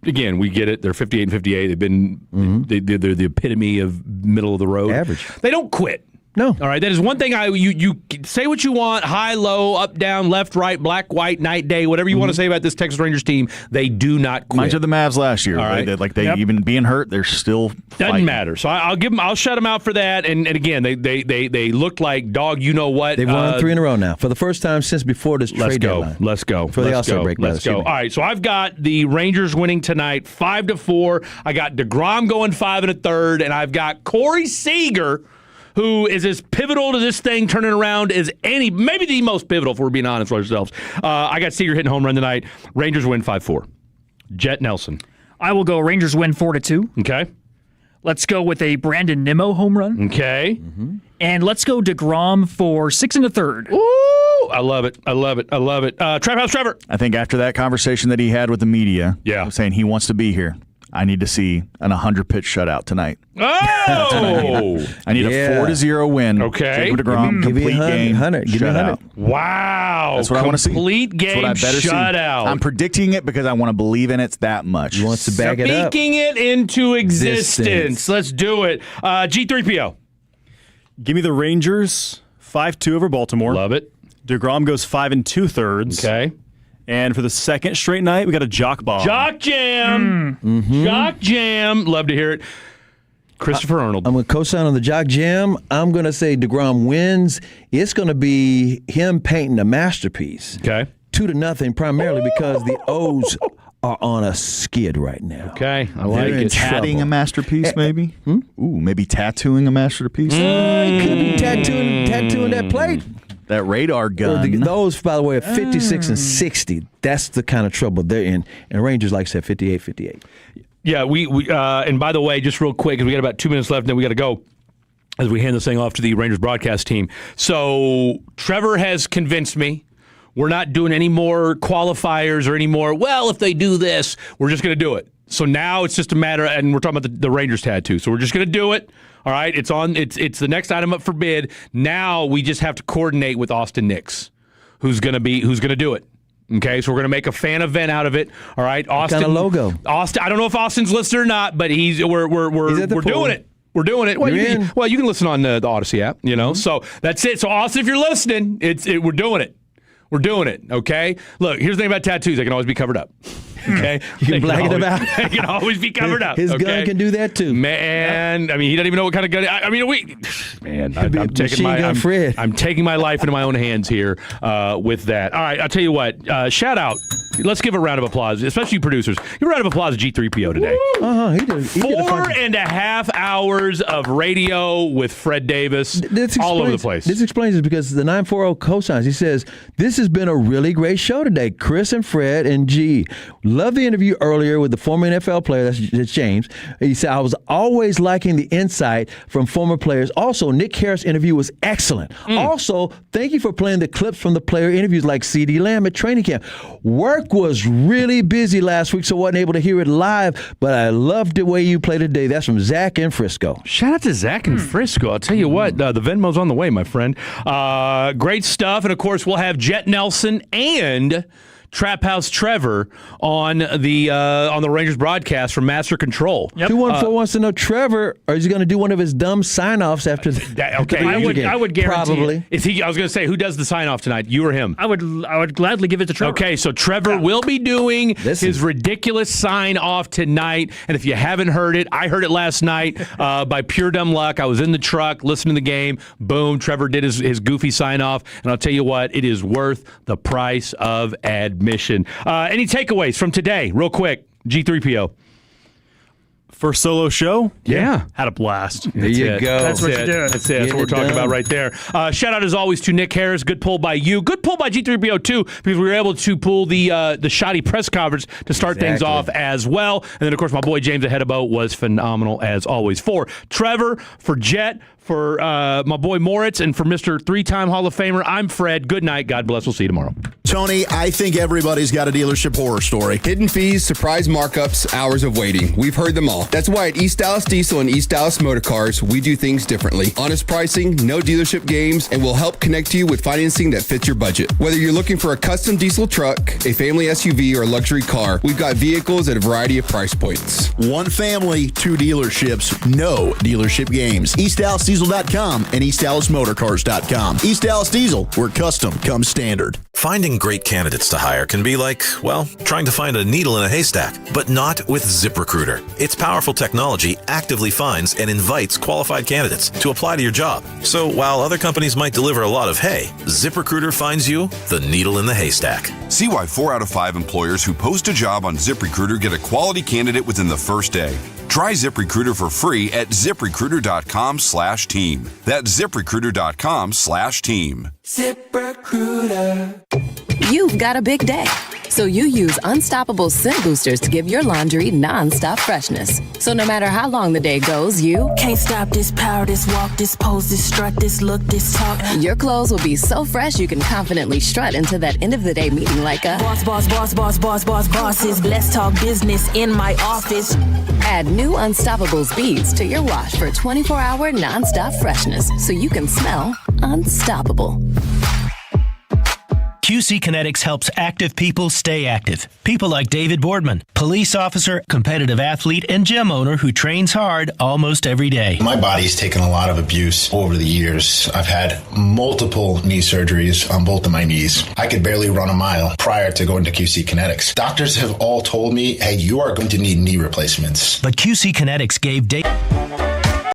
again, we get it. They're 58 and 58. They've been they're the epitome of middle of the road. Average. They don't quit. No. All right. That is one thing. You say what you want, high, low, up, down, left, right, black, white, night, day, whatever you want to say about this Texas Rangers team. They do not quit. Mind you, the Mavs last year. All right. They even being hurt, they're still fighting. Doesn't matter. So I'll give them. I'll shut them out for that. And again, they looked like dog. You know what? They've won 3 in a row now for the first time since before this trade deadline. Let's go. For the All-Star break. Let's go. All right. So I've got the Rangers winning tonight, 5-4. I got DeGrom going 5 1/3, and I've got Corey Seager, who is as pivotal to this thing turning around as any, maybe the most pivotal, if we're being honest with ourselves. I got Seager hitting home run tonight. Rangers win 5-4. Jet Nelson. I will go Rangers win 4-2. Okay. Let's go with a Brandon Nimmo home run. Okay. And let's go DeGrom for 6 1/3. Ooh, I love it. Trap House Trevor. I think after that conversation that he had with the media, saying he wants to be here, I need to see an 100-pitch shutout tonight. Oh! I need a 4-0 win. Okay. Jacob deGrom, Give me complete game 100. Give me 100. shutout. Wow. That's what I want to see. Complete game shutout. I'm predicting it because I want to believe in it that much. He wants to back it up. Speaking it into existence. Let's do it. G3PO. Give me the Rangers 5-2 over Baltimore. Love it. DeGrom goes 5 2/3. Okay. And for the second straight night, we got a Jock Bomb. Jock Jam. Jock Jam. Love to hear it. Christopher Arnold. I'm going to co-sign on the Jock Jam. I'm going to say DeGrom wins. It's going to be him painting a masterpiece. Okay. 2-0, primarily because the O's are on a skid right now. Okay. I like They're it. tatting a masterpiece, maybe? Ooh, maybe tattooing a masterpiece? It could be tattooing that plate. That radar gun. Those, by the way, are 56 and 60. That's the kind of trouble they're in. And Rangers, like I said, 58. Yeah, we and by the way, just real quick, because we got about 2 minutes left, and then we got to go as we hand this thing off to the Rangers broadcast team. So Trevor has convinced me. We're not doing any more qualifiers or any more, well, if they do this, we're just going to do it. So now it's just a matter, and we're talking about the Rangers tattoo. So we're just going to do it. All right, it's the next item up for bid. Now we just have to coordinate with Austin Nix, who's going to do it. Okay, so we're going to make a fan event out of it. All right, Austin. What kind of logo? Austin. I don't know if Austin's listed or not, but we're doing it. We're doing it. Well, you can listen on the Odyssey app. So that's it. So Austin, if you're listening, we're doing it. We're doing it, okay? Look, here's the thing about tattoos. They can always be covered up. Okay? You can blag it about. They can always be covered up. His okay? gun can do that too. Man, I mean, he doesn't even know what kind of gun. I'm taking my life into my own hands here with that. All right, I'll tell you what. Shout out. Let's give a round of applause, especially you producers. Give a round of applause to G3PO today. He did 4.5 hours of radio with Fred Davis all over the place. This explains it because the 940 cosigns. He says, this has been a really great show today. Chris and Fred and G. Love the interview earlier with the former NFL player, that's James. He said, I was always liking the insight from former players. Also, Nick Harris' interview was excellent. Also, thank you for playing the clips from the player interviews like C.D. Lamb at training camp. Work was really busy last week, so wasn't able to hear it live, but I loved the way you played today. That's from Zach in Frisco. Shout out to Zach in Frisco. I'll tell you what, the Venmo's on the way, my friend. Great stuff, and of course, we'll have Jet Nelson and Trap House Trevor on the Rangers broadcast from Master Control. 214 wants to know, Trevor, or is he going to do one of his dumb sign-offs after that? Okay, I would guarantee probably. Is he? I was going to say, who does the sign-off tonight? You or him? I would gladly give it to Trevor. Okay, so Trevor will be doing his ridiculous sign-off tonight. And if you haven't heard it, I heard it last night by pure dumb luck. I was in the truck listening to the game. Boom, Trevor did his goofy sign-off. And I'll tell you what, it is worth the price of admission. Any takeaways from today, real quick? G3PO. First solo show? Yeah. Had a blast. There you go. That's what you do. That's it. That's what we're talking about right there. Shout out as always to Nick Harris. Good pull by you. Good pull by G3PO too, because we were able to pull the shoddy press conference to start things off as well. And then of course my boy James ahead of boat was phenomenal as always. For Trevor, for Jet, for my boy Moritz, and for Mr. 3-time Hall of Famer, I'm Fred. Good night. God bless. We'll see you tomorrow. Tony, I think everybody's got a dealership horror story. Hidden fees, surprise markups, hours of waiting. We've heard them all. That's why at East Dallas Diesel and East Dallas Motor Cars, we do things differently. Honest pricing, no dealership games, and we'll help connect you with financing that fits your budget. Whether you're looking for a custom diesel truck, a family SUV, or a luxury car, we've got vehicles at a variety of price points. One family, 2 dealerships, no dealership games. EastDallasDiesel.com and EastDallasMotorCars.com. East Dallas Diesel, where custom comes standard. Finding great candidates to hire can be like, well, trying to find a needle in a haystack, but not with ZipRecruiter. Its powerful technology actively finds and invites qualified candidates to apply to your job. So while other companies might deliver a lot of hay, ZipRecruiter finds you the needle in the haystack. See why 4 out of 5 employers who post a job on ZipRecruiter get a quality candidate within the first day. Try ZipRecruiter for free at ZipRecruiter.com/team. That's ZipRecruiter.com/team. ZipRecruiter. You've got a big day, So you use Unstoppable scent boosters to give your laundry non-stop freshness. So no matter how long the day goes, you can't stop this power, this walk, this pose, this strut, this look, this talk. Your clothes will be so fresh you can confidently strut into that end of the day meeting like a bosses. Let's talk business in my office. Add new Unstoppables beads to your wash for 24-hour non-stop freshness so you can smell unstoppable. QC Kinetics helps active people stay active. People like David Boardman, police officer, competitive athlete, and gym owner who trains hard almost every day. My body's taken a lot of abuse over the years. I've had multiple knee surgeries on both of my knees. I could barely run a mile prior to going to QC Kinetics. Doctors have all told me, hey, you are going to need knee replacements. But QC Kinetics gave Dave...